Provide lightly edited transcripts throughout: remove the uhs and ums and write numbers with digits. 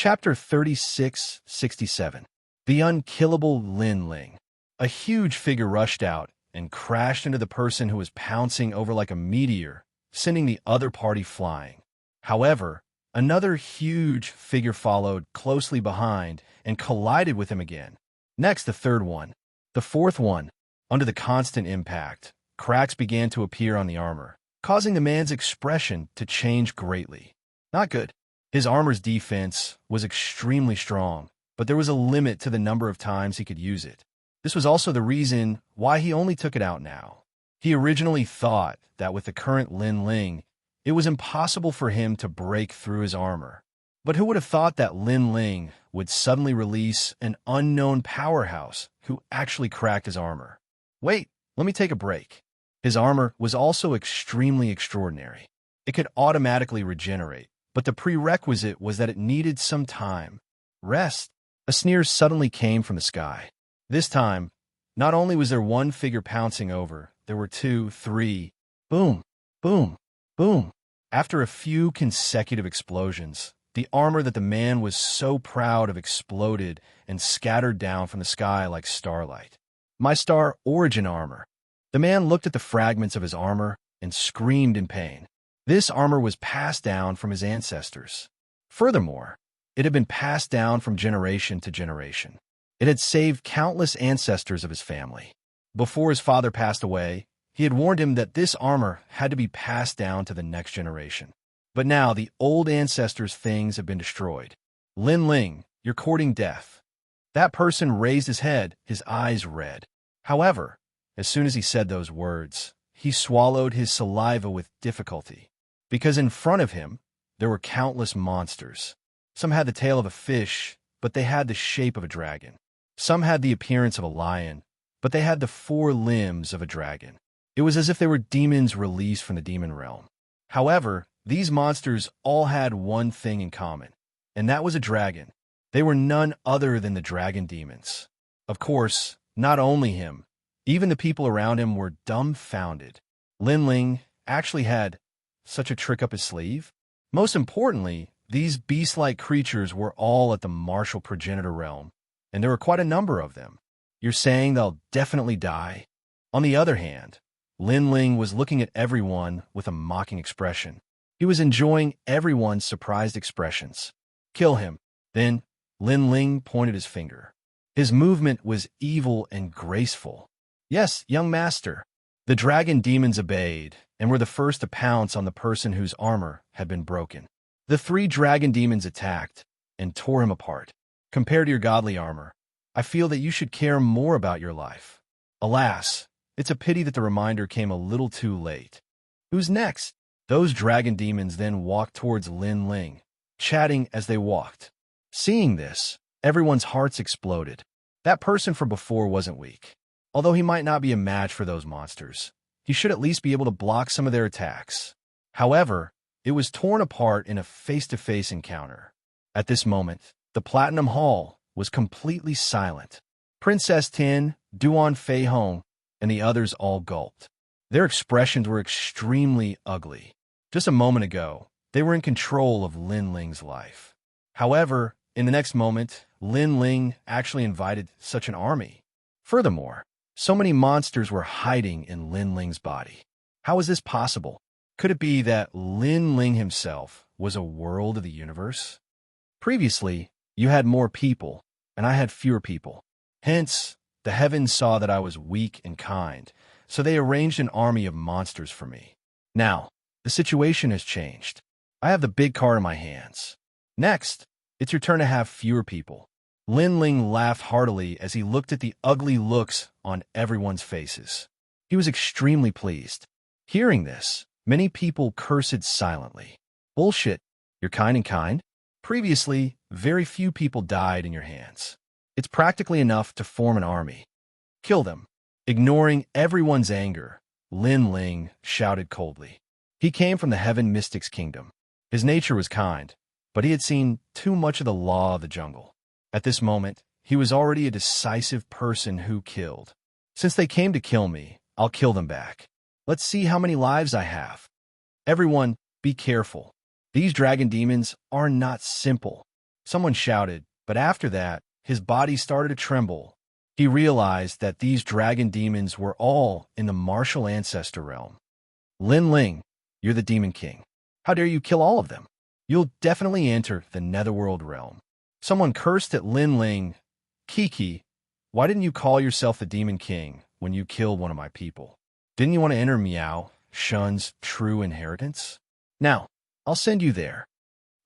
Chapter 3667. The Unkillable Lin Ling. A huge figure rushed out and crashed into the person who was pouncing over like a meteor, sending the other party flying. However, another huge figure followed closely behind and collided with him again. Next, the third one. The fourth one. Under the constant impact, cracks began to appear on the armor, causing the man's expression to change greatly. Not good. His armor's defense was extremely strong, but there was a limit to the number of times he could use it. This was also the reason why he only took it out now. He originally thought that with the current Lin Ling, it was impossible for him to break through his armor. But who would have thought that Lin Ling would suddenly release an unknown powerhouse who actually cracked his armor? Wait, let me take a break. His armor was also extremely extraordinary. It could automatically regenerate, but the prerequisite was that it needed some time. Rest. A sneer suddenly came from the sky. This time, not only was there one figure pouncing over, there were two, three. Boom, boom, boom. After a few consecutive explosions, the armor that the man was so proud of exploded and scattered down from the sky like starlight. My star origin armor. The man looked at the fragments of his armor and screamed in pain. This armor was passed down from his ancestors. Furthermore, it had been passed down from generation to generation. It had saved countless ancestors of his family. Before his father passed away, he had warned him that this armor had to be passed down to the next generation. But now the old ancestors' things have been destroyed. Lin Ling, you're courting death. That person raised his head, his eyes red. However, as soon as he said those words, he swallowed his saliva with difficulty, because in front of him, there were countless monsters. Some had the tail of a fish, but they had the shape of a dragon. Some had the appearance of a lion, but they had the four limbs of a dragon. It was as if they were demons released from the demon realm. However, these monsters all had one thing in common, and that was a dragon. They were none other than the dragon demons. Of course, not only him, even the people around him were dumbfounded. Lin Ling actually had such a trick up his sleeve. Most importantly, these beast-like creatures were all at the martial progenitor realm, and there were quite a number of them. You're saying they'll definitely die? On the other hand, Lin Ling was looking at everyone with a mocking expression. He was enjoying everyone's surprised expressions. Kill him. Then, Lin Ling pointed his finger. His movement was evil and graceful. Yes, young master. The dragon demons obeyed and were the first to pounce on the person whose armor had been broken. The three dragon demons attacked and tore him apart. Compared to your godly armor, I feel that you should care more about your life. Alas, it's a pity that the reminder came a little too late. Who's next? Those dragon demons then walked towards Lin Ling, chatting as they walked. Seeing this, everyone's hearts exploded. That person from before wasn't weak. Although he might not be a match for those monsters, he should at least be able to block some of their attacks. However, it was torn apart in a face-to-face encounter. At this moment, the Platinum Hall was completely silent. Princess Tin, Duan Fei Hong, and the others all gulped. Their expressions were extremely ugly. Just a moment ago, they were in control of Lin Ling's life. However, in the next moment, Lin Ling actually invited such an army. Furthermore, so many monsters were hiding in Lin Ling's body. How is this possible? Could it be that Lin Ling himself was a world of the universe? Previously, you had more people, and I had fewer people. Hence, the heavens saw that I was weak and kind, so they arranged an army of monsters for me. Now, the situation has changed. I have the big card in my hands. Next, it's your turn to have fewer people. Lin Ling laughed heartily as he looked at the ugly looks on everyone's faces. He was extremely pleased. Hearing this, many people cursed silently. Bullshit. You're kind and kind? Previously, very few people died in your hands. It's practically enough to form an army. Kill them. Ignoring everyone's anger, Lin Ling shouted coldly. He came from the Heaven Mystic's kingdom. His nature was kind, but he had seen too much of the law of the jungle. At this moment, he was already a decisive person who killed. Since they came to kill me, I'll kill them back. Let's see how many lives I have. Everyone, be careful. These dragon demons are not simple. Someone shouted, but after that, his body started to tremble. He realized that these dragon demons were all in the martial ancestor realm. Lin Ling, you're the demon king. How dare you kill all of them? You'll definitely enter the netherworld realm. Someone cursed at Lin Ling. Kiki, why didn't you call yourself the demon king when you killed one of my people? Didn't you want to enter Miao, Shun's true inheritance? Now, I'll send you there.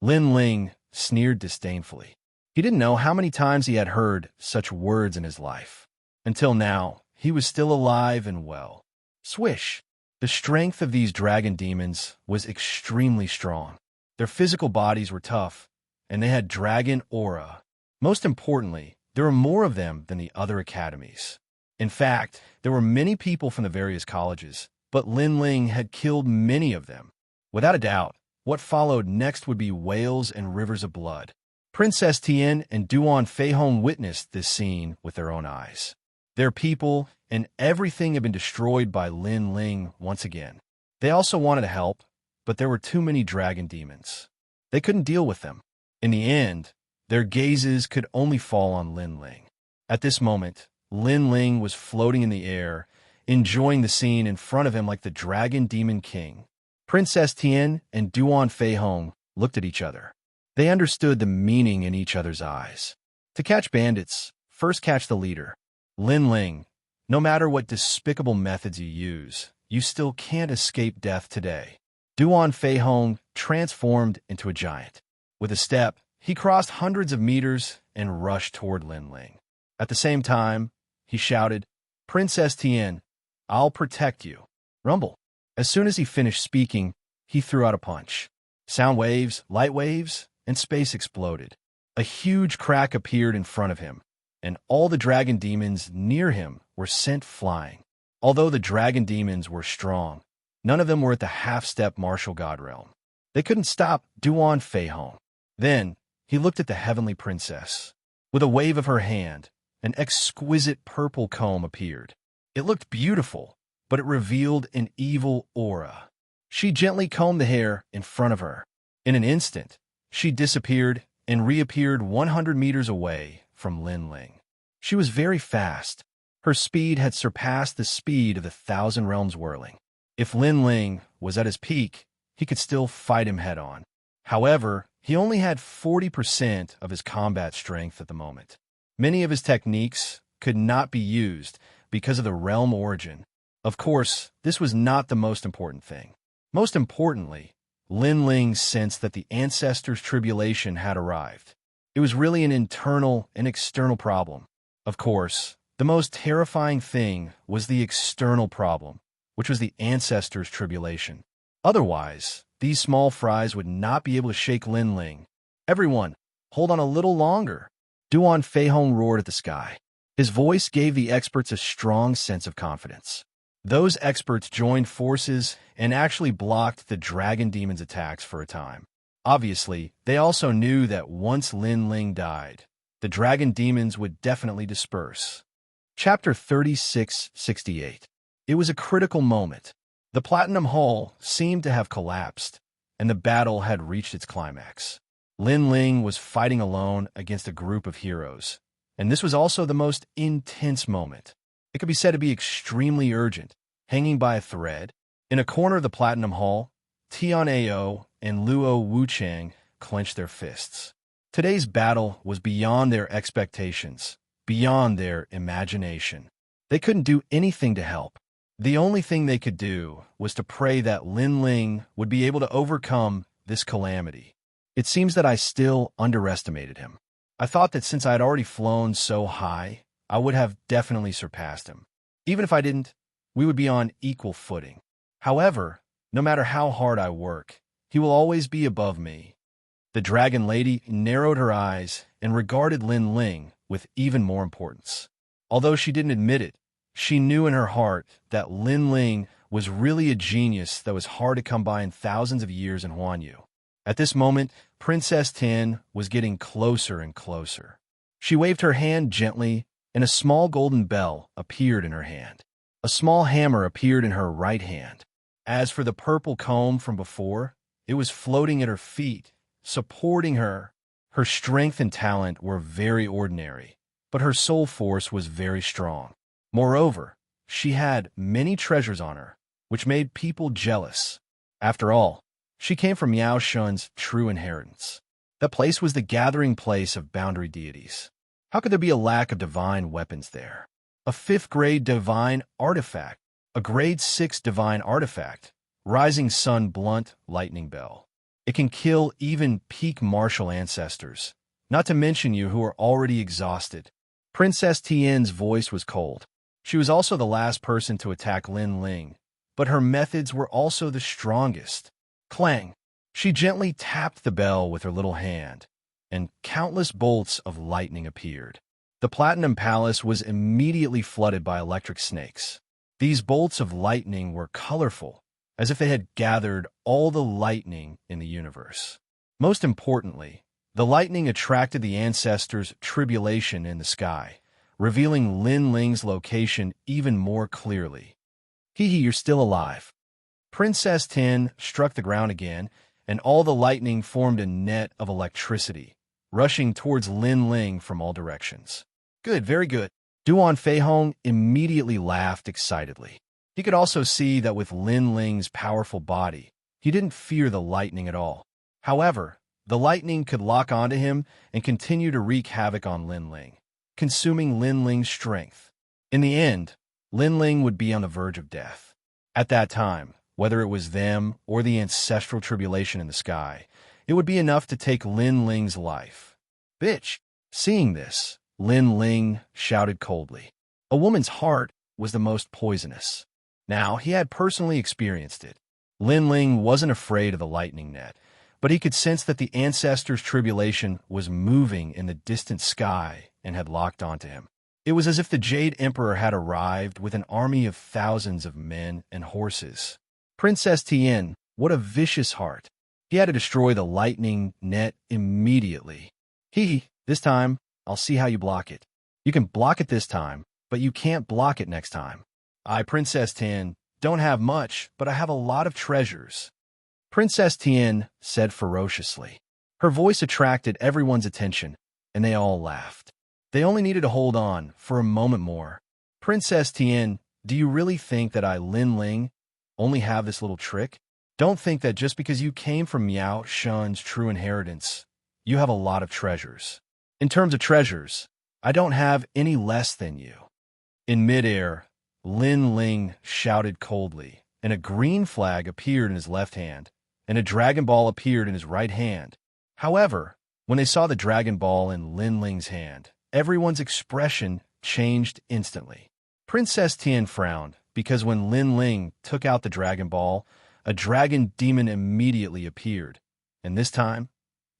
Lin Ling sneered disdainfully. He didn't know how many times he had heard such words in his life. Until now, he was still alive and well. Swish! The strength of these dragon demons was extremely strong. Their physical bodies were tough, and they had dragon aura. Most importantly, there were more of them than the other academies. In fact, there were many people from the various colleges, but Lin Ling had killed many of them. Without a doubt, what followed next would be whales and rivers of blood. Princess Tian and Duan Feihong witnessed this scene with their own eyes. Their people and everything had been destroyed by Lin Ling once again. They also wanted to help, but there were too many dragon demons. They couldn't deal with them. In the end, their gazes could only fall on Lin Ling. At this moment, Lin Ling was floating in the air, enjoying the scene in front of him like the dragon demon king. Princess Tian and Duan Feihong looked at each other. They understood the meaning in each other's eyes. To catch bandits, first catch the leader. Lin Ling, no matter what despicable methods you use, you still can't escape death today. Duan Feihong transformed into a giant. With a step, he crossed hundreds of meters and rushed toward Lin Ling. At the same time, he shouted, Princess Tian, I'll protect you. Rumble. As soon as he finished speaking, he threw out a punch. Sound waves, light waves, and space exploded. A huge crack appeared in front of him, and all the dragon demons near him were sent flying. Although the dragon demons were strong, none of them were at the half-step martial god realm. They couldn't stop Duan Feihong. Then, he looked at the heavenly princess. With a wave of her hand, an exquisite purple comb appeared. It looked beautiful, but it revealed an evil aura. She gently combed the hair in front of her. In an instant, she disappeared and reappeared 100 meters away from Lin Ling. She was very fast. Her speed had surpassed the speed of the 1,000 realms whirling. If Lin Ling was at his peak, he could still fight him head-on. However, he only had 40% of his combat strength at the moment. Many of his techniques could not be used because of the realm origin. Of course, this was not the most important thing. Most importantly, Lin Ling sensed that the ancestors' tribulation had arrived. It was really an internal and external problem. Of course, the most terrifying thing was the external problem, which was the ancestors' tribulation. Otherwise, these small fries would not be able to shake Lin Ling. Everyone, hold on a little longer. Duan Feihong roared at the sky. His voice gave the experts a strong sense of confidence. Those experts joined forces and actually blocked the dragon demon's attacks for a time. Obviously, they also knew that once Lin Ling died, the dragon demons would definitely disperse. Chapter 3668. It was a critical moment. The Platinum Hall seemed to have collapsed, and the battle had reached its climax. Lin Ling was fighting alone against a group of heroes, and this was also the most intense moment. It could be said to be extremely urgent, hanging by a thread. In a corner of the Platinum Hall, Tian Ao and Luo Wuchang clenched their fists. Today's battle was beyond their expectations, beyond their imagination. They couldn't do anything to help. The only thing they could do was to pray that Lin Ling would be able to overcome this calamity. It seems that I still underestimated him. I thought that since I had already flown so high, I would have definitely surpassed him. Even if I didn't, we would be on equal footing. However, no matter how hard I work, he will always be above me. The dragon lady narrowed her eyes and regarded Lin Ling with even more importance. Although she didn't admit it, she knew in her heart that Lin Ling was really a genius that was hard to come by in thousands of years in Huanyu. At this moment, Princess Tian was getting closer and closer. She waved her hand gently, and a small golden bell appeared in her hand. A small hammer appeared in her right hand. As for the purple comb from before, it was floating at her feet, supporting her. Her strength and talent were very ordinary, but her soul force was very strong. Moreover, she had many treasures on her, which made people jealous. After all, she came from Miao Shun's true inheritance. That place was the gathering place of boundary deities. How could there be a lack of divine weapons there? A 5th-grade divine artifact, a grade 6 divine artifact, Rising Sun Blunt Lightning Bell. It can kill even peak martial ancestors, not to mention you who are already exhausted. Princess Tian's voice was cold. She was also the last person to attack Lin Ling, but her methods were also the strongest. Clang! She gently tapped the bell with her little hand, and countless bolts of lightning appeared. The Platinum Palace was immediately flooded by electric snakes. These bolts of lightning were colorful, as if they had gathered all the lightning in the universe. Most importantly, the lightning attracted the ancestors' tribulation in the sky, revealing Lin Ling's location even more clearly. Hee, you're still alive. Princess Tin struck the ground again, and all the lightning formed a net of electricity, rushing towards Lin Ling from all directions. Good, very good. Duan Feihong immediately laughed excitedly. He could also see that with Lin Ling's powerful body, he didn't fear the lightning at all. However, the lightning could lock onto him and continue to wreak havoc on Lin Ling, consuming Lin Ling's strength. In the end, Lin Ling would be on the verge of death. At that time, whether it was them or the ancestral tribulation in the sky, it would be enough to take Lin Ling's life. Bitch! Seeing this, Lin Ling shouted coldly. A woman's heart was the most poisonous. Now, he had personally experienced it. Lin Ling wasn't afraid of the lightning net, but he could sense that the ancestors' tribulation was moving in the distant sky and had locked onto him. It was as if the Jade Emperor had arrived with an army of thousands of men and horses. Princess Tian, what a vicious heart. He had to destroy the lightning net immediately. This time, I'll see how you block it. You can block it this time, but you can't block it next time. I, Princess Tian, don't have much, but I have a lot of treasures. Princess Tian said ferociously. Her voice attracted everyone's attention, and they all laughed. They only needed to hold on for a moment more. Princess Tian, do you really think that I, Lin Ling, only have this little trick? Don't think that just because you came from Miao Shun's true inheritance, you have a lot of treasures. In terms of treasures, I don't have any less than you. In midair, Lin Ling shouted coldly, and a green flag appeared in his left hand, and a Dragon Ball appeared in his right hand. However, when they saw the Dragon Ball in Lin Ling's hand, everyone's expression changed instantly. Princess Tian frowned, because when Lin Ling took out the Dragon Ball, a dragon demon immediately appeared, and this time,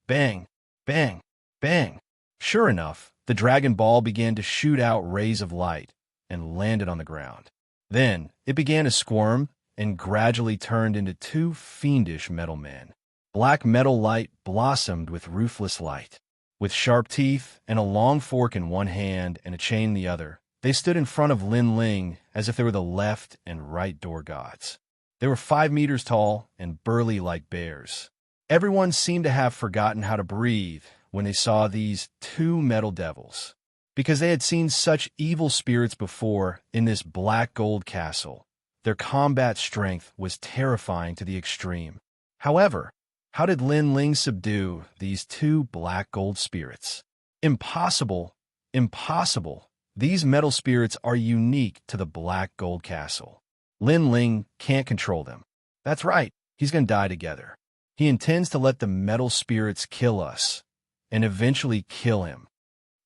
bang, bang, bang. Sure enough, the Dragon Ball began to shoot out rays of light and landed on the ground. Then, it began to squirm and gradually turned into 2 fiendish metal men. Black metal light blossomed with ruthless light. With sharp teeth and a long fork in one hand and a chain in the other, they stood in front of Lin Ling as if they were the left and right door gods. They were 5 meters tall and burly like bears. Everyone seemed to have forgotten how to breathe when they saw these 2 metal devils, because they had seen such evil spirits before in this black gold castle. Their combat strength was terrifying to the extreme. However, how did Lin Ling subdue these 2 black gold spirits? Impossible! Impossible! These metal spirits are unique to the black gold castle. Lin Ling can't control them. That's right, he's going to die together. He intends to let the metal spirits kill us, and eventually kill him.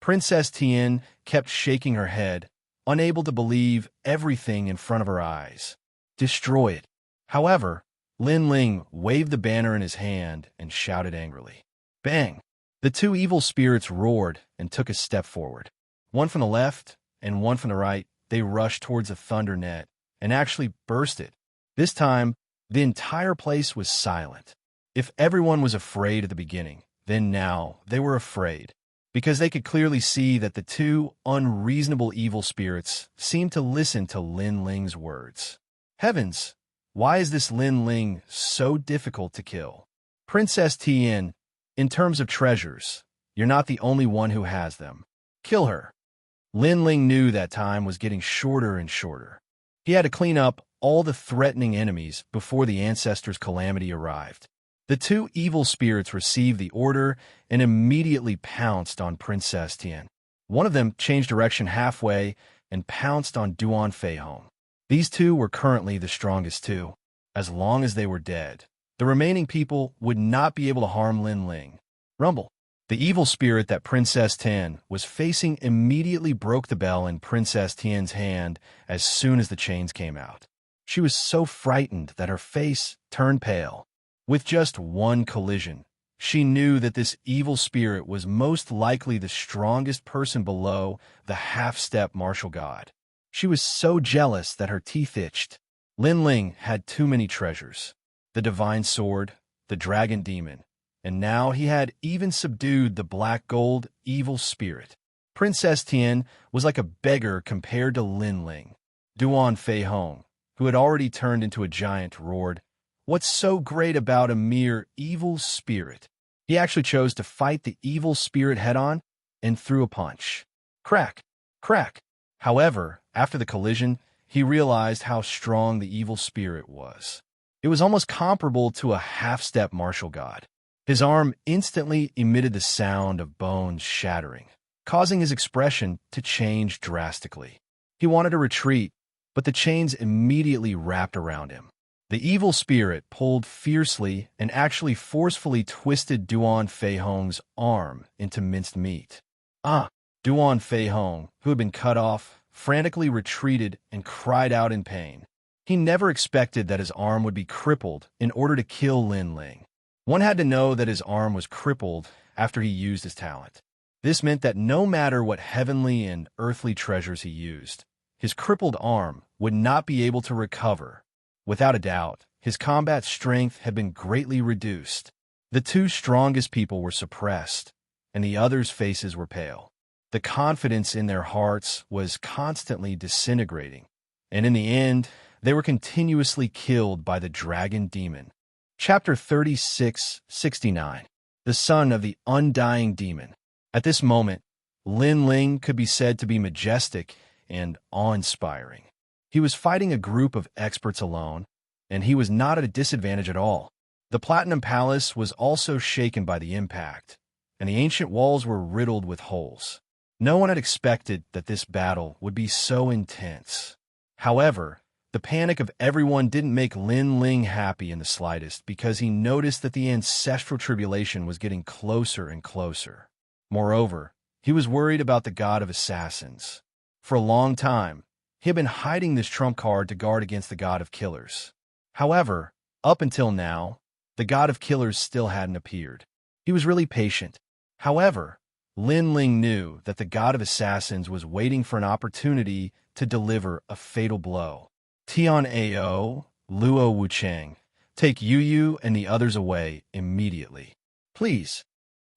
Princess Tian kept shaking her head, unable to believe everything in front of her eyes. Destroy it. However, Lin Ling waved the banner in his hand and shouted angrily. Bang! The 2 evil spirits roared and took a step forward. One from the left and one from the right, they rushed towards the thunder net and actually burst it. This time, the entire place was silent. If everyone was afraid at the beginning, then now they were afraid, because they could clearly see that the 2 unreasonable evil spirits seemed to listen to Lin Ling's words. Heavens! Why is this Lin Ling so difficult to kill? Princess Tian, in terms of treasures, You're not the only one who has them. Kill her. Lin Ling knew that time was getting shorter and shorter. He had to clean up all the threatening enemies before the ancestors' calamity arrived. The two evil spirits received the order and immediately pounced on Princess Tian. One of them changed direction halfway and pounced on Duan Feihong. These two were currently the strongest two. As long as they were dead, the remaining people would not be able to harm Lin Ling. Rumble. The evil spirit that Princess Tian was facing immediately broke the bell in Princess Tian's hand as soon as the chains came out. She was so frightened that her face turned pale. With just one collision, she knew that this evil spirit was most likely the strongest person below the half-step martial god. She was so jealous that her teeth itched. Lin Ling had too many treasures. The divine sword, the dragon demon, and now he had even subdued the black gold evil spirit. Princess Tian was like a beggar compared to Lin Ling. Duan Feihong, who had already turned into a giant, roared, "What's so great about a mere evil spirit?" He actually chose to fight the evil spirit head-on and threw a punch. Crack! Crack! However, after the collision, he realized how strong the evil spirit was. It was almost comparable to a half-step martial god. His arm instantly emitted the sound of bones shattering, causing his expression to change drastically. He wanted to retreat, but the chains immediately wrapped around him. The evil spirit pulled fiercely and actually forcefully twisted Duan Feihong's arm into minced meat. Duan Feihong, who had been cut off, frantically retreated and cried out in pain. He never expected that his arm would be crippled in order to kill Lin Ling. One had to know that his arm was crippled after he used his talent. This meant that no matter what heavenly and earthly treasures he used, his crippled arm would not be able to recover. Without a doubt, his combat strength had been greatly reduced. The two strongest people were suppressed, and the others' faces were pale. The confidence in their hearts was constantly disintegrating, and in the end, they were continuously killed by the dragon demon. Chapter 36:69. The Son of the Undying Demon. At this moment, Lin Ling could be said to be majestic and awe-inspiring. He was fighting a group of experts alone, and he was not at a disadvantage at all. The Platinum Palace was also shaken by the impact, and the ancient walls were riddled with holes. No one had expected that this battle would be so intense. However, the panic of everyone didn't make Lin Ling happy in the slightest because he noticed that the ancestral tribulation was getting closer and closer. Moreover, he was worried about the god of assassins. For a long time, he had been hiding this trump card to guard against the god of killers. However, up until now, the god of killers still hadn't appeared. He was really patient. However, Lin Ling knew that the god of assassins was waiting for an opportunity to deliver a fatal blow. Tian Ao, Luo Wuchang, take Yu Yu and the others away immediately. Please.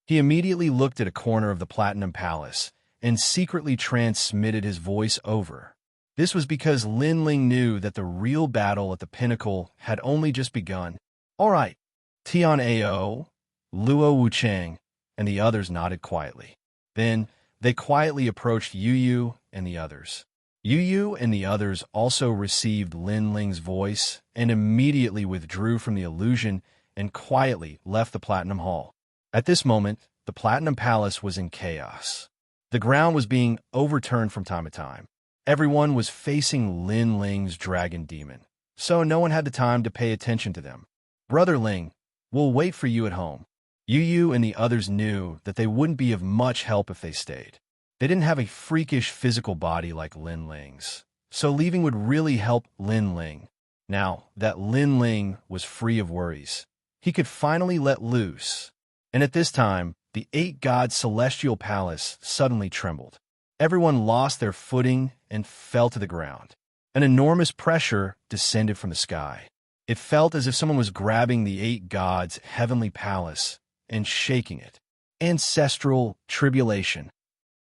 He immediately looked at a corner of the Platinum Palace and secretly transmitted his voice over. This was because Lin Ling knew that the real battle at the pinnacle had only just begun. All right. Tian Ao, Luo Wuchang, and the others nodded quietly. Then they quietly approached Yu Yu and the others. Yu Yu and the others also received Lin Ling's voice and immediately withdrew from the illusion and quietly left the Platinum Hall. At this moment, the Platinum Palace was in chaos. The ground was being overturned from time to time. Everyone was facing Lin Ling's dragon demon, so no one had the time to pay attention to them. Brother Ling, we'll wait for you at home. Yu Yu and the others knew that they wouldn't be of much help if they stayed. They didn't have a freakish physical body like Lin Ling's, so leaving would really help Lin Ling. Now that Lin Ling was free of worries, he could finally let loose. And at this time, the 8-god celestial palace suddenly trembled. Everyone lost their footing and fell to the ground. An enormous pressure descended from the sky. It felt as if someone was grabbing the 8 gods' heavenly palace and shaking it. Ancestral tribulation.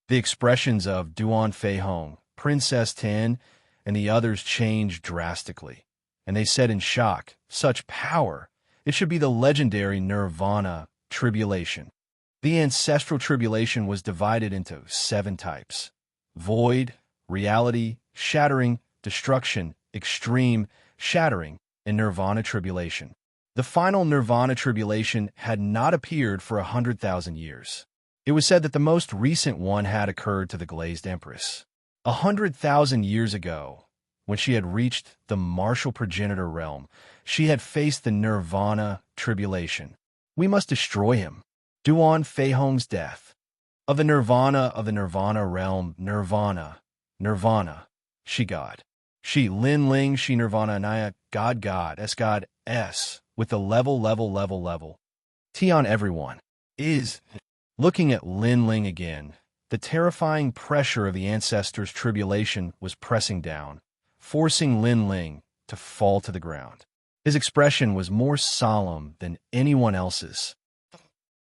The expressions of Duan Feihong, Princess Tian, and the others changed drastically, and they said in shock, "Such power! It should be the legendary Nirvana tribulation." The ancestral tribulation was divided into 7 types: void, reality, shattering, destruction, extreme, shattering, and nirvana tribulation. The final nirvana tribulation had not appeared for 100,000 years. It was said that the most recent one had occurred to the Glazed Empress 100,000 years ago. When she had reached the martial progenitor realm, she had faced the nirvana tribulation. We must destroy him. Duan Feihong's death. Of the nirvana realm, nirvana, she God. She Lin Ling, she nirvana, Naya, God, S, with the level. Tian everyone. Is. Looking at Lin Ling again, the terrifying pressure of the ancestors' tribulation was pressing down, forcing Lin Ling to fall to the ground. His expression was more solemn than anyone else's.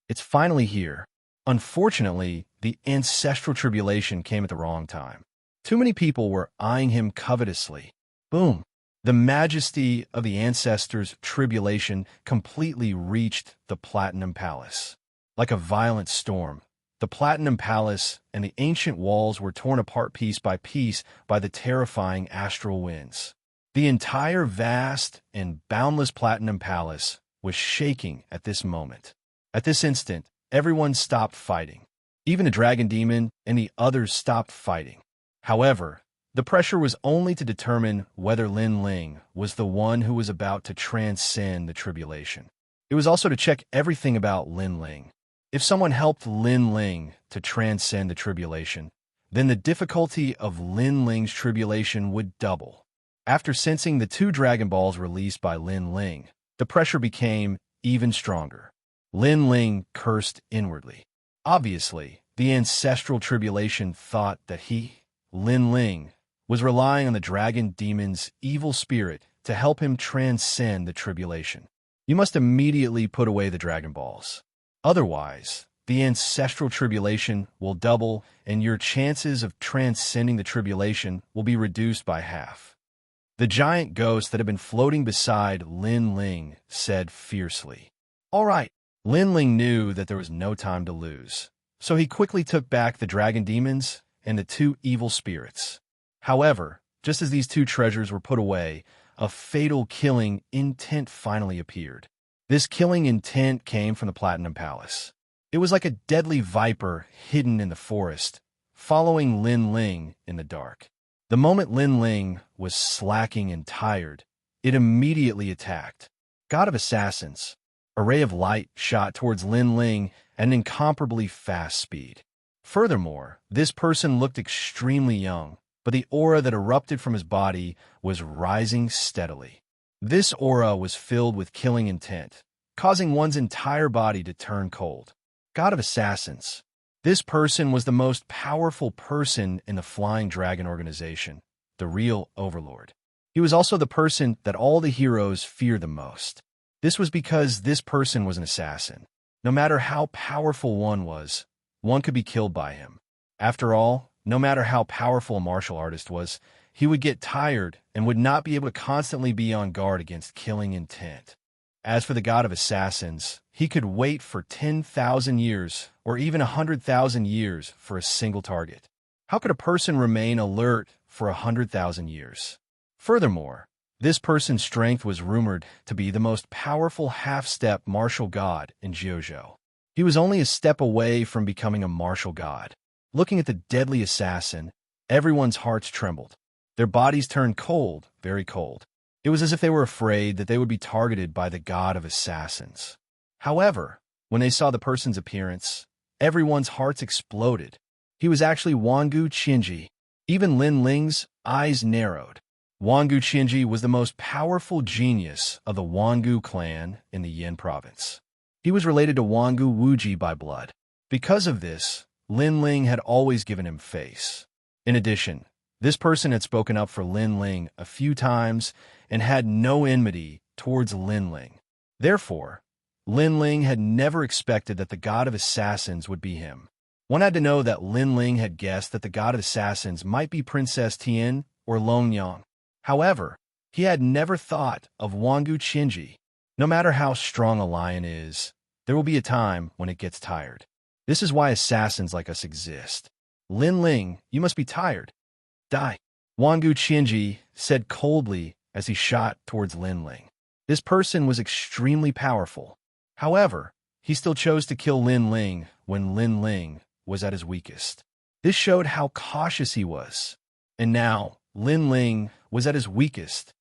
It's finally here. Unfortunately, the ancestral tribulation came at the wrong time. Too many people were eyeing him covetously. Boom! The majesty of the ancestors' tribulation completely reached the Platinum Palace. Like a violent storm, the Platinum Palace and the ancient walls were torn apart piece by piece by the terrifying astral winds. The entire vast and boundless Platinum Palace was shaking at this moment. At this instant, everyone stopped fighting. Even the dragon demon and the others stopped fighting. However, the pressure was only to determine whether Lin Ling was the one who was about to transcend the tribulation. It was also to check everything about Lin Ling. If someone helped Lin Ling to transcend the tribulation, then the difficulty of Lin Ling's tribulation would double. After sensing the 2 Dragon Balls released by Lin Ling, the pressure became even stronger. Lin Ling cursed inwardly. Obviously, the ancestral tribulation thought that he, Lin Ling, was relying on the dragon demon's evil spirit to help him transcend the tribulation. You must immediately put away the Dragon Balls. Otherwise, the ancestral tribulation will double and your chances of transcending the tribulation will be reduced by half. The giant ghost that had been floating beside Lin Ling said fiercely. All right. Lin Ling knew that there was no time to lose, so he quickly took back the dragon demons and the 2 evil spirits. However, just as these 2 treasures were put away, a fatal killing intent finally appeared. This killing intent came from the Platinum Palace. It was like a deadly viper hidden in the forest, following Lin Ling in the dark. The moment Lin Ling was slacking and tired, it immediately attacked. God of Assassins. A ray of light shot towards Lin Ling at an incomparably fast speed. Furthermore, this person looked extremely young, but the aura that erupted from his body was rising steadily. This aura was filled with killing intent, causing one's entire body to turn cold. God of Assassins. This person was the most powerful person in the Flying Dragon organization, the real overlord. He was also the person that all the heroes feared the most. This was because this person was an assassin. No matter how powerful one was, one could be killed by him. After all, no matter how powerful a martial artist was, he would get tired and would not be able to constantly be on guard against killing intent. As for the God of Assassins, he could wait for 10,000 years or even 100,000 years for a single target. How could a person remain alert for 100,000 years? Furthermore, this person's strength was rumored to be the most powerful half-step martial god in JoJo. He was only a step away from becoming a martial god. Looking at the deadly assassin, everyone's hearts trembled. Their bodies turned cold, very cold. It was as if they were afraid that they would be targeted by the God of Assassins. However, when they saw the person's appearance, everyone's hearts exploded. He was actually Wangu Qinji. Even Lin Ling's eyes narrowed. Wangu Qinji was the most powerful genius of the Wangu clan in the Yin province. He was related to Wangu Wuji by blood. Because of this, Lin Ling had always given him face. In addition, this person had spoken up for Lin Ling a few times and had no enmity towards Lin Ling. Therefore, Lin Ling had never expected that the God of Assassins would be him. One had to know that Lin Ling had guessed that the God of Assassins might be Princess Tian or Long Yang. However, he had never thought of Wangu Qinji. No matter how strong a lion is, there will be a time when it gets tired. This is why assassins like us exist. Lin Ling, you must be tired. Die. Wangu Qianji said coldly as he shot towards Lin Ling. This person was extremely powerful. However, he still chose to kill Lin Ling when Lin Ling was at his weakest. This showed how cautious he was. And now, Lin Ling was at his weakest.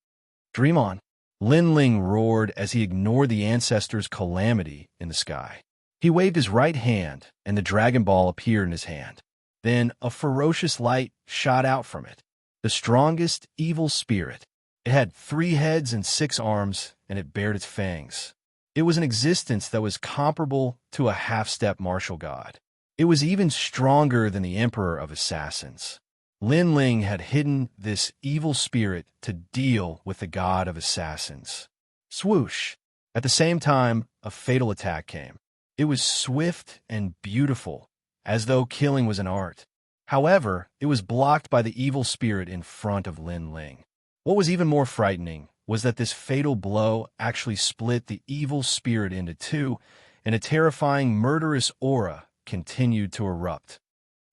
Dream on. Lin Ling roared as he ignored the ancestors' calamity in the sky. He waved his right hand, and the Dragon Ball appeared in his hand. Then a ferocious light shot out from it. The strongest evil spirit. It had 3 heads and 6 arms, and it bared its fangs. It was an existence that was comparable to a half-step martial god. It was even stronger than the Emperor of Assassins. Lin Ling had hidden this evil spirit to deal with the god of assassins. Swoosh! At the same time, a fatal attack came. It was swift and beautiful, as though killing was an art. However, it was blocked by the evil spirit in front of Lin Ling. What was even more frightening was that this fatal blow actually split the evil spirit into 2, and a terrifying murderous aura continued to erupt.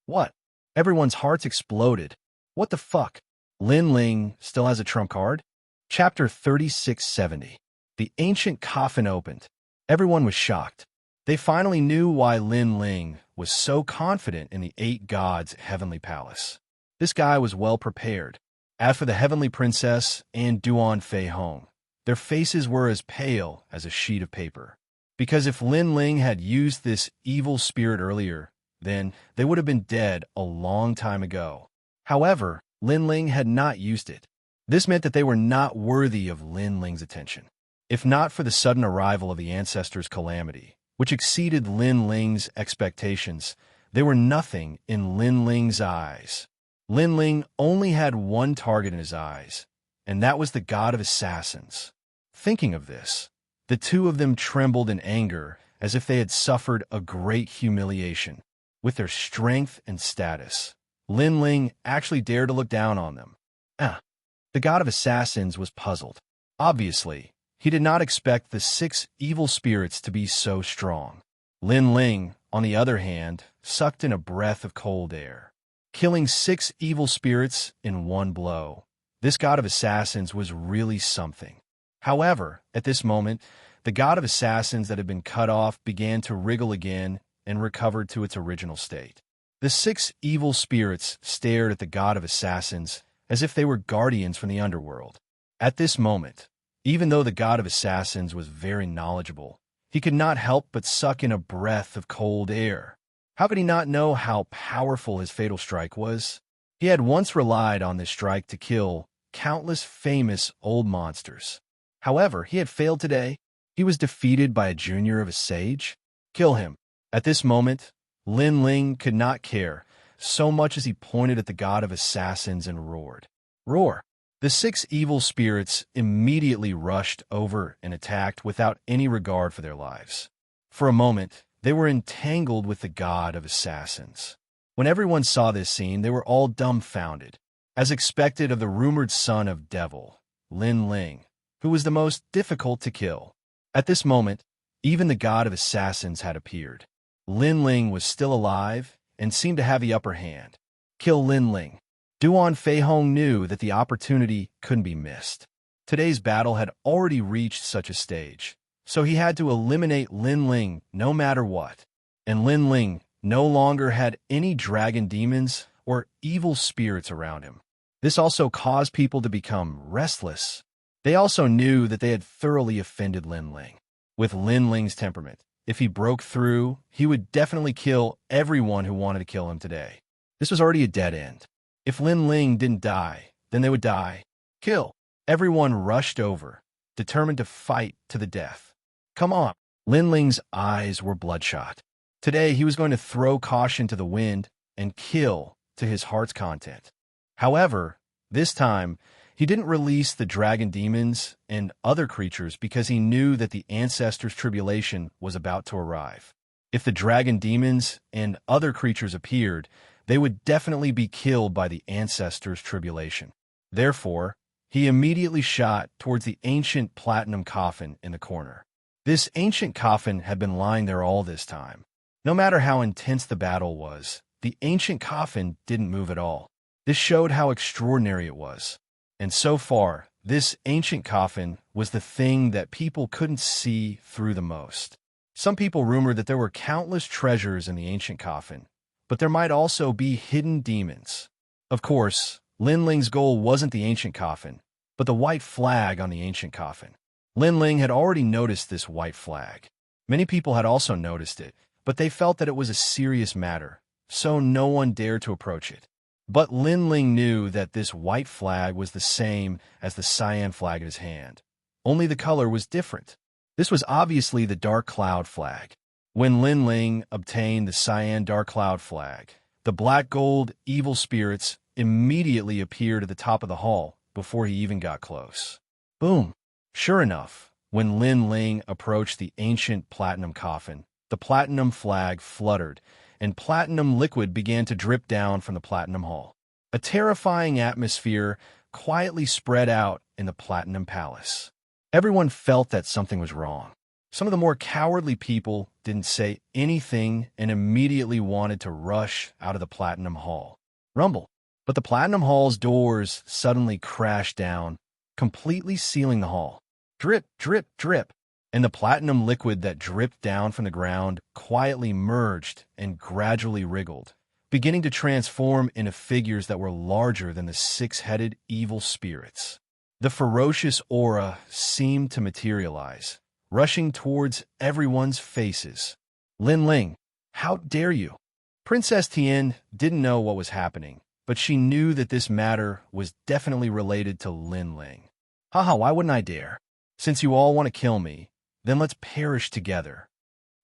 What? Everyone's hearts exploded. What the fuck? Lin Ling still has a trump card? Chapter 3670. The ancient coffin opened. Everyone was shocked. They finally knew why Lin Ling was so confident in the 8 gods' heavenly palace. This guy was well prepared. As for the heavenly princess and Duan Fei Hong, their faces were as pale as a sheet of paper. Because if Lin Ling had used this evil spirit earlier, then they would have been dead a long time ago. However, Lin Ling had not used it. This meant that they were not worthy of Lin Ling's attention. If not for the sudden arrival of the ancestors' calamity, which exceeded Lin Ling's expectations, they were nothing in Lin Ling's eyes. Lin Ling only had one target in his eyes, and that was the god of assassins. Thinking of this, the 2 of them trembled in anger as if they had suffered a great humiliation. With their strength and status, Lin Ling actually dared to look down on them. The god of assassins was puzzled. Obviously, he did not expect the 6 evil spirits to be so strong. Lin Ling, on the other hand, sucked in a breath of cold air. Killing 6 evil spirits in one blow. This god of assassins was really something. However, at this moment, the god of assassins that had been cut off began to wriggle again and recovered to its original state. The 6 evil spirits stared at the god of assassins as if they were guardians from the underworld. At this moment, even though the god of assassins was very knowledgeable, he could not help but suck in a breath of cold air. How could he not know how powerful his fatal strike was? He had once relied on this strike to kill countless famous old monsters. However, he had failed today. He was defeated by a junior of a sage. Kill him. At this moment, Lin Ling could not care so much as he pointed at the god of assassins and roared. Roar! The 6 evil spirits immediately rushed over and attacked without any regard for their lives. For a moment, they were entangled with the god of assassins. When everyone saw this scene, they were all dumbfounded, as expected of the rumored son of Devil, Lin Ling, who was the most difficult to kill. At this moment, even the god of assassins had appeared. Lin Ling was still alive and seemed to have the upper hand. Kill Lin Ling. Duan Fei Hong knew that the opportunity couldn't be missed. Today's battle had already reached such a stage, so he had to eliminate Lin Ling no matter what. And Lin Ling no longer had any dragon demons or evil spirits around him. This also caused people to become restless. They also knew that they had thoroughly offended Lin Ling. With Lin Ling's temperament, if he broke through, he would definitely kill everyone who wanted to kill him today. This was already a dead end. If Lin Ling didn't die, then they would die. Kill. Everyone rushed over, determined to fight to the death. Come on. Lin Ling's eyes were bloodshot. Today he was going to throw caution to the wind and kill to his heart's content. However, this time, he didn't release the dragon demons and other creatures because he knew that the ancestors' tribulation was about to arrive. If the dragon demons and other creatures appeared, they would definitely be killed by the ancestors' tribulation. Therefore, he immediately shot towards the ancient platinum coffin in the corner. This ancient coffin had been lying there all this time. No matter how intense the battle was, the ancient coffin didn't move at all. This showed how extraordinary it was. And so far, this ancient coffin was the thing that people couldn't see through the most. Some people rumored that there were countless treasures in the ancient coffin, but there might also be hidden demons. Of course, Lin Ling's goal wasn't the ancient coffin, but the white flag on the ancient coffin. Lin Ling had already noticed this white flag. Many people had also noticed it, but they felt that it was a serious matter, so no one dared to approach it. But Lin Ling knew that this white flag was the same as the cyan flag in his hand. Only the color was different. This was obviously the Dark Cloud flag. When Lin Ling obtained the cyan Dark Cloud flag, the black gold evil spirits immediately appeared at the top of the hall before he even got close. Boom! Sure enough, when Lin Ling approached the ancient platinum coffin, the platinum flag fluttered, and platinum liquid began to drip down from the platinum hall. A terrifying atmosphere quietly spread out in the platinum palace. Everyone felt that something was wrong. Some of the more cowardly people didn't say anything and immediately wanted to rush out of the platinum hall. Rumble. But the platinum hall's doors suddenly crashed down, completely sealing the hall. Drip, drip, drip. And the platinum liquid that dripped down from the ground quietly merged and gradually wriggled, beginning to transform into figures that were larger than the six-headed evil spirits. The ferocious aura seemed to materialize, rushing towards everyone's faces. Lin Ling, how dare you? Princess Tian didn't know what was happening, but she knew that this matter was definitely related to Lin Ling. Haha, why wouldn't I dare? Since you all want to kill me, then let's perish together.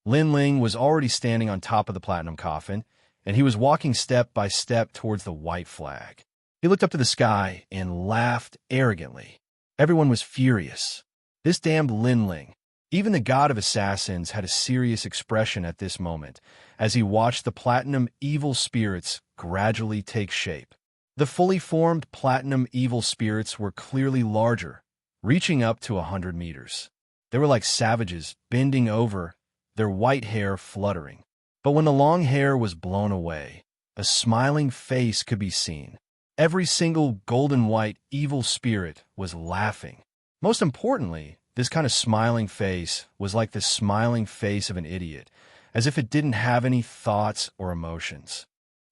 Lin Ling was already standing on top of the platinum coffin, and he was walking step by step towards the white flag. He looked up to the sky and laughed arrogantly. Everyone was furious. This damned Lin Ling. Even the god of assassins had a serious expression at this moment as he watched the platinum evil spirits gradually take shape. The fully formed platinum evil spirits were clearly larger, reaching up to 100 meters. They were like savages bending over, their white hair fluttering. But when the long hair was blown away, a smiling face could be seen. Every single golden white evil spirit was laughing. Most importantly, this kind of smiling face was like the smiling face of an idiot, as if it didn't have any thoughts or emotions.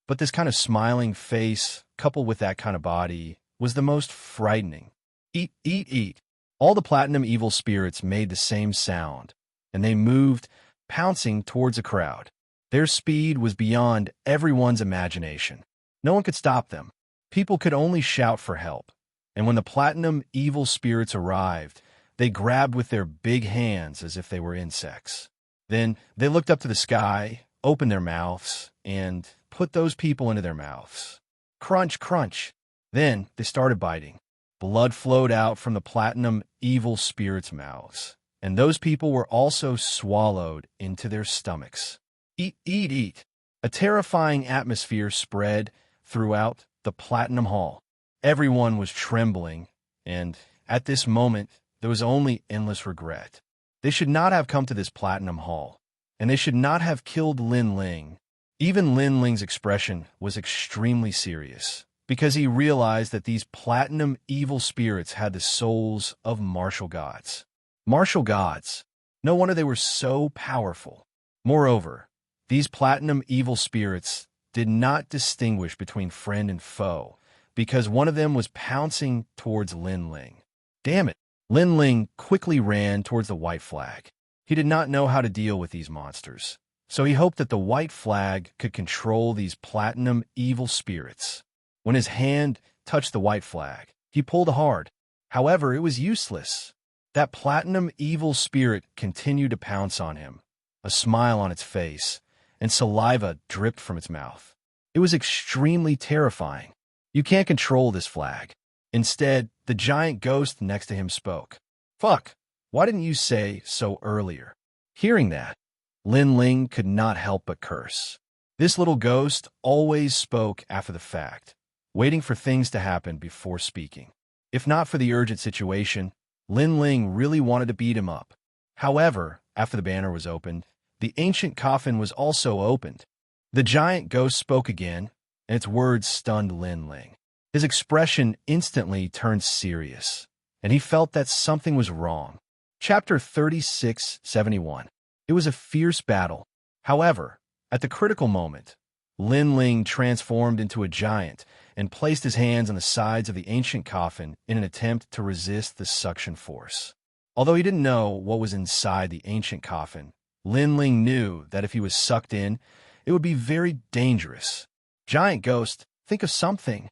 But this kind of smiling face, coupled with that kind of body, was the most frightening. Eat, eat, eat. All the platinum evil spirits made the same sound, and they moved, pouncing towards a crowd. Their speed was beyond everyone's imagination. No one could stop them. People could only shout for help. And when the platinum evil spirits arrived, they grabbed with their big hands as if they were insects. Then they looked up to the sky, opened their mouths, and put those people into their mouths. Crunch, crunch. Then they started biting. Blood flowed out from the platinum evil spirits' mouths, and those people were also swallowed into their stomachs. Eat, eat, eat. A terrifying atmosphere spread throughout the platinum hall. Everyone was trembling, and at this moment, there was only endless regret. They should not have come to this platinum hall, and they should not have killed Lin Ling. Even Lin Ling's expression was extremely serious, because he realized that these platinum evil spirits had the souls of martial gods. Martial gods. No wonder they were so powerful. Moreover, these platinum evil spirits did not distinguish between friend and foe, because one of them was pouncing towards Lin Ling. Damn it! Lin Ling quickly ran towards the white flag. He did not know how to deal with these monsters, so he hoped that the white flag could control these platinum evil spirits. When his hand touched the white flag, he pulled hard. However, it was useless. That platinum evil spirit continued to pounce on him, a smile on its face, and saliva dripped from its mouth. It was extremely terrifying. You can't control this flag. Instead, the giant ghost next to him spoke. Fuck, why didn't you say so earlier? Hearing that, Lin Ling could not help but curse. This little ghost always spoke after the fact, waiting for things to happen before speaking. If not for the urgent situation, Lin Ling really wanted to beat him up. However, after the banner was opened, the ancient coffin was also opened. The giant ghost spoke again, and its words stunned Lin Ling. His expression instantly turned serious, and he felt that something was wrong. Chapter 3671. It was a fierce battle. However, at the critical moment, Lin Ling transformed into a giant and placed his hands on the sides of the ancient coffin in an attempt to resist the suction force. Although he didn't know what was inside the ancient coffin, Lin Ling knew that if he was sucked in, it would be very dangerous. Giant ghost, think of something.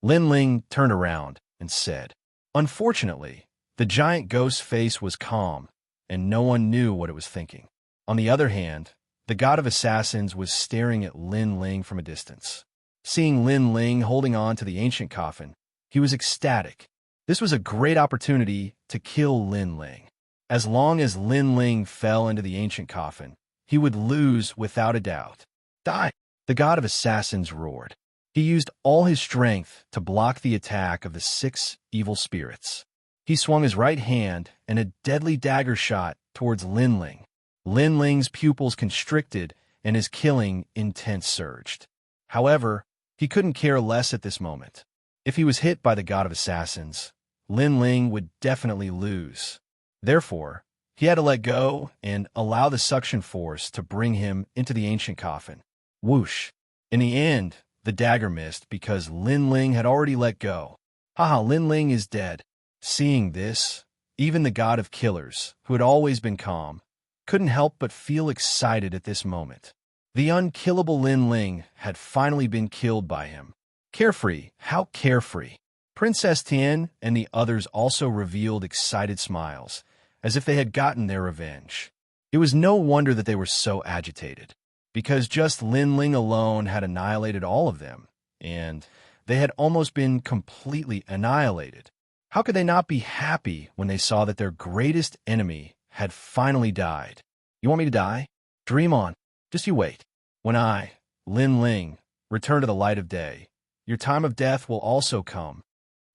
Lin Ling turned around and said. Unfortunately, the giant ghost's face was calm, and no one knew what it was thinking. On the other hand, the god of assassins was staring at Lin Ling from a distance. Seeing Lin Ling holding on to the ancient coffin, he was ecstatic. This was a great opportunity to kill Lin Ling. As long as Lin Ling fell into the ancient coffin, he would lose without a doubt. Die! The god of assassins roared. He used all his strength to block the attack of the 6 evil spirits. He swung his right hand and a deadly dagger shot towards Lin Ling. Lin Ling's pupils constricted and his killing intent surged. However, he couldn't care less at this moment. If he was hit by the god of assassins, Lin Ling would definitely lose. Therefore, he had to let go and allow the suction force to bring him into the ancient coffin. Whoosh! In the end, the dagger missed because Lin Ling had already let go. Haha, Lin Ling is dead. Seeing this, even the god of killers, who had always been calm, couldn't help but feel excited at this moment. The unkillable Lin Ling had finally been killed by him. Carefree, how carefree. Princess Tian and the others also revealed excited smiles, as if they had gotten their revenge. It was no wonder that they were so agitated, because just Lin Ling alone had annihilated all of them, and they had almost been completely annihilated. How could they not be happy when they saw that their greatest enemy had finally died? You want me to die? Dream on. Just you wait. When I, Lin Ling, return to the light of day, your time of death will also come.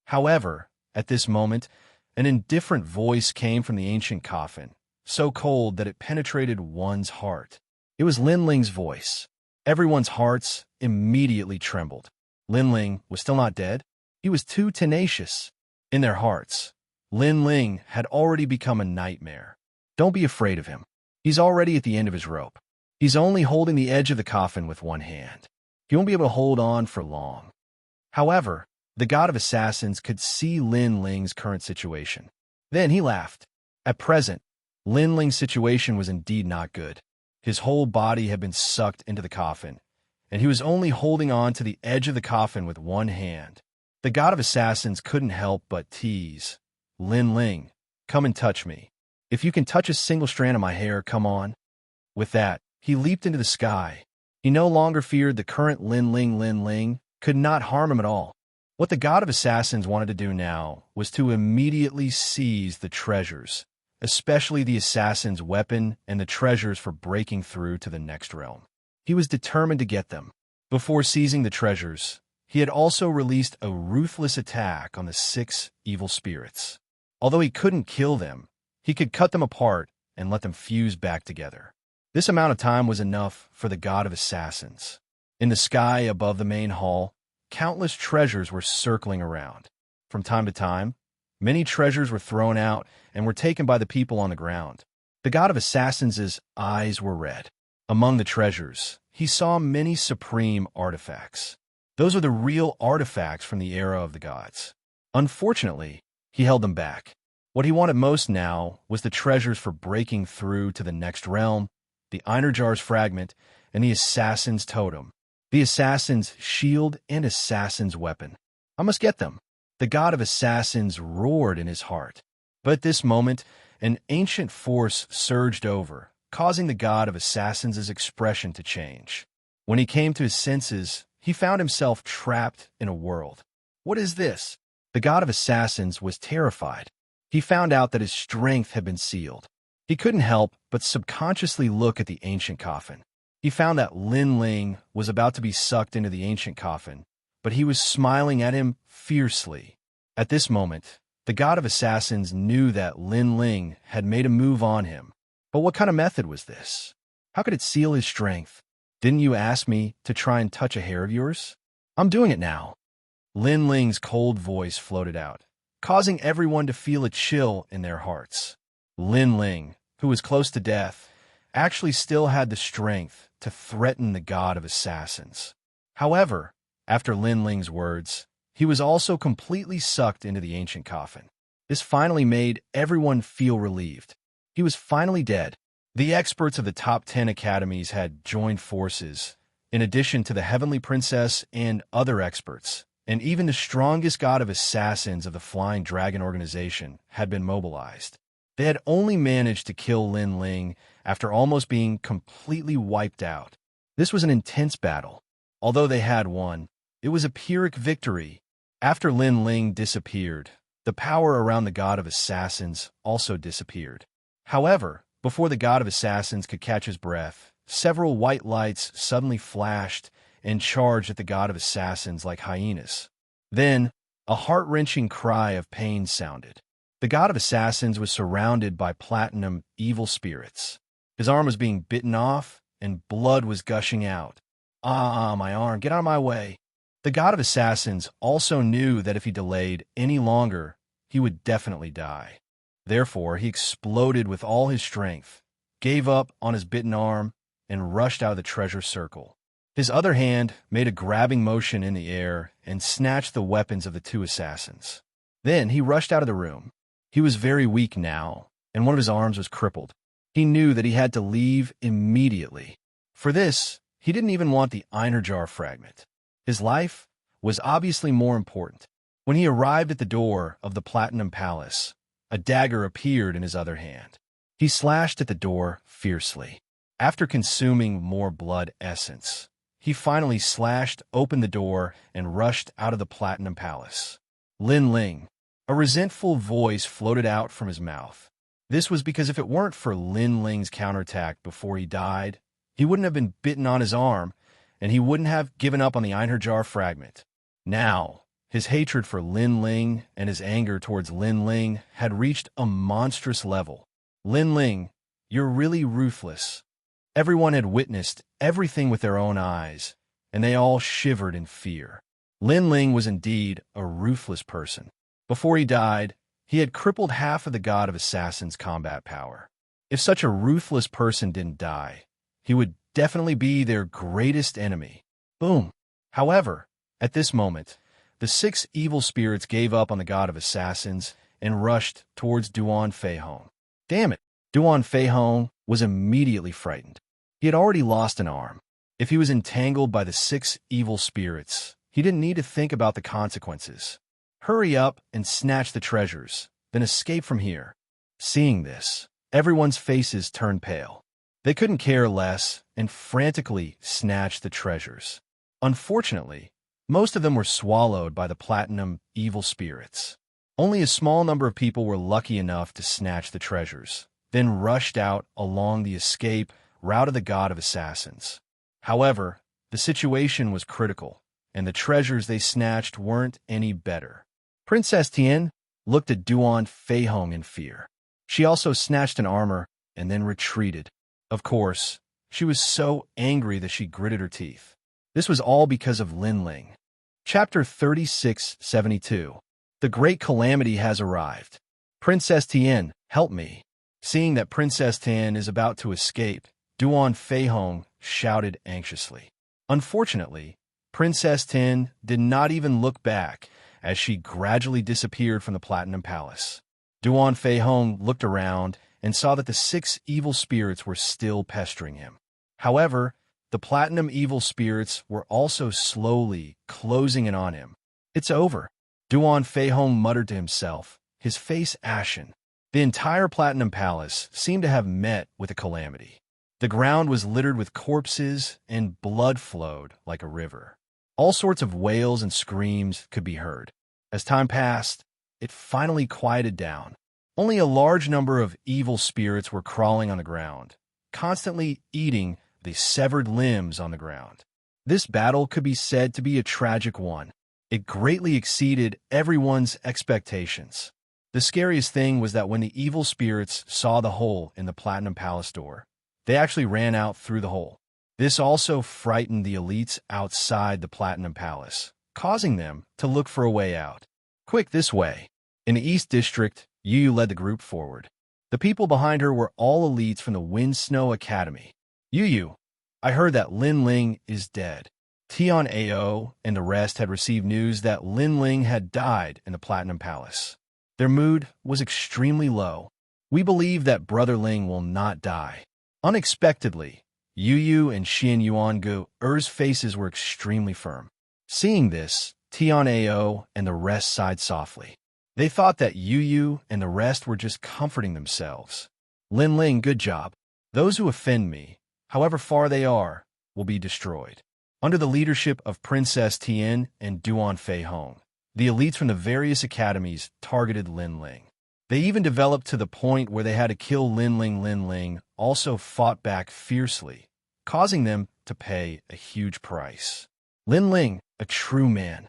However, at this moment, an indifferent voice came from the ancient coffin, so cold that it penetrated one's heart. It was Lin Ling's voice. Everyone's hearts immediately trembled. Lin Ling was still not dead. He was too tenacious. In their hearts, Lin Ling had already become a nightmare. Don't be afraid of him. He's already at the end of his rope. He's only holding the edge of the coffin with one hand. He won't be able to hold on for long. However, the god of assassins could see Lin Ling's current situation. Then he laughed. At present, Lin Ling's situation was indeed not good. His whole body had been sucked into the coffin, and he was only holding on to the edge of the coffin with one hand. The god of assassins couldn't help but tease. Lin Ling, come and touch me. If you can touch a single strand of my hair, come on. With that, he leaped into the sky. He no longer feared the current Lin Ling could not harm him at all. What the god of assassins wanted to do now was to immediately seize the treasures, especially the assassin's weapon and the treasures for breaking through to the next realm. He was determined to get them. Before seizing the treasures, he had also released a ruthless attack on the 6 evil spirits. Although he couldn't kill them, he could cut them apart and let them fuse back together. This amount of time was enough for the god of assassins. In the sky above the main hall, countless treasures were circling around. From time to time, many treasures were thrown out and were taken by the people on the ground. The god of assassins' eyes were red. Among the treasures, he saw many supreme artifacts. Those were the real artifacts from the era of the gods. Unfortunately, he held them back. What he wanted most now was the treasures for breaking through to the next realm, the Einerjar's fragment, and the assassin's totem, the assassin's shield and assassin's weapon. I must get them. The god of assassins roared in his heart. But at this moment, an ancient force surged over, causing the god of assassins' expression to change. When he came to his senses, he found himself trapped in a world. What is this? The god of assassins was terrified. He found out that his strength had been sealed. He couldn't help but subconsciously look at the ancient coffin. He found that Lin Ling was about to be sucked into the ancient coffin, but he was smiling at him fiercely. At this moment, the god of assassins knew that Lin Ling had made a move on him. But what kind of method was this? How could it seal his strength? Didn't you ask me to try and touch a hair of yours? I'm doing it now. Lin Ling's cold voice floated out, causing everyone to feel a chill in their hearts. Lin Ling, who was close to death, actually still had the strength to threaten the god of assassins. However, after Lin Ling's words, he was also completely sucked into the ancient coffin. This finally made everyone feel relieved. He was finally dead. The experts of the top 10 academies had joined forces, in addition to the Heavenly Princess and other experts, and even the strongest god of assassins of the Flying Dragon organization had been mobilized. They had only managed to kill Lin Ling after almost being completely wiped out. This was an intense battle. Although they had won, it was a Pyrrhic victory. After Lin Ling disappeared, the power around the god of assassins also disappeared. However, before the god of assassins could catch his breath, several white lights suddenly flashed and charged at the god of assassins like hyenas. Then, a heart-wrenching cry of pain sounded. The god of assassins was surrounded by platinum evil spirits. His arm was being bitten off, and blood was gushing out. My arm, get out of my way. The god of assassins also knew that if he delayed any longer, he would definitely die. Therefore, he exploded with all his strength, gave up on his bitten arm, and rushed out of the treasure circle. His other hand made a grabbing motion in the air and snatched the weapons of the two assassins. Then he rushed out of the room. He was very weak now, and one of his arms was crippled. He knew that he had to leave immediately. For this, he didn't even want the Einerjar fragment. His life was obviously more important. When he arrived at the door of the Platinum Palace, a dagger appeared in his other hand. He slashed at the door fiercely. After consuming more blood essence, he finally slashed open the door and rushed out of the Platinum Palace. Lin Ling. A resentful voice floated out from his mouth. This was because if it weren't for Lin Ling's counterattack before he died, he wouldn't have been bitten on his arm, and he wouldn't have given up on the Einerjar fragment. Now, his hatred for Lin Ling and his anger towards Lin Ling had reached a monstrous level. Lin Ling, you're really ruthless. Everyone had witnessed everything with their own eyes, and they all shivered in fear. Lin Ling was indeed a ruthless person. Before he died, he had crippled half of the god of assassins' combat power. If such a ruthless person didn't die, he would definitely be their greatest enemy. Boom. However, at this moment, the 6 evil spirits gave up on the god of assassins and rushed towards Duan Feihong. Damn it! Duan Feihong was immediately frightened. He had already lost an arm. If he was entangled by the 6 evil spirits, he didn't need to think about the consequences. Hurry up and snatch the treasures, then escape from here. Seeing this, everyone's faces turned pale. They couldn't care less and frantically snatched the treasures. Unfortunately, most of them were swallowed by the platinum evil spirits. Only a small number of people were lucky enough to snatch the treasures, then rushed out along the escape route of the god of assassins. However, the situation was critical, and the treasures they snatched weren't any better. Princess Tian looked at Duan Feihong in fear. She also snatched an armor and then retreated. Of course, she was so angry that she gritted her teeth. This was all because of Lin Ling. Chapter 3672. The Great Calamity has arrived. Princess Tian, help me. Seeing that Princess Tian is about to escape, Duan Feihong shouted anxiously. Unfortunately, Princess Tian did not even look back as she gradually disappeared from the Platinum Palace. Duan Feihong looked around and saw that the 6 evil spirits were still pestering him. However, the Platinum evil spirits were also slowly closing in on him. It's over. Duan Feihong muttered to himself, his face ashen. The entire Platinum Palace seemed to have met with a calamity. The ground was littered with corpses and blood flowed like a river. All sorts of wails and screams could be heard. As time passed, it finally quieted down. Only a large number of evil spirits were crawling on the ground, constantly eating the severed limbs on the ground. This battle could be said to be a tragic one. It greatly exceeded everyone's expectations. The scariest thing was that when the evil spirits saw the hole in the Platinum Palace door, They actually ran out through the hole. This also frightened the elites outside the Platinum Palace, causing them to look for a way out. Quick, this way. In the East District, Yu led the group forward. The people behind her were all elites from the Wind Snow Academy. Yu, I heard that Lin Ling is dead. Tian Ao and the rest had received news that Lin Ling had died in the Platinum Palace. Their mood was extremely low. We believe that Brother Ling will not die. Unexpectedly, Yu and Xian Yuangu's faces were extremely firm. Seeing this, Tian Ao and the rest sighed softly. They thought that Yu and the rest were just comforting themselves. Lin Ling, good job. Those who offend me, however far they are, will be destroyed. Under the leadership of Princess Tian and Duan Fei Hong, the elites from the various academies targeted Lin Ling. They even developed to the point where they had to kill Lin Ling. Lin Ling also fought back fiercely, causing them to pay a huge price. Lin Ling, a true man,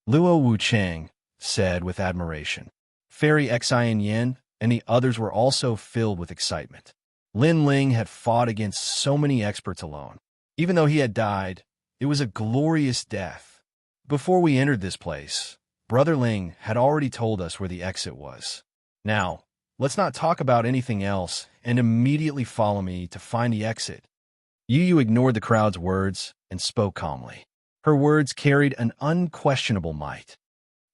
Luo Wuchang said with admiration. Fairy Xian Yen and the others were also filled with excitement. Lin Ling had fought against so many experts alone. Even though he had died, it was a glorious death. Before we entered this place, Brother Ling had already told us where the exit was. Now, let's not talk about anything else and immediately follow me to find the exit. Yu ignored the crowd's words and spoke calmly. Her words carried an unquestionable might.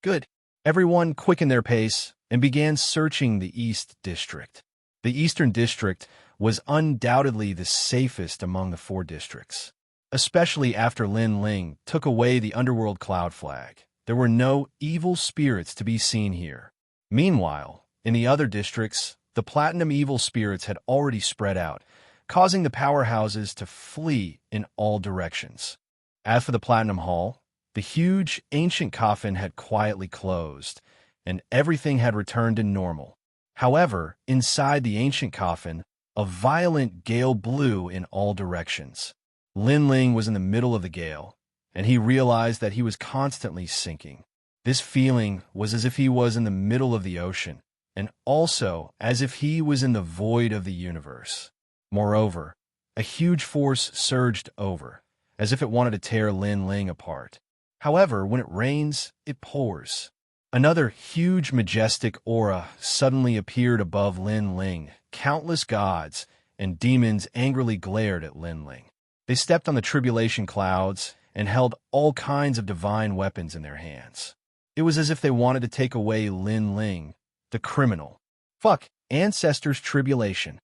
Good. Everyone quickened their pace and began searching the East District. The Eastern District was undoubtedly the safest among the 4 districts. Especially after Lin Ling took away the Underworld Cloud Flag. There were no evil spirits to be seen here. Meanwhile, in the other districts, the Platinum evil spirits had already spread out, causing the powerhouses to flee in all directions. As for the Platinum Hall, the huge, ancient coffin had quietly closed, and everything had returned to normal. However, inside the ancient coffin, a violent gale blew in all directions. Lin Ling was in the middle of the gale, and he realized that he was constantly sinking. This feeling was as if he was in the middle of the ocean, and also as if he was in the void of the universe. Moreover, a huge force surged over, as if it wanted to tear Lin Ling apart. However, when it rains, it pours. Another huge, majestic aura suddenly appeared above Lin Ling. Countless gods and demons angrily glared at Lin Ling. They stepped on the tribulation clouds and held all kinds of divine weapons in their hands. It was as if they wanted to take away Lin Ling, the criminal. Fuck, ancestors' tribulation.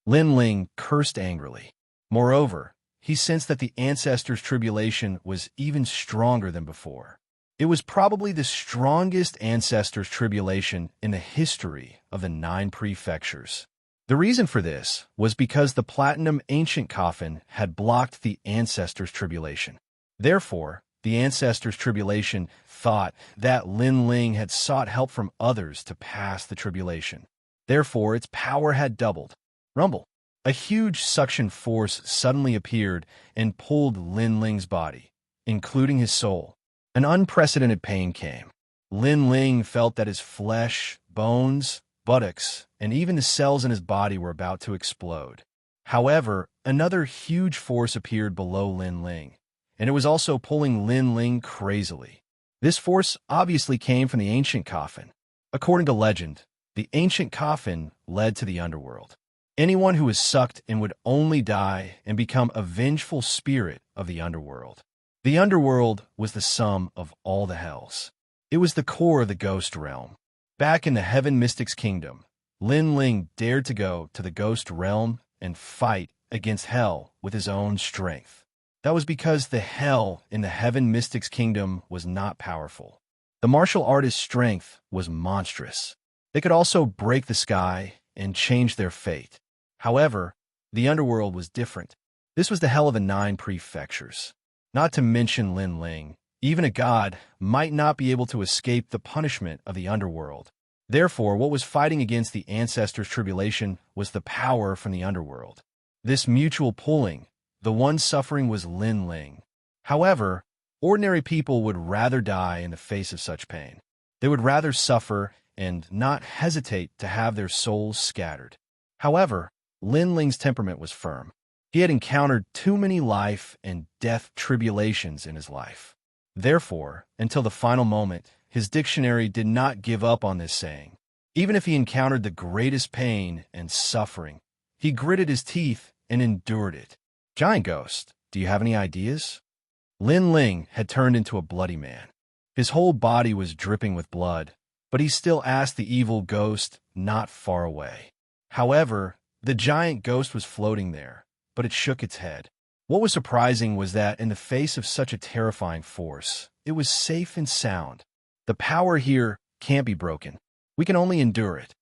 Lin Ling cursed angrily. Moreover, he sensed that the ancestors' tribulation was even stronger than before. It was probably the strongest ancestors' tribulation in the history of the 9 prefectures. The reason for this was because the Platinum Ancient Coffin had blocked the ancestors' tribulation. Therefore, the ancestors' tribulation thought that Lin Ling had sought help from others to pass the tribulation. Therefore, its power had doubled. Rumble. A huge suction force suddenly appeared and pulled Lin Ling's body, including his soul. An unprecedented pain came. Lin Ling felt that his flesh, bones, buttocks, and even the cells in his body were about to explode. However, another huge force appeared below Lin Ling, and it was also pulling Lin Ling crazily. This force obviously came from the ancient coffin. According to legend, the ancient coffin led to the underworld. Anyone who was sucked in would only die and become a vengeful spirit of the underworld. The underworld was the sum of all the hells. It was the core of the ghost realm. Back in the Heaven Mystics Kingdom, Lin Ling dared to go to the ghost realm and fight against hell with his own strength. That was because the hell in the Heaven Mystics Kingdom was not powerful. The martial artist's strength was monstrous. They could also break the sky and change their fate. However, the underworld was different. This was the hell of the 9 prefectures. Not to mention Lin Ling, even a god might not be able to escape the punishment of the underworld. Therefore, what was fighting against the ancestors' tribulation was the power from the underworld. This mutual pulling, the one suffering was Lin Ling. However, ordinary people would rather die in the face of such pain. They would rather suffer and not hesitate to have their souls scattered. However, Lin Ling's temperament was firm. He had encountered too many life and death tribulations in his life. Therefore, until the final moment, his dictionary did not give up on this saying. Even if he encountered the greatest pain and suffering, he gritted his teeth and endured it. Giant Ghost, do you have any ideas? Lin Ling had turned into a bloody man. His whole body was dripping with blood, but he still asked the evil ghost not far away. However, the giant ghost was floating there, but it shook its head. What was surprising was that in the face of such a terrifying force, it was safe and sound. The power here can't be broken. We can only endure it.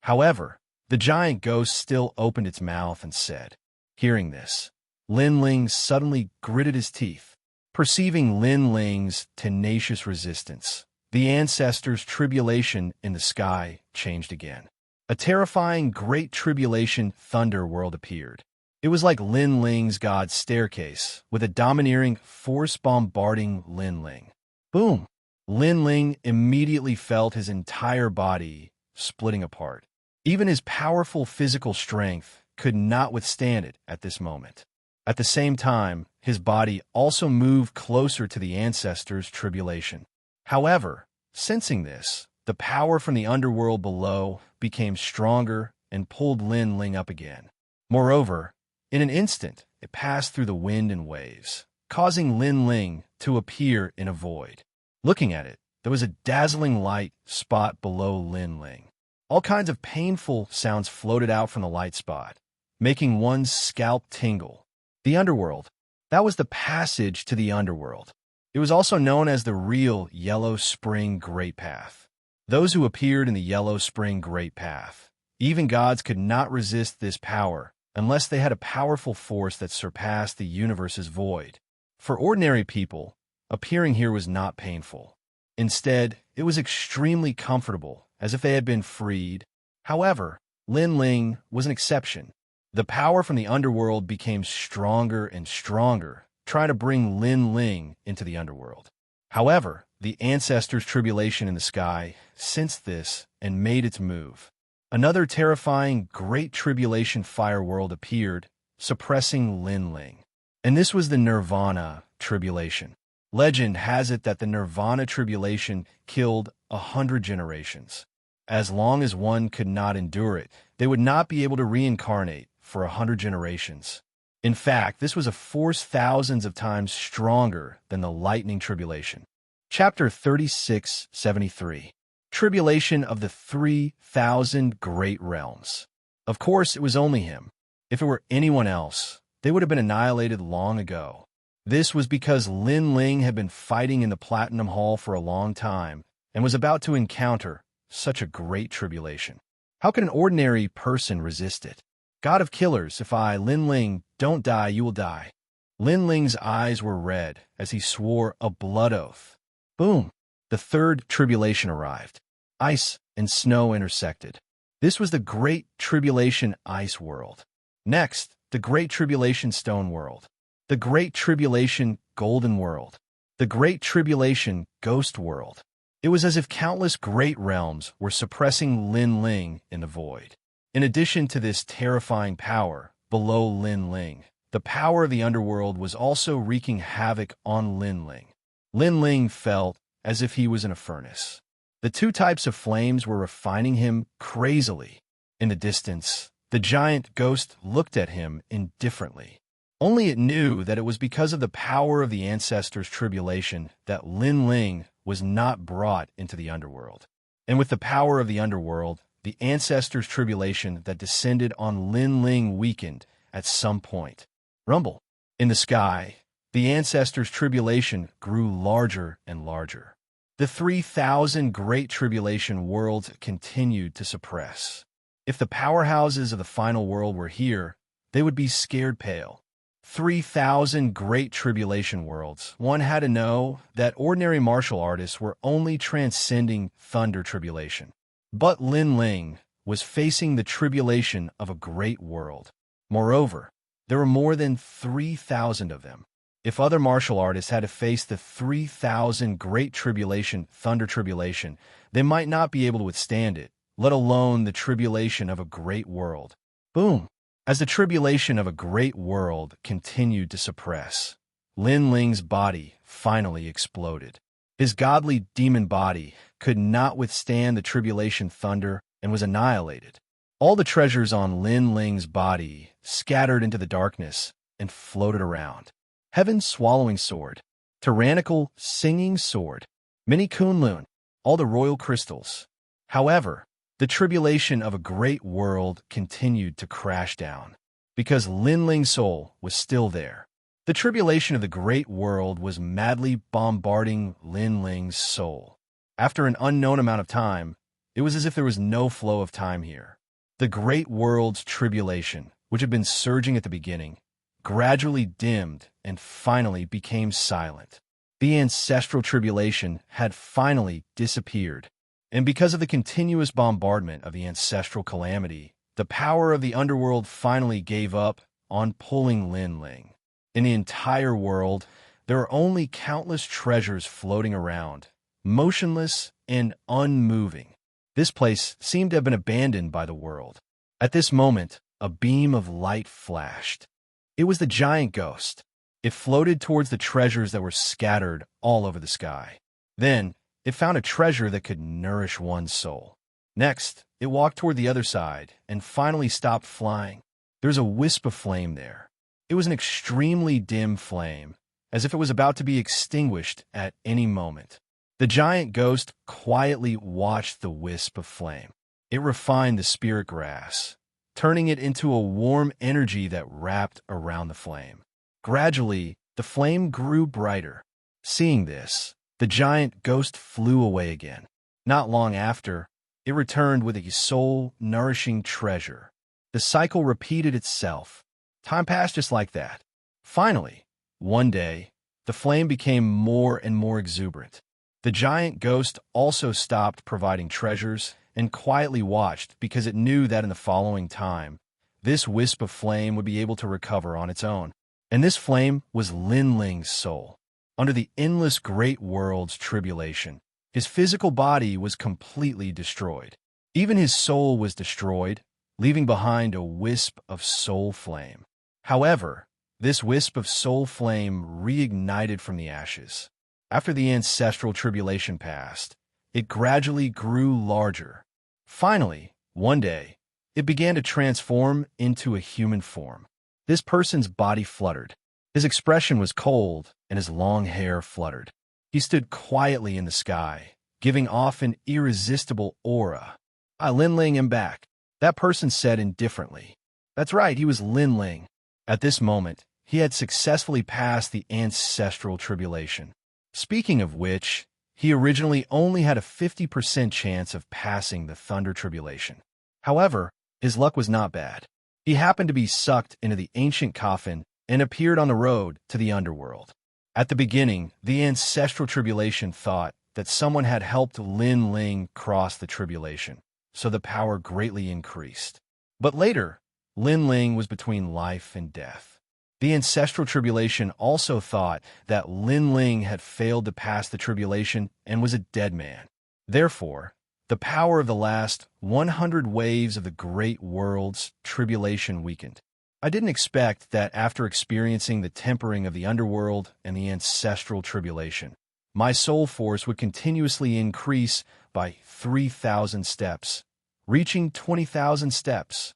However, the giant ghost still opened its mouth and said. Hearing this, Lin Ling suddenly gritted his teeth. Perceiving Lin Ling's tenacious resistance, the ancestors' tribulation in the sky changed again. A terrifying Great Tribulation thunder world appeared. It was like Lin Ling's god's staircase, with a domineering force bombarding Lin Ling. Boom! Lin Ling immediately felt his entire body splitting apart. Even his powerful physical strength could not withstand it at this moment. At the same time, his body also moved closer to the ancestors' tribulation. However, sensing this, the power from the underworld below became stronger and pulled Lin Ling up again. Moreover, in an instant, it passed through the wind and waves, causing Lin Ling to appear in a void. Looking at it, there was a dazzling light spot below Lin Ling. All kinds of painful sounds floated out from the light spot, making one's scalp tingle. The underworld. That was the passage to the underworld. It was also known as the real Yellow Spring Great Path. Those who appeared in the Yellow Spring Great Path, even gods could not resist this power unless they had a powerful force that surpassed the universe's void. For ordinary people, appearing here was not painful. Instead, it was extremely comfortable, as if they had been freed. However, Lin Ling was an exception. The power from the underworld became stronger and stronger, trying to bring Lin Ling into the underworld. However, the ancestors' tribulation in the sky sensed this and made its move. Another terrifying Great Tribulation fire world appeared, suppressing Lin Ling. And this was the Nirvana tribulation. Legend has it that the Nirvana tribulation killed 100 generations. As long as one could not endure it, they would not be able to reincarnate for 100 generations. In fact, this was a force thousands of times stronger than the lightning tribulation. Chapter 3673. Tribulation of the 3,000 Great Realms. Of course, it was only him. If it were anyone else, they would have been annihilated long ago. This was because Lin Ling had been fighting in the Platinum Hall for a long time and was about to encounter such a great tribulation. How could an ordinary person resist it? God of killers, if I, Lin Ling, don't die, you will die. Lin Ling's eyes were red as he swore a blood oath. Boom! The third tribulation arrived. Ice and snow intersected. This was the Great Tribulation Ice World. Next, the Great Tribulation Stone World. The Great Tribulation Golden World. The Great Tribulation Ghost World. It was as if countless great realms were suppressing Lin Ling in the void. In addition to this terrifying power, below Lin Ling, the power of the underworld was also wreaking havoc on Lin Ling. Lin Ling felt as if he was in a furnace. The two types of flames were refining him crazily. In the distance, the giant ghost looked at him indifferently. Only it knew that it was because of the power of the ancestors' tribulation that Lin Ling was not brought into the underworld. And with the power of the underworld, the ancestors' tribulation that descended on Lin Ling weakened at some point. Rumble. In the sky, the ancestors' tribulation grew larger and larger. The 3,000 Great Tribulation worlds continued to suppress. If the powerhouses of the final world were here, they would be scared pale. 3,000 Great Tribulation worlds. One had to know that ordinary martial artists were only transcending thunder tribulation. But Lin Ling was facing the tribulation of a great world. Moreover, there were more than 3,000 of them. If other martial artists had to face the 3,000 Great Tribulation, Thunder Tribulation, they might not be able to withstand it, let alone the tribulation of a great world. Boom! As the tribulation of a great world continued to suppress, Lin Ling's body finally exploded. His godly demon body could not withstand the tribulation thunder and was annihilated. All the treasures on Lin Ling's body scattered into the darkness and floated around. Heaven's swallowing sword, tyrannical singing sword, mini Kunlun, all the royal crystals. However, the tribulation of a great world continued to crash down, because Lin Ling's soul was still there. The tribulation of the great world was madly bombarding Lin Ling's soul. After an unknown amount of time, it was as if there was no flow of time here. The great world's tribulation, which had been surging at the beginning, gradually dimmed and finally became silent. The ancestral tribulation had finally disappeared. And because of the continuous bombardment of the ancestral calamity, the power of the underworld finally gave up on pulling Lin Ling. In the entire world, there are only countless treasures floating around, motionless and unmoving. This place seemed to have been abandoned by the world. At this moment, a beam of light flashed. It was the giant ghost. It floated towards the treasures that were scattered all over the sky. Then, it found a treasure that could nourish one's soul. Next, it walked toward the other side and finally stopped flying. There's a wisp of flame there. It was an extremely dim flame, as if it was about to be extinguished at any moment. The giant ghost quietly watched the wisp of flame. It refined the spirit grass, turning it into a warm energy that wrapped around the flame. Gradually, the flame grew brighter. Seeing this, the giant ghost flew away again. Not long after, it returned with a soul-nourishing treasure. The cycle repeated itself. Time passed just like that. Finally, one day, the flame became more and more exuberant. The giant ghost also stopped providing treasures and quietly watched because it knew that in the following time, this wisp of flame would be able to recover on its own. And this flame was Lin Ling's soul. Under the endless great world's tribulation, his physical body was completely destroyed. Even his soul was destroyed, leaving behind a wisp of soul flame. However, this wisp of soul flame reignited from the ashes. After the ancestral tribulation passed, it gradually grew larger. Finally, one day, it began to transform into a human form. This person's body fluttered. His expression was cold, and his long hair fluttered. He stood quietly in the sky, giving off an irresistible aura. Lin Ling am back, that person said indifferently. That's right, he was Lin Ling. At this moment, he had successfully passed the ancestral tribulation. Speaking of which, he originally only had a 50% chance of passing the thunder tribulation. However, his luck was not bad. He happened to be sucked into the ancient coffin and appeared on the road to the underworld. At the beginning, the ancestral tribulation thought that someone had helped Lin Ling cross the tribulation, so the power greatly increased. But later, Lin Ling was between life and death. The ancestral tribulation also thought that Lin Ling had failed to pass the tribulation and was a dead man. Therefore, the power of the last 100 waves of the great world's tribulation weakened. I didn't expect that after experiencing the tempering of the underworld and the ancestral tribulation, my soul force would continuously increase by 3,000 steps, reaching 20,000 steps.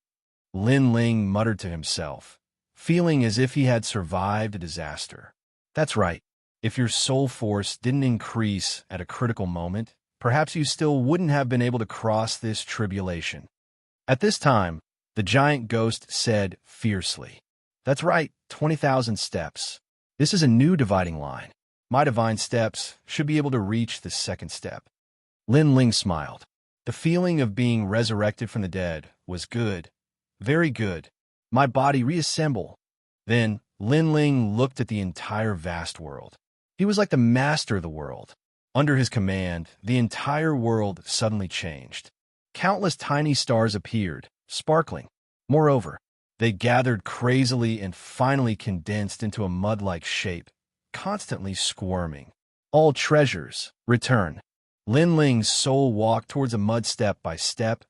Lin Ling muttered to himself, feeling as if he had survived a disaster. That's right. If your soul force didn't increase at a critical moment, perhaps you still wouldn't have been able to cross this tribulation. At this time, the giant ghost said fiercely, That's right, 20,000 steps. This is a new dividing line. My divine steps should be able to reach the second step. Lin Ling smiled. The feeling of being resurrected from the dead was good, very good. My body reassemble. Then Lin Ling looked at the entire vast world. He was like the master of the world. Under his command, the entire world suddenly changed. Countless tiny stars appeared, sparkling. Moreover, they gathered crazily and finally condensed into a mud-like shape, constantly squirming. All treasures, return. Lin Ling's soul walked towards a mud step by step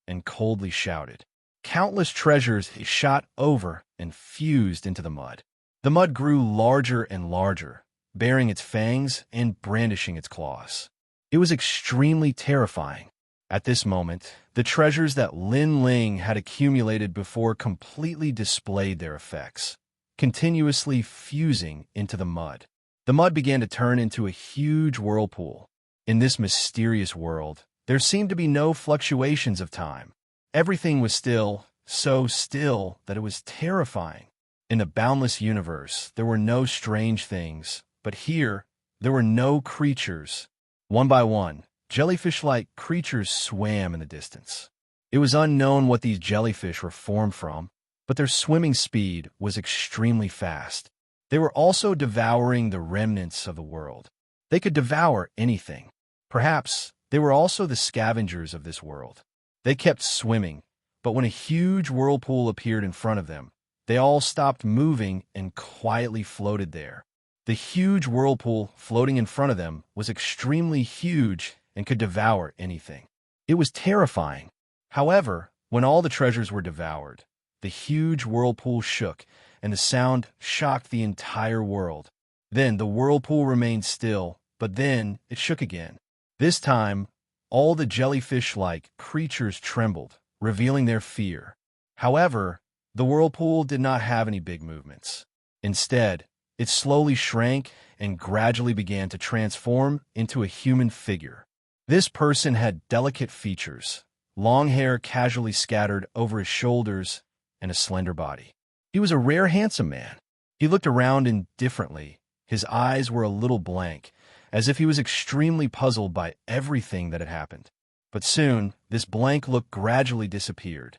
and coldly shouted. Countless treasures he shot over and fused into the mud. The mud grew larger and larger, baring its fangs and brandishing its claws. It was extremely terrifying. At this moment, the treasures that Lin Ling had accumulated before completely displayed their effects, continuously fusing into the mud. The mud began to turn into a huge whirlpool. In this mysterious world, there seemed to be no fluctuations of time. Everything was still, so still that it was terrifying. In the boundless universe, there were no strange things, but here, there were no creatures. One by one, jellyfish-like creatures swam in the distance. It was unknown what these jellyfish were formed from, but their swimming speed was extremely fast. They were also devouring the remnants of the world. They could devour anything. Perhaps they were also the scavengers of this world. They kept swimming, but when a huge whirlpool appeared in front of them, they all stopped moving and quietly floated there. The huge whirlpool floating in front of them was extremely huge and could devour anything. It was terrifying. However, when all the treasures were devoured, the huge whirlpool shook, and the sound shocked the entire world. Then the whirlpool remained still, but then it shook again. This time, all the jellyfish-like creatures trembled, revealing their fear. However, the whirlpool did not have any big movements. Instead, it slowly shrank and gradually began to transform into a human figure. This person had delicate features, long hair casually scattered over his shoulders, and a slender body. He was a rare handsome man. He looked around indifferently. His eyes were a little blank, as if he was extremely puzzled by everything that had happened. But soon, this blank look gradually disappeared.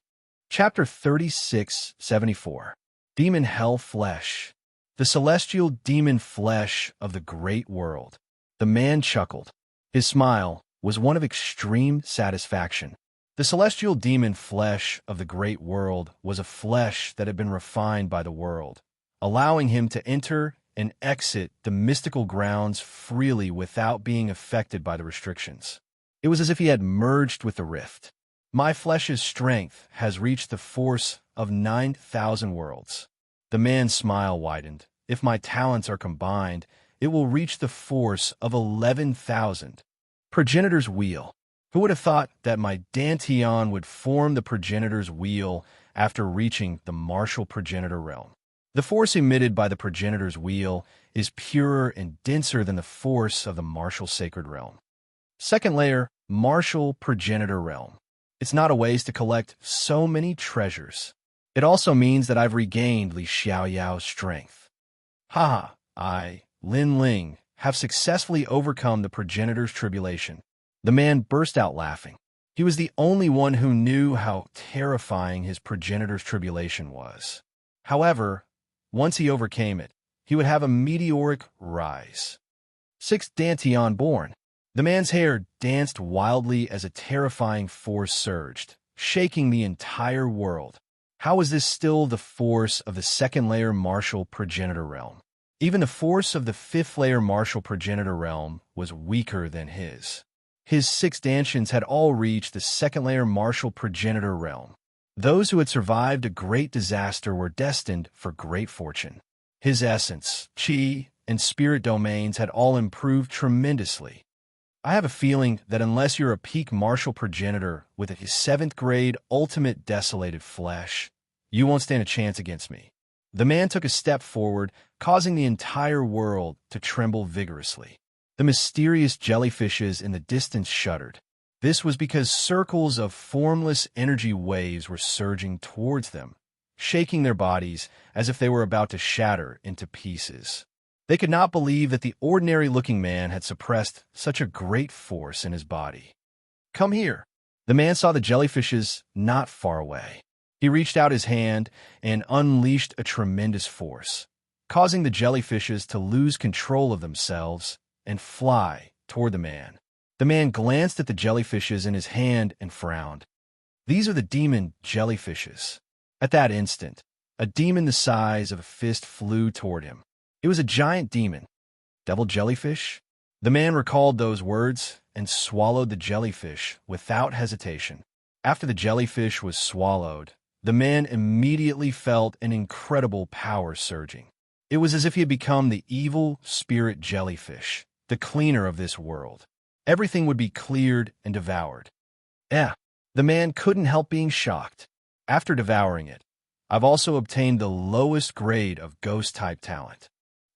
Chapter 3674. Demon Hell Flesh. The celestial demon flesh of the great world. The man chuckled. His smile was one of extreme satisfaction. The celestial demon flesh of the great world was a flesh that had been refined by the world, allowing him to enter and exit the mystical grounds freely without being affected by the restrictions. It was as if he had merged with the rift. My flesh's strength has reached the force of 9,000 worlds. The man's smile widened. If my talents are combined, it will reach the force of 11,000. Progenitor's Wheel. Who would have thought that my Dantian would form the progenitor's wheel after reaching the martial progenitor realm? The force emitted by the progenitor's wheel is purer and denser than the force of the martial sacred realm. Second layer, martial progenitor realm. It's not a waste to collect so many treasures. It also means that I've regained Li Xiaoyao's strength. Haha, I, Lin Ling, have successfully overcome the progenitor's tribulation. The man burst out laughing. He was the only one who knew how terrifying his progenitor's tribulation was. However, once he overcame it, he would have a meteoric rise. 6th Dantian born. The man's hair danced wildly as a terrifying force surged, shaking the entire world. How was this still the force of the second layer martial progenitor realm? Even the force of the 5th layer martial progenitor realm was weaker than his. His 6 Dantians had all reached the second layer martial progenitor realm. Those who had survived a great disaster were destined for great fortune. His essence, chi, and spirit domains had all improved tremendously. I have a feeling that unless you're a peak martial progenitor with a 7th grade ultimate desolated flesh, you won't stand a chance against me. The man took a step forward, causing the entire world to tremble vigorously. The mysterious jellyfishes in the distance shuddered. This was because circles of formless energy waves were surging towards them, shaking their bodies as if they were about to shatter into pieces. They could not believe that the ordinary-looking man had suppressed such a great force in his body. Come here. The man saw the jellyfishes not far away. He reached out his hand and unleashed a tremendous force, causing the jellyfishes to lose control of themselves and fly toward the man. The man glanced at the jellyfishes in his hand and frowned. These are the demon jellyfishes. At that instant, a demon the size of a fist flew toward him. It was a giant demon. Devil jellyfish? The man recalled those words and swallowed the jellyfish without hesitation. After the jellyfish was swallowed, the man immediately felt an incredible power surging. It was as if he had become the evil spirit jellyfish, the cleaner of this world. Everything would be cleared and devoured. The man couldn't help being shocked. After devouring it, I've also obtained the lowest grade of ghost-type talent.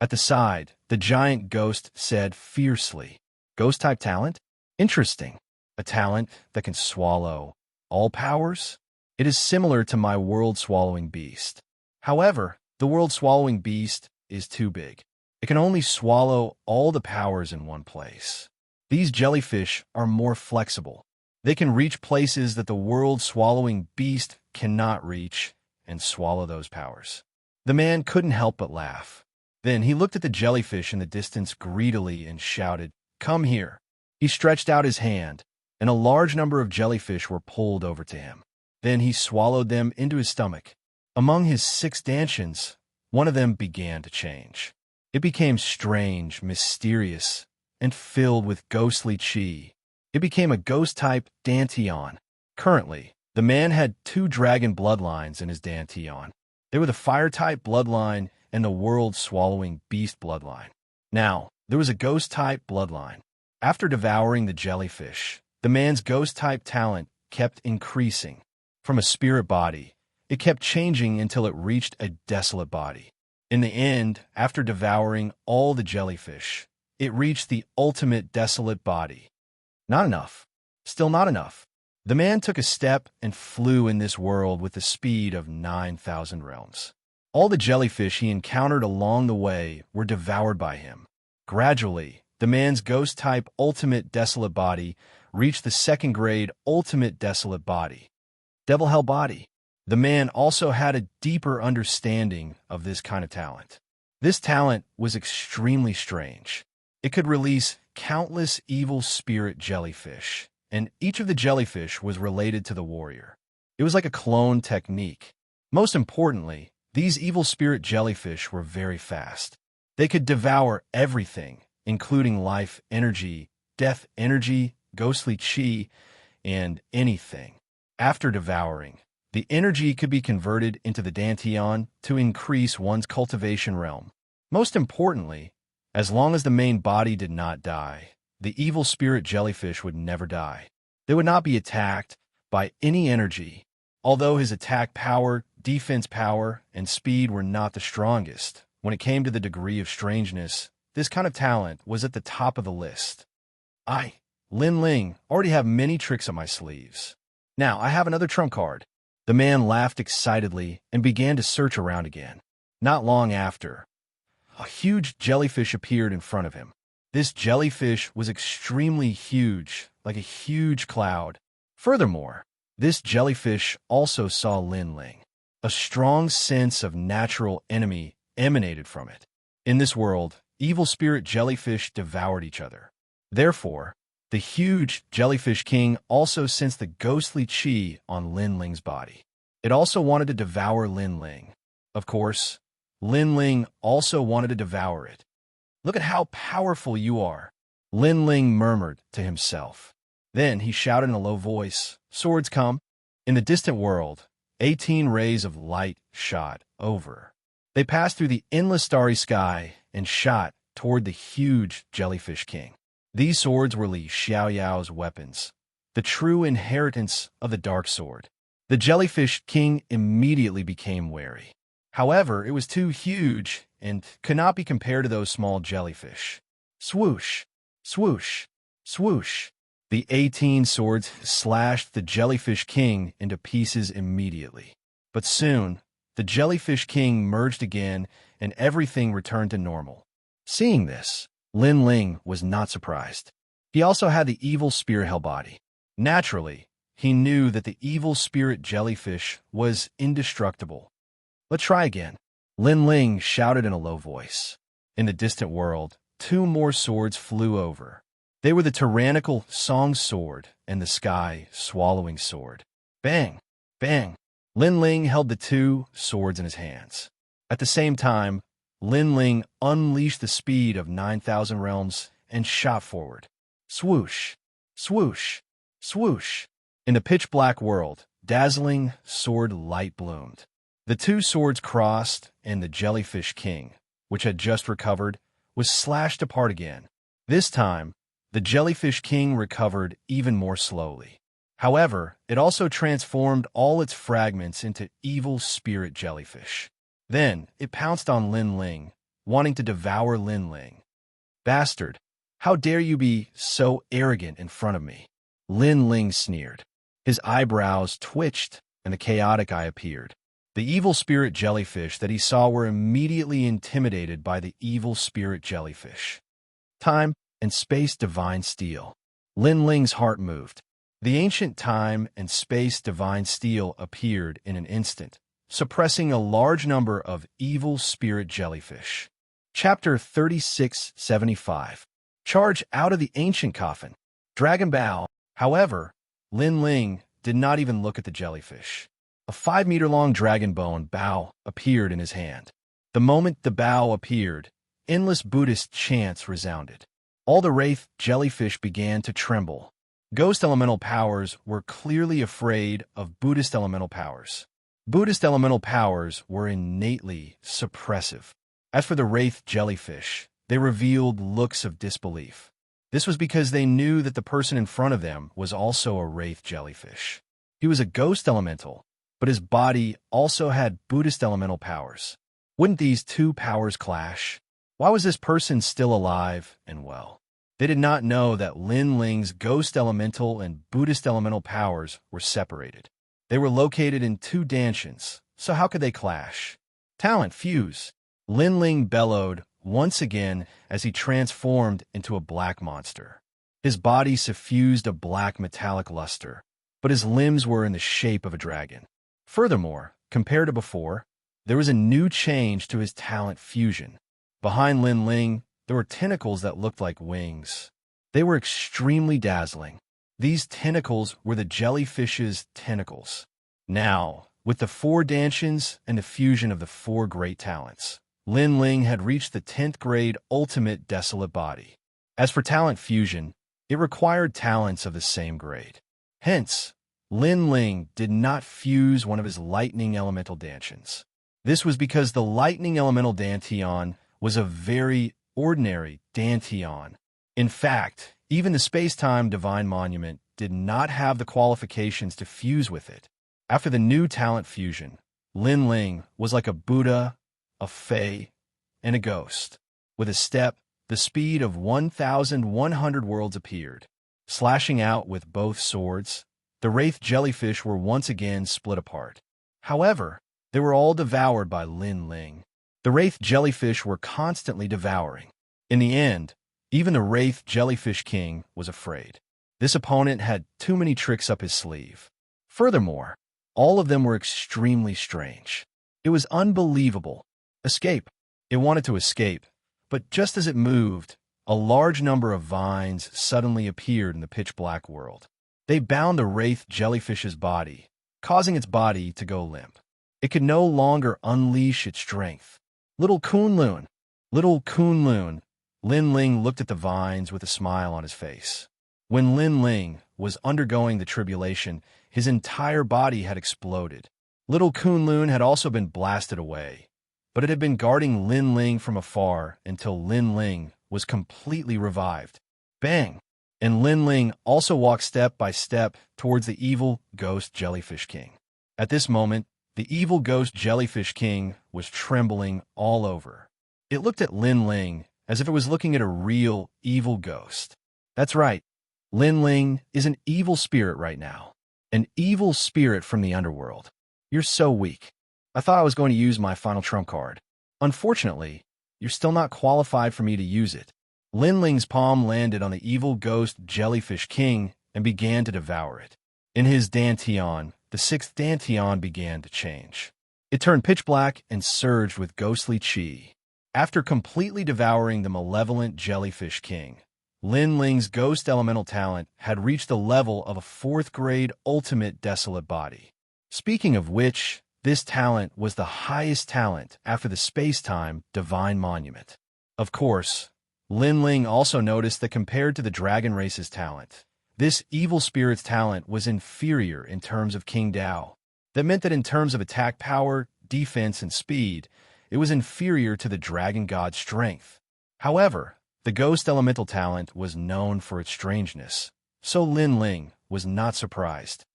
At the side, the giant ghost said fiercely, "Ghost-type talent? Interesting. A talent that can swallow all powers? It is similar to my world-swallowing beast. However, the world-swallowing beast is too big. It can only swallow all the powers in one place. These jellyfish are more flexible. They can reach places that the world-swallowing beast cannot reach and swallow those powers." The man couldn't help but laugh. Then he looked at the jellyfish in the distance greedily and shouted, "Come here." He stretched out his hand, and a large number of jellyfish were pulled over to him. Then he swallowed them into his stomach. Among his 6 dantians, one of them began to change. It became strange, mysterious, and filled with ghostly chi. It became a ghost-type dantian. Currently, the man had 2 dragon bloodlines in his dantian. They were the fire-type bloodline and the world-swallowing beast bloodline. Now, there was a ghost-type bloodline. After devouring the jellyfish, the man's ghost-type talent kept increasing. From a spirit body, it kept changing until it reached a desolate body. In the end, after devouring all the jellyfish, it reached the ultimate desolate body. Not enough. Still not enough. The man took a step and flew in this world with the speed of 9,000 realms. All the jellyfish he encountered along the way were devoured by him. Gradually, the man's ghost-type ultimate desolate body reached the 2nd grade ultimate desolate body. Devil Hell body. The man also had a deeper understanding of this kind of talent. This talent was extremely strange. It could release countless evil spirit jellyfish, and each of the jellyfish was related to the warrior. It was like a clone technique. Most importantly, these evil spirit jellyfish were very fast. They could devour everything, including life energy, death energy, ghostly chi, and anything. After devouring, the energy could be converted into the dantian to increase one's cultivation realm. Most importantly, as long as the main body did not die, the evil spirit jellyfish would never die. They would not be attacked by any energy. Although his attack power, defense power, and speed were not the strongest, when it came to the degree of strangeness, this kind of talent was at the top of the list. I, Lin Ling, already have many tricks up my sleeves. Now, I have another trump card. The man laughed excitedly and began to search around again. Not long after, a huge jellyfish appeared in front of him. This jellyfish was extremely huge, like a huge cloud. Furthermore, this jellyfish also saw Lin Ling. A strong sense of natural enemy emanated from it. In this world, evil spirit jellyfish devoured each other. Therefore, the huge jellyfish king also sensed the ghostly chi on Lin Ling's body. It also wanted to devour Lin Ling. Of course, Lin Ling also wanted to devour it. "Look at how powerful you are," Lin Ling murmured to himself. Then he shouted in a low voice, "Swords come." In the distant world, 18 rays of light shot over. They passed through the endless starry sky and shot toward the huge jellyfish king. These swords were Li Xiaoyao's weapons, the true inheritance of the dark sword. The jellyfish king immediately became wary. However, it was too huge and could not be compared to those small jellyfish. Swoosh, swoosh, swoosh. The 18 swords slashed the jellyfish king into pieces immediately. But soon, the jellyfish king merged again and everything returned to normal. Seeing this, Lin Ling was not surprised. He also had the evil spirit hell body. Naturally, he knew that the evil spirit jellyfish was indestructible. "Let's try again," Lin Ling shouted in a low voice. In the distant world, 2 more swords flew over. They were the tyrannical song sword and the sky swallowing sword. Bang! Bang! Lin Ling held the 2 swords in his hands. At the same time, Lin Ling unleashed the speed of 9,000 realms and shot forward. Swoosh! Swoosh! Swoosh! In the pitch-black world, dazzling sword light bloomed. The two swords crossed, and the Jellyfish King, which had just recovered, was slashed apart again. This time, the Jellyfish King recovered even more slowly. However, it also transformed all its fragments into evil spirit jellyfish. Then, it pounced on Lin Ling, wanting to devour Lin Ling. "Bastard! How dare you be so arrogant in front of me?" Lin Ling sneered. His eyebrows twitched, and the chaotic eye appeared. The evil spirit jellyfish that he saw were immediately intimidated by the evil spirit jellyfish. Time and space divine steel. Lin Ling's heart moved. The ancient time and space divine steel appeared in an instant, suppressing a large number of evil spirit jellyfish. Chapter 3675. Charge out of the ancient coffin. Dragon Bow. However, Lin Ling did not even look at the jellyfish. A 5-meter-long dragon bone bow appeared in his hand. The moment the bow appeared, endless Buddhist chants resounded. All the wraith jellyfish began to tremble. Ghost elemental powers were clearly afraid of Buddhist elemental powers. Buddhist elemental powers were innately suppressive. As for the wraith jellyfish, they revealed looks of disbelief. This was because they knew that the person in front of them was also a wraith jellyfish. He was a ghost elemental, but his body also had Buddhist elemental powers. Wouldn't these two powers clash? Why was this person still alive and well? They did not know that Lin Ling's ghost elemental and Buddhist elemental powers were separated. They were located in two dansins, so how could they clash? Talent fuse. Lin Ling bellowed once again as he transformed into a black monster. His body suffused a black metallic luster, but his limbs were in the shape of a dragon. Furthermore, compared to before, there was a new change to his talent fusion. Behind Lin Ling, there were tentacles that looked like wings. They were extremely dazzling. These tentacles were the jellyfish's tentacles. Now, with the 4 dansins and the fusion of the 4 great talents, Lin Ling had reached the 10th grade ultimate desolate body. As for talent fusion, it required talents of the same grade. Hence, Lin Ling did not fuse one of his lightning elemental dansins. This was because the lightning elemental dantian was a very ordinary dantian. In fact, even the space-time divine monument did not have the qualifications to fuse with it. After the new talent fusion, Lin Ling was like a Buddha, a Fae, and a ghost. With a step, the speed of 1,100 worlds appeared. Slashing out with both swords, the wraith jellyfish were once again split apart. However, they were all devoured by Lin Ling. The wraith jellyfish were constantly devouring. In the end, even the wraith jellyfish king was afraid. This opponent had too many tricks up his sleeve. Furthermore, all of them were extremely strange. It was unbelievable. Escape. It wanted to escape, but just as it moved, a large number of vines suddenly appeared in the pitch-black world. They bound the wraith jellyfish's body, causing its body to go limp. It could no longer unleash its strength. Little Kunlun! Little Kunlun! Lin Ling looked at the vines with a smile on his face. When Lin Ling was undergoing the tribulation, his entire body had exploded. Little Kunlun had also been blasted away, but it had been guarding Lin Ling from afar until Lin Ling was completely revived. Bang! And Lin Ling also walked step by step towards the evil ghost jellyfish king. At this moment, the evil ghost jellyfish king was trembling all over. It looked at Lin Ling as if it was looking at a real evil ghost. That's right. Lin Ling is an evil spirit right now. An evil spirit from the underworld. You're so weak. I thought I was going to use my final trump card. Unfortunately, you're still not qualified for me to use it. Lin Ling's palm landed on the evil ghost jellyfish king and began to devour it. In his dantian, the 6th dantian began to change. It turned pitch black and surged with ghostly chi. After completely devouring the malevolent jellyfish king, Lin Ling's ghost elemental talent had reached the level of a 4th grade ultimate desolate body. Speaking of which, this talent was the highest talent after the space-time divine monument. Of course, Lin Ling also noticed that compared to the dragon race's talent, This evil spirit's talent was inferior in terms of King Dao. That meant that in terms of attack power, defense, and speed, it was inferior to the dragon god's strength. However, the ghost elemental talent was known for its strangeness, so Lin Ling was not surprised.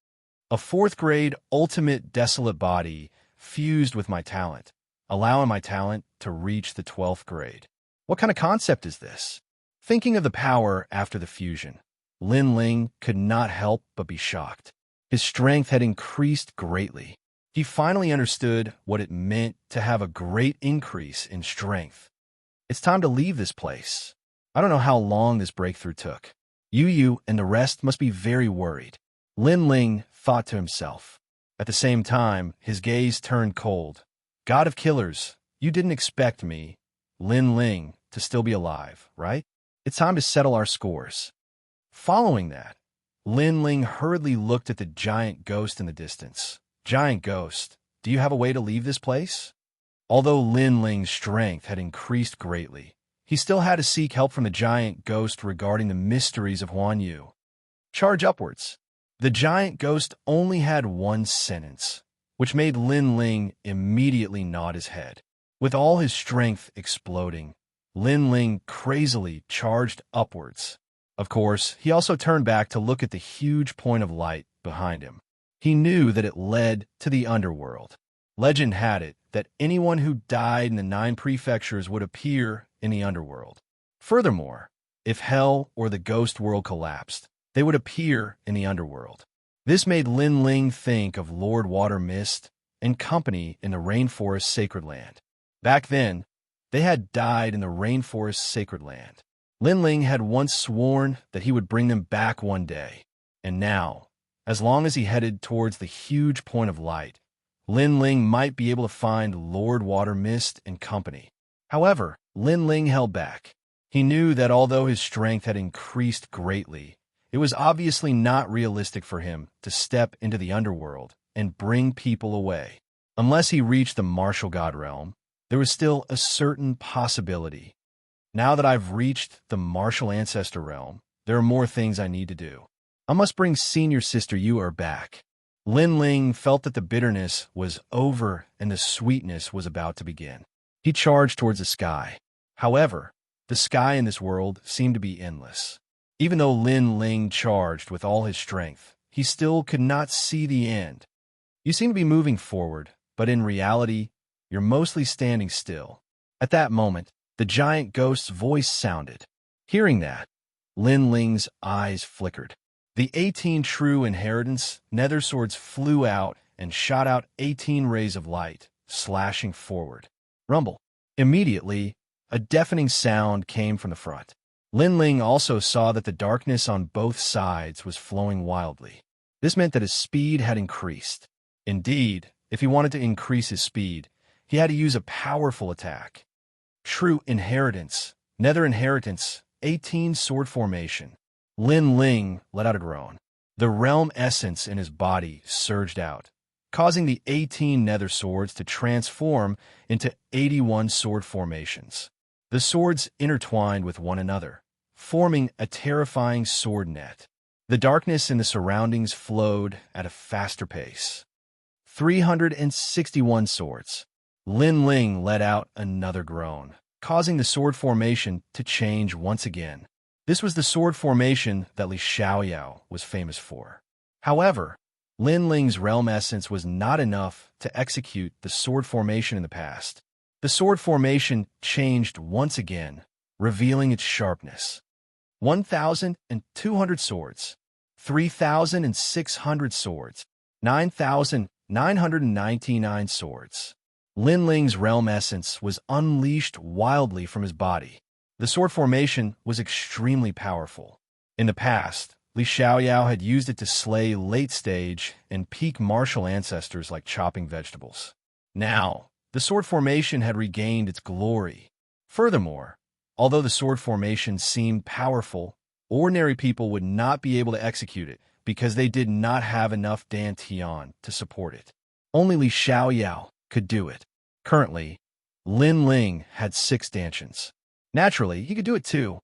A 4th grade ultimate desolate body fused with my talent, allowing my talent to reach the 12th grade. What kind of concept is this? Thinking of the power after the fusion, Lin Ling could not help but be shocked. His strength had increased greatly. He finally understood what it meant to have a great increase in strength. It's time to leave this place. I don't know how long this breakthrough took. Yu and the rest must be very worried. Lin Ling thought to himself. At the same time, his gaze turned cold. God of killers, you didn't expect me, Lin Ling, to still be alive, right? It's time to settle our scores. Following that, Lin Ling hurriedly looked at the giant ghost in the distance. Giant ghost, do you have a way to leave this place? Although Lin Ling's strength had increased greatly, he still had to seek help from the giant ghost regarding the mysteries of Huan Yu. Charge upwards. The giant ghost only had one sentence, which made Lin Ling immediately nod his head. With all his strength exploding, Lin Ling crazily charged upwards. Of course, he also turned back to look at the huge point of light behind him. He knew that it led to the underworld. Legend had it that anyone who died in the 9 prefectures would appear in the underworld. Furthermore, if hell or the ghost world collapsed, they would appear in the underworld. This made Lin Ling think of Lord Water Mist and company in the Rainforest Sacred Land. Back then, they had died in the Rainforest Sacred Land. Lin Ling had once sworn that he would bring them back one day. And now, as long as he headed towards the huge point of light, Lin Ling might be able to find Lord Water Mist and company. However, Lin Ling held back. He knew that although his strength had increased greatly, it was obviously not realistic for him to step into the underworld and bring people away. Unless he reached the martial god realm, there was still a certain possibility. Now that I've reached the martial ancestor realm, there are more things I need to do. I must bring senior sister Yu back. Lin Ling felt that the bitterness was over and the sweetness was about to begin. He charged towards the sky. However, the sky in this world seemed to be endless. Even though Lin Ling charged with all his strength, he still could not see the end. You seem to be moving forward, but in reality, you're mostly standing still. At that moment, the giant ghost's voice sounded. Hearing that, Lin Ling's eyes flickered. The 18 true inheritance nether swords flew out and shot out 18 rays of light, slashing forward. Rumble. Immediately, a deafening sound came from the front. Lin Ling also saw that the darkness on both sides was flowing wildly. This meant that his speed had increased. Indeed, if he wanted to increase his speed, he had to use a powerful attack. True inheritance, nether inheritance, 18 sword formation. Lin Ling let out a groan. The realm essence in his body surged out, causing the 18 nether swords to transform into 81 sword formations. The swords intertwined with one another, forming a terrifying sword net. The darkness in the surroundings flowed at a faster pace. 361 swords. Lin Ling let out another groan, causing the sword formation to change once again. This was the sword formation that Xianxia was famous for. However, Lin Ling's realm essence was not enough to execute the sword formation in the past. The sword formation changed once again, revealing its sharpness. 1,200 swords, 3,600 swords, 9,999 swords. Lin Ling's realm essence was unleashed wildly from his body. The sword formation was extremely powerful. In the past, Xianxia had used it to slay late-stage and peak martial ancestors like chopping vegetables. Now, the sword formation had regained its glory. Furthermore, although the sword formation seemed powerful, ordinary people would not be able to execute it because they did not have enough dantian to support it. Only Xianxia could do it. Currently, Lin Ling had 6 dantians. Naturally, he could do it too.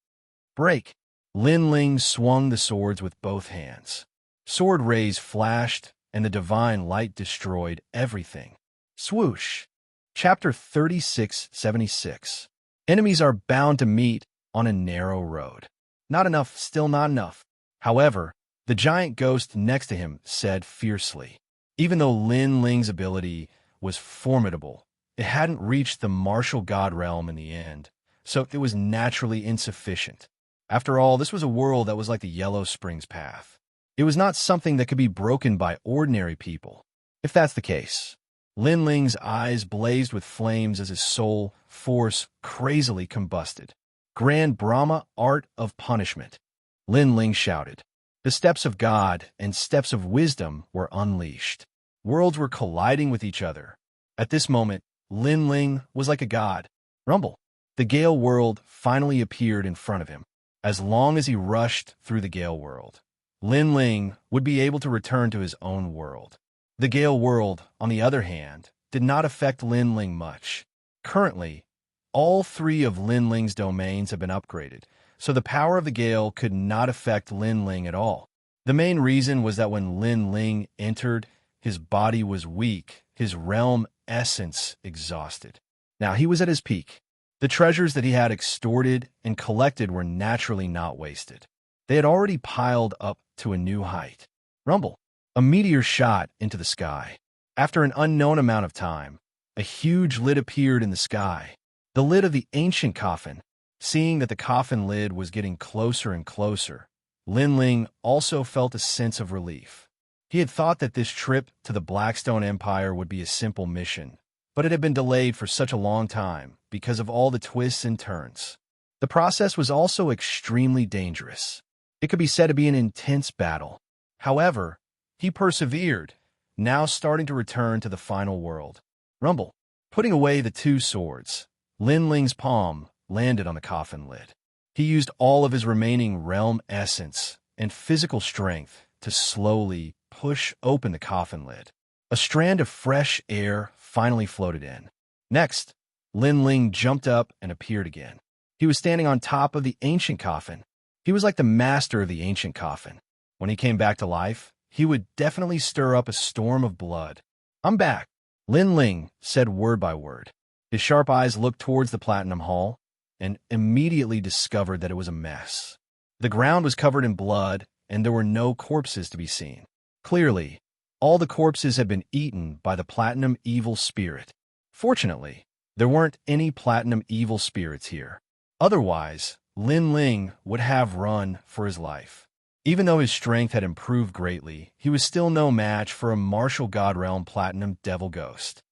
Break. Lin Ling swung the swords with both hands. Sword rays flashed, and the divine light destroyed everything. Swoosh! Chapter 3676. Enemies are bound to meet on a narrow road. Not enough, still not enough. However, the giant ghost next to him said fiercely. Even though Lin Ling's ability was formidable, it hadn't reached the martial god realm in the end, so it was naturally insufficient. After all, this was a world that was like the Yellow Springs path. It was not something that could be broken by ordinary people. If that's the case, Lin Ling's eyes blazed with flames as his soul force crazily combusted. Grand Brahma, art of punishment, Lin Ling shouted. The steps of God and steps of wisdom were unleashed. Worlds were colliding with each other. At this moment, Lin Ling was like a god. Rumble. The Gale world finally appeared in front of him. As long as he rushed through the Gale world, Lin Ling would be able to return to his own world. The Gale world, on the other hand, did not affect Lin Ling much. Currently, all three of Lin Ling's domains have been upgraded, so the power of the Gale could not affect Lin Ling at all. The main reason was that when Lin Ling entered, his body was weak, his realm essence exhausted. Now he was at his peak. The treasures that he had extorted and collected were naturally not wasted. They had already piled up to a new height. Rumble. A meteor shot into the sky. After an unknown amount of time, a huge lid appeared in the sky. The lid of the ancient coffin. Seeing that the coffin lid was getting closer and closer, Lin Ling also felt a sense of relief. He had thought that this trip to the Blackstone Empire would be a simple mission, but it had been delayed for such a long time because of all the twists and turns. The process was also extremely dangerous. It could be said to be an intense battle. However, he persevered, now starting to return to the final world. Rumble. Putting away the two swords, Lin Ling's palm landed on the coffin lid. He used all of his remaining realm essence and physical strength to slowly push open the coffin lid. A strand of fresh air finally floated in. Next, Lin Ling jumped up and appeared again. He was standing on top of the ancient coffin. He was like the master of the ancient coffin. When he came back to life, he would definitely stir up a storm of blood. "I'm back," Lin Ling said word by word. His sharp eyes looked towards the Platinum Hall and immediately discovered that it was a mess. The ground was covered in blood, and there were no corpses to be seen. Clearly, all the corpses had been eaten by the Platinum Evil Spirit. Fortunately, there weren't any Platinum Evil Spirits here. Otherwise, Lin Ling would have run for his life. Even though his strength had improved greatly, he was still no match for a martial god realm Platinum Devil Ghost.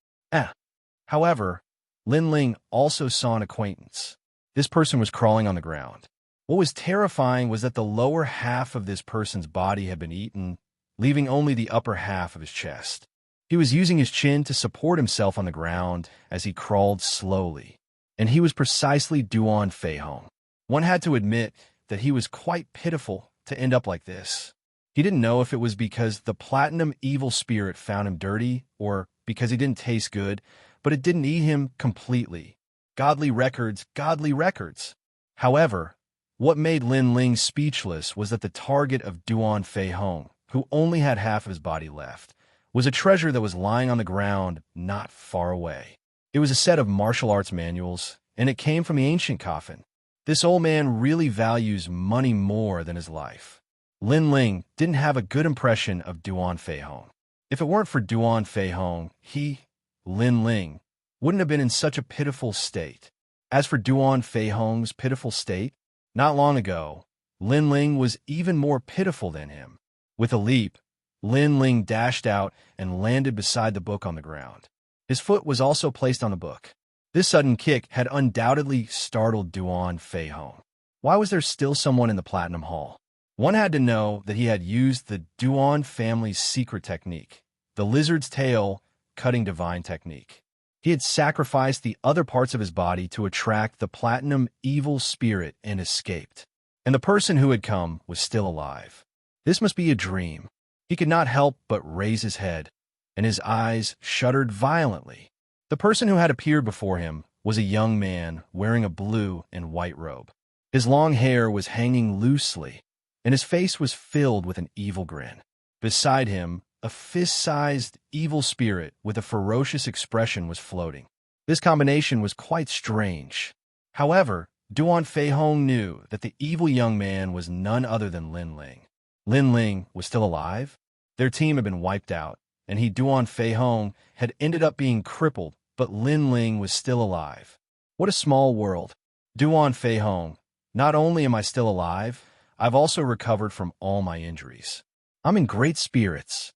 However, Lin Ling also saw an acquaintance. This person was crawling on the ground. What was terrifying was that the lower half of this person's body had been eaten, leaving only the upper half of his chest. He was using his chin to support himself on the ground as he crawled slowly, and he was precisely Duan Feihong. One had to admit that he was quite pitiful to end up like this. He didn't know if it was because the Platinum Evil Spirit found him dirty or because he didn't taste good, but it didn't eat him completely. Godly records, godly records. However, what made Lin Ling speechless was that the target of Duan Feihong, who only had half of his body left, was a treasure that was lying on the ground not far away. It was a set of martial arts manuals, and it came from the ancient coffin. This old man really values money more than his life. Lin Ling didn't have a good impression of Duan Feihong. If it weren't for Duan Feihong, he, Lin Ling, wouldn't have been in such a pitiful state. As for Duan Feihong's pitiful state, not long ago, Lin Ling was even more pitiful than him. With a leap, Lin Ling dashed out and landed beside the book on the ground. His foot was also placed on the book. This sudden kick had undoubtedly startled Duan Feihong. Why was there still someone in the Platinum Hall? One had to know that he had used the Duan family's secret technique, the lizard's tail cutting divine technique. He had sacrificed the other parts of his body to attract the Platinum Evil Spirit and escaped. And the person who had come was still alive. This must be a dream. He could not help but raise his head, and his eyes shuddered violently. The person who had appeared before him was a young man wearing a blue and white robe. His long hair was hanging loosely, and his face was filled with an evil grin. Beside him, a fist-sized evil spirit with a ferocious expression was floating. This combination was quite strange. However, Duan Feihong knew that the evil young man was none other than Lin Ling. Lin Ling was still alive? Their team had been wiped out, and Duan Feihong had ended up being crippled, but Lin Ling was still alive. What a small world. Duan Feihong, not only am I still alive, I've also recovered from all my injuries. I'm in great spirits.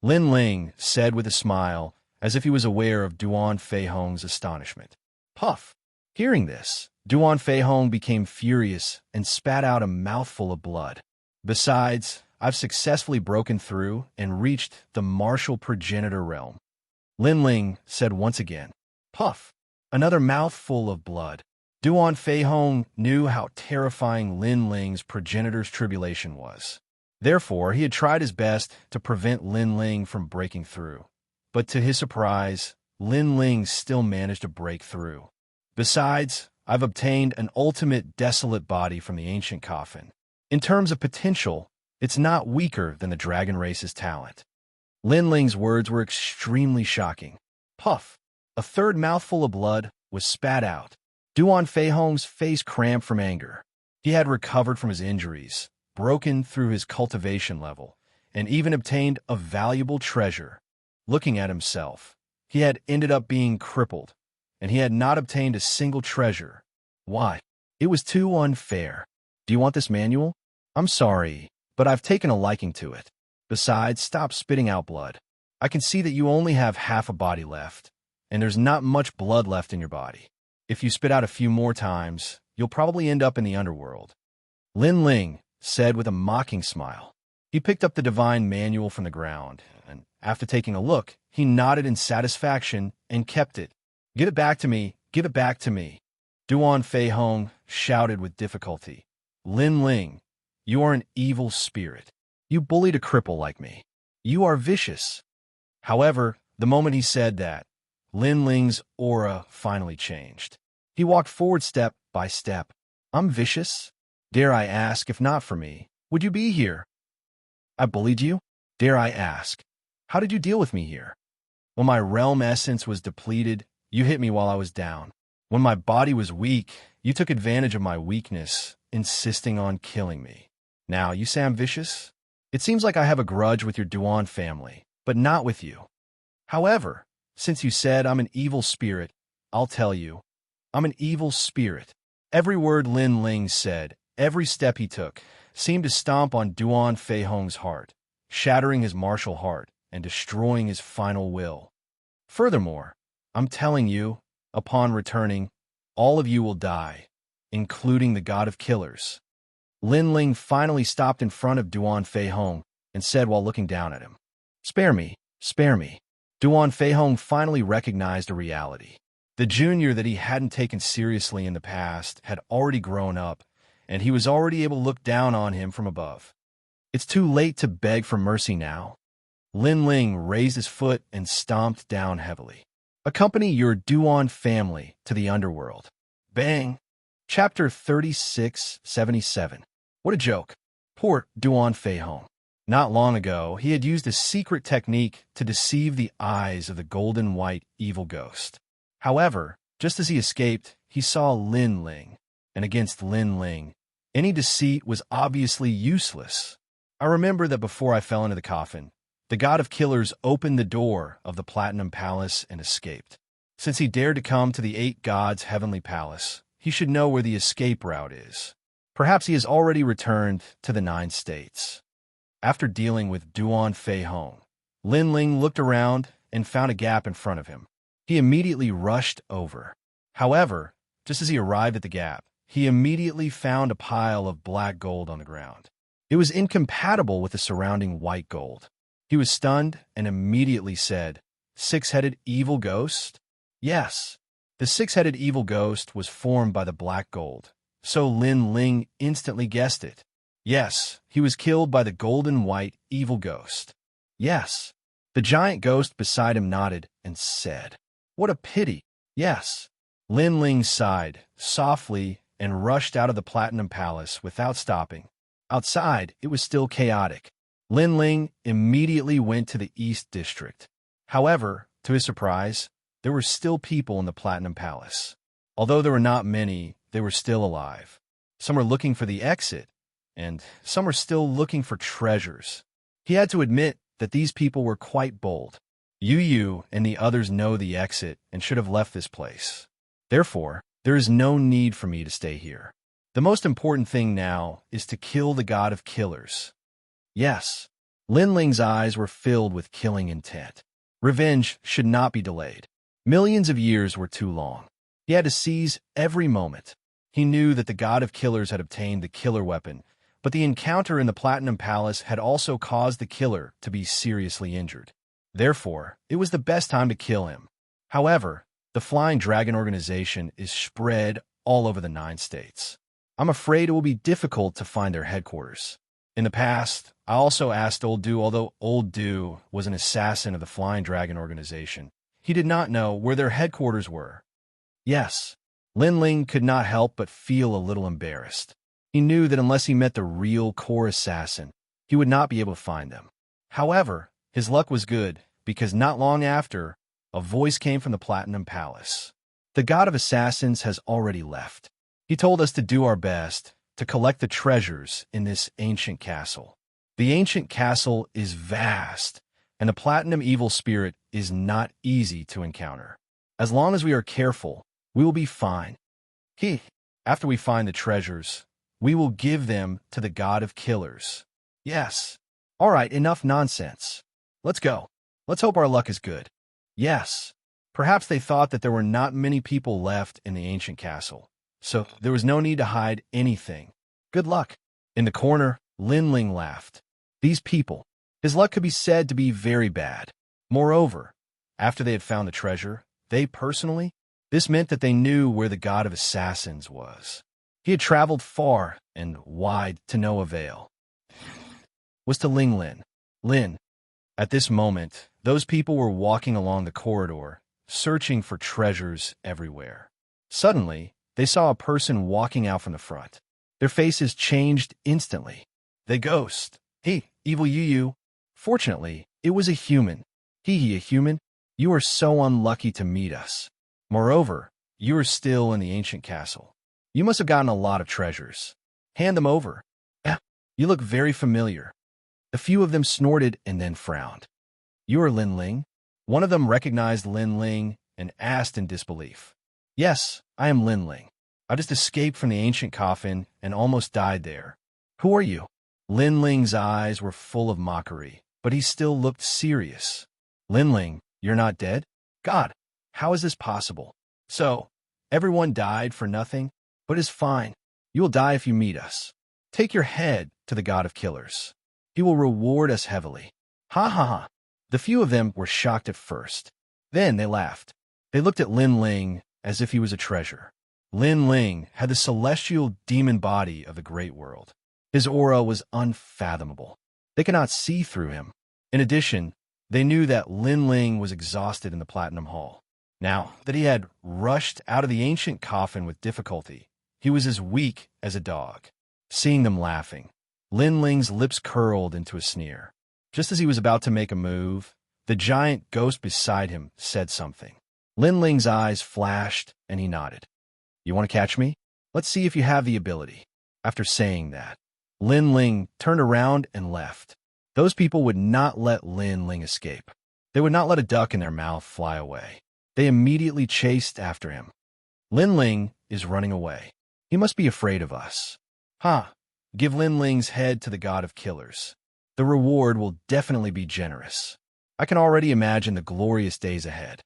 Lin Ling said with a smile, as if he was aware of Duan Feihong's astonishment. Puff! Hearing this, Duan Feihong became furious and spat out a mouthful of blood. Besides, I've successfully broken through and reached the martial progenitor realm. Lin Ling said once again. Puff! Another mouthful of blood. Duan Feihong knew how terrifying Lin Ling's progenitor's tribulation was. Therefore, he had tried his best to prevent Lin Ling from breaking through. But to his surprise, Lin Ling still managed to break through. Besides, I've obtained an ultimate desolate body from the ancient coffin. In terms of potential, it's not weaker than the dragon race's talent. Lin Ling's words were extremely shocking. Puff! A third mouthful of blood was spat out. Duan Feihong's face cramped from anger. He had recovered from his injuries, broken through his cultivation level, and even obtained a valuable treasure. Looking at himself, he had ended up being crippled, and he had not obtained a single treasure. Why? It was too unfair. Do you want this manual? I'm sorry, but I've taken a liking to it. Besides, stop spitting out blood. I can see that you only have half a body left, and there's not much blood left in your body. If you spit out a few more times, you'll probably end up in the underworld. Lin Ling said with a mocking smile. He picked up the divine manual from the ground, and after taking a look, he nodded in satisfaction and kept it. Give it back to me, give it back to me. Duan Feihong shouted with difficulty. Lin Ling, you are an evil spirit. You bullied a cripple like me. You are vicious. However, the moment he said that, Lin Ling's aura finally changed. He walked forward step by step. I'm vicious? Dare I ask, if not for me, would you be here? I bullied you? Dare I ask, how did you deal with me here? When my realm essence was depleted, you hit me while I was down. When my body was weak, you took advantage of my weakness, insisting on killing me. Now, you say I'm vicious? It seems like I have a grudge with your Duan family, but not with you. However, since you said I'm an evil spirit, I'll tell you, I'm an evil spirit. Every word Lin Ling said, every step he took, seemed to stomp on Duan Feihong's heart, shattering his martial heart and destroying his final will. Furthermore, I'm telling you, upon returning, all of you will die, including the god of killers. Lin Ling finally stopped in front of Duan Feihong and said while looking down at him, Spare me, spare me. Duan Feihong finally recognized a reality. The junior that he hadn't taken seriously in the past had already grown up, and he was already able to look down on him from above. It's too late to beg for mercy now. Lin Ling raised his foot and stomped down heavily. Accompany your Duan family to the underworld. Bang! Chapter 3677. What a joke. Poor Duan Feihong. Not long ago, he had used a secret technique to deceive the eyes of the golden white evil ghost. However, just as he escaped, he saw Lin Ling, and against Lin Ling, any deceit was obviously useless. I remember that before I fell into the coffin, the god of killers opened the door of the Platinum Palace and escaped. Since he dared to come to the 8 gods' heavenly palace, he should know where the escape route is. Perhaps he has already returned to the 9 states. After dealing with Duan Feihong, Lin Ling looked around and found a gap in front of him. He immediately rushed over. However, just as he arrived at the gap, he immediately found a pile of black gold on the ground. It was incompatible with the surrounding white gold. He was stunned and immediately said, Six-headed evil ghost? Yes, the six-headed evil ghost was formed by the black gold, so Lin Ling instantly guessed it. Yes, he was killed by the golden white evil ghost. Yes. The giant ghost beside him nodded and said, What a pity. Yes. Lin Ling sighed softly and rushed out of the Platinum Palace without stopping. Outside, it was still chaotic. Lin Ling immediately went to the East District. However, to his surprise, there were still people in the Platinum Palace. Although there were not many, they were still alive. Some were looking for the exit, and some were still looking for treasures. He had to admit that these people were quite bold. Yu and the others know the exit and should have left this place. Therefore, there is no need for me to stay here. The most important thing now is to kill the god of killers. Yes, Lin Ling's eyes were filled with killing intent. Revenge should not be delayed. Millions of years were too long. He had to seize every moment. He knew that the god of killers had obtained the killer weapon, but the encounter in the Platinum Palace had also caused the killer to be seriously injured. Therefore, it was the best time to kill him. However, the Flying Dragon organization is spread all over the 9 states. I'm afraid it will be difficult to find their headquarters. In the past, I also asked Old Du, although Old Du was an assassin of the Flying Dragon organization, he did not know where their headquarters were. Yes, Lin Ling could not help but feel a little embarrassed. He knew that unless he met the real core assassin, he would not be able to find them. However, his luck was good, because not long after, a voice came from the Platinum Palace. The god of assassins has already left. He told us to do our best to collect the treasures in this ancient castle. The ancient castle is vast, and the Platinum Evil Spirit is not easy to encounter. As long as we are careful, we will be fine. After we find the treasures, we will give them to the god of killers. Yes. All right, enough nonsense. Let's go. Let's hope our luck is good. Yes. Perhaps they thought that there were not many people left in the ancient castle, so there was no need to hide anything. Good luck. In the corner, Lin Ling laughed. These people. His luck could be said to be very bad. Moreover, after they had found the treasure, this meant that they knew where the god of assassins was. He had traveled far and wide to no avail. Was to Lin. At this moment, those people were walking along the corridor, searching for treasures everywhere. Suddenly, they saw a person walking out from the front. Their faces changed instantly. The ghost. Evil Yu. Fortunately, it was a human. A human? You are so unlucky to meet us. Moreover, you are still in the ancient castle. You must have gotten a lot of treasures. Hand them over. You look very familiar. A few of them snorted and then frowned. You are Lin Ling? One of them recognized Lin Ling and asked in disbelief. Yes, I am Lin Ling. I just escaped from the ancient coffin and almost died there. Who are you? Lin Ling's eyes were full of mockery, but he still looked serious. Lin Ling, you're not dead? God, how is this possible? So, everyone died for nothing? But it's fine. You will die if you meet us. Take your head to the god of killers. He will reward us heavily. Ha ha ha. The few of them were shocked at first. Then they laughed. They looked at Lin Ling as if he was a treasure. Lin Ling had the celestial demon body of the great world. His aura was unfathomable. They could not see through him. In addition, they knew that Lin Ling was exhausted in the Platinum Hall. Now that he had rushed out of the ancient coffin with difficulty, he was as weak as a dog. Seeing them laughing, Lin Ling's lips curled into a sneer. Just as he was about to make a move, the giant ghost beside him said something. Lin Ling's eyes flashed and he nodded. You want to catch me? Let's see if you have the ability. After saying that, Lin Ling turned around and left. Those people would not let Lin Ling escape. They would not let a duck in their mouth fly away. They immediately chased after him. Lin Ling is running away. He must be afraid of us. Give Lin Ling's head to the god of killers. The reward will definitely be generous. I can already imagine the glorious days ahead.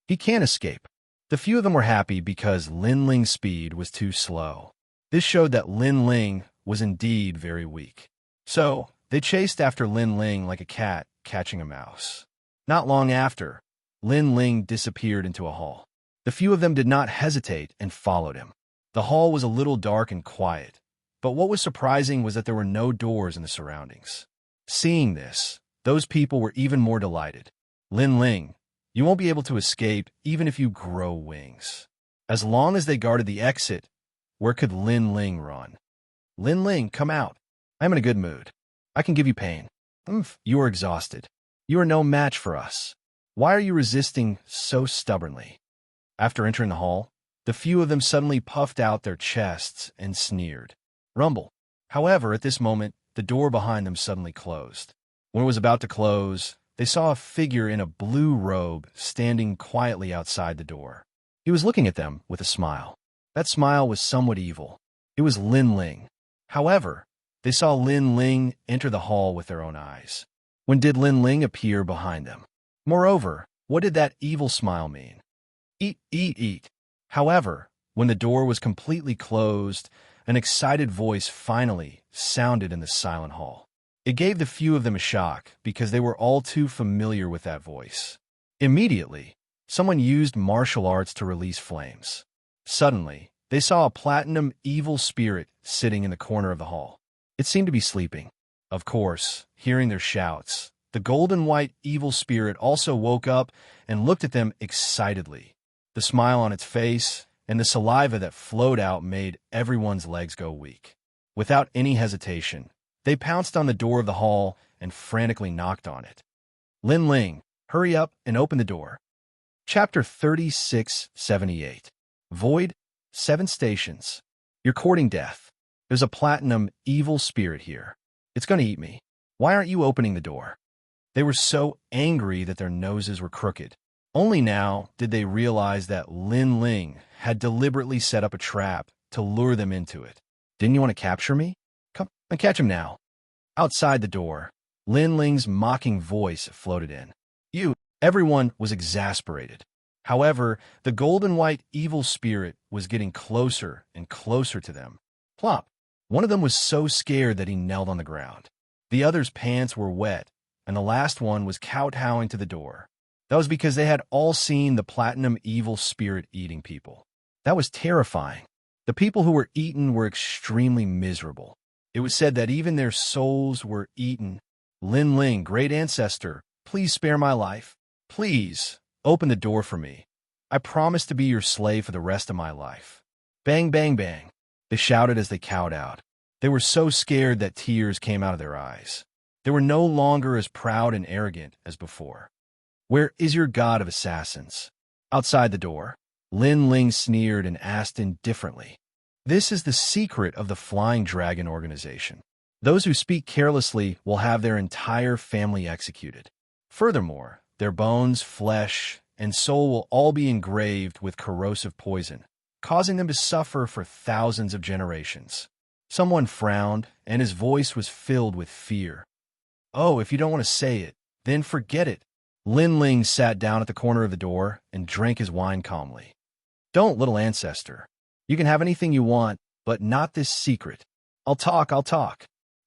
He can't escape. The few of them were happy because Lin Ling's speed was too slow. This showed that Lin Ling was indeed very weak. So, they chased after Lin Ling like a cat catching a mouse. Not long after, Lin Ling disappeared into a hall. The few of them did not hesitate and followed him. The hall was a little dark and quiet, but what was surprising was that there were no doors in the surroundings. Seeing this, those people were even more delighted. Lin Ling, you won't be able to escape even if you grow wings. As long as they guarded the exit, Where could Lin Ling run? Lin Ling, come out. I'm in a good mood. I can give you pain. You are exhausted. You are no match for us. Why are you resisting so stubbornly? After entering the hall, the few of them suddenly puffed out their chests and sneered. Rumble. However, at this moment, the door behind them suddenly closed. When it was about to close, they saw a figure in a blue robe standing quietly outside the door. He was looking at them with a smile. That smile was somewhat evil. It was Lin Ling. However, they saw Lin Ling enter the hall with their own eyes. When did Lin Ling appear behind them? Moreover, what did that evil smile mean? Eat, eat, eat. However, when the door was completely closed, an excited voice finally sounded in the silent hall. It gave the few of them a shock because they were all too familiar with that voice. Immediately, someone used martial arts to release flames. Suddenly, they saw a platinum evil spirit sitting in the corner of the hall. It seemed to be sleeping. Of course, hearing their shouts, the golden white evil spirit also woke up and looked at them excitedly. The smile on its face and the saliva that flowed out made everyone's legs go weak. Without any hesitation, they pounced on the door of the hall and frantically knocked on it. Lin Ling, hurry up and open the door. Chapter 3678. Void, 7 stations. You're courting death. There's a platinum evil spirit here. It's going to eat me. Why aren't you opening the door? They were so angry that their noses were crooked. Only now did they realize that Lin Ling had deliberately set up a trap to lure them into it. Didn't you want to capture me? Come and catch him now. Outside the door, Lin Ling's mocking voice floated in. Everyone was exasperated. However, the golden white evil spirit was getting closer and closer to them. Plop! One of them was so scared that he knelt on the ground. The other's pants were wet, and the last one was kowtowing to the door. That was because they had all seen the platinum evil spirit eating people. That was terrifying. The people who were eaten were extremely miserable. It was said that even their souls were eaten. Lin Ling, great ancestor, please spare my life. Please, open the door for me. I promise to be your slave for the rest of my life. Bang, bang, bang. They shouted as they cowed out. They were so scared that tears came out of their eyes. They were no longer as proud and arrogant as before. Where is your god of assassins? Outside the door, Lin Ling sneered and asked indifferently. This is the secret of the Flying Dragon organization. Those who speak carelessly will have their entire family executed. Furthermore, their bones, flesh, and soul will all be engraved with corrosive poison, causing them to suffer for thousands of generations. Someone frowned, and his voice was filled with fear. Oh, if you don't want to say it, then forget it. Lin Ling sat down at the corner of the door and drank his wine calmly. Don't, little ancestor. You can have anything you want, but not this secret. I'll talk.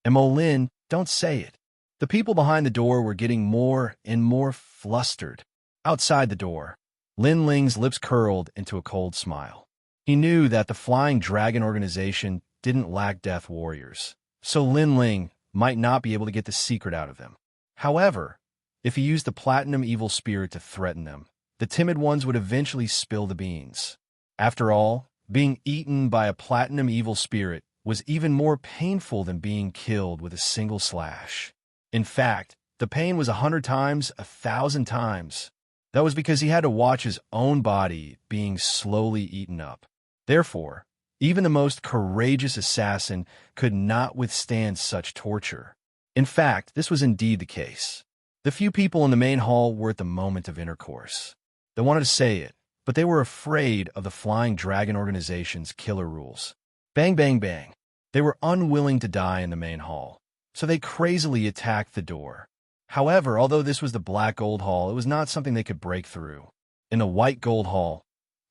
And Lin, don't say it. The people behind the door were getting more and more flustered. Outside the door, Lin Ling's lips curled into a cold smile. He knew that the Flying Dragon organization didn't lack death warriors, so Lin Ling might not be able to get the secret out of them. However, if he used the platinum evil spirit to threaten them, the timid ones would eventually spill the beans. After all, being eaten by a platinum evil spirit was even more painful than being killed with a single slash. In fact, the pain was 100 times, 1,000 times. That was because he had to watch his own body being slowly eaten up. Therefore, even the most courageous assassin could not withstand such torture. In fact, this was indeed the case. The few people in the main hall were at the moment of intercourse. They wanted to say it, but they were afraid of the Flying Dragon organization's killer rules. Bang, bang, bang. They were unwilling to die in the main hall, so they crazily attacked the door. However, although this was the black gold hall, it was not something they could break through. In the white gold hall,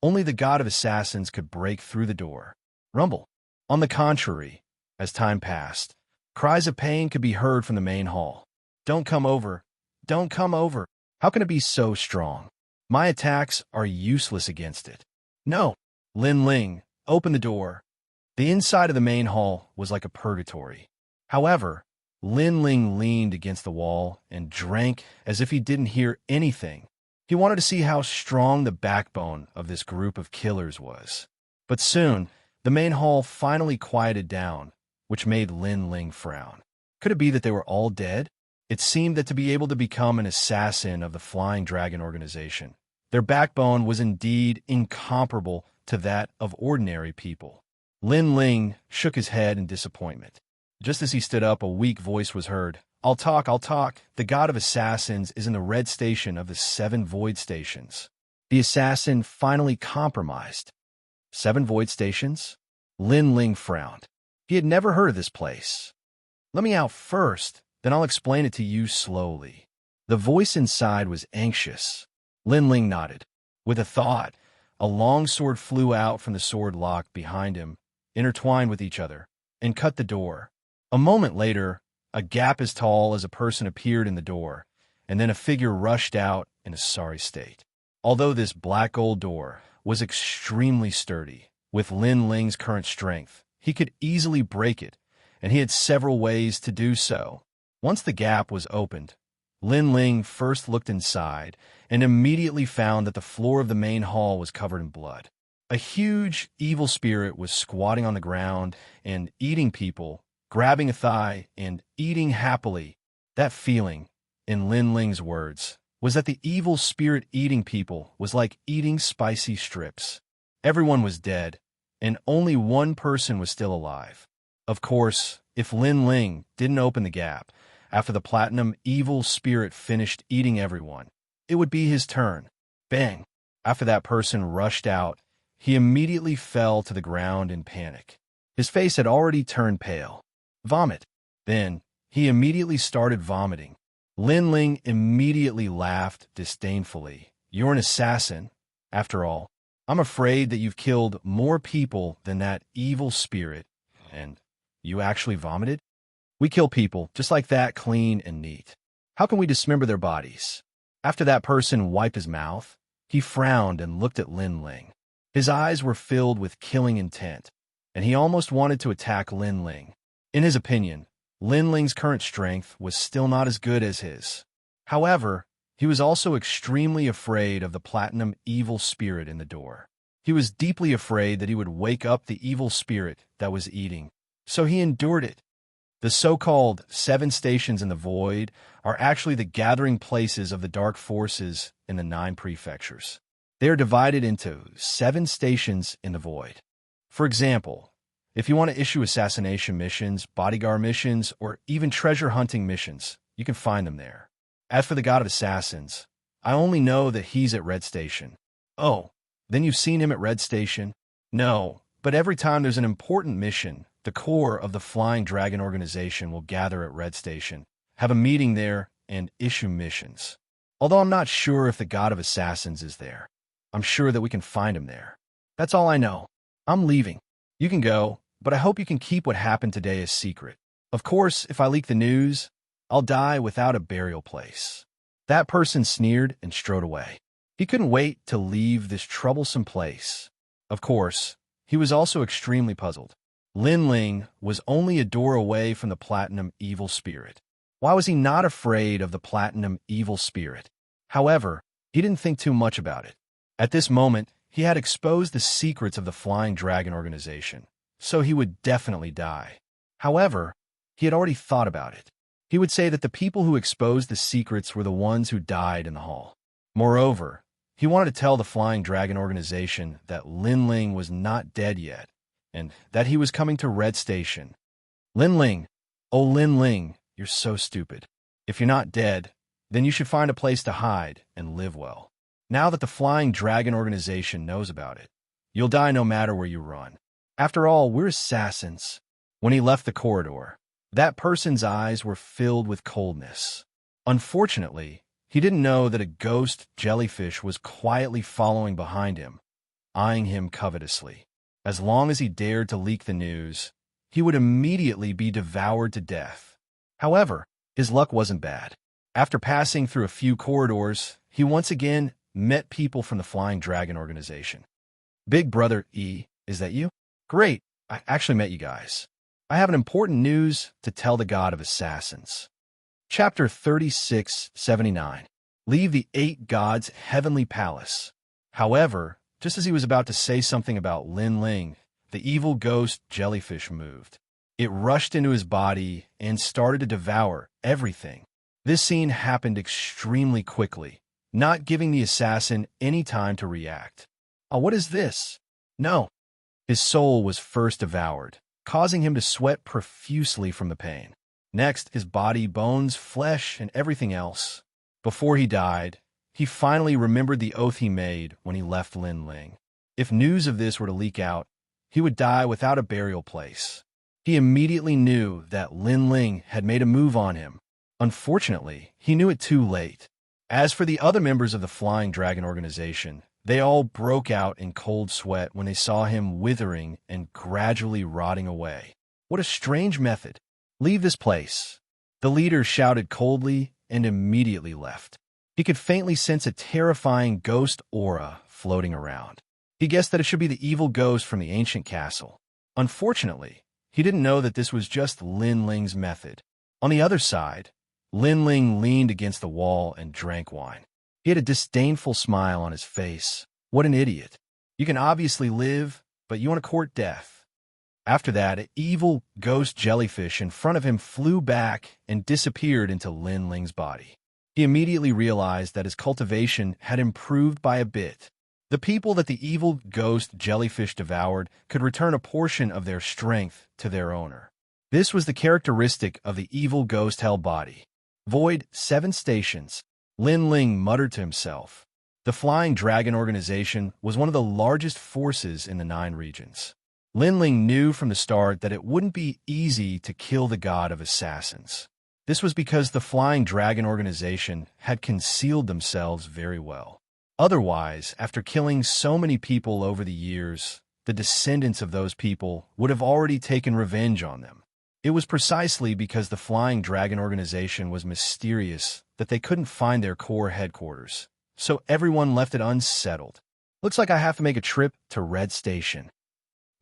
only the god of assassins could break through the door. Rumble. On the contrary, as time passed, cries of pain could be heard from the main hall. Don't come over. Don't come over. How can it be so strong? My attacks are useless against it. No. Lin Ling, open the door. The inside of the main hall was like a purgatory. However, Lin Ling leaned against the wall and drank as if he didn't hear anything. He wanted to see how strong the backbone of this group of killers was. But soon, The main hall finally quieted down, which made Lin Ling frown. Could it be that they were all dead? It seemed that to be able to become an assassin of the Flying Dragon organization, their backbone was indeed incomparable to that of ordinary people. Lin Ling shook his head in disappointment. Just as he stood up, a weak voice was heard. I'll talk. The god of assassins is in the red station of the 7 void stations. The assassin finally compromised. 7 void stations? Lin Ling frowned. He had never heard of this place. Let me out first, then I'll explain it to you slowly. The voice inside was anxious. Lin Ling nodded. With a thought, a long sword flew out from the sword lock behind him, intertwined with each other, and cut the door. A moment later, a gap as tall as a person appeared in the door, and then a figure rushed out in a sorry state. Although this black gold door was extremely sturdy, with Lin Ling's current strength, he could easily break it, and he had several ways to do so. Once the gap was opened, Lin Ling first looked inside and immediately found that the floor of the main hall was covered in blood. A huge evil spirit was squatting on the ground and eating people, grabbing a thigh and eating happily. That feeling, in Lin Ling's words, was that the evil spirit eating people was like eating spicy strips. Everyone was dead, and only one person was still alive. Of course, if Lin Ling didn't open the gap, after the platinum evil spirit finished eating everyone, it would be his turn. Bang! After that person rushed out, he immediately fell to the ground in panic. His face had already turned pale. Vomit. Then, he immediately started vomiting. Lin Ling immediately laughed disdainfully. You're an assassin. After all, I'm afraid that you've killed more people than that evil spirit. And you actually vomited? We kill people just like that, clean and neat. How can we dismember their bodies? After that person wiped his mouth, he frowned and looked at Lin Ling. His eyes were filled with killing intent, and he almost wanted to attack Lin Ling. In his opinion, Lin Ling's current strength was still not as good as his. However, he was also extremely afraid of the platinum evil spirit in the door. He was deeply afraid that he would wake up the evil spirit that was eating, so he endured it. The so-called 7 stations in the void are actually the gathering places of the dark forces in the 9 prefectures. They are divided into 7 stations in the void. For example, if you want to issue assassination missions, bodyguard missions, or even treasure hunting missions, you can find them there. As for the god of assassins, I only know that he's at Red Station. Oh, then you've seen him at Red Station? No, but every time there's an important mission, the core of the Flying Dragon organization will gather at Red Station, have a meeting there, and issue missions. Although I'm not sure if the god of assassins is there, I'm sure that we can find him there. That's all I know. I'm leaving. You can go, but I hope you can keep what happened today a secret. Of course, if I leak the news, I'll die without a burial place. That person sneered and strode away. He couldn't wait to leave this troublesome place. Of course, he was also extremely puzzled. Lin Ling was only a door away from the platinum evil spirit. Why was he not afraid of the platinum evil spirit? However, he didn't think too much about it. At this moment, he had exposed the secrets of the Flying Dragon organization, so he would definitely die. However, he had already thought about it. He would say that the people who exposed the secrets were the ones who died in the hall. Moreover, he wanted to tell the Flying Dragon organization that Lin Ling was not dead yet, and that he was coming to Red Station. Lin Ling, oh Lin Ling, you're so stupid. If you're not dead, then you should find a place to hide and live well. Now that the Flying Dragon organization knows about it, you'll die no matter where you run. After all, we're assassins. When he left the corridor, that person's eyes were filled with coldness. Unfortunately, he didn't know that a ghost jellyfish was quietly following behind him, eyeing him covetously. As long as he dared to leak the news, he would immediately be devoured to death. However, his luck wasn't bad. After passing through a few corridors, he once again met people from the Flying Dragon organization. Big Brother E, is that you? Great, I actually met you guys. I have an important news to tell the god of assassins. Chapter 3679. Leave the 8 gods' heavenly palace. However, just as he was about to say something about Lin Ling, the evil ghost jellyfish moved. It rushed into his body and started to devour everything. This scene happened extremely quickly, not giving the assassin any time to react. Oh, what is this? No. His soul was first devoured, causing him to sweat profusely from the pain. Next, his body, bones, flesh, and everything else. Before he died, he finally remembered the oath he made when he left Lin Ling. If news of this were to leak out, he would die without a burial place. He immediately knew that Lin Ling had made a move on him. Unfortunately, he knew it too late. As for the other members of the Flying Dragon organization, they all broke out in cold sweat when they saw him withering and gradually rotting away. What a strange method. Leave this place. The leader shouted coldly and immediately left. He could faintly sense a terrifying ghost aura floating around. He guessed that it should be the evil ghost from the ancient castle. Unfortunately, he didn't know that this was just Lin Ling's method. On the other side, Lin Ling leaned against the wall and drank wine. He had a disdainful smile on his face. What an idiot. You can obviously live, but you want to court death. After that, an evil ghost jellyfish in front of him flew back and disappeared into Lin Ling's body. He immediately realized that his cultivation had improved by a bit. The people that the evil ghost jellyfish devoured could return a portion of their strength to their owner. This was the characteristic of the evil ghost hell body. Void 7 stations. Lin Ling muttered to himself. The Flying Dragon organization was one of the largest forces in the 9 regions. Lin Ling knew from the start that it wouldn't be easy to kill the god of assassins. This was because the Flying Dragon organization had concealed themselves very well. Otherwise, after killing so many people over the years, the descendants of those people would have already taken revenge on them. It was precisely because the Flying Dragon organization was mysterious that they couldn't find their core headquarters, so everyone left it unsettled. Looks like I have to make a trip to Red Station.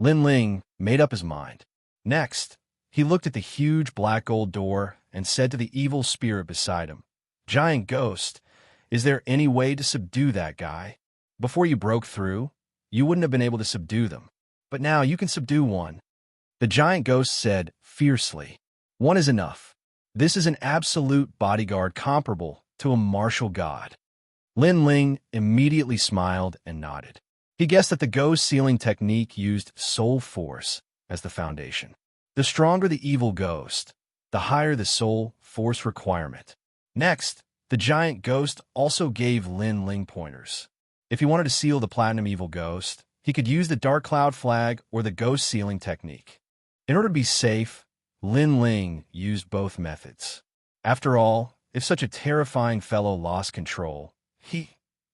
Lin Ling made up his mind. Next, he looked at the huge black gold door and said to the evil spirit beside him, "Giant ghost, is there any way to subdue that guy? Before you broke through, you wouldn't have been able to subdue them, but now you can subdue one." The giant ghost said fiercely, "One is enough. This is an absolute bodyguard comparable to a martial god." Lin Ling immediately smiled and nodded. He guessed that the ghost sealing technique used soul force as the foundation. The stronger the evil ghost, the higher the soul force requirement. Next, the giant ghost also gave Lin Ling pointers. If he wanted to seal the platinum evil ghost, he could use the dark cloud flag or the ghost sealing technique. In order to be safe, Lin Ling used both methods. After all, if such a terrifying fellow lost control,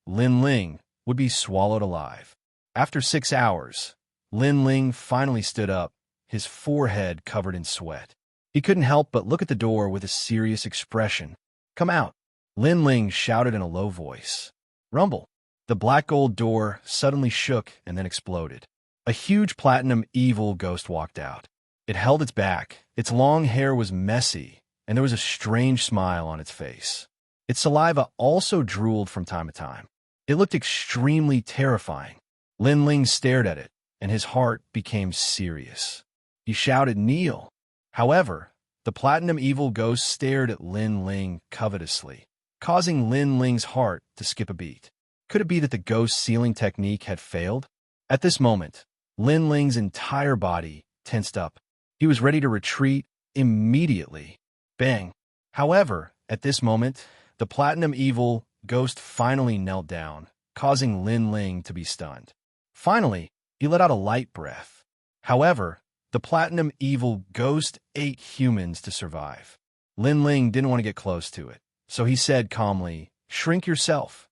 Lin Ling, would be swallowed alive. After 6 hours, Lin Ling finally stood up, his forehead covered in sweat. He couldn't help but look at the door with a serious expression. "Come out," Lin Ling shouted in a low voice. Rumble. The black gold door suddenly shook and then exploded. A huge platinum evil ghost walked out. It held its back, its long hair was messy, and there was a strange smile on its face. Its saliva also drooled from time to time. It looked extremely terrifying. Lin Ling stared at it, and his heart became serious. He shouted, "Kneel." However, the platinum evil ghost stared at Lin Ling covetously, causing Lin Ling's heart to skip a beat. Could it be that the ghost sealing technique had failed? At this moment, Lin Ling's entire body tensed up. He was ready to retreat immediately. Bang! However, at this moment, the platinum evil ghost finally knelt down, causing Lin Ling to be stunned. Finally, he let out a light breath. However, the platinum evil ghost ate humans to survive. Lin Ling didn't want to get close to it, so he said calmly, "Shrink yourself."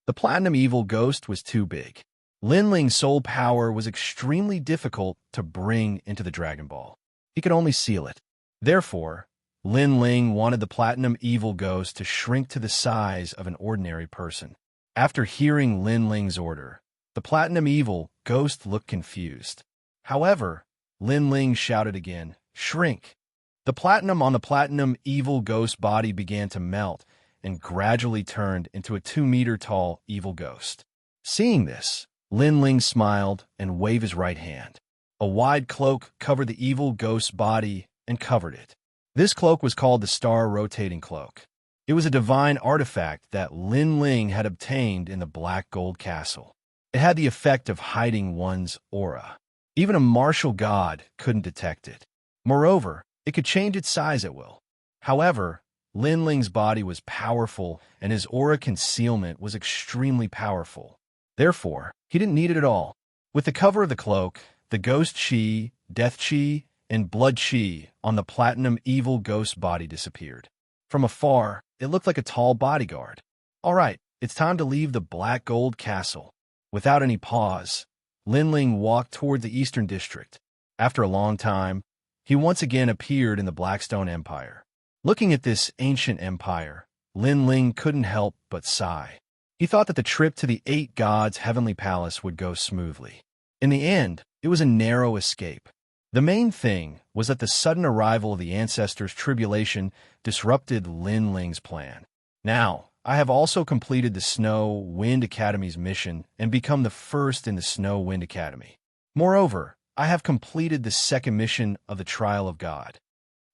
The platinum evil ghost was too big. Lin Ling's soul power was extremely difficult to bring into the Dragon Ball. He could only seal it. Therefore, Lin Ling wanted the platinum evil ghost to shrink to the size of an ordinary person. After hearing Lin Ling's order, the platinum evil ghost looked confused. However, Lin Ling shouted again, "Shrink." The platinum on the platinum evil ghost body began to melt and gradually turned into a 2-meter-tall evil ghost. Seeing this, Lin Ling smiled and waved his right hand. A wide cloak covered the evil ghost's body and covered it. This cloak was called the Star-Rotating Cloak. It was a divine artifact that Lin Ling had obtained in the Black Gold Castle. It had the effect of hiding one's aura. Even a martial god couldn't detect it. Moreover, it could change its size at will. However, Lin Ling's body was powerful and his aura concealment was extremely powerful. Therefore, he didn't need it at all. With the cover of the cloak, the ghost chi, death chi, and blood chi on the platinum evil ghost body disappeared. From afar, it looked like a tall bodyguard. All right, it's time to leave the Black Gold Castle. Without any pause, Lin Ling walked toward the Eastern District. After a long time, he once again appeared in the Blackstone Empire. Looking at this ancient empire, Lin Ling couldn't help but sigh. He thought that the trip to the Eight Gods' heavenly palace would go smoothly. In the end, it was a narrow escape. The main thing was that the sudden arrival of the ancestors' tribulation disrupted Lin Ling's plan. Now, I have also completed the Snow Wind Academy's mission and become the first in the Snow Wind Academy. Moreover, I have completed the second mission of the Trial of God.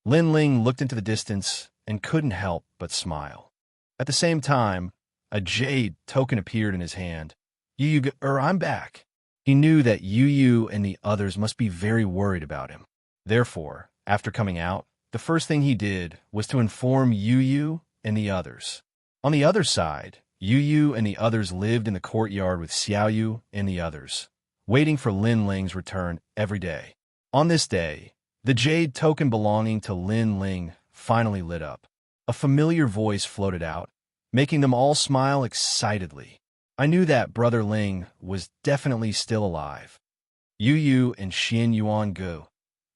Lin Ling looked into the distance and couldn't help but smile. At the same time, a jade token appeared in his hand. I'm back. He knew that Yu and the others must be very worried about him. Therefore, after coming out, the first thing he did was to inform Yu and the others. On the other side, Yu and the others lived in the courtyard with Xiaoyu and the others, waiting for Lin Ling's return every day. On this day, the jade token belonging to Lin Ling finally lit up. A familiar voice floated out, making them all smile excitedly. I knew that Brother Ling was definitely still alive. Yu and Xian Yuan Gu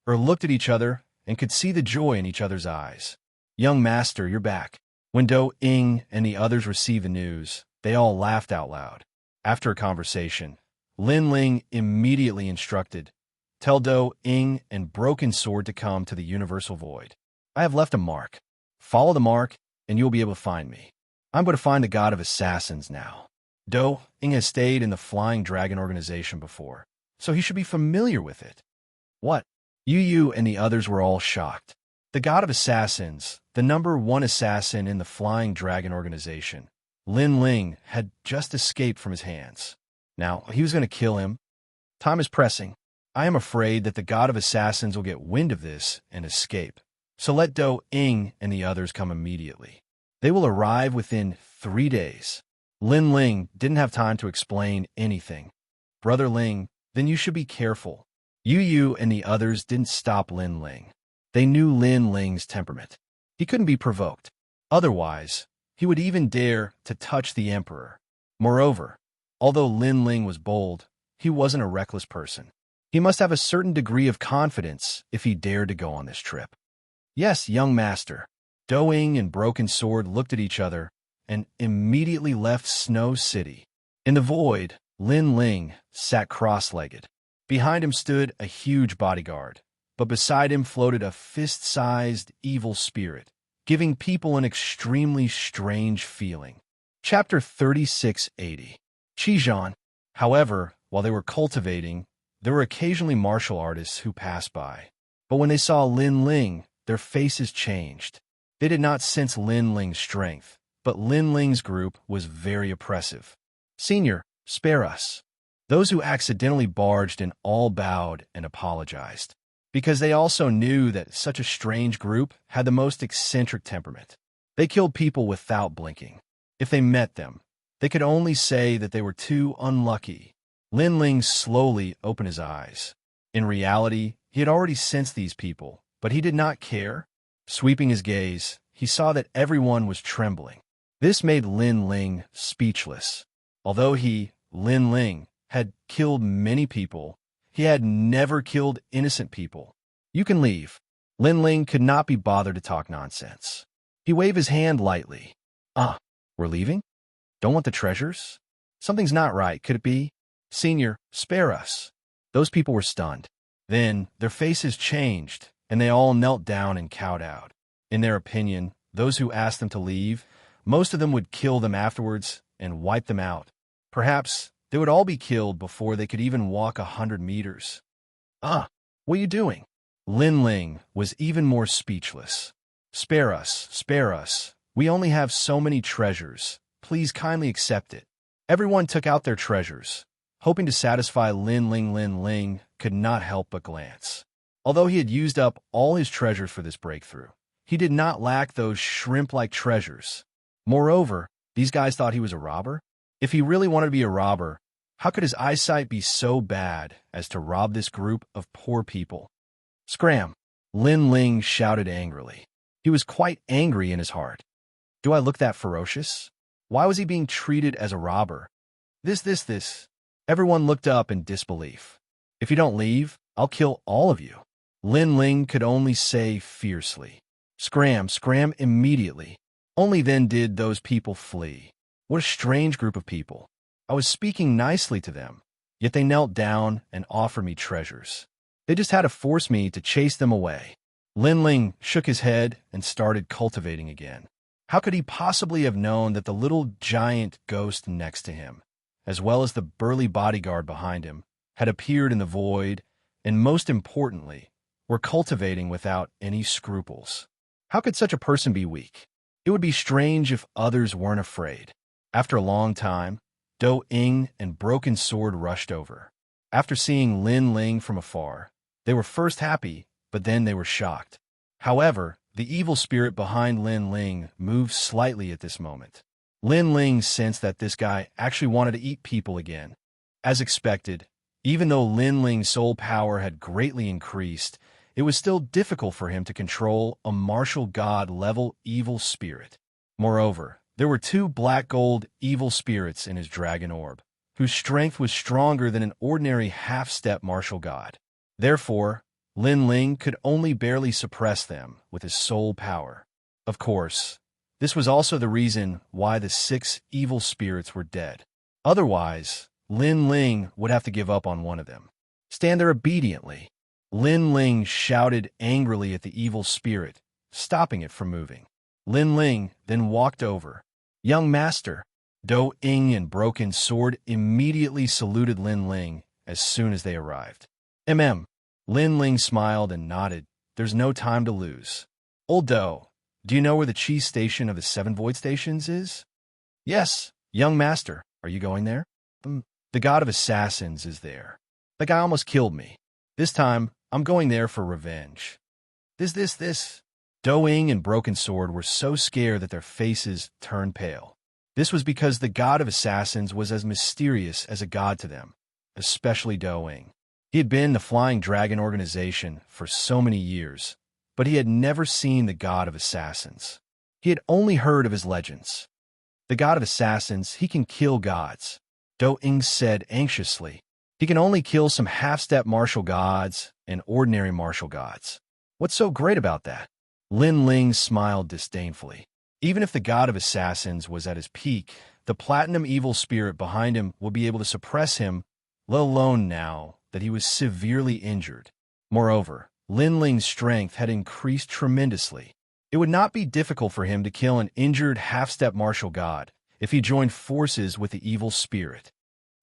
looked at each other and could see the joy in each other's eyes. Young master, you're back. When Do Ying and the others received the news, they all laughed out loud. After a conversation, Lin Ling immediately instructed, tell Do Ying and Broken Sword to come to the Universal Void. I have left a mark. Follow the mark, and you'll be able to find me. I'm going to find the God of Assassins now. Do Ying has stayed in the Flying Dragon organization before, so he should be familiar with it. What? Yu and the others were all shocked. The God of Assassins, the #1 assassin in the Flying Dragon organization, Lin Ling, had just escaped from his hands. Now, he was going to kill him. Time is pressing. I am afraid that the God of Assassins will get wind of this and escape. So let Do Ying and the others come immediately. They will arrive within 3 days. Lin Ling didn't have time to explain anything. Brother Ling, then you should be careful. Yu and the others didn't stop Lin Ling. They knew Lin Ling's temperament. He couldn't be provoked. Otherwise, he would even dare to touch the emperor. Moreover, although Lin Ling was bold, he wasn't a reckless person. He must have a certain degree of confidence if he dared to go on this trip. Yes, young master. Do Ying and Broken Sword looked at each other and immediately left Snow City. In the void, Lin Ling sat cross-legged. Behind him stood a huge bodyguard, but beside him floated a fist-sized evil spirit, giving people an extremely strange feeling. Chapter 3680. Qijian. However, while they were cultivating, there were occasionally martial artists who passed by. But when they saw Lin Ling, their faces changed. They did not sense Lin Ling's strength, but Lin Ling's group was very oppressive. Senior, spare us. Those who accidentally barged in all bowed and apologized, because they also knew that such a strange group had the most eccentric temperament. They killed people without blinking. If they met them, they could only say that they were too unlucky. Lin Ling slowly opened his eyes. In reality, he had already sensed these people, but he did not care. Sweeping his gaze, he saw that everyone was trembling. This made Lin Ling speechless. Although he, Lin Ling, had killed many people, he had never killed innocent people. You can leave. Lin Ling could not be bothered to talk nonsense. He waved his hand lightly. We're leaving? Don't want the treasures? Something's not right, could it be? Senior, spare us. Those people were stunned. Then their faces changed, and they all knelt down and cowed out. In their opinion, those who asked them to leave, most of them would kill them afterwards and wipe them out. Perhaps they would all be killed before they could even walk 100 meters. Ah, what are you doing? Lin Ling was even more speechless. Spare us, spare us. We only have so many treasures. Please kindly accept it. Everyone took out their treasures. Hoping to satisfy Lin Ling could not help but glance. Although he had used up all his treasures for this breakthrough, he did not lack those shrimp-like treasures. Moreover, these guys thought he was a robber? If he really wanted to be a robber, how could his eyesight be so bad as to rob this group of poor people? Scram! Lin Ling shouted angrily. He was quite angry in his heart. Do I look that ferocious? Why was he being treated as a robber? This. Everyone looked up in disbelief. If you don't leave, I'll kill all of you. Lin Ling could only say fiercely. Scram immediately. Only then did those people flee. What a strange group of people. I was speaking nicely to them, yet they knelt down and offered me treasures. They just had to force me to chase them away. Lin Ling shook his head and started cultivating again. How could he possibly have known that the little giant ghost next to him, as well as the burly bodyguard behind him, had appeared in the void, and most importantly, were cultivating without any scruples? How could such a person be weak? It would be strange if others weren't afraid. After a long time, Do Ying and Broken Sword rushed over. After seeing Lin Ling from afar, they were first happy, but then they were shocked. However, the evil spirit behind Lin Ling moved slightly at this moment. Lin Ling sensed that this guy actually wanted to eat people again. As expected, even though Lin Ling's soul power had greatly increased, it was still difficult for him to control a martial god-level evil spirit. Moreover, there were 2 black gold evil spirits in his dragon orb, whose strength was stronger than an ordinary half-step martial god. Therefore, Lin Ling could only barely suppress them with his soul power. Of course, this was also the reason why the 6 evil spirits were dead. Otherwise, Lin Ling would have to give up on one of them. Stand there obediently. Lin Ling shouted angrily at the evil spirit, stopping it from moving. Lin Ling then walked over. Young master, Do Ying and Broken Sword immediately saluted Lin Ling as soon as they arrived. Lin Ling smiled and nodded. There's no time to lose. Old Do, do you know where the cheese station of the 7 void stations is? Yes, young master. Are you going there? The god of assassins is there. The guy almost killed me. This time, I'm going there for revenge. This. Do Ying and Broken Sword were so scared that their faces turned pale. This was because the god of assassins was as mysterious as a god to them, especially Do Ying. He had been in the Flying Dragon organization for so many years, but he had never seen the god of assassins. He had only heard of his legends. The god of assassins, he can kill gods, Do Ying said anxiously. He can only kill some half-step martial gods and ordinary martial gods. What's so great about that? Lin Ling smiled disdainfully. Even if the god of assassins was at his peak, the platinum evil spirit behind him would be able to suppress him, let alone now that he was severely injured. Moreover, Lin Ling's strength had increased tremendously. It would not be difficult for him to kill an injured half-step martial god if he joined forces with the evil spirit.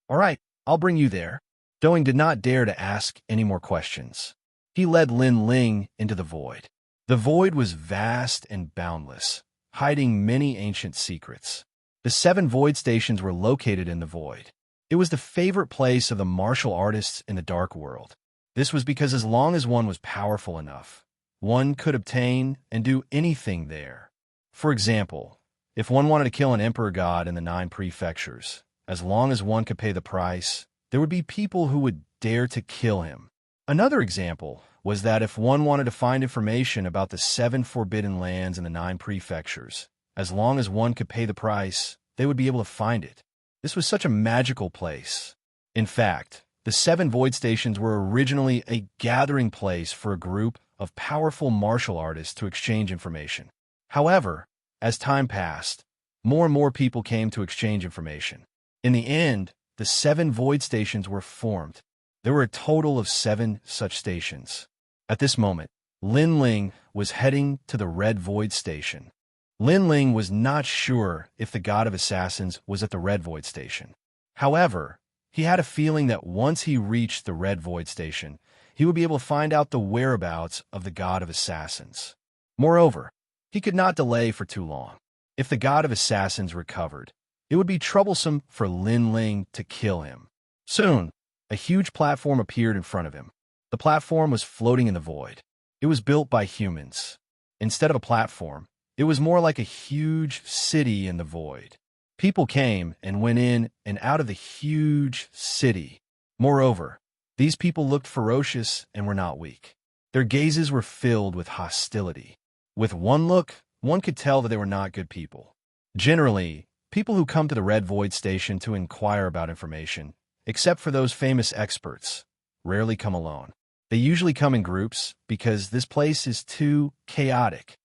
All right, I'll bring you there. Do Ying did not dare to ask any more questions. He led Lin Ling into the void. The void was vast and boundless, hiding many ancient secrets. The 7 void stations were located in the void. It was the favorite place of the martial artists in the dark world. This was because as long as one was powerful enough, one could obtain and do anything there. For example, if one wanted to kill an emperor god in the 9 prefectures, as long as one could pay the price, there would be people who would dare to kill him. Another example was that if one wanted to find information about the 7 forbidden lands in the 9 prefectures, as long as one could pay the price, they would be able to find it. This was such a magical place. In fact, the 7 void stations were originally a gathering place for a group of powerful martial artists to exchange information. However, as time passed, more and more people came to exchange information. In the end, the 7 void stations were formed. There were a total of 7 such stations. At this moment, Lin Ling was heading to the Red Void Station. Lin Ling was not sure if the god of assassins was at the Red Void Station. However, he had a feeling that once he reached the Red Void Station, he would be able to find out the whereabouts of the god of assassins. Moreover, he could not delay for too long. If the god of assassins recovered, it would be troublesome for Lin Ling to kill him. Soon, a huge platform appeared in front of him. The platform was floating in the void. It was built by humans. Instead of a platform, it was more like a huge city in the void. People came and went in and out of the huge city. Moreover, these people looked ferocious and were not weak. Their gazes were filled with hostility. With one look, one could tell that they were not good people. Generally, people who come to the Red Void Station to inquire about information, except for those famous experts, rarely come alone. They usually come in groups because this place is too chaotic.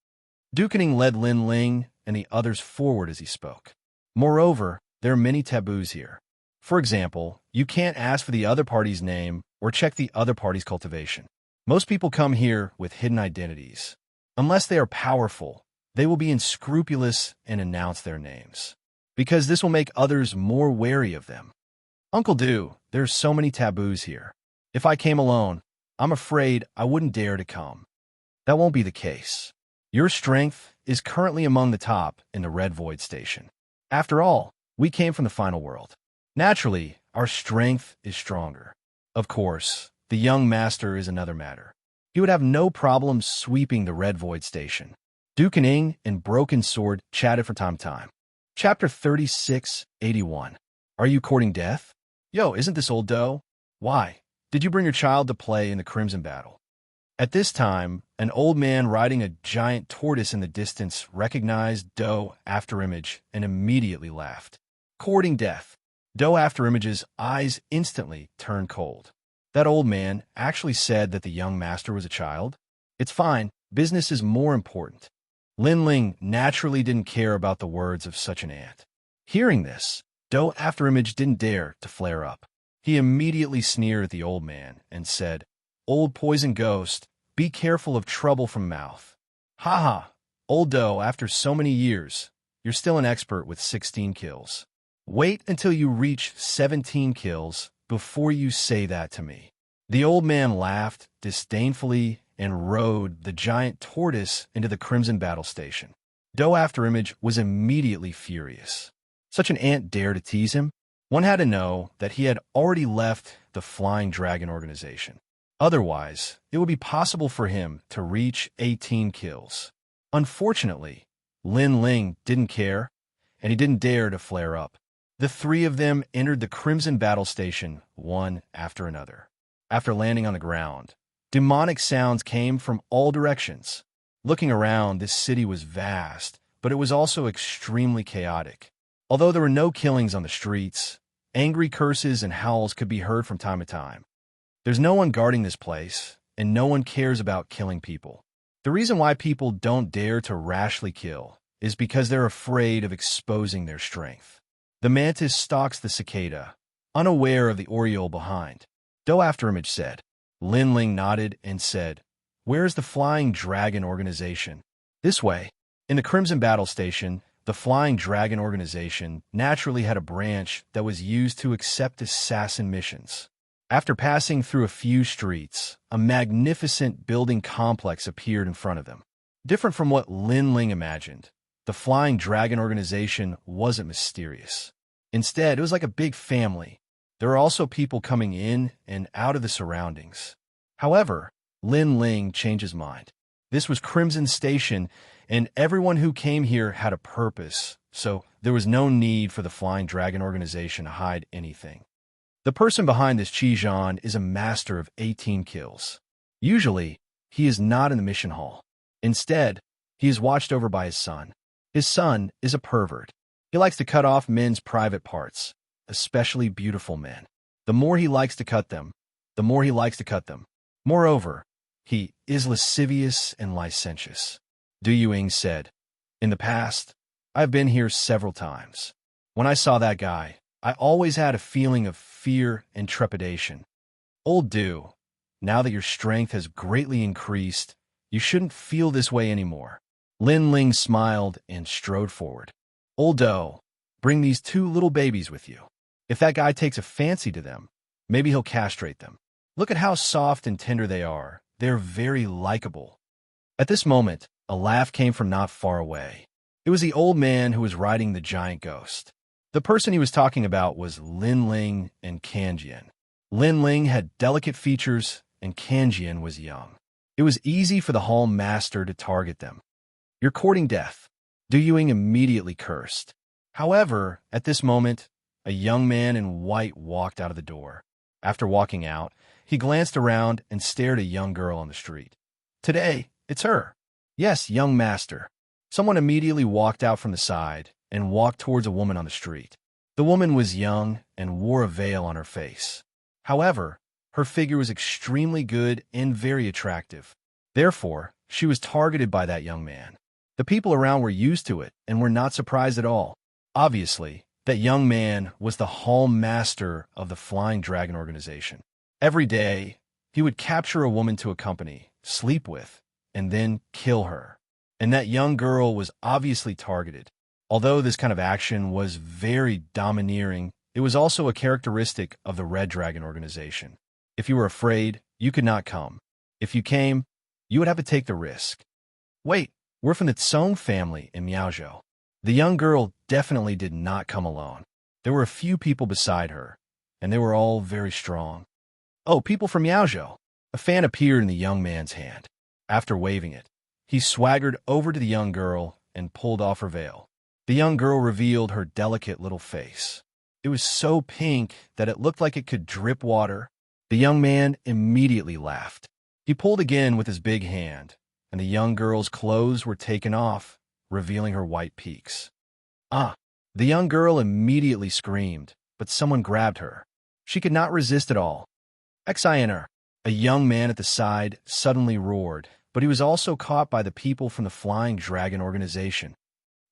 Dukening led Lin Ling and the others forward as he spoke. Moreover, there are many taboos here. For example, you can't ask for the other party's name or check the other party's cultivation. Most people come here with hidden identities. Unless they are powerful, they will be unscrupulous and announce their names, because this will make others more wary of them. Uncle Du, there's so many taboos here. If I came alone, I'm afraid I wouldn't dare to come. That won't be the case. Your strength is currently among the top in the Red Void Station. After all, we came from the final world. Naturally, our strength is stronger. Of course, the young master is another matter. He would have no problem sweeping the Red Void Station. Duke and Ing and Broken Sword chatted from time to time. Chapter 3681. Are you courting death? Yo, isn't this old doe? Why? Did you bring your child to play in the Crimson Battle? At this time, an old man riding a giant tortoise in the distance recognized Doe Afterimage and immediately laughed. Courting death. Doe Afterimage's eyes instantly turned cold. That old man actually said that the young master was a child? It's fine. Business is more important. Lin Ling naturally didn't care about the words of such an ant. Hearing this, Doe Afterimage didn't dare to flare up. He immediately sneered at the old man and said, "Old poison ghost, be careful of trouble from mouth." Haha, old Doe, after so many years, you're still an expert with 16 kills. Wait until you reach 17 kills before you say that to me. The old man laughed disdainfully and rode the giant tortoise into the Crimson Battle Station. Doe Afterimage was immediately furious. Such an ant dared to tease him? One had to know that he had already left the Flying Dragon organization. Otherwise, it would be possible for him to reach 18 kills. Unfortunately, Lin Ling didn't care, and he didn't dare to flare up. The three of them entered the Crimson Battle Station one after another. After landing on the ground, demonic sounds came from all directions. Looking around, this city was vast, but it was also extremely chaotic. Although there were no killings on the streets, angry curses and howls could be heard from time to time. There's no one guarding this place, and no one cares about killing people. The reason why people don't dare to rashly kill is because they're afraid of exposing their strength. The mantis stalks the cicada, unaware of the oriole behind. Doe Afterimage said. Lin Ling nodded and said, "Where is the Flying Dragon organization?" "This way." In the Crimson Battle Station, the Flying Dragon organization naturally had a branch that was used to accept assassin missions. After passing through a few streets, a magnificent building complex appeared in front of them. Different from what Lin Ling imagined, the Flying Dragon organization wasn't mysterious. Instead, it was like a big family. There were also people coming in and out of the surroundings. However, Lin Ling changed his mind. This was Crimson Station, and everyone who came here had a purpose, so there was no need for the Flying Dragon organization to hide anything. The person behind this Qijan is a master of 18 kills. Usually, he is not in the mission hall. Instead, he is watched over by his son. His son is a pervert. He likes to cut off men's private parts, especially beautiful men. The more he likes to cut them, the more he likes to cut them. Moreover, he is lascivious and licentious. Du Yuing said, "In the past, I've been here several times. When I saw that guy, I always had a feeling of fear and trepidation. Old Du, now that your strength has greatly increased, you shouldn't feel this way anymore." Lin Ling smiled and strode forward. "Old Doe, bring these two little babies with you. If that guy takes a fancy to them, maybe he'll castrate them." Look at how soft and tender they are. They're very likable. At this moment, a laugh came from not far away. It was the old man who was riding the giant ghost. The person he was talking about was Lin Ling and Kanjian. Lin Ling had delicate features, and Kanjian was young. It was easy for the Hall Master to target them. "You're courting death." Du Ying immediately cursed. However, at this moment, a young man in white walked out of the door. After walking out, he glanced around and stared at a young girl on the street. "Today, it's her." "Yes, young master." Someone immediately walked out from the side and walked towards a woman on the street. The woman was young and wore a veil on her face. However, her figure was extremely good and very attractive. Therefore, she was targeted by that young man. The people around were used to it and were not surprised at all. Obviously, that young man was the Hall Master of the Flying Dragon organization. Every day, he would capture a woman to accompany, sleep with, and then kill her. And that young girl was obviously targeted. Although this kind of action was very domineering, it was also a characteristic of the Red Dragon organization. If you were afraid, you could not come. If you came, you would have to take the risk. "Wait, we're from the Tsong family in Miaozhou." The young girl definitely did not come alone. There were a few people beside her, and they were all very strong. "Oh, people from Miaozhou." A fan appeared in the young man's hand. After waving it, he swaggered over to the young girl and pulled off her veil. The young girl revealed her delicate little face. It was so pink that it looked like it could drip water. The young man immediately laughed. He pulled again with his big hand, and the young girl's clothes were taken off, revealing her white peaks. "Ah!" The young girl immediately screamed, but someone grabbed her. She could not resist at all. "Xianxia!" A young man at the side suddenly roared, but he was also caught by the people from the Flying Dragon organization.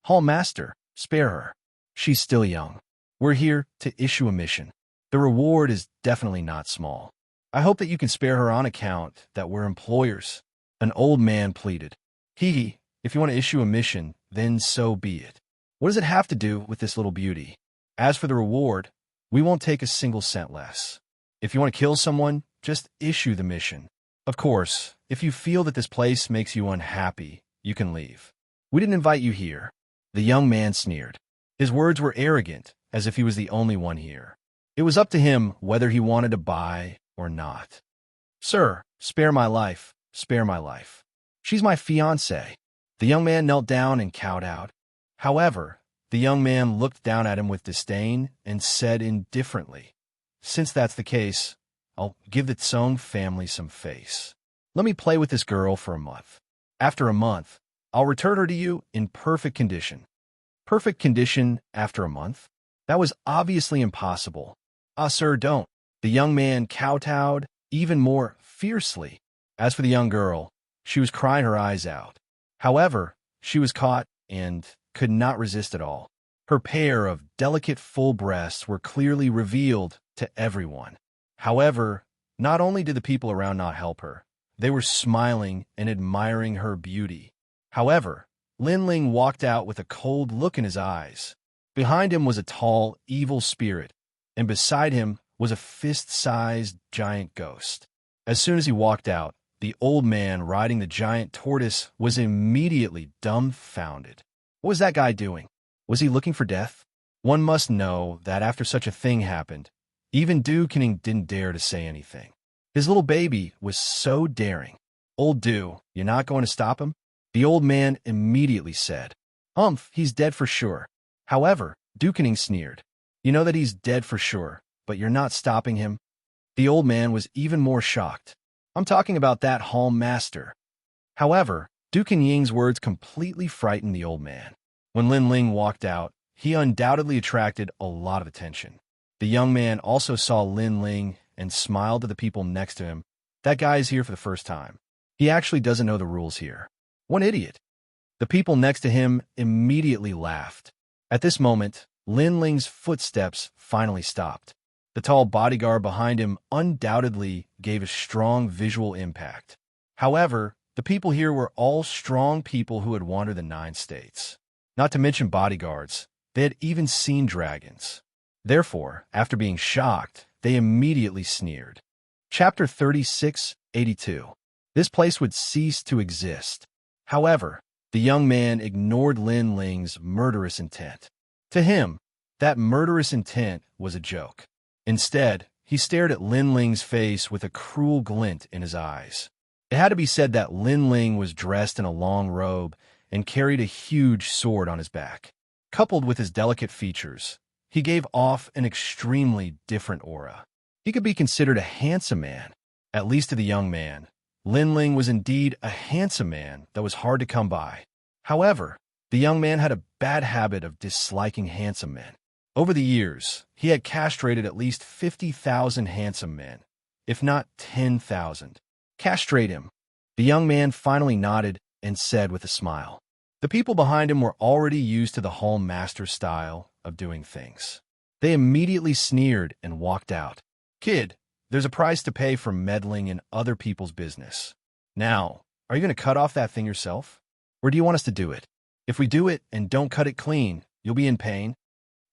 "Hall Master, spare her. She's still young. We're here to issue a mission. The reward is definitely not small. I hope that you can spare her on account that we're employers." An old man pleaded. "Hee, if you want to issue a mission, then so be it. What does it have to do with this little beauty? As for the reward, we won't take a single cent less. If you want to kill someone, just issue the mission. Of course, if you feel that this place makes you unhappy, you can leave. We didn't invite you here." The young man sneered. His words were arrogant, as if he was the only one here. It was up to him whether he wanted to buy or not. "Sir, spare my life, spare my life. She's my fiancée." The young man knelt down and cowed out. However, the young man looked down at him with disdain and said indifferently, "Since that's the case, I'll give the Tsong family some face. Let me play with this girl for a month. After a month, I'll return her to you in perfect condition." Perfect condition after a month? That was obviously impossible. "Ah, sir, don't." The young man kowtowed even more fiercely. As for the young girl, she was crying her eyes out. However, she was caught and could not resist at all. Her pair of delicate full breasts were clearly revealed to everyone. However, not only did the people around not help her, they were smiling and admiring her beauty. However, Lin Ling walked out with a cold look in his eyes. Behind him was a tall, evil spirit, and beside him was a fist-sized giant ghost. As soon as he walked out, the old man riding the giant tortoise was immediately dumbfounded. What was that guy doing? Was he looking for death? One must know that after such a thing happened, even Du Ying didn't dare to say anything. His little baby was so daring. "Old Du, you're not going to stop him?" The old man immediately said. He's dead for sure." However, Du Ying sneered. "You know that he's dead for sure, but you're not stopping him?" The old man was even more shocked. "I'm talking about that Hall Master." However, Du Ying's words completely frightened the old man. When Lin Ling walked out, he undoubtedly attracted a lot of attention. The young man also saw Lin Ling and smiled to the people next to him. That guy is here for the first time. He actually doesn't know the rules here. One idiot. The people next to him immediately laughed. At this moment, Lin Ling's footsteps finally stopped. The tall bodyguard behind him undoubtedly gave a strong visual impact. However, the people here were all strong people who had wandered the 9 states. Not to mention bodyguards, they had even seen dragons. Therefore, after being shocked, they immediately sneered. Chapter 3682. This place would cease to exist. However, the young man ignored Lin Ling's murderous intent. To him, that murderous intent was a joke. Instead, he stared at Lin Ling's face with a cruel glint in his eyes. It had to be said that Lin Ling was dressed in a long robe and carried a huge sword on his back. Coupled with his delicate features, he gave off an extremely different aura. He could be considered a handsome man. At least to the young man, Lin Ling was indeed a handsome man that was hard to come by. However, the young man had a bad habit of disliking handsome men. Over the years, he had castrated at least 50,000 handsome men, if not 10,000. Castrate him. The young man finally nodded and said with a smile. The people behind him were already used to the Hall Master's style of doing things. They immediately sneered and walked out. Kid, there's a price to pay for meddling in other people's business. Now, are you going to cut off that thing yourself? Or do you want us to do it? If we do it and don't cut it clean, you'll be in pain.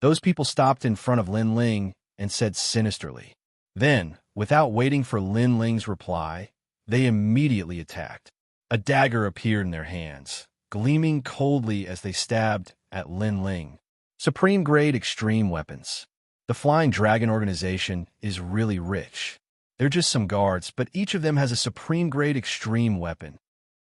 Those people stopped in front of Lin Ling and said sinisterly. Then, without waiting for Lin Ling's reply, they immediately attacked. A dagger appeared in their hands, gleaming coldly as they stabbed at Lin Ling. Supreme-grade extreme weapons. The Flying Dragon organization is really rich. They're just some guards, but each of them has a supreme-grade extreme weapon.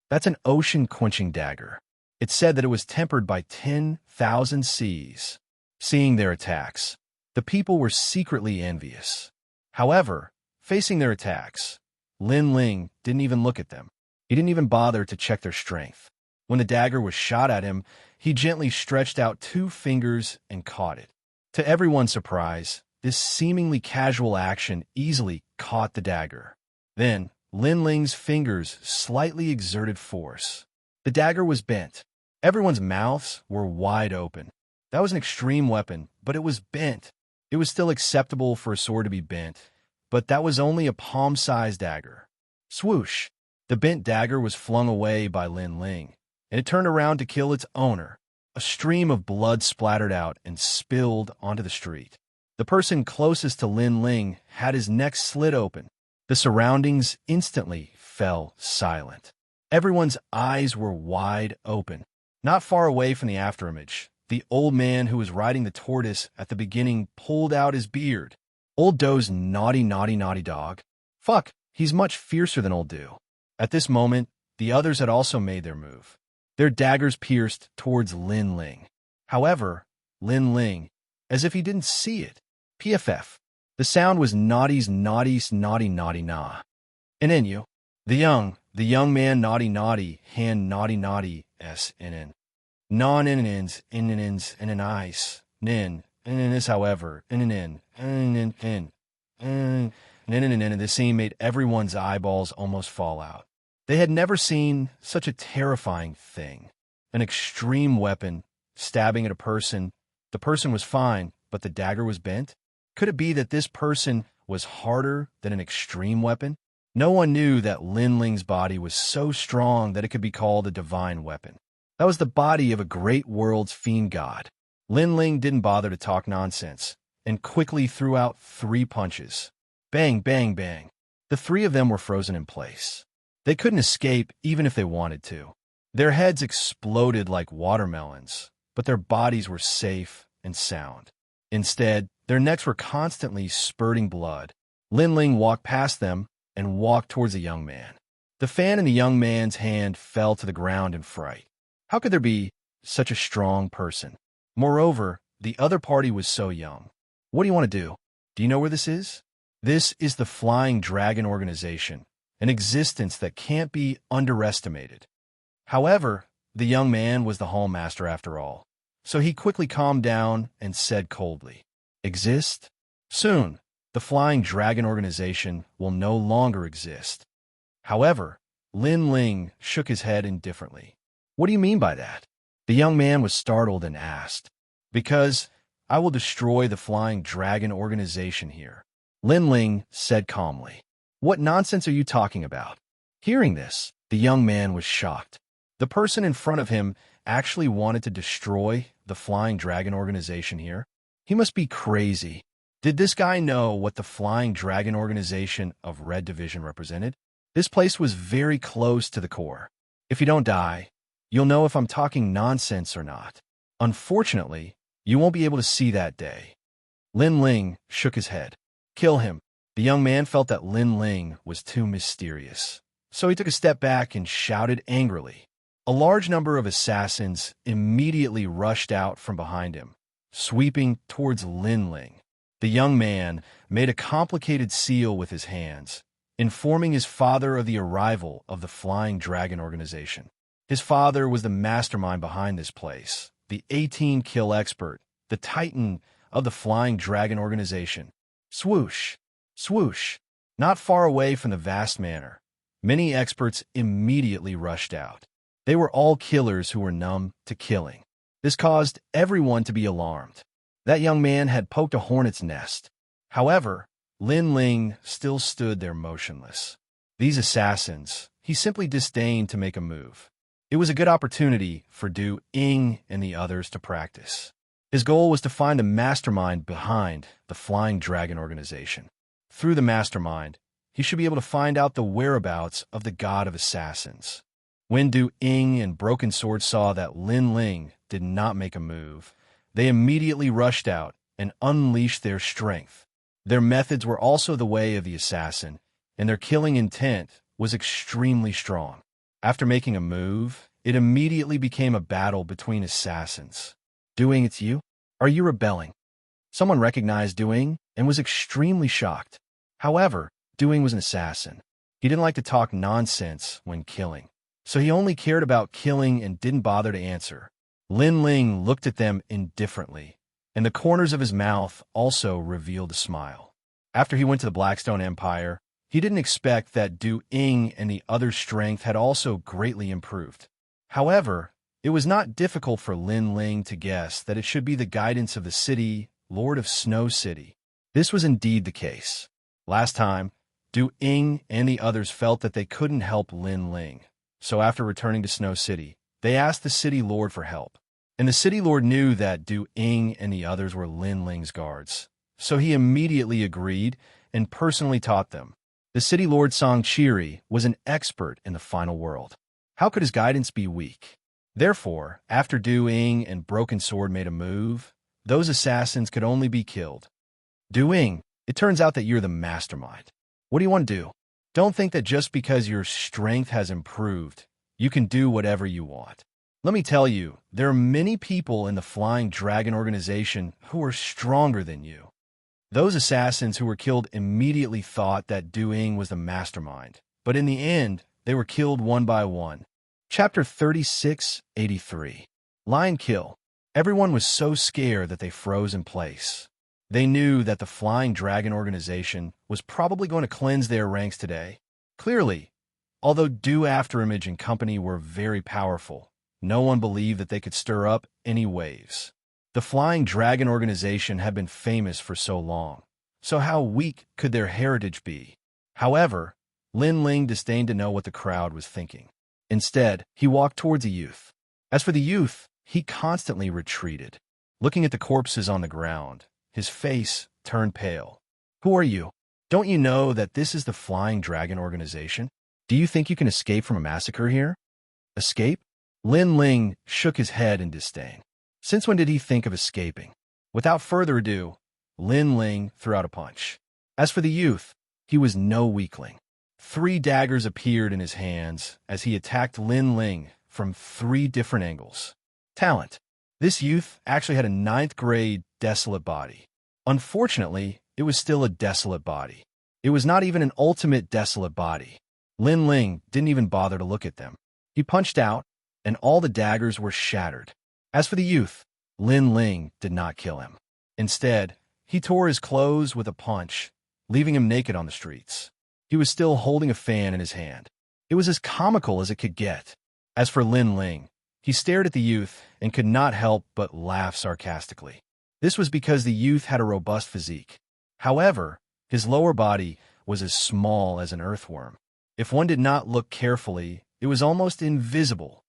That's an ocean-quenching dagger. It said that it was tempered by 10,000 seas. Seeing their attacks, the people were secretly envious. However, facing their attacks, Lin Ling didn't even look at them. He didn't even bother to check their strength. When the dagger was shot at him, he gently stretched out 2 fingers and caught it. To everyone's surprise, this seemingly casual action easily caught the dagger. Then, Lin Ling's fingers slightly exerted force. The dagger was bent. Everyone's mouths were wide open. That was an extreme weapon, but it was bent. It was still acceptable for a sword to be bent, but that was only a palm-sized dagger. Swoosh! The bent dagger was flung away by Lin Ling, and it turned around to kill its owner. A stream of blood splattered out and spilled onto the street. The person closest to Lin Ling had his neck slit open. The surroundings instantly fell silent. Everyone's eyes were wide open. Not far away from the afterimage, the old man who was riding the tortoise at the beginning pulled out his beard. Old Doe's naughty dog. Fuck, he's much fiercer than Old Do. At this moment, the others had also made their move. Their daggers pierced towards Lin Ling. However, Lin Ling, as if he didn't see it, PFF. The sound was naughty nah. And Inu, the young man naughty, hand naughty, s in. Non-inins, in ice, nin, is however, in, this scene made everyone's eyeballs almost fall out. They had never seen such a terrifying thing. An extreme weapon, stabbing at a person. The person was fine, but the dagger was bent? Could it be that this person was harder than an extreme weapon? No one knew that Lin Ling's body was so strong that it could be called a divine weapon. That was the body of a great world's fiend god. Lin Ling didn't bother to talk nonsense, and quickly threw out 3 punches. Bang, bang, bang. The 3 of them were frozen in place. They couldn't escape even if they wanted to. Their heads exploded like watermelons, but their bodies were safe and sound. Instead, their necks were constantly spurting blood. Lin Ling walked past them and walked towards the young man. The fan in the young man's hand fell to the ground in fright. How could there be such a strong person? Moreover, the other party was so young. What do you want to do? Do you know where this is? This is the Flying Dragon organization, an existence that can't be underestimated. However, the young man was the Hall Master after all, so he quickly calmed down and said coldly, "Exist? Soon, the Flying Dragon organization will no longer exist." However, Lin Ling shook his head indifferently. "What do you mean by that?" The young man was startled and asked. "Because I will destroy the Flying Dragon organization here," Lin Ling said calmly. "What nonsense are you talking about?" Hearing this, the young man was shocked. The person in front of him actually wanted to destroy the Flying Dragon organization here? He must be crazy. Did this guy know what the Flying Dragon organization of Red Division represented? This place was very close to the core. If you don't die, you'll know if I'm talking nonsense or not. Unfortunately, you won't be able to see that day. Lin Ling shook his head. Kill him. The young man felt that Lin Ling was too mysterious. So he took a step back and shouted angrily. A large number of assassins immediately rushed out from behind him, sweeping towards Lin Ling. The young man made a complicated seal with his hands, informing his father of the arrival of the Flying Dragon organization. His father was the mastermind behind this place, the 18-kill expert, the titan of the Flying Dragon organization. Swoosh, swoosh. Not far away from the vast manor, many experts immediately rushed out. They were all killers who were numb to killing. This caused everyone to be alarmed. That young man had poked a hornet's nest. However, Lin Ling still stood there motionless. These assassins, he simply disdained to make a move. It was a good opportunity for Du Ying and the others to practice. His goal was to find the mastermind behind the Flying Dragon organization. Through the mastermind, he should be able to find out the whereabouts of the god of assassins. When Du Ying and Broken Sword saw that Lin Ling did not make a move, they immediately rushed out and unleashed their strength. Their methods were also the way of the assassin, and their killing intent was extremely strong. After making a move, it immediately became a battle between assassins. Du Ying, it's you? Are you rebelling? Someone recognized Du Ying and was extremely shocked. However, Du Ying was an assassin. He didn't like to talk nonsense when killing, so he only cared about killing and didn't bother to answer. Lin Ling looked at them indifferently, and the corners of his mouth also revealed a smile. After he went to the Blackstone Empire, he didn't expect that Du Ying and the other's strength had also greatly improved. However, it was not difficult for Lin Ling to guess that it should be the guidance of the city, Lord of Snow City. This was indeed the case. Last time, Du Ying and the others felt that they couldn't help Lin Ling. So after returning to Snow City, they asked the city lord for help. And the city lord knew that Du Ying and the others were Lin Ling's guards. So he immediately agreed and personally taught them. The city lord Xianxia was an expert in the final world. How could his guidance be weak? Therefore, after Du Ying and Broken Sword made a move, those assassins could only be killed. Du Ying, it turns out that you're the mastermind. What do you want to do? Don't think that just because your strength has improved, you can do whatever you want. Let me tell you, there are many people in the Flying Dragon organization who are stronger than you. Those assassins who were killed immediately thought that Du Ying was the mastermind, but in the end, they were killed one by one. Chapter 3683. Lion Kill. Everyone was so scared that they froze in place. They knew that the Flying Dragon organization was probably going to cleanse their ranks today. Clearly, although Du Afterimage and company were very powerful, no one believed that they could stir up any waves. The Flying Dragon organization had been famous for so long, so how weak could their heritage be? However, Lin Ling disdained to know what the crowd was thinking. Instead, he walked towards a youth. As for the youth, he constantly retreated. Looking at the corpses on the ground, his face turned pale. Who are you? Don't you know that this is the Flying Dragon organization? Do you think you can escape from a massacre here? Escape? Lin Ling shook his head in disdain. Since when did he think of escaping? Without further ado, Lin Ling threw out a punch. As for the youth, he was no weakling. 3 daggers appeared in his hands as he attacked Lin Ling from 3 different angles. Talent. This youth actually had a 9th grade desolate body. Unfortunately, it was still a desolate body. It was not even an ultimate desolate body. Lin Ling didn't even bother to look at them. He punched out, and all the daggers were shattered. As for the youth, Lin Ling did not kill him. Instead, he tore his clothes with a punch, leaving him naked on the streets. He was still holding a fan in his hand. It was as comical as it could get. As for Lin Ling, he stared at the youth and could not help but laugh sarcastically. This was because the youth had a robust physique. However, his lower body was as small as an earthworm. If one did not look carefully, it was almost invisible.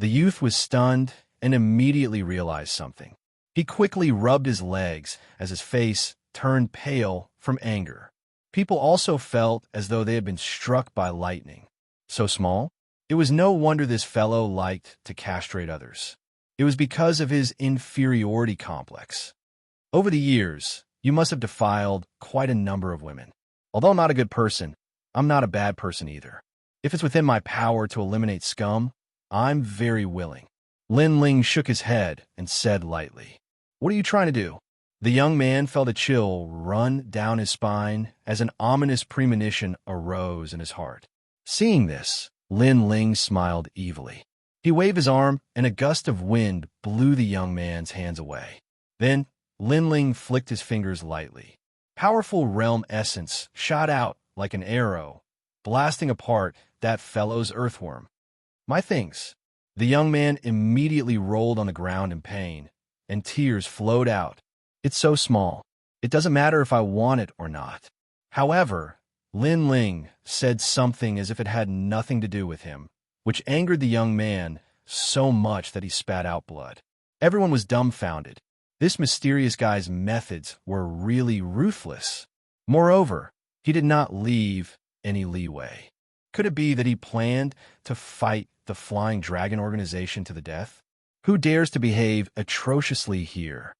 The youth was stunned and immediately realized something. He quickly rubbed his legs as his face turned pale from anger. People also felt as though they had been struck by lightning. So small? It was no wonder this fellow liked to castrate others. It was because of his inferiority complex. Over the years, you must have defiled quite a number of women. Although I'm not a good person, I'm not a bad person either. If it's within my power to eliminate scum, I'm very willing. Lin Ling shook his head and said lightly, "What are you trying to do?" The young man felt a chill run down his spine as an ominous premonition arose in his heart. Seeing this, Lin Ling smiled evilly. He waved his arm, and a gust of wind blew the young man's hands away. Then, Lin Ling flicked his fingers lightly. Powerful realm essence shot out like an arrow, blasting apart that fellow's earthworm. "My things." The young man immediately rolled on the ground in pain, and tears flowed out. "It's so small. It doesn't matter if I want it or not." However, Lin Ling said something as if it had nothing to do with him, which angered the young man so much that he spat out blood. Everyone was dumbfounded. This mysterious guy's methods were really ruthless. Moreover, he did not leave any leeway. Could it be that he planned to fight the Flying Dragon organization to the death? Who dares to behave atrociously here?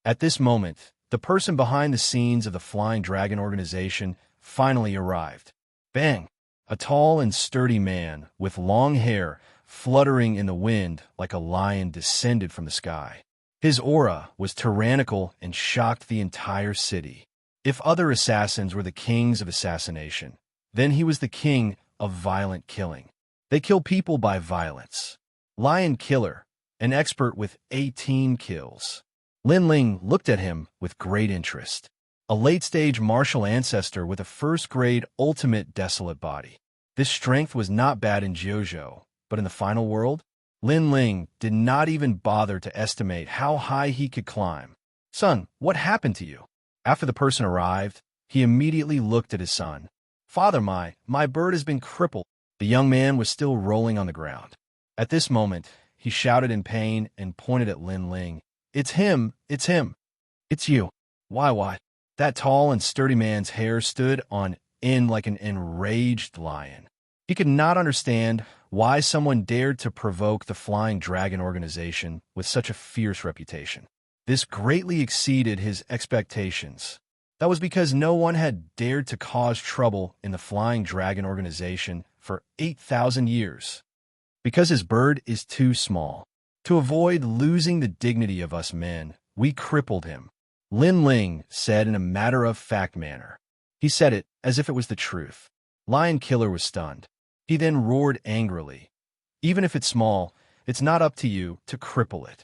At this moment, the person behind the scenes of the Flying Dragon organization finally arrived. Bang! A tall and sturdy man with long hair fluttering in the wind like a lion descended from the sky. His aura was tyrannical and shocked the entire city. If other assassins were the kings of assassination, then he was the king of violent killing. They kill people by violence. Lion Killer, an expert with 18 kills. Lin Ling looked at him with great interest. A late-stage martial ancestor with a first-grade ultimate desolate body. This strength was not bad in Jiuzhou, but in the final world, Lin Ling did not even bother to estimate how high he could climb. "Son, what happened to you?" After the person arrived, he immediately looked at his son. "Father, my bird has been crippled." The young man was still rolling on the ground. At this moment, he shouted in pain and pointed at Lin Ling. "It's him! It's him! It's you!" Why? That tall and sturdy man's hair stood on end like an enraged lion. He could not understand why someone dared to provoke the Flying Dragon organization with such a fierce reputation. This greatly exceeded his expectations. That was because no one had dared to cause trouble in the Flying Dragon organization for 8,000 years. Because his bird is too small. To avoid losing the dignity of us men, we crippled him, Lin Ling said in a matter-of-fact manner. He said it as if it was the truth. Lion Killer was stunned. He then roared angrily. "Even if it's small, it's not up to you to cripple it."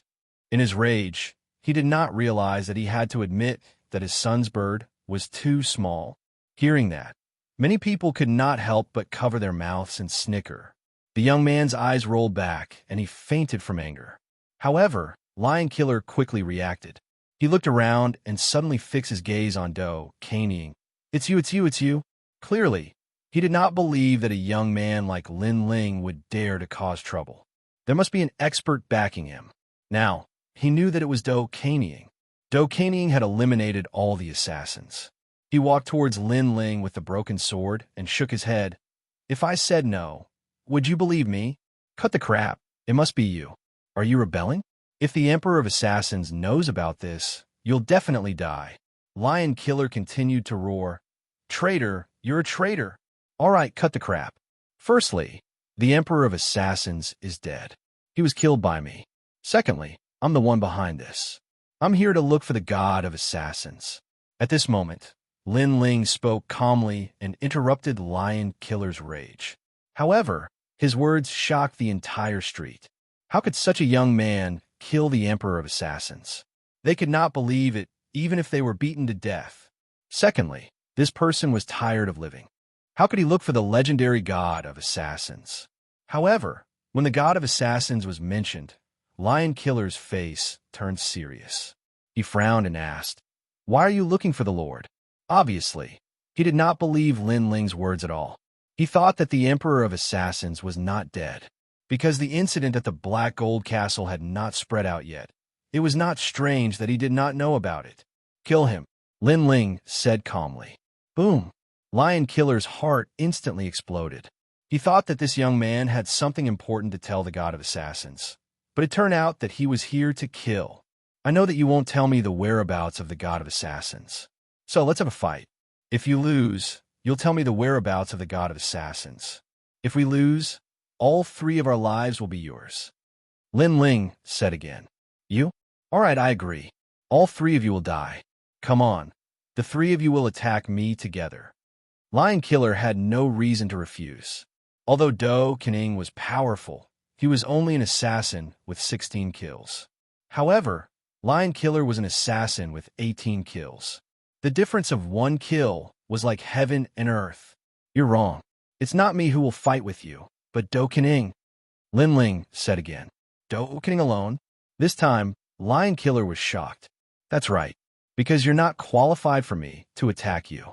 In his rage, he did not realize that he had to admit that his son's bird was too small. Hearing that, many people could not help but cover their mouths and snicker. The young man's eyes rolled back, and he fainted from anger. However, Lion Killer quickly reacted. He looked around and suddenly fixed his gaze on Do, caning. "It's you, it's you, it's you." Clearly, he did not believe that a young man like Lin Ling would dare to cause trouble. There must be an expert backing him. Now, he knew that it was Do Caneying. Do Caneying had eliminated all the assassins. He walked towards Lin Ling with the broken sword and shook his head. "If I said no, would you believe me? Cut the crap. It must be you. Are you rebelling? If the Emperor of Assassins knows about this, you'll definitely die." Lion Killer continued to roar. "Traitor, you're a traitor. All right, cut the crap. Firstly, the Emperor of Assassins is dead. He was killed by me. Secondly, I'm the one behind this. I'm here to look for the God of Assassins." At this moment, Lin Ling spoke calmly and interrupted Lion Killer's rage. However, his words shocked the entire street. How could such a young man kill the Emperor of Assassins? They could not believe it, even if they were beaten to death. Secondly, this person was tired of living. How could he look for the legendary God of Assassins? However, when the God of Assassins was mentioned, Lion Killer's face turned serious. He frowned and asked, "Why are you looking for the Lord?" Obviously, he did not believe Lin Ling's words at all. He thought that the Emperor of Assassins was not dead. Because the incident at the Black Gold Castle had not spread out yet, It was not strange that he did not know about it. Kill him, Lin Ling said calmly. Boom! Lion Killer's heart instantly exploded. He thought that this young man had something important to tell the God of Assassins. But it turned out that he was here to kill. I know that you won't tell me the whereabouts of the God of Assassins. So let's have a fight. If you lose, you'll tell me the whereabouts of the God of Assassins. If we lose, all 3 of our lives will be yours. Lin Ling said again. You? All right, I agree. All 3 of you will die. Come on. The 3 of you will attack me together. Lion Killer had no reason to refuse. Although Do Kening was powerful, he was only an assassin with 16 kills. However, Lion Killer was an assassin with 18 kills. The difference of 1 kill was like heaven and earth. You're wrong. It's not me who will fight with you, but Do Kening. Lin Ling said again. Do Kening alone? This time, Lion Killer was shocked. That's right, because you're not qualified for me to attack you.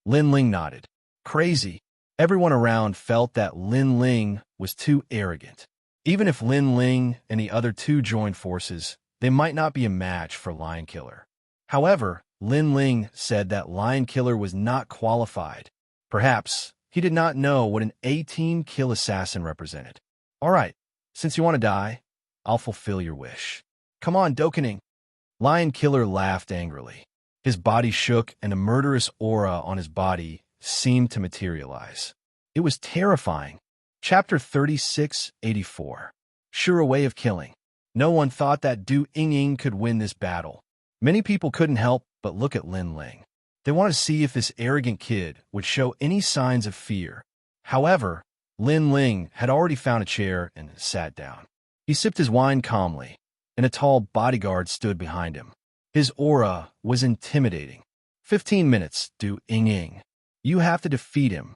Lin Ling nodded. Crazy. Everyone around felt that Lin Ling was too arrogant. Even if Lin Ling and the other 2 joined forces, they might not be a match for Lion Killer. However, Lin Ling said that Lion Killer was not qualified. Perhaps he did not know what an 18-kill assassin represented. All right, since you want to die, I'll fulfill your wish. Come on, Do Kening. Lion Killer laughed angrily. His body shook and a murderous aura on his body seemed to materialize. It was terrifying. Chapter 3684. Sure a way of killing. No one thought that Du Ying could win this battle. Many people couldn't help but look at Lin Ling. They wanted to see if this arrogant kid would show any signs of fear. However, Lin Ling had already found a chair and sat down. He sipped his wine calmly, and a tall bodyguard stood behind him. His aura was intimidating. 15 minutes, Du Ying. You have to defeat him.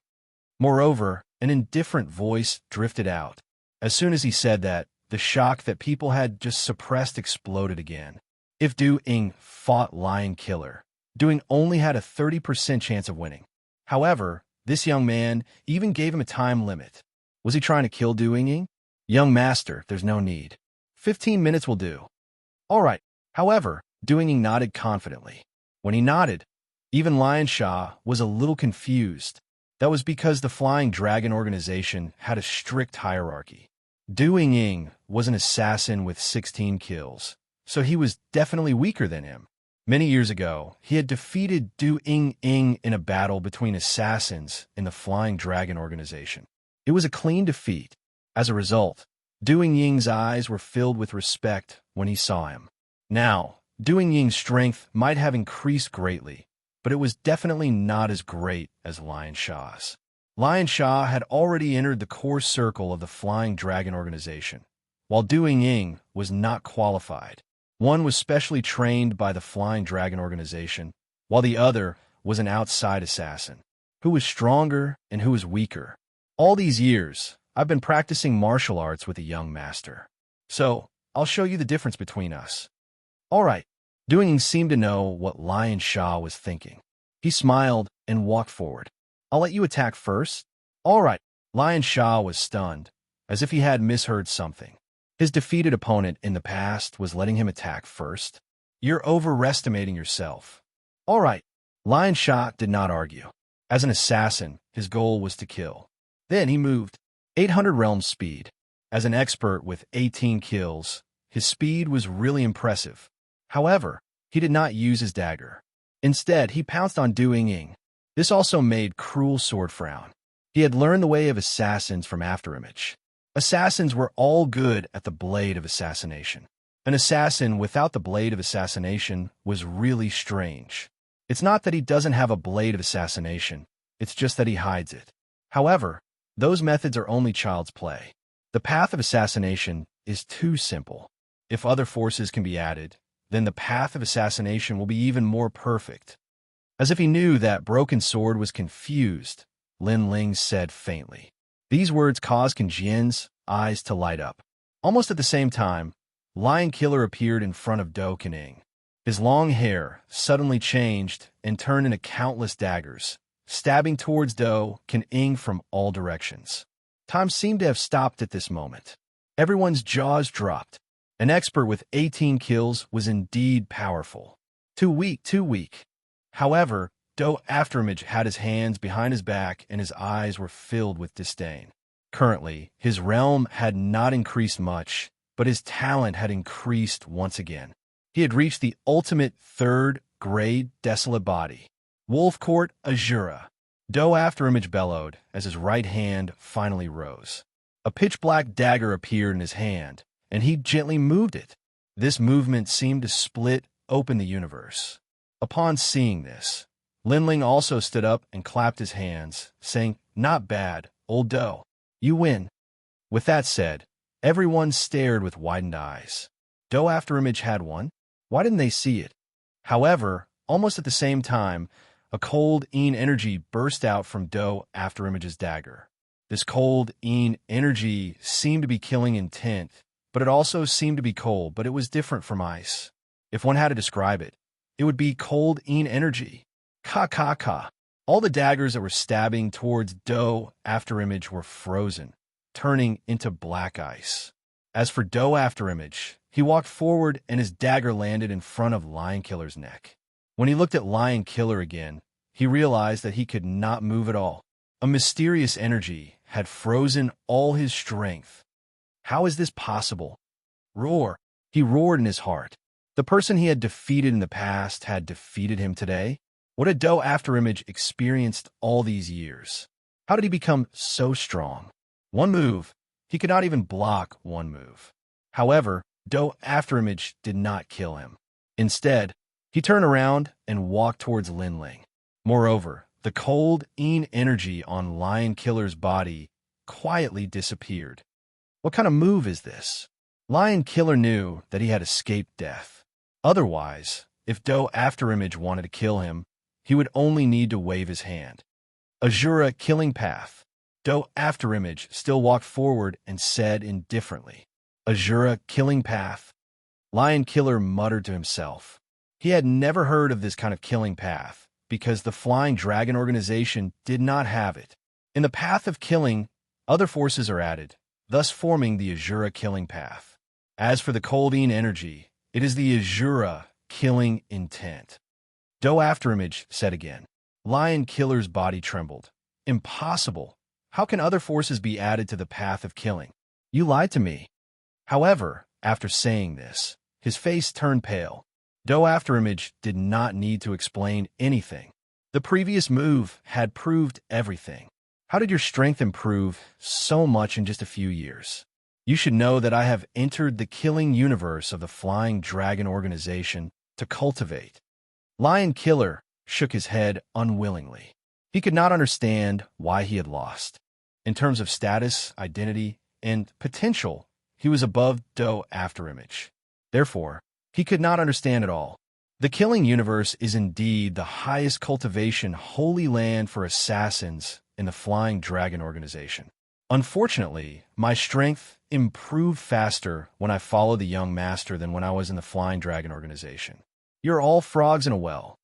Moreover, an indifferent voice drifted out. As soon as he said that, the shock that people had just suppressed exploded again. If Du Ying fought Lion Killer, Du Ying only had a 30% chance of winning. However, this young man even gave him a time limit. Was he trying to kill Du Ying? Young master, there's no need. 15 minutes will do. All right. However, Du Ying nodded confidently. When he nodded, even Xianxia was a little confused. That was because the Flying Dragon organization had a strict hierarchy. Du Ying was an assassin with 16 kills, so he was definitely weaker than him. Many years ago, he had defeated Du Ying in a battle between assassins in the Flying Dragon organization. It was a clean defeat. As a result, Du Ying's eyes were filled with respect when he saw him. Now, Du Ying's strength might have increased greatly, but it was definitely not as great as Xianxia's. Xianxia had already entered the core circle of the Flying Dragon organization, while Du Ying was not qualified. One was specially trained by the Flying Dragon organization, while the other was an outside assassin. Who was stronger and who was weaker? All these years, I've been practicing martial arts with a young master. So, I'll show you the difference between us. All right. Du Ying seemed to know what Xianxia was thinking. He smiled and walked forward. I'll let you attack first. All right. Xianxia was stunned, as if he had misheard something. His defeated opponent in the past was letting him attack first. You're overestimating yourself. All right. Xianxia did not argue. As an assassin, his goal was to kill. Then he moved. 800 realm speed. As an expert with 18 kills, his speed was really impressive. However, he did not use his dagger. Instead, he pounced on Du Ying. This also made Cruel Sword frown. He had learned the way of assassins from Afterimage. Assassins were all good at the blade of assassination. An assassin without the blade of assassination was really strange. It's not that he doesn't have a blade of assassination, it's just that he hides it. However, those methods are only child's play. The path of assassination is too simple. If other forces can be added, then the path of assassination will be even more perfect. As if he knew that Broken Sword was confused, Lin Ling said faintly. These words caused Kenjian's eyes to light up. Almost at the same time, Lion Killer appeared in front of Do Kening. His long hair suddenly changed and turned into countless daggers, stabbing towards Do Kening from all directions. Time seemed to have stopped at this moment. Everyone's jaws dropped. An expert with 18 kills was indeed powerful. Too weak, too weak. However, Do Afterimage had his hands behind his back and his eyes were filled with disdain. Currently, his realm had not increased much, but his talent had increased once again. He had reached the ultimate third-grade desolate body. Wolf Court Azura. Do Afterimage bellowed as his right hand finally rose. A pitch-black dagger appeared in his hand, and he gently moved it. This movement seemed to split open the universe. Upon seeing this, Linling also stood up and clapped his hands, saying, "Not bad, old Do. You win." With that said, everyone stared with widened eyes. Do Afterimage had won? Why didn't they see it? However, almost at the same time, a cold Een energy burst out from Do Afterimage's dagger. This cold Een energy seemed to be killing intent, but it also seemed to be cold, but it was different from ice. If one had to describe it, it would be cold Een energy. Ka ka ka. All the daggers that were stabbing towards Do Afterimage were frozen, turning into black ice. As for Do Afterimage, he walked forward and his dagger landed in front of Lion Killer's neck. When he looked at Lion Killer again, he realized that he could not move at all. A mysterious energy had frozen all his strength. How is this possible? Roar! He roared in his heart. The person he had defeated in the past had defeated him today? What had Do Afterimage experienced all these years? How did he become so strong? One move. He could not even block one move. However, Do Afterimage did not kill him. Instead, he turned around and walked towards Linling. Moreover, the cold Een energy on Lion Killer's body quietly disappeared. What kind of move is this? Lion Killer knew that he had escaped death. Otherwise, if Do Afterimage wanted to kill him, he would only need to wave his hand. Azura Killing Path. Do Afterimage still walked forward and said indifferently, "Azura Killing Path." Lion Killer muttered to himself. He had never heard of this kind of killing path, because the Flying Dragon organization did not have it. In the path of killing, other forces are added, thus forming the Azura Killing Path. As for the cold Een energy, it is the Azura Killing Intent. Do Afterimage said again. Lion Killer's body trembled. Impossible. How can other forces be added to the path of killing? You lied to me. However, after saying this, his face turned pale. Do Afterimage did not need to explain anything. The previous move had proved everything. How did your strength improve so much in just a few years? You should know that I have entered the killing universe of the Flying Dragon organization to cultivate. Lion Killer shook his head unwillingly. He could not understand why he had lost. In terms of status, identity, and potential, he was above Do Afterimage. Therefore, he could not understand at all. The killing universe is indeed the highest cultivation holy land for assassins in the Flying Dragon organization. Unfortunately, my strength improved faster when I followed the young master than when I was in the Flying Dragon organization. You're all frogs in a well.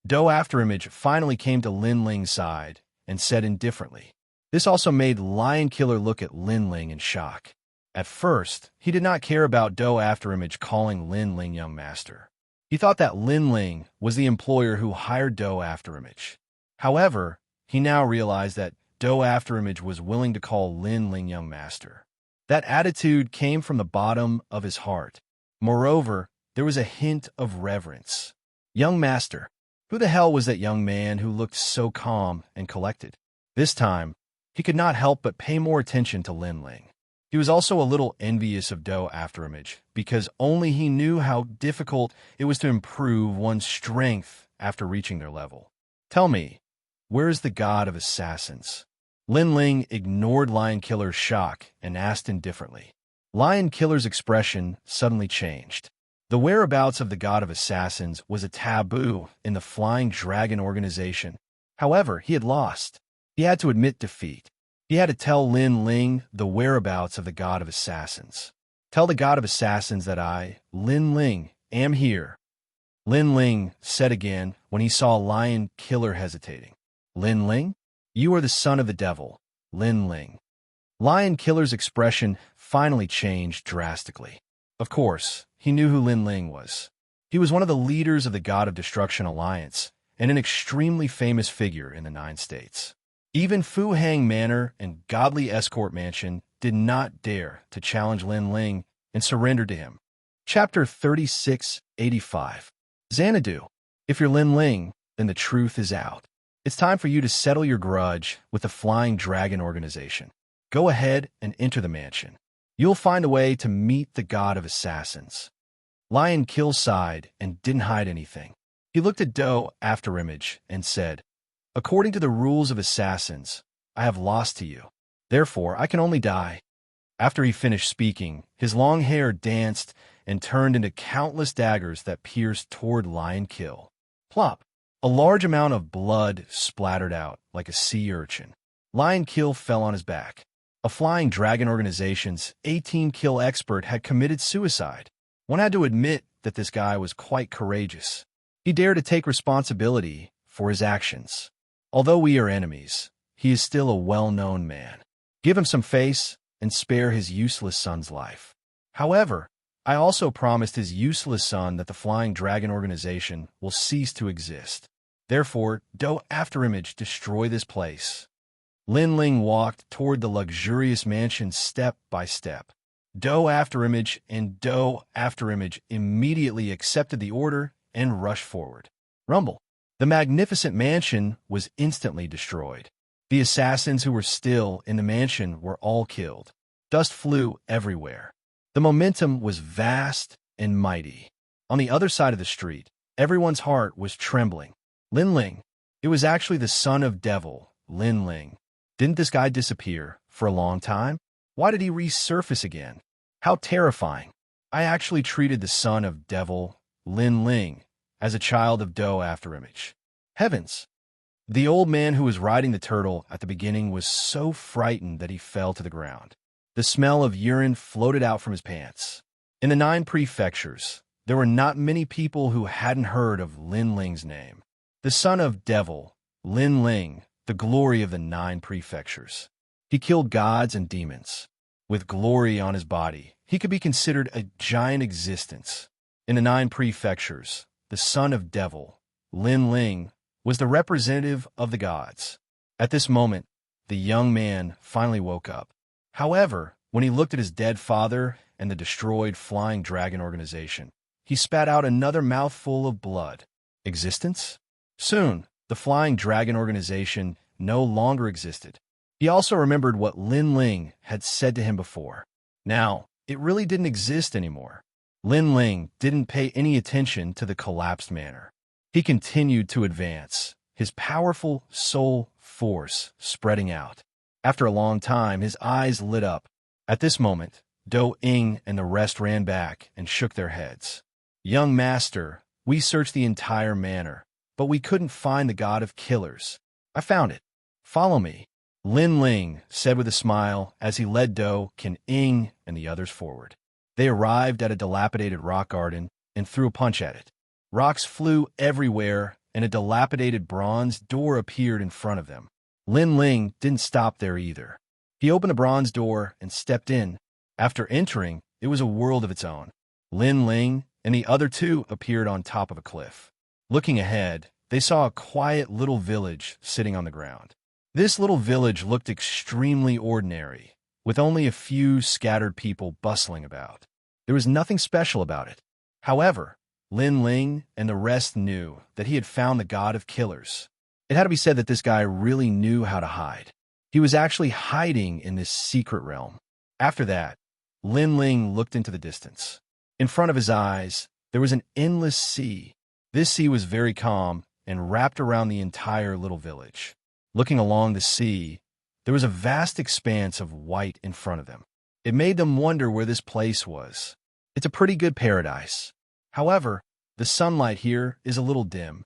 Do Afterimage finally came to Linling's side and said indifferently. This also made Lion Killer look at Linling in shock. At first, he did not care about Do Afterimage calling Linling young master. He thought that Linling was the employer who hired Do Afterimage. However, he now realized that Do Afterimage was willing to call Linling young master. That attitude came from the bottom of his heart. Moreover, there was a hint of reverence. Young master. Who the hell was that young man who looked so calm and collected? This time, he could not help but pay more attention to Linling. He was also a little envious of Do Afterimage, because only he knew how difficult it was to improve one's strength after reaching their level. Tell me, where is the god of assassins? Linling ignored Lion Killer's shock and asked indifferently. Lion Killer's expression suddenly changed. The whereabouts of the god of assassins was a taboo in the Flying Dragon organization. However, he had lost. He had to admit defeat. He had to tell Linling the whereabouts of the god of assassins. Tell the god of assassins that I, Linling, am here. Linling said again when he saw Lion Killer hesitating. Linling? You are the son of the devil, Linling. Lion Killer's expression finally changed drastically. Of course, he knew who Lin Ling was. He was one of the leaders of the God of Destruction Alliance and an extremely famous figure in the 9 states. Even Fu Hang Manor and Godly Escort Mansion did not dare to challenge Lin Ling and surrendered to him. Chapter 3685. Xanadu. If you're Lin Ling, then the truth is out. It's time for you to settle your grudge with the Flying Dragon Organization. Go ahead and enter the mansion. You'll find a way to meet the God of Assassins. Lion Kill sighed and didn't hide anything. He looked at Do Afterimage and said, "According to the rules of assassins, I have lost to you. Therefore, I can only die." After he finished speaking, his long hair danced and turned into countless daggers that pierced toward Lion Kill. Plop! A large amount of blood splattered out like a sea urchin. Lion Kill fell on his back. A Flying Dragon Organization's 18-kill expert had committed suicide. One had to admit that this guy was quite courageous. He dared to take responsibility for his actions. Although we are enemies, he is still a well-known man. Give him some face and spare his useless son's life. However, I also promised his useless son that the Flying Dragon Organization will cease to exist. Therefore, Do Afterimage destroy this place. Lin Ling walked toward the luxurious mansion step by step. Do Afterimage and Do Afterimage immediately accepted the order and rushed forward. Rumble. The magnificent mansion was instantly destroyed. The assassins who were still in the mansion were all killed. Dust flew everywhere. The momentum was vast and mighty. On the other side of the street, everyone's heart was trembling. Lin Ling. It was actually the son of Devil, Lin Ling. Didn't this guy disappear for a long time? Why did he resurface again? How terrifying. I actually treated the son of Devil, Lin Ling, as a child of Do Afterimage. Heavens! The old man who was riding the turtle at the beginning was so frightened that he fell to the ground. The smell of urine floated out from his pants. In the 9 prefectures, there were not many people who hadn't heard of Lin Ling's name. The son of Devil, Lin Ling, the glory of the 9 prefectures. He killed gods and demons. With glory on his body, he could be considered a giant existence. In the 9 prefectures, the son of Devil, Lin Ling, was the representative of the gods. At this moment, the young man finally woke up. However, when he looked at his dead father and the destroyed Flying Dragon Organization, he spat out another mouthful of blood. Existence? Soon, the Flying Dragon Organization no longer existed. He also remembered what Lin Ling had said to him before. Now, it really didn't exist anymore. Lin Ling didn't pay any attention to the collapsed manor. He continued to advance, his powerful soul force spreading out. After a long time, his eyes lit up. At this moment, Do Ing and the rest ran back and shook their heads. "Young master, we searched the entire manor, but we couldn't find the god of killers. I found it. Follow me," Lin Ling said with a smile as he led Do, Kin Ing, and the others forward. They arrived at a dilapidated rock garden and threw a punch at it. Rocks flew everywhere, and a dilapidated bronze door appeared in front of them. Lin Ling didn't stop there either. He opened a bronze door and stepped in. After entering, it was a world of its own. Lin Ling and the other 2 appeared on top of a cliff. Looking ahead, they saw a quiet little village sitting on the ground. This little village looked extremely ordinary, with only a few scattered people bustling about. There was nothing special about it. However, Lin Ling and the rest knew that he had found the god of killers. It had to be said that this guy really knew how to hide. He was actually hiding in this secret realm. After that, Lin Ling looked into the distance. In front of his eyes, there was an endless sea. This sea was very calm and wrapped around the entire little village. Looking along the sea, there was a vast expanse of white in front of them. It made them wonder where this place was. It's a pretty good paradise. However, the sunlight here is a little dim.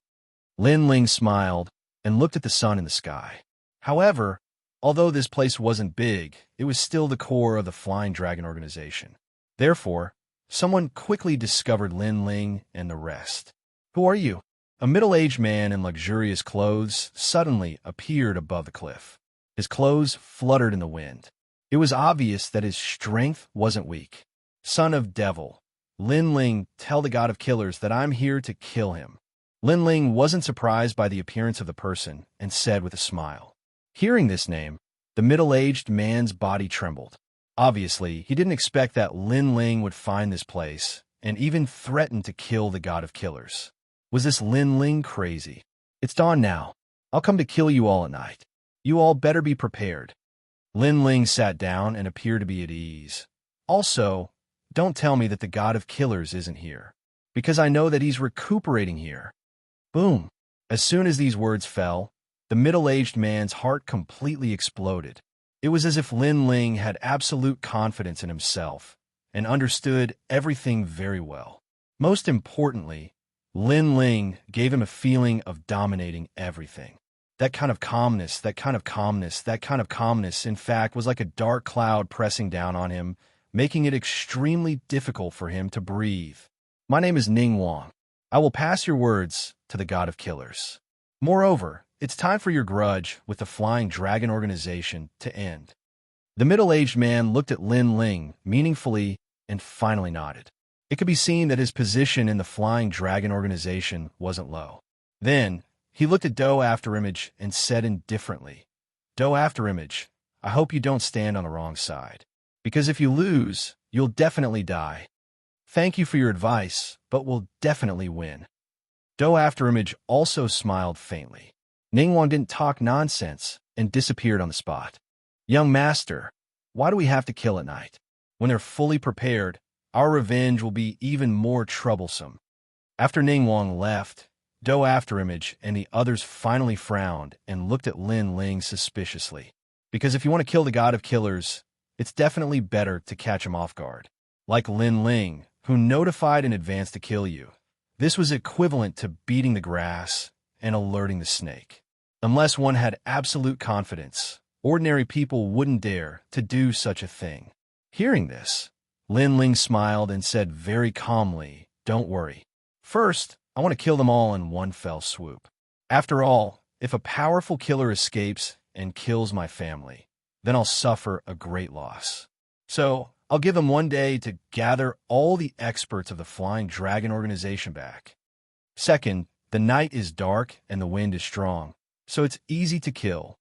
Lin Ling smiled and looked at the sun in the sky. However, although this place wasn't big, it was still the core of the Flying Dragon Organization. Therefore, someone quickly discovered Lin Ling and the rest. "Who are you?" A middle-aged man in luxurious clothes suddenly appeared above the cliff. His clothes fluttered in the wind. It was obvious that his strength wasn't weak. Son of devil. Lin Ling, tell the god of killers that I'm here to kill him. Lin Ling wasn't surprised by the appearance of the person and said with a smile. Hearing this name, the middle-aged man's body trembled. Obviously, he didn't expect that Lin Ling would find this place and even threaten to kill the god of killers. Was this Lin Ling crazy? It's dawn now. I'll come to kill you all at night. You all better be prepared. Lin Ling sat down and appeared to be at ease. Also, don't tell me that the god of killers isn't here, because I know that he's recuperating here. Boom! As soon as these words fell, the middle-aged man's heart completely exploded. It was as if Lin Ling had absolute confidence in himself and understood everything very well. Most importantly, Lin Ling gave him a feeling of dominating everything. That kind of calmness, in fact, was like a dark cloud pressing down on him, making it extremely difficult for him to breathe. My name is Ning Wang. I will pass your words to the god of killers. Moreover, it's time for your grudge with the Flying Dragon organization to end. The middle-aged man looked at Lin Ling meaningfully and finally nodded. It could be seen that his position in the Flying Dragon organization wasn't low. Then, he looked at Do Afterimage and said indifferently, Do Afterimage, I hope you don't stand on the wrong side. Because if you lose, you'll definitely die. Thank you for your advice, but we'll definitely win. Do Afterimage also smiled faintly. Ningguang didn't talk nonsense and disappeared on the spot. Young master, why do we have to kill at night? When they're fully prepared, our revenge will be even more troublesome. After Ningguang left, Do Afterimage and the others finally frowned and looked at Lin Ling suspiciously. Because if you want to kill the god of killers, it's definitely better to catch him off guard. Like Lin Ling, who notified in advance to kill you. This was equivalent to beating the grass and alerting the snake. Unless one had absolute confidence, ordinary people wouldn't dare to do such a thing. Hearing this, Lin Ling smiled and said very calmly, Don't worry. First, I want to kill them all in one fell swoop. After all, if a powerful killer escapes and kills my family, then I'll suffer a great loss. So, I'll give them one day to gather all the experts of the Flying Dragon organization back. Second, the night is dark and the wind is strong, so it's easy to kill.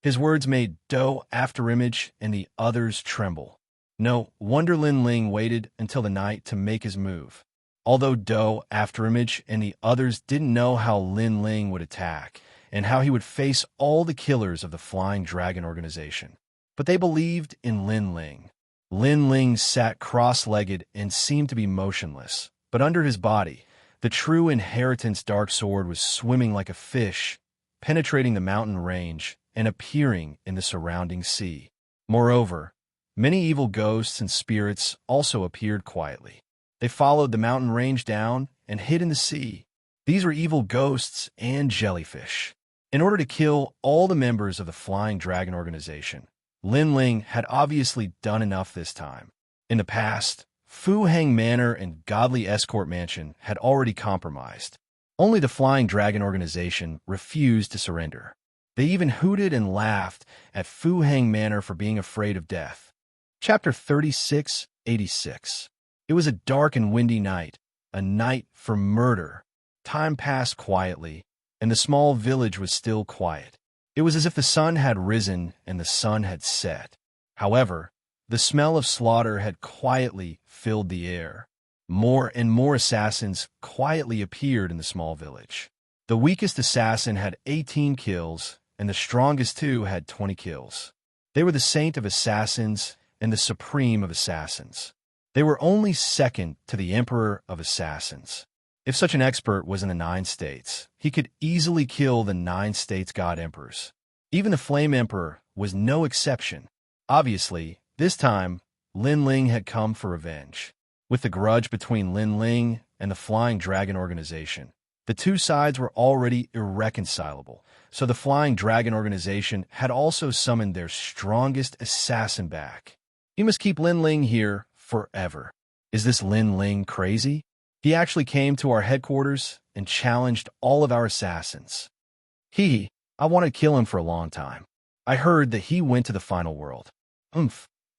His words made Do Afterimage and the others tremble. No wonder Lin Ling waited until the night to make his move. Although Do Afterimage and the others didn't know how Lin Ling would attack and how he would face all the killers of the Flying Dragon organization. But they believed in Lin Ling. Lin Ling sat cross-legged and seemed to be motionless, but under his body, the true inheritance dark sword was swimming like a fish, penetrating the mountain range and appearing in the surrounding sea. Moreover, many evil ghosts and spirits also appeared quietly. They followed the mountain range down and hid in the sea. These were evil ghosts and jellyfish. In order to kill all the members of the Flying Dragon organization, Lin Ling had obviously done enough this time. In the past, Fu Hang Manor and Godly Escort Mansion had already compromised. Only the Flying Dragon organization refused to surrender. They even hooted and laughed at Fu Hang Manor for being afraid of death. Chapter 3686. It was a dark and windy night, a night for murder. Time passed quietly, and the small village was still quiet. It was as if the sun had risen and the sun had set. However, the smell of slaughter had quietly filled the air. More and more assassins quietly appeared in the small village. The weakest assassin had 18 kills, and the strongest two had 20 kills. They were the saint of assassins and the supreme of assassins. They were only second to the emperor of assassins. If such an expert was in the 9 states, he could easily kill the 9 states god emperors. Even the Flame Emperor was no exception. Obviously, this time, Lin Ling had come for revenge. With the grudge between Lin Ling and the Flying Dragon organization, the two sides were already irreconcilable, so the Flying Dragon organization had also summoned their strongest assassin back. You must keep Lin Ling here forever. Is this Lin Ling crazy? He actually came to our headquarters and challenged all of our assassins. I wanted to kill him for a long time. I heard that he went to the final world.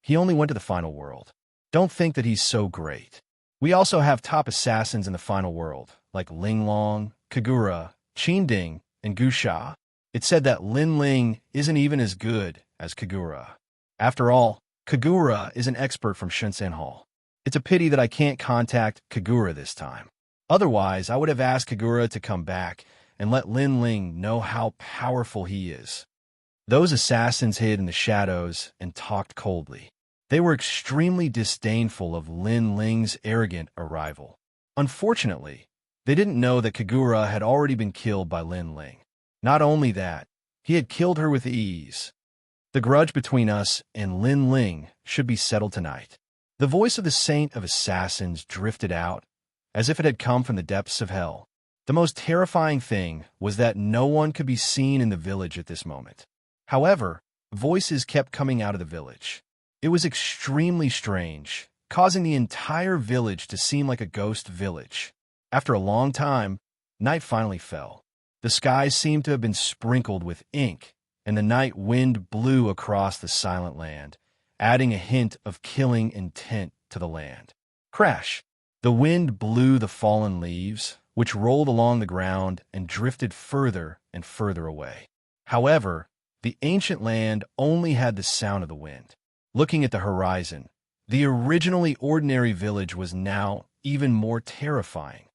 He only went to the final world. don't think that he's so great. We also have top assassins in the final world, like Linglong, Kagura, Qinding, and Guxia. It's said that Linling isn't even as good as Kagura. After all, Kagura is an expert from Shunsen Hall. It's a pity that I can't contact Kagura this time. Otherwise, I would have asked Kagura to come back and let Linling know how powerful he is. Those assassins hid in the shadows and talked coldly. They were extremely disdainful of Linling's arrogant arrival. Unfortunately, they didn't know that Kagura had already been killed by Linling. Not only that, he had killed her with ease. The grudge between us and Linling should be settled tonight. The voice of the Saint of Assassins drifted out, as if it had come from the depths of hell. The most terrifying thing was that no one could be seen in the village at this moment. However, voices kept coming out of the village. It was extremely strange, causing the entire village to seem like a ghost village. After a long time, night finally fell. The skies seemed to have been sprinkled with ink, and the night wind blew across the silent land, adding a hint of killing intent to the land. Crash! The wind blew the fallen leaves, which rolled along the ground and drifted further and further away. However, the ancient land only had the sound of the wind. Looking at the horizon, the originally ordinary village was now even more terrifying.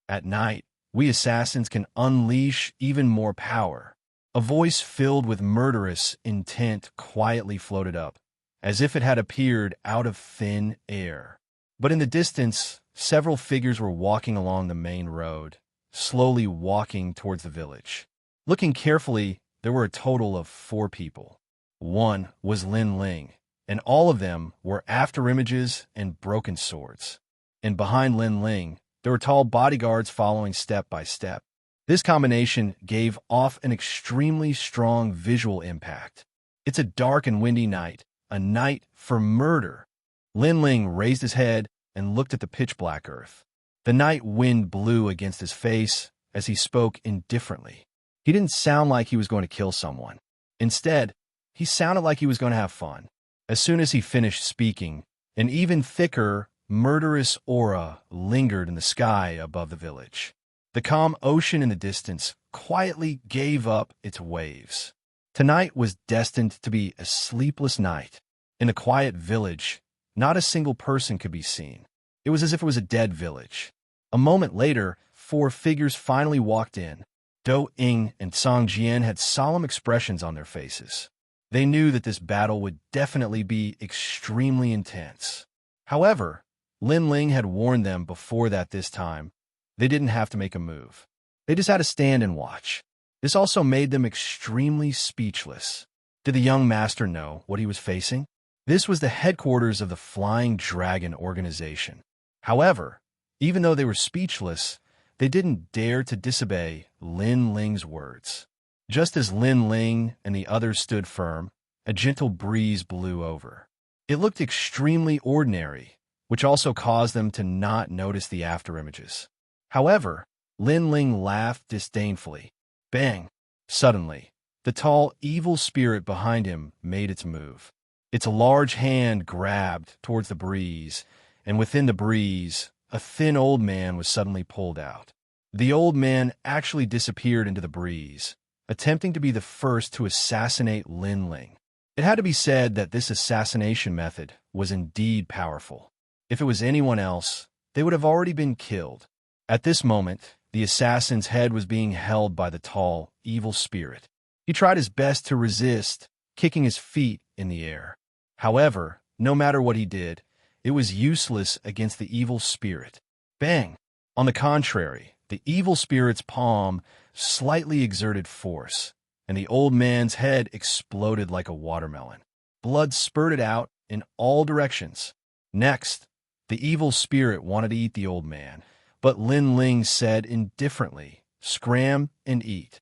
At night, we assassins can unleash even more power. A voice filled with murderous intent quietly floated up, as if it had appeared out of thin air. But in the distance, several figures were walking along the main road, slowly walking towards the village. Looking carefully, there were a total of 4 people. One was Linling, and all of them were afterimages and broken swords. And behind Linling, there were tall bodyguards following step by step. This combination gave off an extremely strong visual impact. It's a dark and windy night, a night for murder. Linling raised his head and looked at the pitch-black earth. The night wind blew against his face as he spoke indifferently. He didn't sound like he was going to kill someone. Instead, he sounded like he was going to have fun. As soon as he finished speaking, an even thicker, murderous aura lingered in the sky above the village. The calm ocean in the distance quietly gave up its waves. Tonight was destined to be a sleepless night. In the quiet village, not a single person could be seen. It was as if it was a dead village. A moment later, 4 figures finally walked in. Do Ying and Song Jian had solemn expressions on their faces. They knew that this battle would definitely be extremely intense. However, Linling had warned them before that this time they didn't have to make a move. They just had to stand and watch. This also made them extremely speechless. Did the young master know what he was facing? This was the headquarters of the Flying Dragon organization. However, even though they were speechless, they didn't dare to disobey Linling's words. Just as Linling and the others stood firm, a gentle breeze blew over. It looked extremely ordinary, which also caused them to not notice the afterimages. However, Linling laughed disdainfully. Bang! Suddenly, the tall, evil spirit behind him made its move. Its large hand grabbed towards the breeze, and within the breeze, a thin old man was suddenly pulled out. The old man actually disappeared into the breeze, attempting to be the first to assassinate Linling. It had to be said that this assassination method was indeed powerful. If it was anyone else, they would have already been killed. At this moment, the assassin's head was being held by the tall, evil spirit. He tried his best to resist, kicking his feet in the air. However, no matter what he did, it was useless against the evil spirit. Bang! On the contrary, the evil spirit's palm slightly exerted force, and the old man's head exploded like a watermelon. Blood spurted out in all directions. Next, the evil spirit wanted to eat the old man, but Linling said indifferently, "Scram and eat."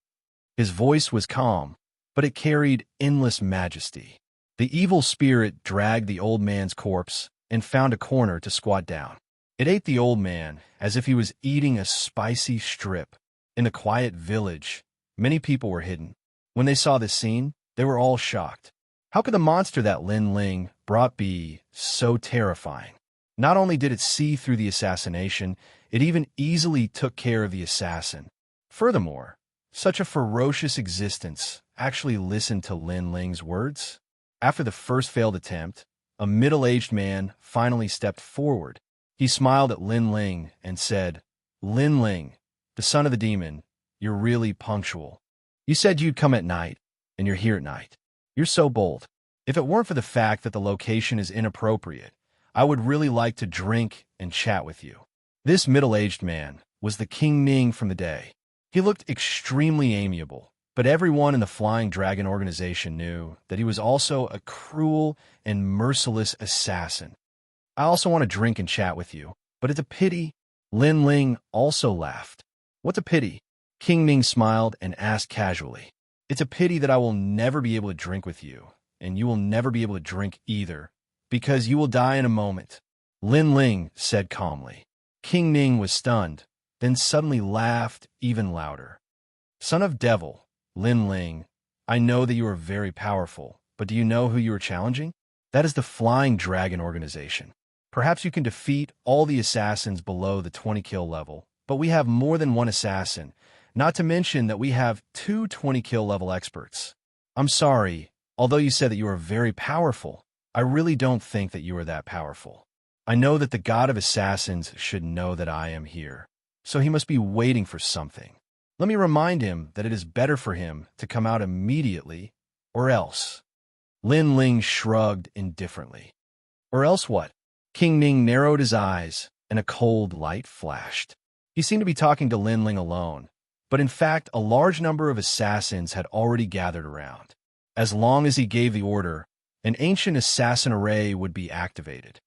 His voice was calm, but it carried endless majesty. The evil spirit dragged the old man's corpse and found a corner to squat down. It ate the old man as if he was eating a spicy strip. In the quiet village, many people were hidden. When they saw this scene, they were all shocked. How could the monster that Linling brought be so terrifying? Not only did it see through the assassination, it even easily took care of the assassin. Furthermore, such a ferocious existence actually listened to Lin Ling's words. After the first failed attempt, a middle-aged man finally stepped forward. He smiled at Lin Ling and said, "Lin Ling, the son of the demon, you're really punctual. You said you'd come at night, and you're here at night. You're so bold. If it weren't for the fact that the location is inappropriate, I would really like to drink and chat with you." This middle-aged man was the King Ming from the day. He looked extremely amiable, but everyone in the Flying Dragon organization knew that he was also a cruel and merciless assassin. "I also want to drink and chat with you, but it's a pity." Lin Ling also laughed. "What's a pity?" King Ming smiled and asked casually. "It's a pity that I will never be able to drink with you, and you will never be able to drink either, because you will die in a moment," Lin Ling said calmly. King Ming was stunned, then suddenly laughed even louder. "Son of Devil, Lin Ling, I know that you are very powerful, but do you know who you are challenging? That is the Flying Dragon organization. Perhaps you can defeat all the assassins below the 20-kill level, but we have more than one assassin, not to mention that we have two 20-kill level experts. I'm sorry, although you said that you are very powerful, I really don't think that you are that powerful. I know that the God of Assassins should know that I am here, so he must be waiting for something. Let me remind him that it is better for him to come out immediately, or else." Lin Ling shrugged indifferently. "Or else what?" King Ming narrowed his eyes, and a cold light flashed. He seemed to be talking to Lin Ling alone, but in fact a large number of assassins had already gathered around. As long as he gave the order, an ancient assassin array would be activated.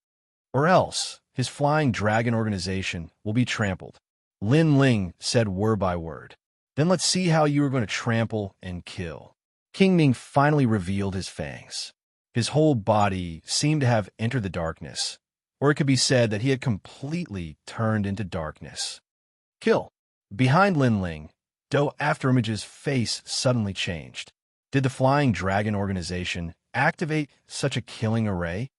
Or else, his Flying Dragon organization will be trampled. Lin Ling said word by word. "Then let's see how you are going to trample and kill." King Ming finally revealed his fangs. His whole body seemed to have entered the darkness, or it could be said that he had completely turned into darkness. "Kill." Behind Lin Ling, Do Afterimage's face suddenly changed. Did the Flying Dragon organization activate such a killing array?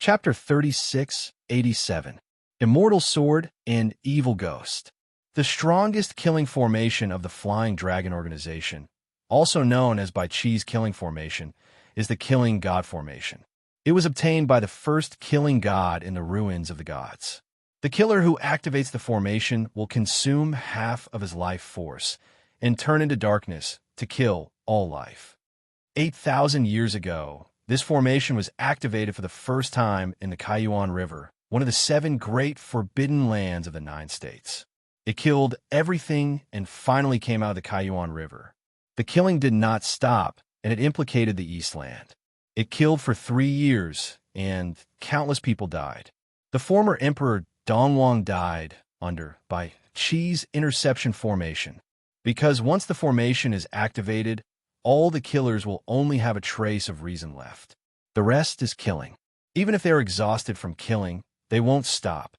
Chapter 3687. Immortal Sword and Evil Ghost. The strongest killing formation of the Flying Dragon organization, also known as by Chi's killing formation, is the Killing God formation. It was obtained by the first killing god in the ruins of the gods. The killer who activates the formation will consume half of his life force and turn into darkness to kill all life. 8,000 years ago, this formation was activated for the first time in the Kaiyuan River, one of the 7 great forbidden lands of the 9 states. It killed everything and finally came out of the Kaiyuan River. The killing did not stop, and it implicated the Eastland. It killed for 3 years, and countless people died. The former Emperor Dongwang died by Chi's interception formation, because once the formation is activated, all the killers will only have a trace of reason left. The rest is killing. Even if they are exhausted from killing, they won't stop.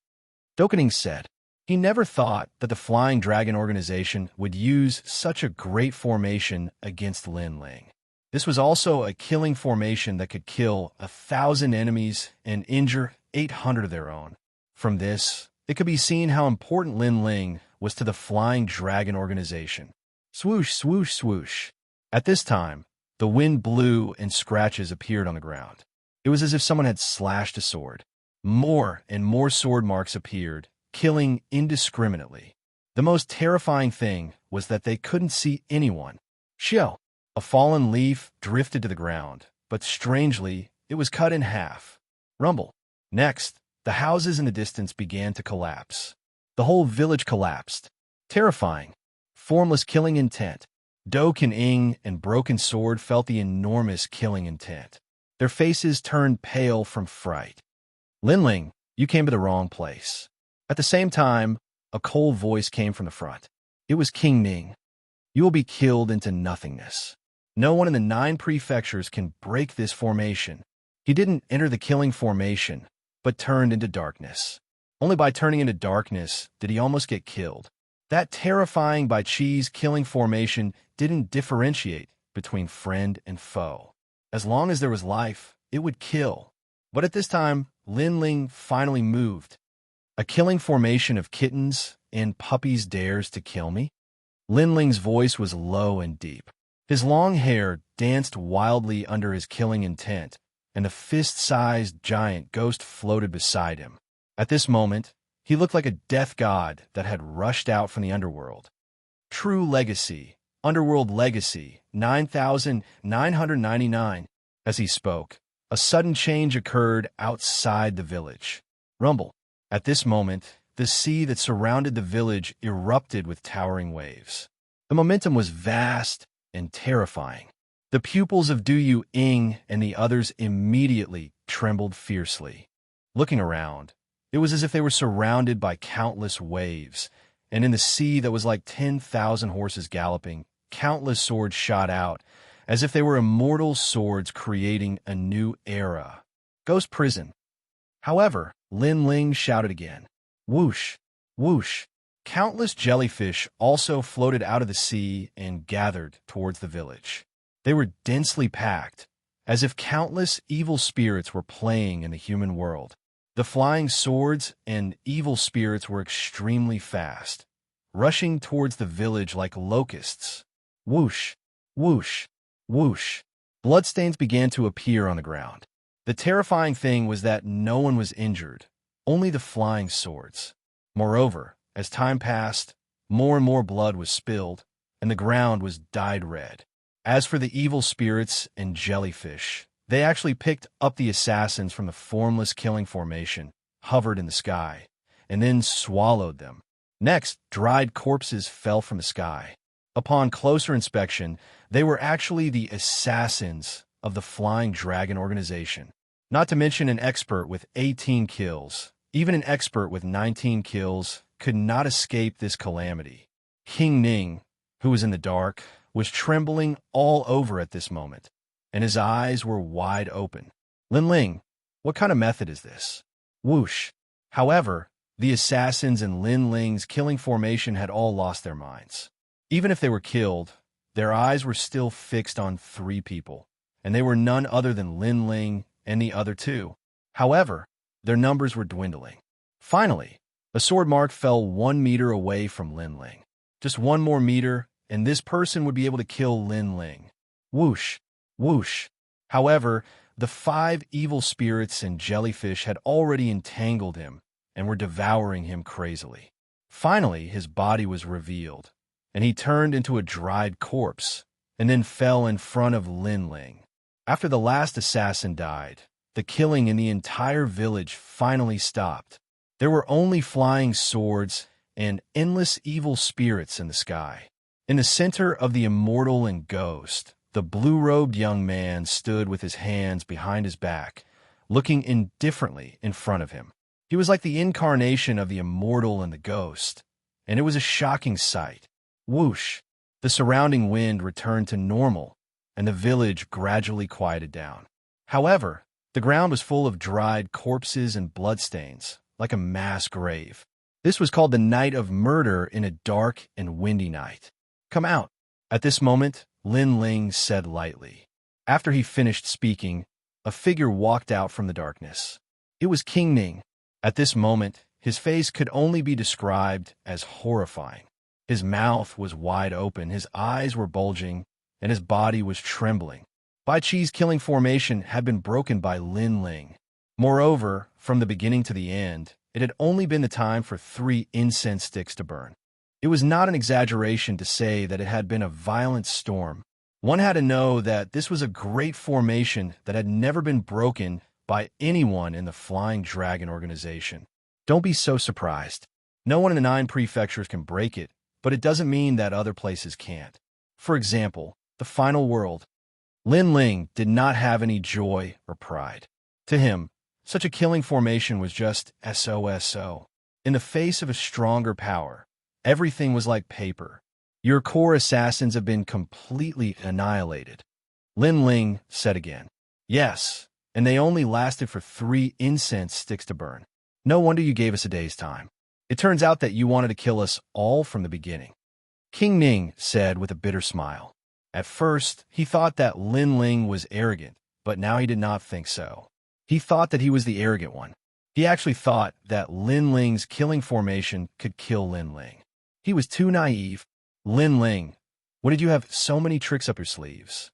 Dokening said he never thought that the Flying Dragon organization would use such a great formation against Lin Ling. This was also a killing formation that could kill 1,000 enemies and injure 800 of their own. From this, it could be seen how important Lin Ling was to the Flying Dragon organization. Swoosh, swoosh, swoosh. At this time, the wind blew and scratches appeared on the ground. It was as if someone had slashed a sword. More and more sword marks appeared, killing indiscriminately. The most terrifying thing was that they couldn't see anyone. Xiao, a fallen leaf drifted to the ground, but strangely, it was cut in half. Rumble. Next, the houses in the distance began to collapse. The whole village collapsed. Terrifying. Formless killing intent. Do King and Broken Sword felt the enormous killing intent. Their faces turned pale from fright. Lin Ling, you came to the wrong place. At the same time, a cold voice came from the front. It was King Ming. You will be killed into nothingness. No one in the 9 prefectures can break this formation. He didn't enter the killing formation, but turned into darkness. Only by turning into darkness did he almost get killed. That terrifying by Chi's killing formation didn't differentiate between friend and foe. As long as there was life, it would kill. But at this time, Lin Ling finally moved. A killing formation of kittens and puppies dares to kill me? Lin Ling's voice was low and deep. His long hair danced wildly under his killing intent, and a fist-sized giant ghost floated beside him. At this moment, he looked like a death god that had rushed out from the underworld. True legacy, underworld legacy, 9,999. As he spoke, a sudden change occurred outside the village. Rumble. At this moment, the sea that surrounded the village erupted with towering waves. The momentum was vast and terrifying. The pupils of Du Yu Ying and the others immediately trembled fiercely. Looking around, it was as if they were surrounded by countless waves, and in the sea that was like 10,000 horses galloping, countless swords shot out, as if they were immortal swords creating a new era. Ghost prison. However, Lin Ling shouted again. Whoosh! Whoosh! Countless jellyfish also floated out of the sea and gathered towards the village. They were densely packed, as if countless evil spirits were playing in the human world. The flying swords and evil spirits were extremely fast, rushing towards the village like locusts. Whoosh! Whoosh! Whoosh! Bloodstains began to appear on the ground. The terrifying thing was that no one was injured, only the flying swords. Moreover, as time passed, more and more blood was spilled, and the ground was dyed red. As for the evil spirits and jellyfish, they actually picked up the assassins from the formless killing formation, hovered in the sky, and then swallowed them. Next, dried corpses fell from the sky. Upon closer inspection, they were actually the assassins of the Flying Dragon organization. Not to mention an expert with 18 kills. Even an expert with 19 kills could not escape this calamity. King Ning, who was in the dark, was trembling all over at this moment, and his eyes were wide open. Lin Ling, what kind of method is this? Whoosh! However, the assassins in Lin Ling's killing formation had all lost their minds. Even if they were killed, their eyes were still fixed on 3 people, and they were none other than Lin Ling and the other 2. However, their numbers were dwindling. Finally, a sword mark fell 1 meter away from Lin Ling. Just 1 more meter, and this person would be able to kill Lin Ling. Whoosh! Whoosh! However, the 5 evil spirits and jellyfish had already entangled him and were devouring him crazily. Finally, his body was revealed, and he turned into a dried corpse, and then fell in front of Lin Ling. After the last assassin died, the killing in the entire village finally stopped. There were only flying swords and endless evil spirits in the sky. In the center of the immortal and ghost, the blue-robed young man stood with his hands behind his back, looking indifferently in front of him. He was like the incarnation of the immortal and the ghost, and it was a shocking sight. Whoosh! The surrounding wind returned to normal, and the village gradually quieted down. However, the ground was full of dried corpses and bloodstains, like a mass grave. This was called the night of murder in a dark and windy night. Come out. At this moment, Lin Ling said lightly. After he finished speaking, a figure walked out from the darkness. It was King Ning. At this moment, his face could only be described as horrifying. His mouth was wide open, his eyes were bulging, and his body was trembling. Bai Qi's killing formation had been broken by Lin Ling. Moreover, from the beginning to the end, it had only been the time for 3 incense sticks to burn. It was not an exaggeration to say that it had been a violent storm. One had to know that this was a great formation that had never been broken by anyone in the Flying Dragon organization. Don't be so surprised. No one in the 9 prefectures can break it, but it doesn't mean that other places can't. For example, the final world. Lin Ling did not have any joy or pride. To him, such a killing formation was just SOSO. In the face of a stronger power, everything was like paper. Your core assassins have been completely annihilated. Lin Ling said again. Yes, and they only lasted for 3 incense sticks to burn. No wonder you gave us a day's time. It turns out that you wanted to kill us all from the beginning. King Ning said with a bitter smile. At first, he thought that Lin Ling was arrogant, but now he did not think so. He thought that he was the arrogant one. He actually thought that Lin Ling's killing formation could kill Lin Ling. He was too naive. Lin Ling, when did you have so many tricks up your sleeves?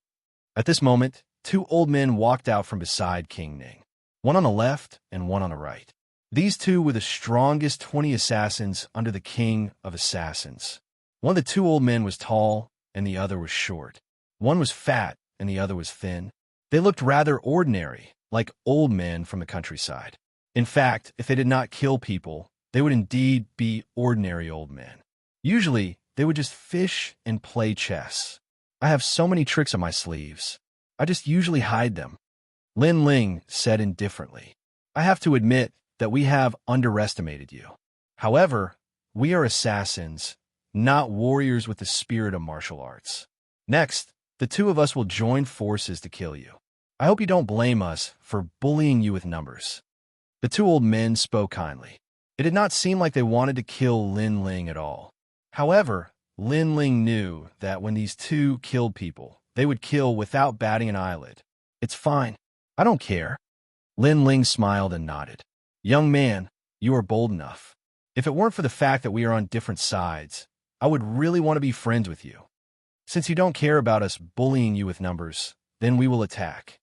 At this moment, two old men walked out from beside King Ning, one on the left and one on the right. These two were the strongest 20 assassins under the King of Assassins. One of the two old men was tall and the other was short. One was fat and the other was thin. They looked rather ordinary, like old men from the countryside. In fact, if they did not kill people, they would indeed be ordinary old men. Usually, they would just fish and play chess. I have so many tricks on my sleeves. I just usually hide them. Lin Ling said indifferently. I have to admit that we have underestimated you. However, we are assassins, not warriors with the spirit of martial arts. Next, the two of us will join forces to kill you. I hope you don't blame us for bullying you with numbers. The two old men spoke kindly. It did not seem like they wanted to kill Lin Ling at all. However, Lin Ling knew that when these two killed people, they would kill without batting an eyelid. It's fine. I don't care. Lin Ling smiled and nodded. Young man, you are bold enough. If it weren't for the fact that we are on different sides, I would really want to be friends with you. Since you don't care about us bullying you with numbers, then we will attack.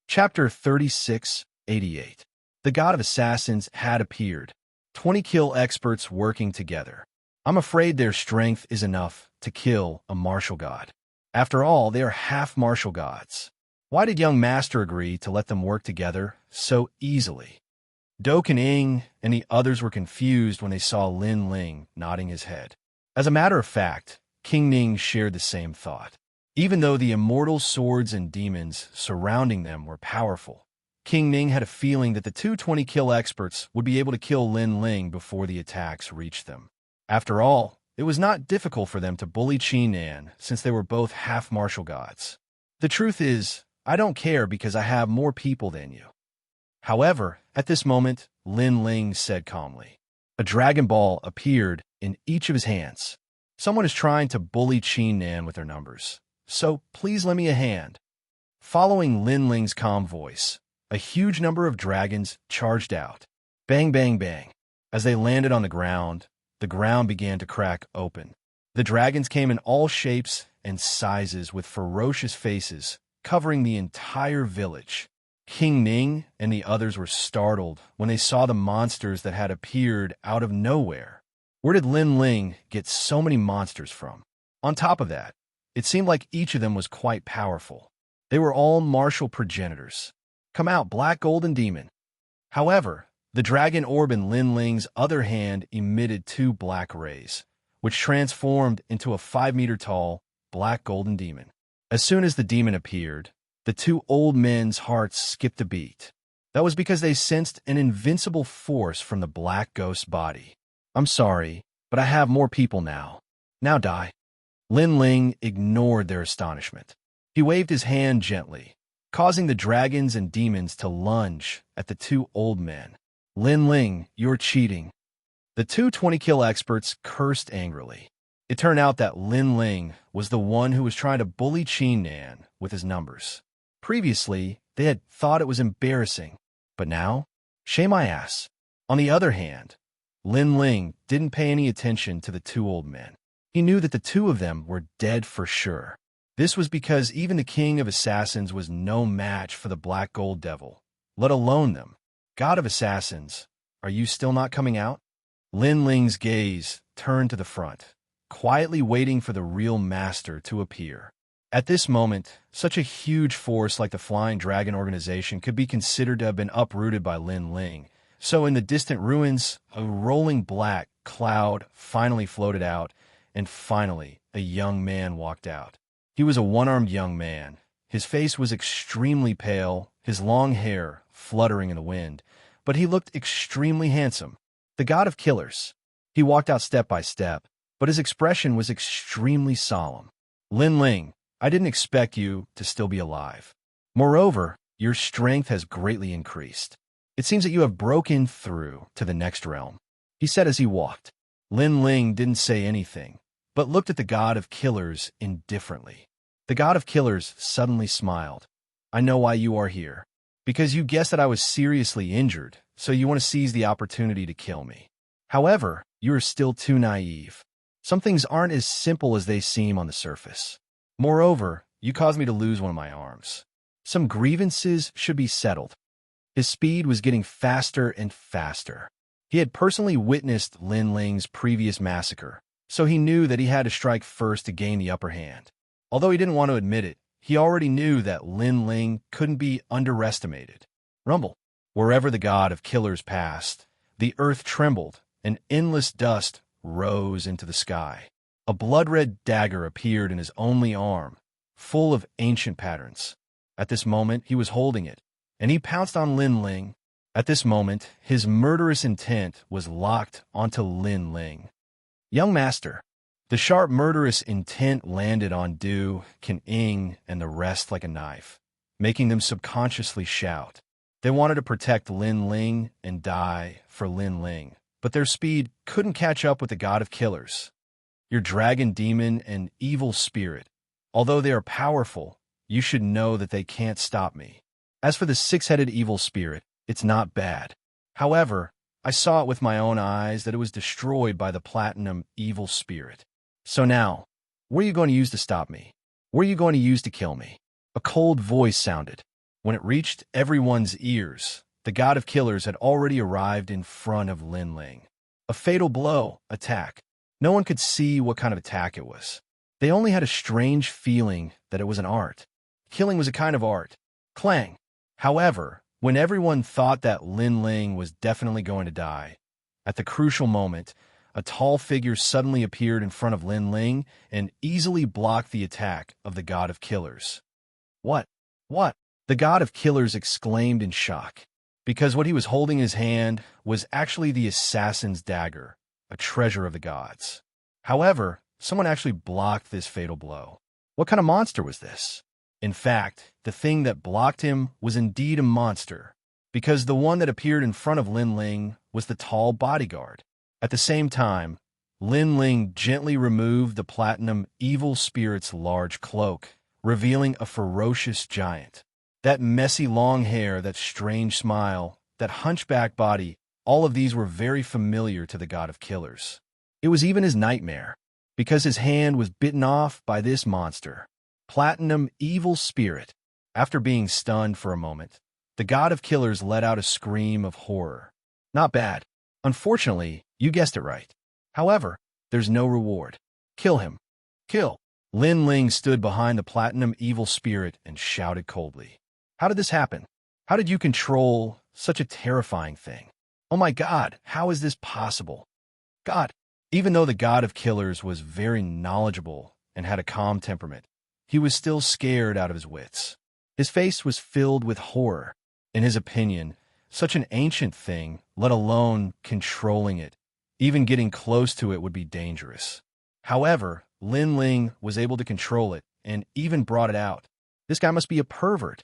Chapter 3688. The God of Assassins had appeared. 20 kill experts working together. I'm afraid their strength is enough to kill a martial god. After all, they are half martial gods. Why did young master agree to let them work together so easily? Do King and the others were confused when they saw Lin Ling nodding his head. As a matter of fact, King Ning shared the same thought. Even though the immortal swords and demons surrounding them were powerful, King Ning had a feeling that the two 20 kill experts would be able to kill Lin Ling before the attacks reached them. After all, it was not difficult for them to bully Qi Nan since they were both half martial gods. The truth is, I don't care because I have more people than you. However, at this moment, Lin Ling said calmly. A Dragon Ball appeared in each of his hands. Someone is trying to bully Qi Nan with their numbers, so please lend me a hand. Following Lin Ling's calm voice, a huge number of dragons charged out. Bang, bang, bang. As they landed on the ground began to crack open. The dragons came in all shapes and sizes with ferocious faces, covering the entire village. King Ning and the others were startled when they saw the monsters that had appeared out of nowhere. Where did Lin Ling get so many monsters from? On top of that, it seemed like each of them was quite powerful. They were all martial progenitors. Come out, Black Golden Demon. However, the dragon orb in Lin Ling's other hand emitted two black rays, which transformed into a 5-meter-tall Black Golden Demon. As soon as the demon appeared, the two old men's hearts skipped a beat. That was because they sensed an invincible force from the black ghost body. I'm sorry, but I have more people now. Now die. Lin Ling ignored their astonishment. He waved his hand gently, causing the dragons and demons to lunge at the two old men. Lin Ling, you're cheating. The two 20-kill experts cursed angrily. It turned out that Lin Ling was the one who was trying to bully Qi Nan with his numbers. Previously, they had thought it was embarrassing, but now, shame my ass. On the other hand, Lin Ling didn't pay any attention to the two old men. He knew that the two of them were dead for sure. This was because even the King of Assassins was no match for the Black Gold Devil, let alone them. God of Assassins, are you still not coming out? Lin Ling's gaze turned to the front, quietly waiting for the real master to appear. At this moment, such a huge force like the Flying Dragon organization could be considered to have been uprooted by Lin Ling. So in the distant ruins, a rolling black cloud finally floated out, and finally, a young man walked out. He was a one-armed young man. His face was extremely pale, his long hair fluttering in the wind, but he looked extremely handsome. The God of Killers. He walked out step by step, but his expression was extremely solemn. Lin Ling, I didn't expect you to still be alive. Moreover, your strength has greatly increased. It seems that you have broken through to the next realm, he said as he walked. Lin Ling didn't say anything, but looked at the God of Killers indifferently. The God of Killers suddenly smiled. I know why you are here. because you guessed that I was seriously injured, so you want to seize the opportunity to kill me. However, you are still too naive. Some things aren't as simple as they seem on the surface. Moreover, you caused me to lose one of my arms. Some grievances should be settled. His speed was getting faster and faster. He had personally witnessed Lin Ling's previous massacre, so he knew that he had to strike first to gain the upper hand. Although he didn't want to admit it, he already knew that Lin Ling couldn't be underestimated. Rumble. Wherever the god of killers passed, the earth trembled, and endless dust rose into the sky. A blood-red dagger appeared in his only arm, full of ancient patterns. At this moment, he was holding it, and he pounced on Lin Ling. At this moment, his murderous intent was locked onto Lin Ling. Young master. The sharp murderous intent landed on Du, Kan Ing, and the rest like a knife, making them subconsciously shout. They wanted to protect Lin Ling and die for Lin Ling, but their speed couldn't catch up with the god of killers. Your dragon demon and evil spirit, although they are powerful, you should know that they can't stop me. As for the six-headed evil spirit, it's not bad. However, I saw it with my own eyes that it was destroyed by the platinum evil spirit. So now, what are you going to use to stop me? What are you going to use to kill me? A cold voice sounded. When it reached everyone's ears, the god of killers had already arrived in front of Lin Ling. A fatal blow, attack. No one could see what kind of attack it was. They only had a strange feeling that it was an art. Killing was a kind of art. Clang. However, when everyone thought that Lin Ling was definitely going to die, at the crucial moment, a tall figure suddenly appeared in front of Lin Ling and easily blocked the attack of the god of killers. What? What? The god of killers exclaimed in shock, because what he was holding in his hand was actually the assassin's dagger, a treasure of the gods. However, someone actually blocked this fatal blow. What kind of monster was this? In fact, the thing that blocked him was indeed a monster, because the one that appeared in front of Lin Ling was the tall bodyguard. At the same time, Lin Ling gently removed the platinum evil spirit's large cloak, revealing a ferocious giant. That messy long hair, that strange smile, that hunchback body, all of these were very familiar to the god of killers. It was even his nightmare, because his hand was bitten off by this monster. Platinum evil spirit. After being stunned for a moment, the god of killers let out a scream of horror. Not bad. Unfortunately, you guessed it right. However, there's no reward. Kill him. Kill. Lin Ling stood behind the platinum evil spirit and shouted coldly. How did this happen? How did you control such a terrifying thing? Oh my god, how is this possible? God. Even though the god of killers was very knowledgeable and had a calm temperament, he was still scared out of his wits. His face was filled with horror. In his opinion, such an ancient thing, let alone controlling it, even getting close to it would be dangerous. However, Lin Ling was able to control it and even brought it out. This guy must be a pervert.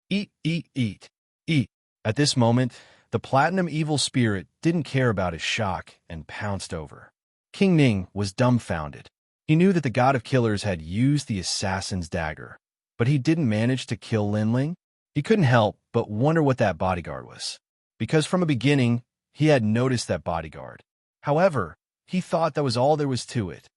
Eat, eat, eat, eat. At this moment, the platinum evil spirit didn't care about his shock and pounced over. King Ning was dumbfounded. He knew that the god of killers had used the assassin's dagger, but he didn't manage to kill Lin Ling. He couldn't help but wonder what that bodyguard was, because from the beginning, he had noticed that bodyguard. However, he thought that was all there was to it.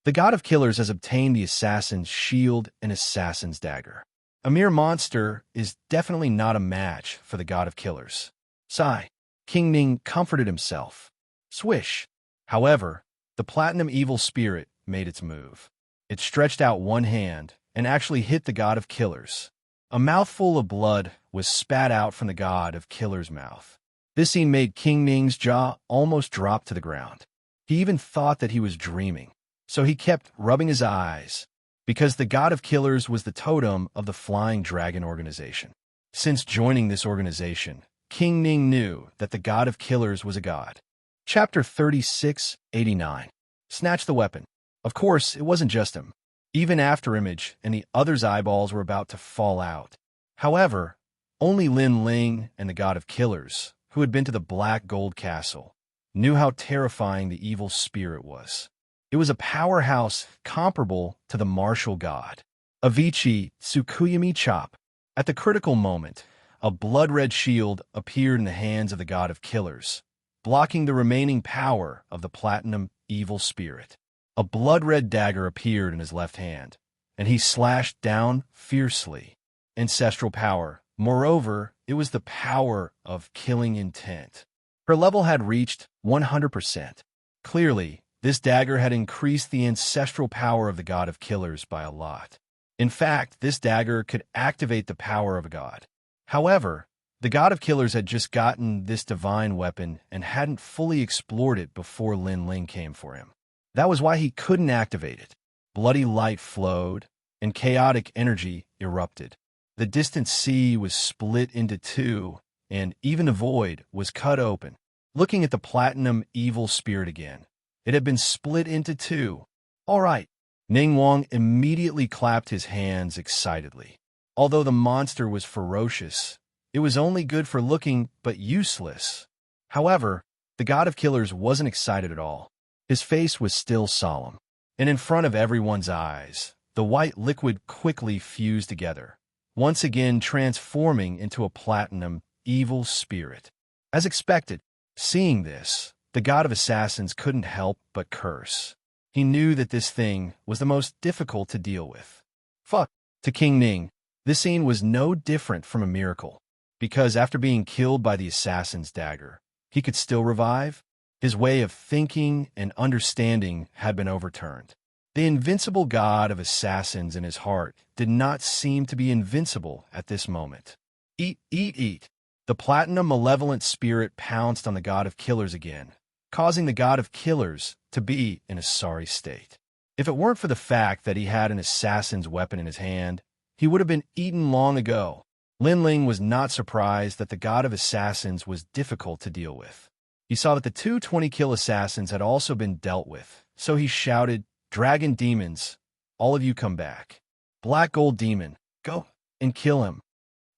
The god of killers has obtained the assassin's shield and assassin's dagger. A mere monster is definitely not a match for the god of killers. Sigh. King Ning comforted himself. Swish. However, the platinum evil spirit made its move. It stretched out one hand and actually hit the god of killers. A mouthful of blood was spat out from the god of killers' mouth. This scene made King Ning's jaw almost drop to the ground. He even thought that he was dreaming, so he kept rubbing his eyes, because the god of killers was the totem of the Flying Dragon organization. Since joining this organization, King Ning knew that the god of killers was a god. Chapter 3689. Snatch the weapon. Of course, it wasn't just him. Even Afterimage and the other's eyeballs were about to fall out. However, only Lin Ling and the god of killers, who had been to the Black Gold Castle, knew how terrifying the evil spirit was. It was a powerhouse comparable to the martial god. Avicii Tsukuyami Chop. At the critical moment, a blood-red shield appeared in the hands of the god of killers, blocking the remaining power of the platinum evil spirit. A blood-red dagger appeared in his left hand, and he slashed down fiercely. Ancestral power. Moreover, it was the power of killing intent. Her level had reached 100%. Clearly, this dagger had increased the ancestral power of the god of killers by a lot. In fact, this dagger could activate the power of a god. However, the god of killers had just gotten this divine weapon and hadn't fully explored it before Lin Ling came for him. That was why he couldn't activate it. Bloody light flowed, and chaotic energy erupted. The distant sea was split into two, and even the void was cut open. Looking at the platinum evil spirit again, it had been split into two. All right. Ning Wang immediately clapped his hands excitedly. Although the monster was ferocious, it was only good for looking but useless. However, the god of killers wasn't excited at all. His face was still solemn, and in front of everyone's eyes, the white liquid quickly fused together, once again transforming into a platinum evil spirit. As expected, seeing this, the god of assassins couldn't help but curse. He knew that this thing was the most difficult to deal with. Fuck. To King Ning, this scene was no different from a miracle, because after being killed by the assassin's dagger, he could still revive. His way of thinking and understanding had been overturned. The invincible god of assassins in his heart did not seem to be invincible at this moment. Eat, eat, eat. The platinum malevolent spirit pounced on the god of killers again, causing the god of killers to be in a sorry state. If it weren't for the fact that he had an assassin's weapon in his hand, he would have been eaten long ago. Lin Ling was not surprised that the god of assassins was difficult to deal with. He saw that the two 20-kill assassins had also been dealt with, so he shouted, "Dragon demons, all of you come back. Black gold demon, go and kill him."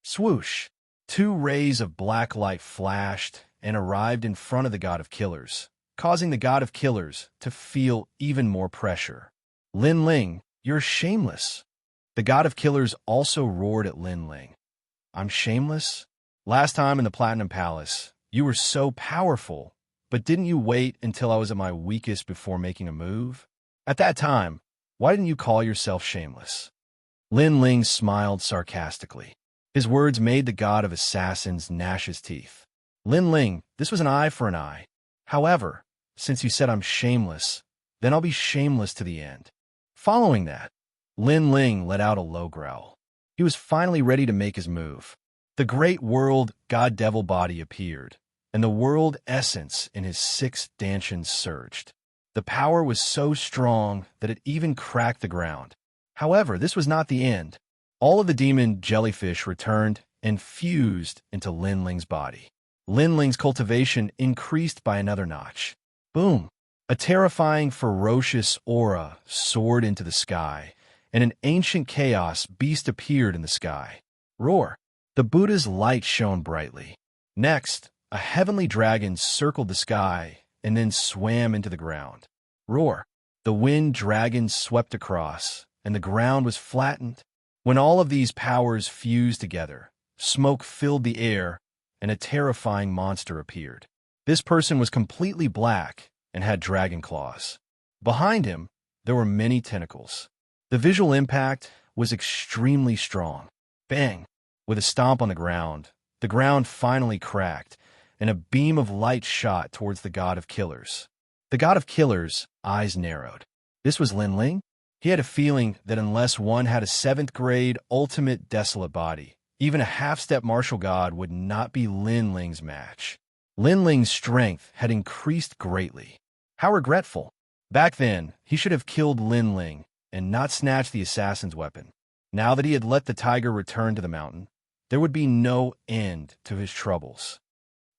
Swoosh! Two rays of black light flashed and arrived in front of the god of killers, causing the god of killers to feel even more pressure. "Lin Ling, you're shameless." The god of killers also roared at Lin Ling. "I'm shameless? Last time in the Platinum Palace, you were so powerful, but didn't you wait until I was at my weakest before making a move? At that time, why didn't you call yourself shameless?" Lin Ling smiled sarcastically. His words made the god of assassins gnash his teeth. "Lin Ling, this was an eye for an eye. However, since you said I'm shameless, then I'll be shameless to the end." Following that, Lin Ling let out a low growl. He was finally ready to make his move. The great world god-devil body appeared, and the world essence in his 6 dantians surged. The power was so strong that it even cracked the ground. However, this was not the end. All of the demon jellyfish returned and fused into Lin Ling's body. Lin Ling's cultivation increased by another notch. Boom! A terrifying, ferocious aura soared into the sky, and an ancient chaos beast appeared in the sky. Roar! The Buddha's light shone brightly. Next, a heavenly dragon circled the sky and then swam into the ground. Roar! The wind dragon swept across, and the ground was flattened. When all of these powers fused together, smoke filled the air, and a terrifying monster appeared. This person was completely black and had dragon claws. Behind him, there were many tentacles. The visual impact was extremely strong. Bang! With a stomp on the ground finally cracked, and a beam of light shot towards the god of killers. The god of killers' eyes narrowed. This was Lin Ling? He had a feeling that unless one had a 7th-grade ultimate desolate body, even a half-step martial god would not be Lin Ling's match. Lin Ling's strength had increased greatly. How regretful. Back then, he should have killed Lin Ling and not snatched the assassin's weapon. Now that he had let the tiger return to the mountain, there would be no end to his troubles.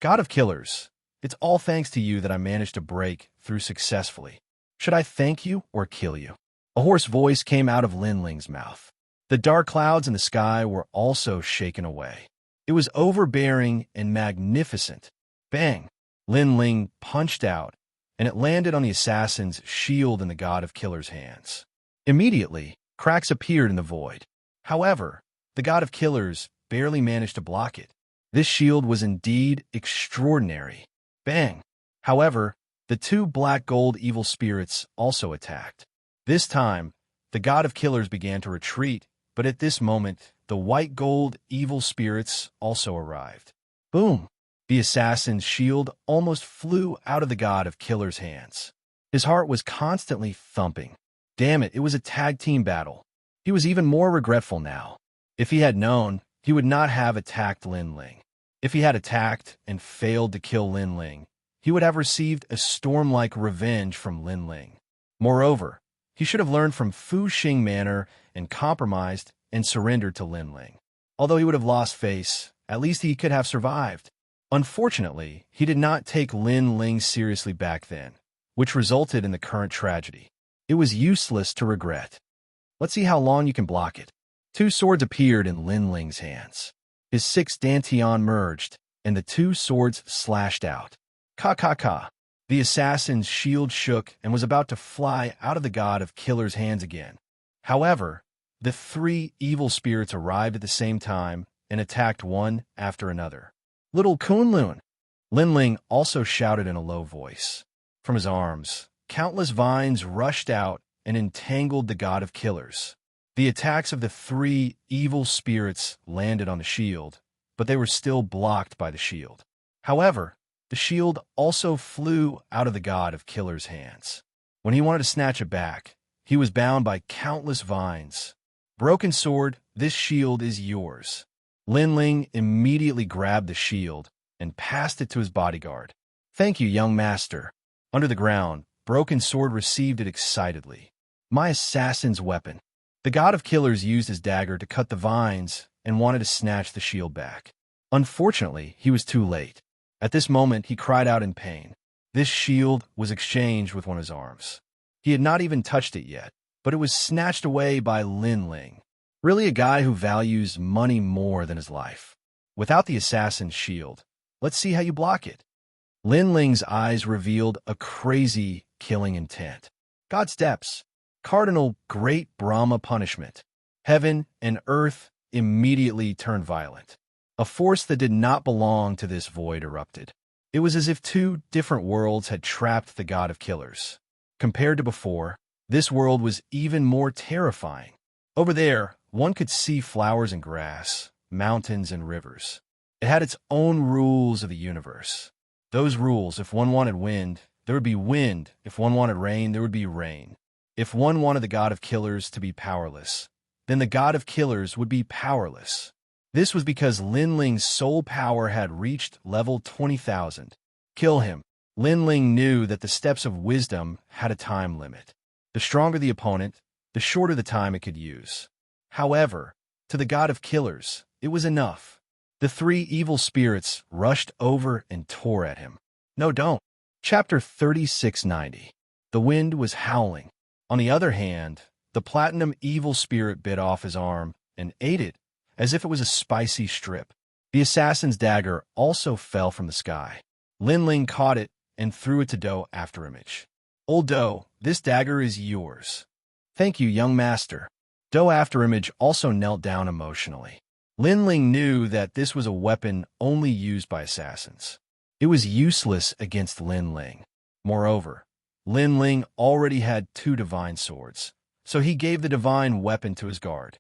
God of killers, it's all thanks to you that I managed to break through successfully. Should I thank you or kill you? A hoarse voice came out of Lin Ling's mouth. The dark clouds in the sky were also shaken away. It was overbearing and magnificent. Bang! Lin Ling punched out, and it landed on the assassin's shield in the god of killers' hands. Immediately, cracks appeared in the void. However, the god of killers barely managed to block it. This shield was indeed extraordinary. Bang! However, the two black gold evil spirits also attacked. This time, the god of killers began to retreat, but at this moment, the white gold evil spirits also arrived. Boom! The assassin's shield almost flew out of the god of killers' hands. His heart was constantly thumping. Damn it, it was a tag team battle. He was even more regretful now. If he had known, he would not have attacked Lin Ling. If he had attacked and failed to kill Lin Ling, he would have received a storm-like revenge from Lin Ling. Moreover, he should have learned from Fu Xing manner and compromised and surrendered to Lin Ling. Although he would have lost face, at least he could have survived. Unfortunately, he did not take Lin Ling seriously back then, which resulted in the current tragedy. It was useless to regret. Let's see how long you can block it. Two swords appeared in Lin Ling's hands. His 6 dantian merged, and the two swords slashed out. Ka. The assassin's shield shook and was about to fly out of the god of killers' hands again. However, the 3 evil spirits arrived at the same time and attacked one after another. Little Kunlun! Lin Ling also shouted in a low voice. From his arms, countless vines rushed out and entangled the god of killers. The attacks of the 3 evil spirits landed on the shield, but they were still blocked by the shield. However, the shield also flew out of the god of killers' hands. When he wanted to snatch it back, he was bound by countless vines. Broken sword, this shield is yours. Lin Ling immediately grabbed the shield and passed it to his bodyguard. Thank you, young master. Under the ground, Broken Sword received it excitedly. My assassin's weapon. The god of killers used his dagger to cut the vines and wanted to snatch the shield back. Unfortunately, he was too late. At this moment, he cried out in pain. This shield was exchanged with one of his arms. He had not even touched it yet, but it was snatched away by Lin Ling. Really a guy who values money more than his life. Without the assassin's shield, let's see how you block it. Lin Ling's eyes revealed a crazy, killing intent. God steps. Cardinal Great Brahma punishment. Heaven and earth immediately turned violent. A force that did not belong to this void erupted. It was as if 2 different worlds had trapped the god of killers. Compared to before, this world was even more terrifying. Over there, one could see flowers and grass, mountains and rivers. It had its own rules of the universe. Those rules, if one wanted wind, there would be wind. If one wanted rain, there would be rain. If one wanted the god of killers to be powerless, then the god of killers would be powerless. This was because Lin Ling's soul power had reached level 20,000. Kill him. Lin Ling knew that the steps of wisdom had a time limit. The stronger the opponent, the shorter the time it could use. However, to the god of killers, it was enough. The 3 evil spirits rushed over and tore at him. No, don't. Chapter 3690. The wind was howling. On the other hand, the platinum evil spirit bit off his arm and ate it as if it was a spicy strip. The assassin's dagger also fell from the sky. Lin Ling caught it and threw it to Do Afterimage. Old Do, this dagger is yours. Thank you, young master. Do Afterimage also knelt down emotionally. Lin Ling knew that this was a weapon only used by assassins. It was useless against Lin Ling. Moreover, Lin Ling already had 2 divine swords, so he gave the divine weapon to his guard.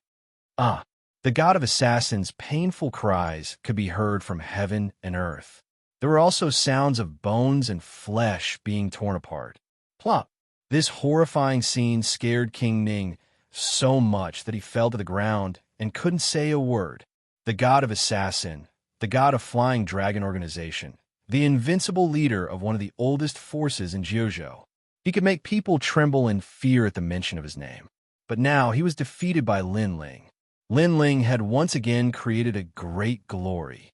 The god of assassins' painful cries could be heard from heaven and earth. There were also sounds of bones and flesh being torn apart. Plop! This horrifying scene scared King Ning so much that he fell to the ground and couldn't say a word. The god of assassin, the god of flying dragon organization, the invincible leader of one of the oldest forces in Jiuzhou. He could make people tremble in fear at the mention of his name. But now he was defeated by Lin Ling. Lin Ling had once again created a great glory.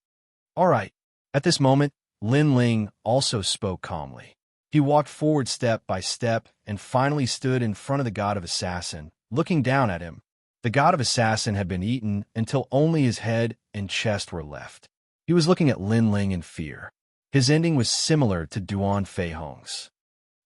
All right. At this moment, Lin Ling also spoke calmly. He walked forward step by step and finally stood in front of the god of assassin, looking down at him. The god of assassin had been eaten until only his head and chest were left. He was looking at Lin Ling in fear. His ending was similar to Duan Feihong's.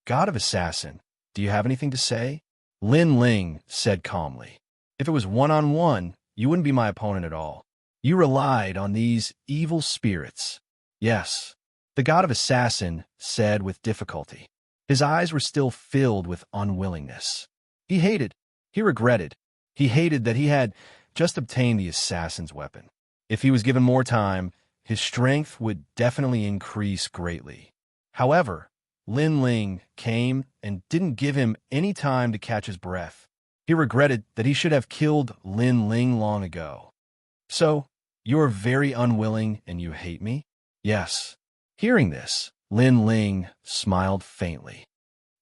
God of assassin, do you have anything to say? Lin Ling said calmly. If it was one-on-one, you wouldn't be my opponent at all. You relied on these evil spirits. Yes, the god of assassin said with difficulty. His eyes were still filled with unwillingness. He hated, he regretted, he hated that he had just obtained the assassin's weapon. If he was given more time, his strength would definitely increase greatly. However, Lin Ling came and didn't give him any time to catch his breath. He regretted that he should have killed Lin Ling long ago. So, you are very unwilling and you hate me? Yes. Hearing this, Lin Ling smiled faintly.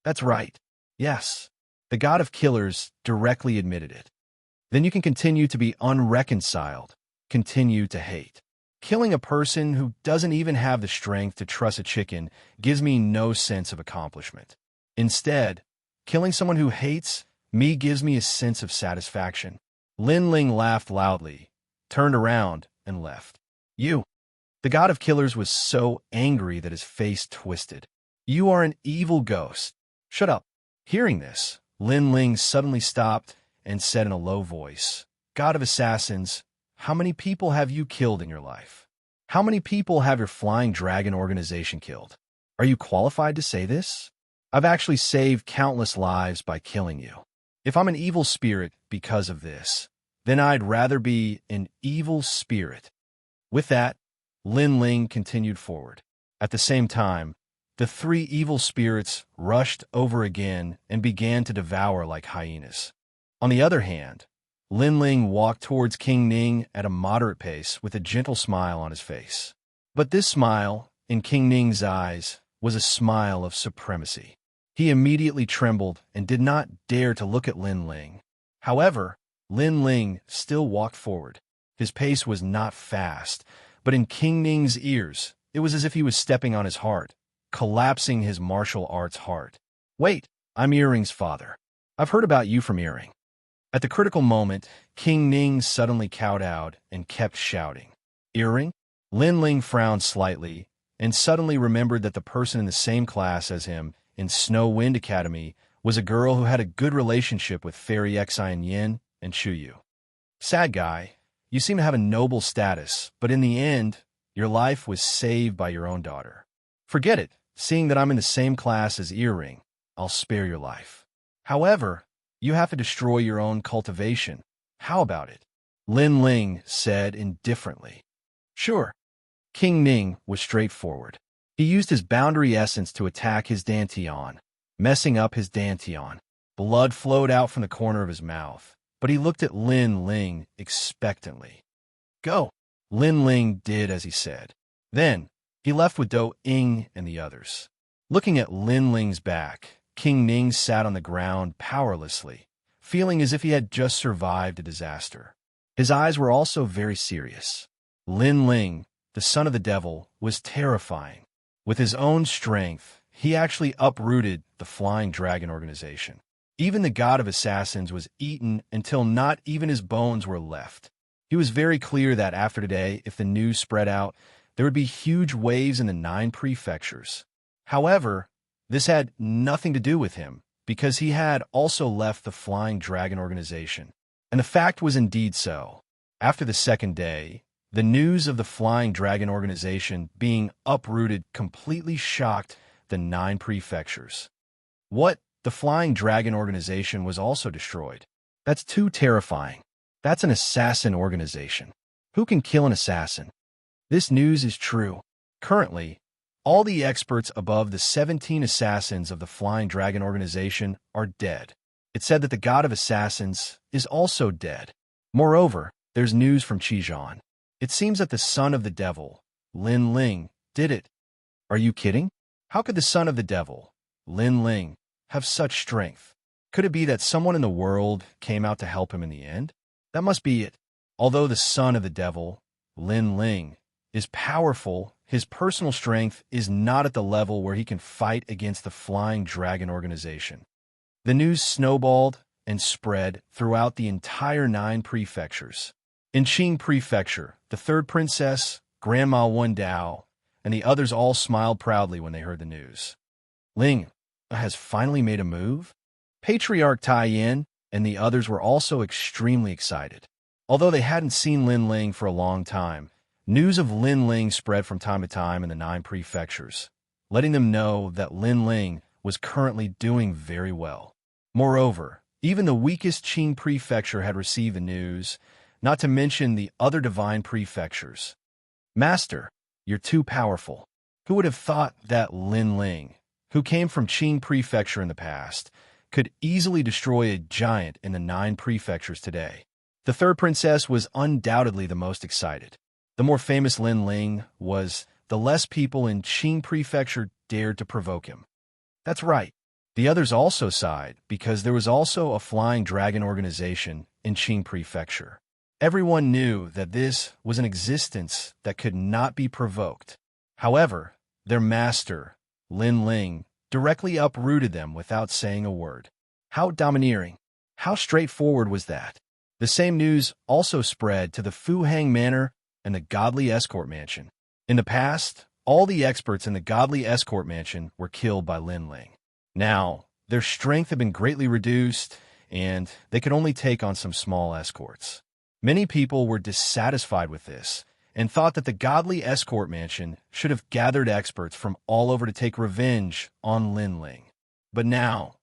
That's right. Yes. The god of killers directly admitted it. Then you can continue to be unreconciled, continue to hate. Killing a person who doesn't even have the strength to truss a chicken gives me no sense of accomplishment. Instead, killing someone who hates me gives me a sense of satisfaction. Lin Ling laughed loudly, turned around, and left. You. The god of killers was so angry that his face twisted. You are an evil ghost. Shut up. Hearing this, Lin Ling suddenly stopped and said in a low voice, God of assassins, how many people have you killed in your life? How many people have your flying dragon organization killed? Are you qualified to say this? I've actually saved countless lives by killing you. If I'm an evil spirit because of this, then I'd rather be an evil spirit. With that, Lin Ling continued forward. At the same time, the three evil spirits rushed over again and began to devour like hyenas. On the other hand, Lin Ling walked towards King Ning at a moderate pace with a gentle smile on his face. But this smile, in King Ning's eyes, was a smile of supremacy. He immediately trembled and did not dare to look at Lin Ling. However, Lin Ling still walked forward. His pace was not fast, but in King Ning's ears, it was as if he was stepping on his heart, collapsing his martial arts heart. Wait, I'm Earring's father. I've heard about you from Earring. At the critical moment, King Ning suddenly kowtowed and kept shouting. Earring? Lin Ling frowned slightly and suddenly remembered that the person in the same class as him in Snow Wind Academy was a girl who had a good relationship with Fairy Xian Yin and Chuyu. Sad guy, you seem to have a noble status, but in the end, your life was saved by your own daughter. Forget it, seeing that I'm in the same class as Earring, I'll spare your life. However, you have to destroy your own cultivation. How about it? Lin Ling said indifferently. Sure. King Ning was straightforward. He used his boundary essence to attack his Dantian, messing up his Dantian. Blood flowed out from the corner of his mouth, but he looked at Lin Ling expectantly. Go. Lin Ling did as he said. Then, he left with Do Ying and the others. Looking at Lin Ling's back, King Ning sat on the ground powerlessly, feeling as if he had just survived a disaster. His eyes were also very serious. Lin Ling, the son of the devil, was terrifying. With his own strength, he actually uprooted the Flying Dragon organization. Even the god of assassins was eaten until not even his bones were left. He was very clear that after today, if the news spread out, there would be huge waves in the 9 prefectures. However, this had nothing to do with him, because he had also left the Flying Dragon organization. And the fact was indeed so. After the second day, the news of the Flying Dragon organization being uprooted completely shocked the 9 prefectures. What? The Flying Dragon organization was also destroyed. That's too terrifying. That's an assassin organization. Who can kill an assassin? This news is true. Currently, all the experts above the 17 assassins of the Flying Dragon organization are dead. It said that the god of assassins is also dead. Moreover, there's news from Qijian. It seems that the son of the devil, Lin Ling, did it. Are you kidding? How could the son of the devil, Lin Ling, have such strength? Could it be that someone in the world came out to help him in the end? That must be it. Although the son of the devil, Lin Ling, is powerful, his personal strength is not at the level where he can fight against the Flying Dragon organization. The news snowballed and spread throughout the entire 9 prefectures. In Qing Prefecture, the third princess, Grandma Wen Dao, and the others all smiled proudly when they heard the news. Ling has finally made a move? Patriarch Tai Yin and the others were also extremely excited. Although they hadn't seen Lin Ling for a long time, news of Lin Ling spread from time to time in the 9 prefectures, letting them know that Lin Ling was currently doing very well. Moreover, even the weakest Qing prefecture had received the news, not to mention the other divine prefectures. Master, you're too powerful. Who would have thought that Lin Ling, who came from Qing prefecture in the past, could easily destroy a giant in the 9 prefectures today? The third princess was undoubtedly the most excited. The more famous Lin Ling was, the less people in Qing prefecture dared to provoke him. That's right. The others also sighed, because there was also a flying dragon organization in Qing prefecture. Everyone knew that this was an existence that could not be provoked. However, their master, Lin Ling, directly uprooted them without saying a word. How domineering, how straightforward was that? The same news also spread to the Fu Hang Manor and the Godly Escort Mansion. In the past, all the experts in the Godly Escort Mansion were killed by Lin Ling. Now, their strength had been greatly reduced, and they could only take on some small escorts. Many people were dissatisfied with this, and thought that the Godly Escort Mansion should have gathered experts from all over to take revenge on Lin Ling. But now,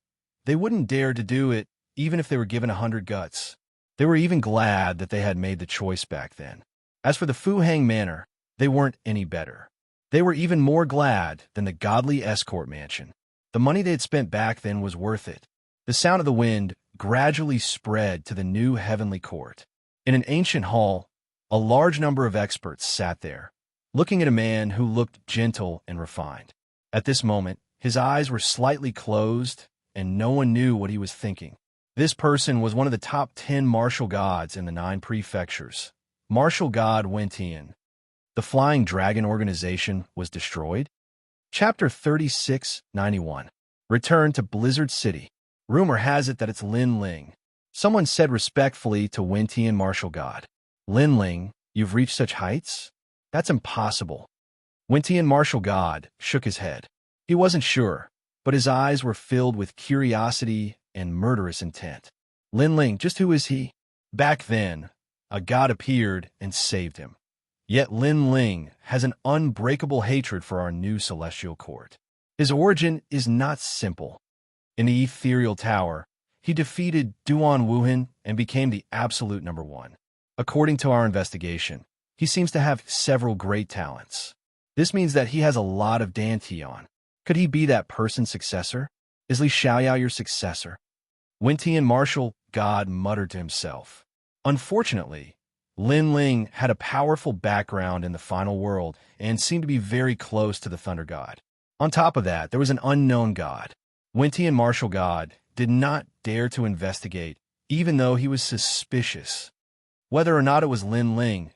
they wouldn't dare to do it even if they were given 100 guts. They were even glad that they had made the choice back then. As for the Fu Hang Manor, they weren't any better. They were even more glad than the Godly Escort Mansion. The money they had spent back then was worth it. The sound of the wind gradually spread to the new heavenly court. In an ancient hall, a large number of experts sat there, looking at a man who looked gentle and refined. At this moment, his eyes were slightly closed, and no one knew what he was thinking. This person was one of the top 10 martial gods in the 9 prefectures. Martial god Wentian. The Flying Dragon Organization was destroyed? Chapter 3691. Return to Blizzard City. Rumor has it that it's Lin Ling. Someone said respectfully to Wentian Martial God, Lin Ling, you've reached such heights? That's impossible. Wentian Martial God shook his head. He wasn't sure, but his eyes were filled with curiosity and murderous intent. Lin Ling, just who is he? Back then, a god appeared and saved him. Yet Lin Ling has an unbreakable hatred for our new celestial court. His origin is not simple. In the ethereal tower, he defeated Duan Wuhan and became the absolute #1. According to our investigation, he seems to have several great talents. This means that he has a lot of dantian. Could he be that person's successor? Is Li Xiaoyao your successor? Wentian Martial God muttered to himself. Unfortunately, Lin Ling had a powerful background in the final world and seemed to be very close to the Thunder God. On top of that, there was an unknown god. Wentian Martial God did not dare to investigate, even though he was suspicious. Whether or not it was Lin Ling,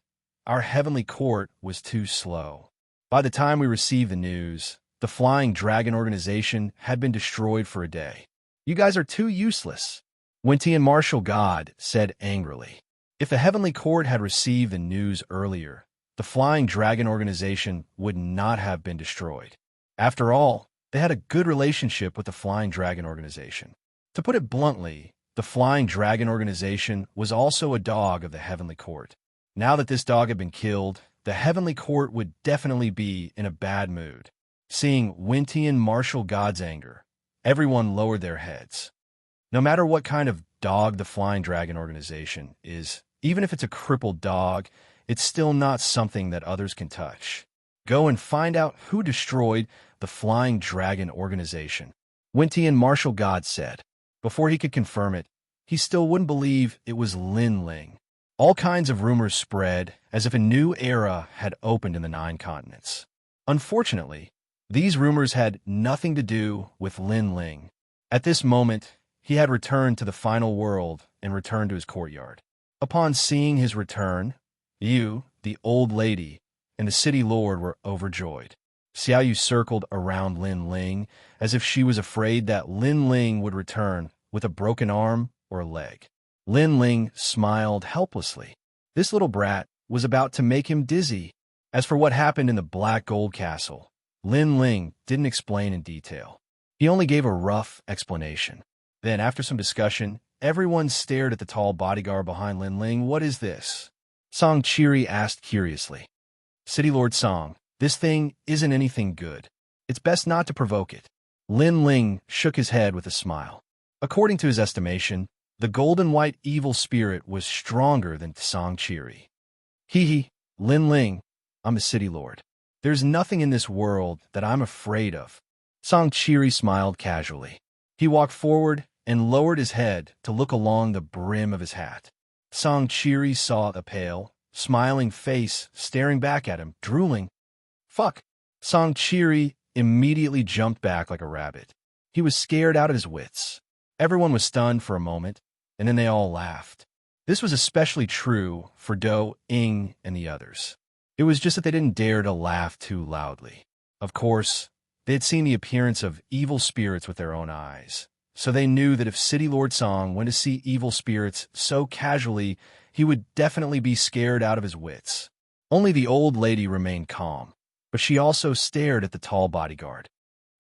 our heavenly court was too slow. By the time we received the news, the Flying Dragon Organization had been destroyed for a day. You guys are too useless, Wentian Martial God said angrily. If the heavenly court had received the news earlier, the Flying Dragon Organization would not have been destroyed. After all, they had a good relationship with the Flying Dragon Organization. To put it bluntly, the Flying Dragon Organization was also a dog of the heavenly court. Now that this dog had been killed, the heavenly court would definitely be in a bad mood. Seeing Wentian Martial God's anger, everyone lowered their heads. No matter what kind of dog the Flying Dragon Organization is, even if it's a crippled dog, it's still not something that others can touch. Go and find out who destroyed the Flying Dragon Organization, Wentian Martial God said. Before he could confirm it, he still wouldn't believe it was Lin Ling. All kinds of rumors spread as if a new era had opened in the 9 continents. Unfortunately, these rumors had nothing to do with Lin Ling. At this moment, he had returned to the final world and returned to his courtyard. Upon seeing his return, Yu, the old lady, and the city lord were overjoyed. Xiaoyu circled around Lin Ling as if she was afraid that Lin Ling would return with a broken arm or a leg. Lin Ling smiled helplessly. This little brat was about to make him dizzy. As for what happened in the Black Gold Castle, Lin Ling didn't explain in detail. He only gave a rough explanation. Then, after some discussion, everyone stared at the tall bodyguard behind Lin Ling. "What is this?" Song Qiri asked curiously. "City Lord Song, this thing isn't anything good. It's best not to provoke it." Lin Ling shook his head with a smile. According to his estimation, the golden white evil spirit was stronger than Song Qiri. Hee, Lin Ling, I'm a city lord. There's nothing in this world that I'm afraid of." Song Qiri smiled casually. He walked forward and lowered his head to look along the brim of his hat. Song Qiri saw a pale, smiling face staring back at him, drooling. "Fuck!" Song Qiri immediately jumped back like a rabbit. He was scared out of his wits. Everyone was stunned for a moment, and then they all laughed. This was especially true for Do, Ying, and the others. It was just that they didn't dare to laugh too loudly. Of course, they had seen the appearance of evil spirits with their own eyes, so they knew that if City Lord Song went to see evil spirits so casually, he would definitely be scared out of his wits. Only the old lady remained calm, but she also stared at the tall bodyguard.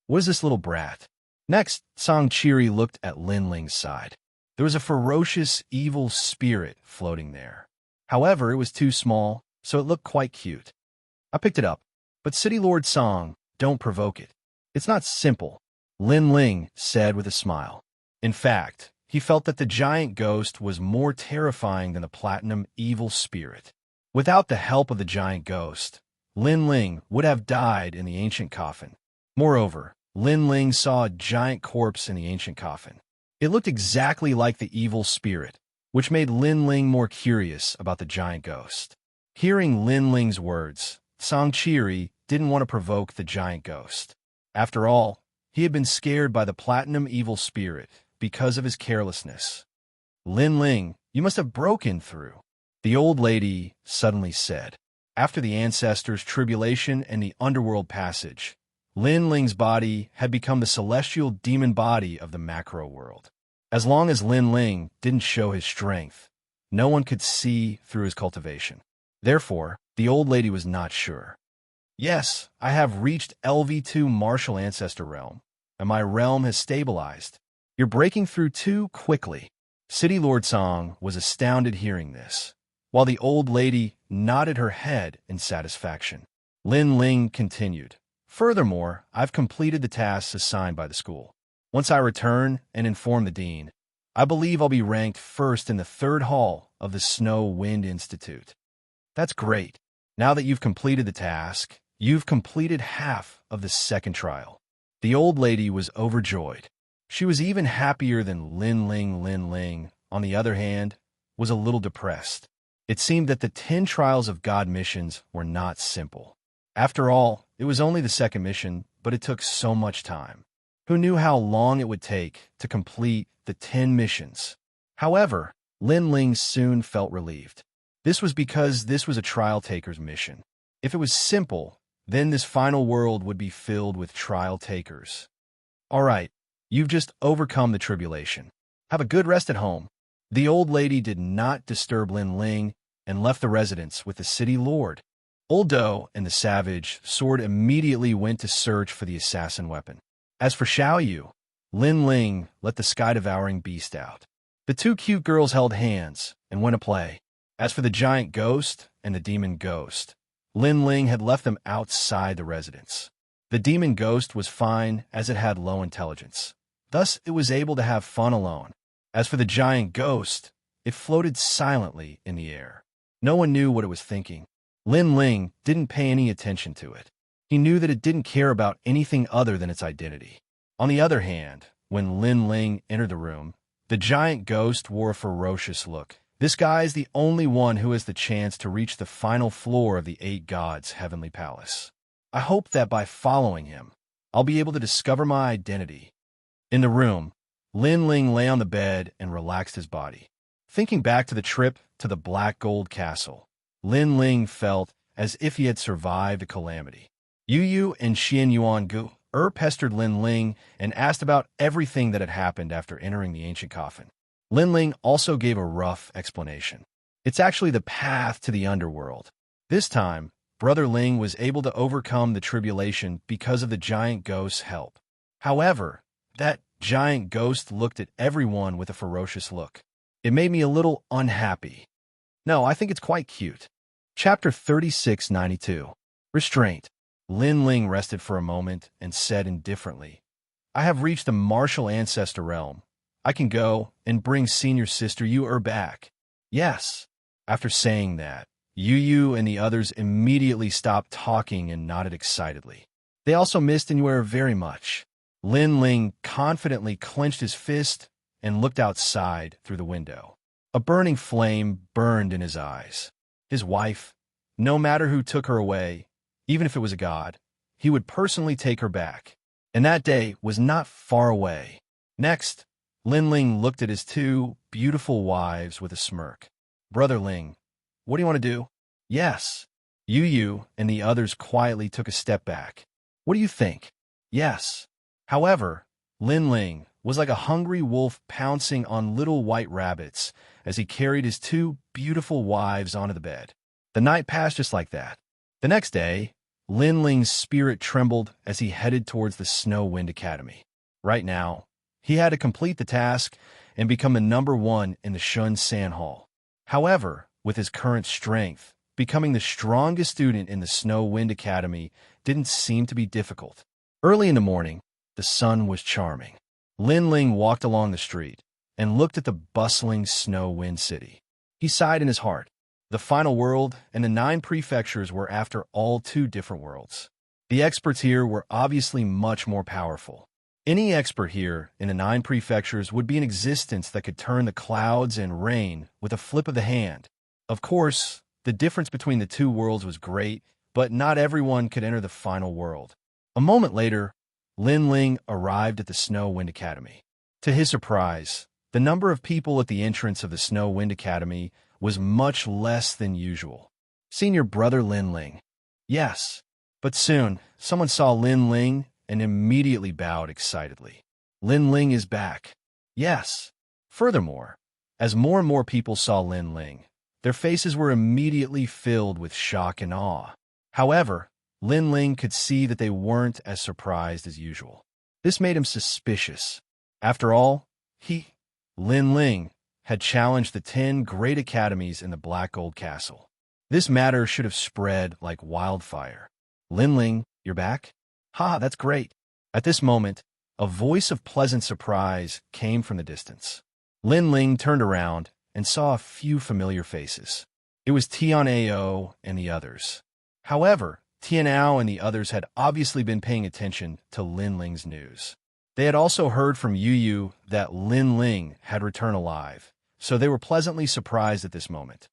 What is this little brat? Next, Song Qiri looked at Lin Ling's side. There was a ferocious, evil spirit floating there. However, it was too small, so it looked quite cute. I picked it up, but City Lord Song, don't provoke it. It's not simple, Lin Ling said with a smile. In fact, he felt that the giant ghost was more terrifying than the platinum evil spirit. Without the help of the giant ghost, Lin Ling would have died in the ancient coffin. Moreover, Lin Ling saw a giant corpse in the ancient coffin. It looked exactly like the evil spirit, which made Lin Ling more curious about the giant ghost. Hearing Lin Ling's words, Song Qiri didn't want to provoke the giant ghost. After all, he had been scared by the platinum evil spirit because of his carelessness. "Lin Ling, you must have broken through," the old lady suddenly said. After the ancestors' tribulation and the underworld passage, Lin Ling's body had become the celestial demon body of the macro world. As long as Lin Ling didn't show his strength, no one could see through his cultivation. Therefore, the old lady was not sure. "Yes, I have reached LV2 Martial Ancestor Realm, and my realm has stabilized. You're breaking through too quickly." City Lord Song was astounded hearing this, while the old lady nodded her head in satisfaction. Lin Ling continued. "Furthermore, I've completed the tasks assigned by the school. Once I return and inform the dean, I believe I'll be ranked first in the 3rd hall of the Snow Wind Institute." "That's great. Now that you've completed the task, you've completed half of the 2nd trial." The old lady was overjoyed. She was even happier than Lin Ling. Lin Ling, on the other hand, was a little depressed. It seemed that the 10 trials of God missions were not simple. After all, it was only the 2nd mission, but it took so much time. Who knew how long it would take to complete the 10 missions? However, Lin Ling soon felt relieved. This was because this was a trial taker's mission. If it was simple, then this final world would be filled with trial takers. "All right, you've just overcome the tribulation. Have a good rest at home." The old lady did not disturb Lin Ling and left the residence with the city lord. Old Do and the savage sword immediately went to search for the assassin weapon. As for Xiaoyu, Lin Ling let the sky-devouring beast out. The 2 cute girls held hands and went to play. As for the giant ghost and the demon ghost, Lin Ling had left them outside the residence. The demon ghost was fine as it had low intelligence. Thus, it was able to have fun alone. As for the giant ghost, it floated silently in the air. No one knew what it was thinking. Lin Ling didn't pay any attention to it. He knew that it didn't care about anything other than its identity. On the other hand, when Lin Ling entered the room, the giant ghost wore a ferocious look. "This guy is the only one who has the chance to reach the final floor of the 8 gods' heavenly palace. I hope that by following him, I'll be able to discover my identity." In the room, Lin Ling lay on the bed and relaxed his body. Thinking back to the trip to the Black Gold Castle, Lin Ling felt as if he had survived a calamity. Yu Yu and Xian Yuangu pestered Lin Ling and asked about everything that had happened after entering the ancient coffin. Lin Ling also gave a rough explanation. "It's actually the path to the underworld. This time, Brother Ling was able to overcome the tribulation because of the giant ghost's help. However, that giant ghost looked at everyone with a ferocious look. It made me a little unhappy. No, I think it's quite cute. Chapter 3692. Restraint. Lin Ling rested for a moment and said indifferently, I have reached the martial ancestor realm. I can go and bring senior sister Yu back. Yes. After saying that, Yu and the others immediately stopped talking and nodded excitedly. They also missed Yu very much. Lin Ling confidently clenched his fist and looked outside through the window. A burning flame burned in his eyes. His wife, no matter who took her away, even if it was a god, he would personally take her back. And that day was not far away. Next, Lin Ling looked at his two beautiful wives with a smirk. Brother Ling, what do you want to do? Yes. Yu and the others quietly took a step back. What do you think? Yes. However, Lin Ling was like a hungry wolf pouncing on little white rabbits as he carried his two beautiful wives onto the bed. The night passed just like that. The next day, Lin Ling's spirit trembled as he headed towards the Snow Wind Academy. Right now, he had to complete the task and become the number one in the Shun San Hall. However, with his current strength, becoming the strongest student in the Snow Wind Academy didn't seem to be difficult. Early in the morning, the sun was charming. Lin Ling walked along the street and looked at the bustling Snow Wind City. He sighed in his heart. The final world and the 9 prefectures were, after all, 2 different worlds. The experts here were obviously much more powerful. Any expert here in the 9 prefectures would be an existence that could turn the clouds and rain with a flip of the hand. Of course, the difference between the 2 worlds was great, but not everyone could enter the final world. A moment later, Lin Ling arrived at the Snow Wind Academy. To his surprise, the number of people at the entrance of the Snow Wind Academy was much less than usual. Senior brother Lin Ling. Yes. But soon, someone saw Lin Ling and immediately bowed excitedly. Lin Ling is back. Yes. Furthermore, as more and more people saw Lin Ling, their faces were immediately filled with shock and awe. However, Lin Ling could see that they weren't as surprised as usual. This made him suspicious. After all, Lin Ling, had challenged the 10 great academies in the Black Gold Castle. This matter should have spread like wildfire. Lin Ling, you're back? Ha, that's great. At this moment, a voice of pleasant surprise came from the distance. Lin Ling turned around and saw a few familiar faces. It was Tianao and the others. However, Tianao and the others had obviously been paying attention to Lin Ling's news. They had also heard from Yu that Lin Ling had returned alive, so they were pleasantly surprised at this moment.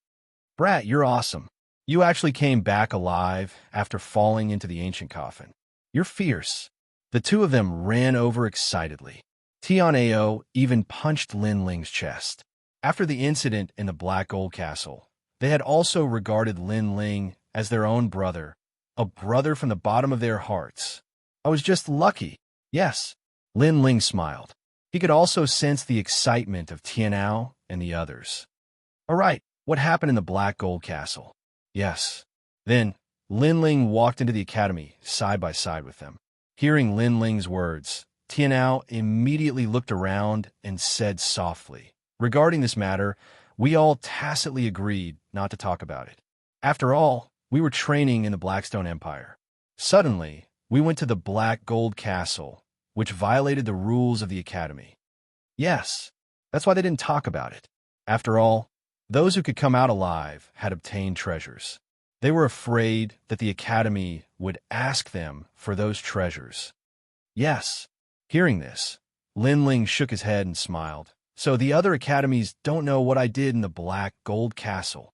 Brat, you're awesome. You actually came back alive after falling into the ancient coffin. You're fierce. The two of them ran over excitedly. Tianao even punched Lin Ling's chest. After the incident in the Black Gold Castle, they had also regarded Lin Ling as their own brother, a brother from the bottom of their hearts. I was just lucky. Yes. Lin Ling smiled. He could also sense the excitement of Tianao and the others. All right, what happened in the Black Gold Castle? Yes. Then, Lin Ling walked into the academy side by side with them. Hearing Lin Ling's words, Tianao immediately looked around and said softly, regarding this matter, we all tacitly agreed not to talk about it. After all, we were training in the Blackstone Empire. Suddenly, we went to the Black Gold Castle, which violated the rules of the academy. Yes, that's why they didn't talk about it. After all, those who could come out alive had obtained treasures. They were afraid that the academy would ask them for those treasures. Yes. Hearing this, Lin Ling shook his head and smiled. So the other academies don't know what I did in the Black Gold Castle.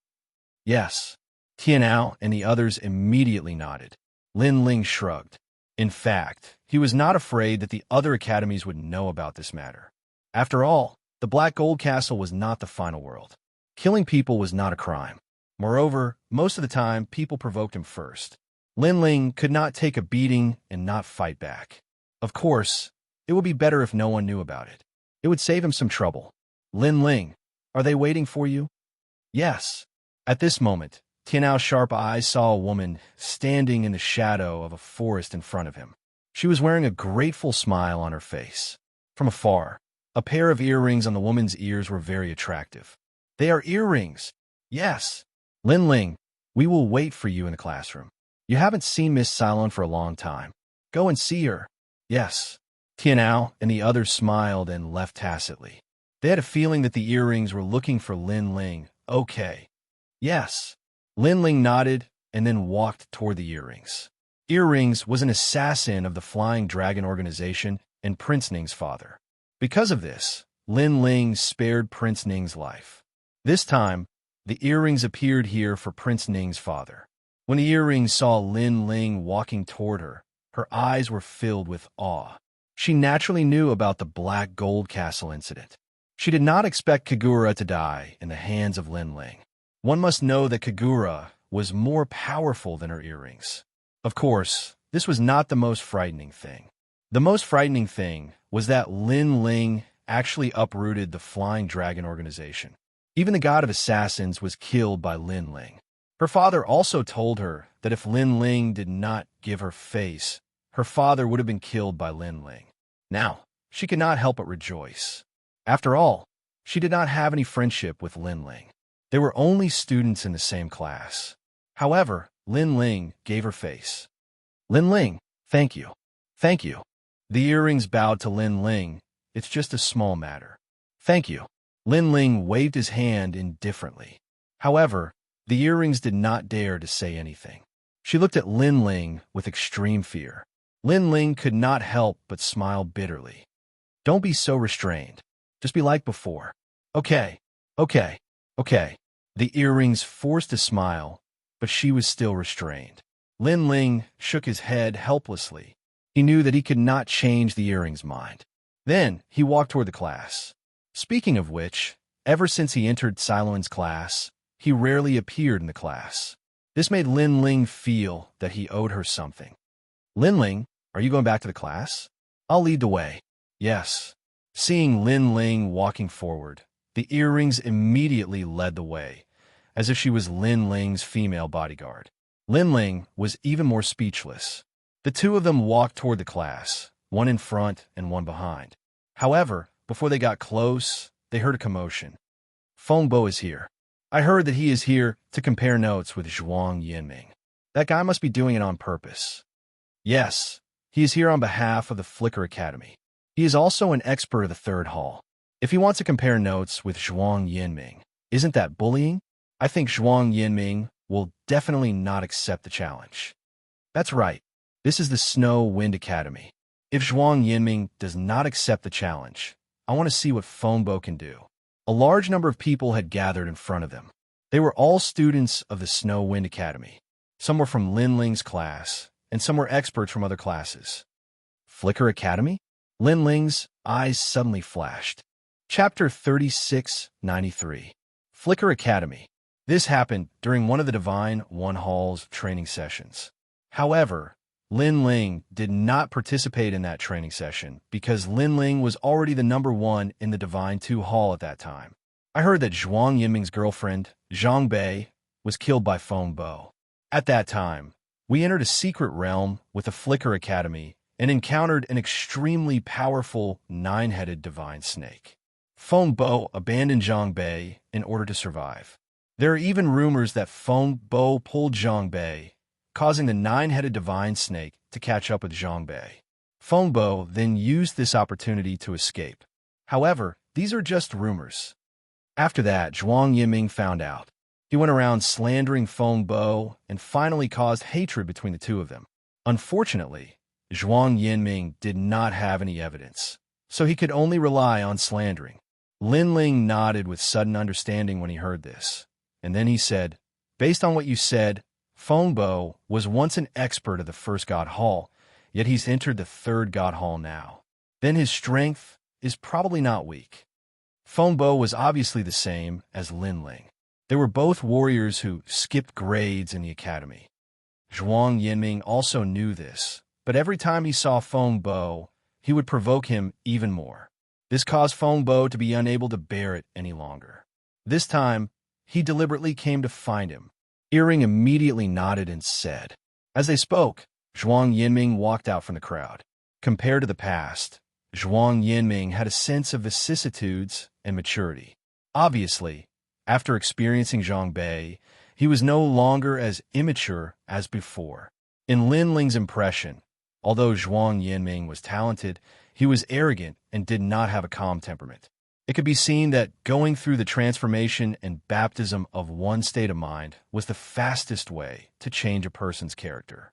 Yes. Tianao and the others immediately nodded. Lin Ling shrugged. In fact, he was not afraid that the other academies would know about this matter. After all, the Black Gold Castle was not the final world. Killing people was not a crime. Moreover, most of the time, people provoked him first. Lin Ling could not take a beating and not fight back. Of course, it would be better if no one knew about it. It would save him some trouble. Lin Ling, are they waiting for you? Yes. At this moment, Tianao's sharp eyes saw a woman standing in the shadow of a forest in front of him. She was wearing a grateful smile on her face. From afar, a pair of earrings on the woman's ears were very attractive. They are earrings. Yes. Lin Ling, we will wait for you in the classroom. You haven't seen Miss Cylon for a long time. Go and see her. Yes. Tianao and the others smiled and left tacitly. They had a feeling that the earrings were looking for Lin Ling. Okay. Yes. Lin Ling nodded and then walked toward the earrings. Earrings was an assassin of the Flying Dragon organization and Prince Ning's father. Because of this, Lin Ling spared Prince Ning's life. This time, the earrings appeared here for Prince Ning's father. When the earrings saw Lin Ling walking toward her, her eyes were filled with awe. She naturally knew about the Black Gold Castle incident. She did not expect Kagura to die in the hands of Lin Ling. One must know that Kagura was more powerful than her earrings. Of course, this was not the most frightening thing. The most frightening thing was that Lin Ling actually uprooted the Flying Dragon organization. Even the god of assassins was killed by Lin Ling. Her father also told her that if Lin Ling did not give her face, her father would have been killed by Lin Ling. Now, she could not help but rejoice. After all, she did not have any friendship with Lin Ling. They were only students in the same class. However, Lin Ling gave her face. Lin Ling, thank you. Thank you. The earrings bowed to Lin Ling. It's just a small matter. Thank you. Lin Ling waved his hand indifferently. However, the earrings did not dare to say anything. She looked at Lin Ling with extreme fear. Lin Ling could not help but smile bitterly. Don't be so restrained. Just be like before. Okay. The earrings forced a smile, but she was still restrained. Lin Ling shook his head helplessly. He knew that he could not change the earrings' mind. Then he walked toward the class. Speaking of which, ever since he entered Cylon's class, he rarely appeared in the class. This made Lin Ling feel that he owed her something. Lin Ling, are you going back to the class? I'll lead the way. Yes. Seeing Lin Ling walking forward, the earrings immediately led the way, as if she was Lin Ling's female bodyguard. Lin Ling was even more speechless. The two of them walked toward the class, one in front and one behind. However, before they got close, they heard a commotion. Feng Bo is here. I heard that he is here to compare notes with Zhuang Yinming. That guy must be doing it on purpose. Yes, he is here on behalf of the Flicker Academy. He is also an expert of the third hall. If he wants to compare notes with Zhuang Yinming, isn't that bullying? I think Zhuang Yinming will definitely not accept the challenge. That's right. This is the Snow Wind Academy. If Zhuang Yinming does not accept the challenge, I want to see what Feng Bo can do. A large number of people had gathered in front of them. They were all students of the Snow Wind Academy. Some were from Lin Ling's class, and some were experts from other classes. Flicker Academy? Lin Ling's eyes suddenly flashed. Chapter 3693. Flicker Academy. This happened during one of the Divine One Hall's training sessions. However, Lin Ling did not participate in that training session because Lin Ling was already the number one in the Divine Two Hall at that time. I heard that Zhuang Yinming's girlfriend, Zhang Bei, was killed by Feng Bo. At that time, we entered a secret realm with the Flicker Academy and encountered an extremely powerful nine-headed divine snake. Feng Bo abandoned Zhang Bei in order to survive. There are even rumors that Feng Bo pulled Zhang Bei, causing the nine-headed divine snake to catch up with Zhang Bei. Feng Bo then used this opportunity to escape. However, these are just rumors. After that, Zhuang Yinming found out. He went around slandering Feng Bo and finally caused hatred between the two of them. Unfortunately, Zhuang Yinming did not have any evidence, so he could only rely on slandering. Lin Ling nodded with sudden understanding when he heard this, and then he said, based on what you said, Feng Bo was once an expert of the First God Hall, yet he's entered the Third God Hall now. Then his strength is probably not weak. Feng Bo was obviously the same as Lin Ling. They were both warriors who skipped grades in the academy. Zhuang Yinming also knew this, but every time he saw Feng Bo, he would provoke him even more. This caused Feng Bo to be unable to bear it any longer. This time, he deliberately came to find him. Earring immediately nodded and said. As they spoke, Zhuang Yinming walked out from the crowd. Compared to the past, Zhuang Yinming had a sense of vicissitudes and maturity. Obviously, after experiencing Zhang Bei, he was no longer as immature as before. In Lin Ling's impression, although Zhuang Yinming was talented, he was arrogant and did not have a calm temperament. It could be seen that going through the transformation and baptism of one state of mind was the fastest way to change a person's character.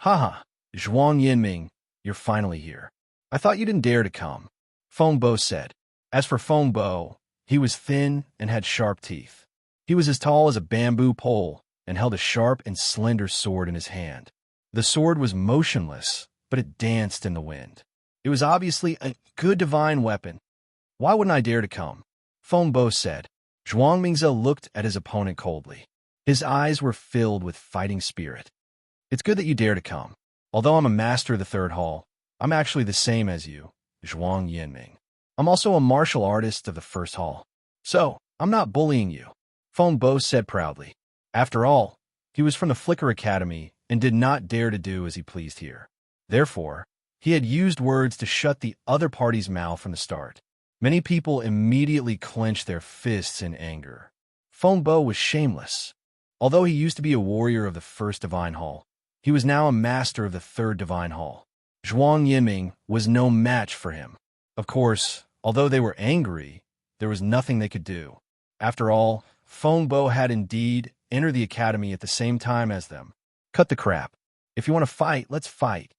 Haha, Zhuang Yinming, you're finally here. I thought you didn't dare to come, Feng Bo said. As for Feng Bo, he was thin and had sharp teeth. He was as tall as a bamboo pole and held a sharp and slender sword in his hand. The sword was motionless, but it danced in the wind. It was obviously a good divine weapon. Why wouldn't I dare to come? Feng Bo said. Zhuang Mingze looked at his opponent coldly. His eyes were filled with fighting spirit. It's good that you dare to come. Although I'm a master of the third hall, I'm actually the same as you, Zhuang Yinming. I'm also a martial artist of the first hall. So, I'm not bullying you, Feng Bo said proudly. After all, he was from the Flicker Academy and did not dare to do as he pleased here. Therefore, he had used words to shut the other party's mouth from the start. Many people immediately clenched their fists in anger. Feng Bo was shameless. Although he used to be a warrior of the first Divine Hall, he was now a master of the third Divine Hall. Zhuang Yinming was no match for him. Of course, although they were angry, there was nothing they could do. After all, Feng Bo had indeed entered the academy at the same time as them. Cut the crap. If you want to fight, let's fight.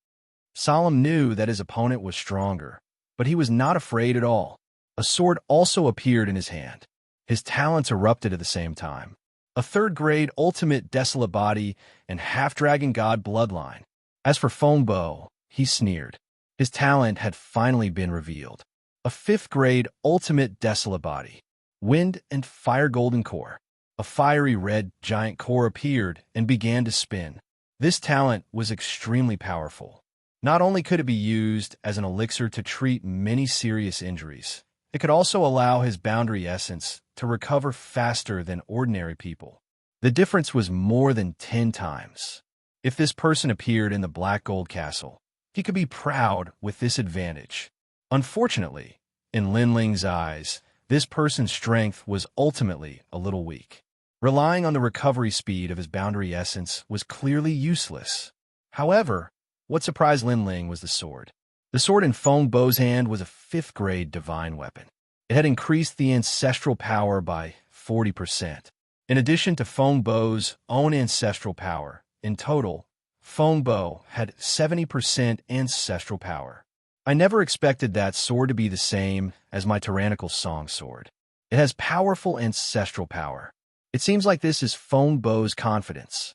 Solemn knew that his opponent was stronger, but he was not afraid at all. A sword also appeared in his hand. His talents erupted at the same time. A third-grade ultimate desolate body and half-dragon god bloodline. As for Feng Bo, he sneered. His talent had finally been revealed. A fifth-grade ultimate desolate body. Wind and fire golden core. A fiery red giant core appeared and began to spin. This talent was extremely powerful. Not only could it be used as an elixir to treat many serious injuries, it could also allow his boundary essence to recover faster than ordinary people. The difference was more than 10 times. If this person appeared in the Black Gold Castle, he could be proud with this advantage. Unfortunately, in Lin Ling's eyes, this person's strength was ultimately a little weak. Relying on the recovery speed of his boundary essence was clearly useless. However, what surprised Lin Ling was the sword. The sword in Feng Bo's hand was a 5th-grade divine weapon. It had increased the ancestral power by 40%. In addition to Feng Bo's own ancestral power, in total, Feng Bo had 70% ancestral power. I never expected that sword to be the same as my tyrannical song sword. It has powerful ancestral power. It seems like this is Feng Bo's confidence.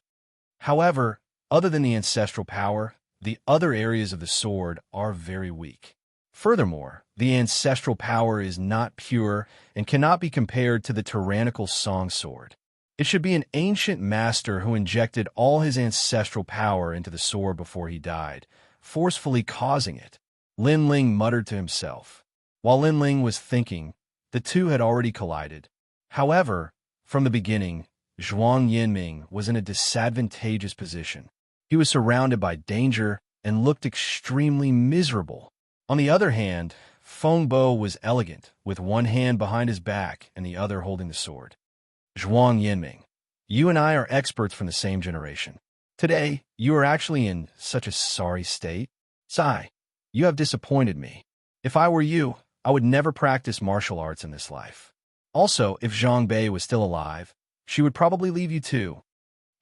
However, other than the ancestral power, the other areas of the sword are very weak. Furthermore, the ancestral power is not pure and cannot be compared to the tyrannical song sword. It should be an ancient master who injected all his ancestral power into the sword before he died, forcefully causing it. Lin Ling muttered to himself. While Lin Ling was thinking, the two had already collided. However, from the beginning, Zhuang Yinming was in a disadvantageous position. He was surrounded by danger and looked extremely miserable. On the other hand, Feng Bo was elegant, with one hand behind his back and the other holding the sword. Zhuang Yinming, you and I are experts from the same generation. Today, you are actually in such a sorry state. Sigh, you have disappointed me. If I were you, I would never practice martial arts in this life. Also, if Zhang Bei was still alive, she would probably leave you too.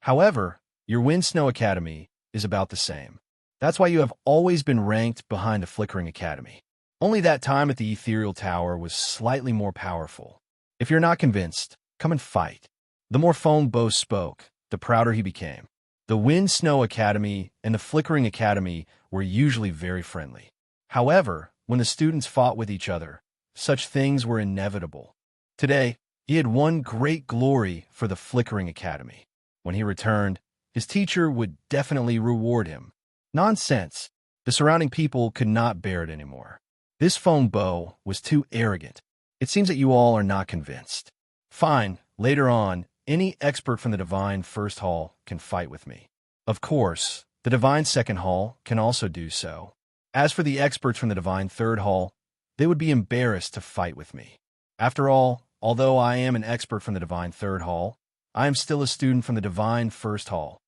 However, your Wind Snow Academy is about the same. That's why you have always been ranked behind the Flickering Academy. Only that time at the Ethereal Tower was slightly more powerful. If you're not convinced, come and fight. The more Feng Bo spoke, the prouder he became. The Wind Snow Academy and the Flickering Academy were usually very friendly. However, when the students fought with each other, such things were inevitable. Today, he had won great glory for the Flickering Academy. When he returned, his teacher would definitely reward him. Nonsense. The surrounding people could not bear it anymore. This Feng Bo was too arrogant. It seems that you all are not convinced. Fine, later on, any expert from the Divine First Hall can fight with me. Of course, the Divine Second Hall can also do so. As for the experts from the Divine Third Hall, they would be embarrassed to fight with me. After all, although I am an expert from the Divine Third Hall, I am still a student from the Divine First Hall.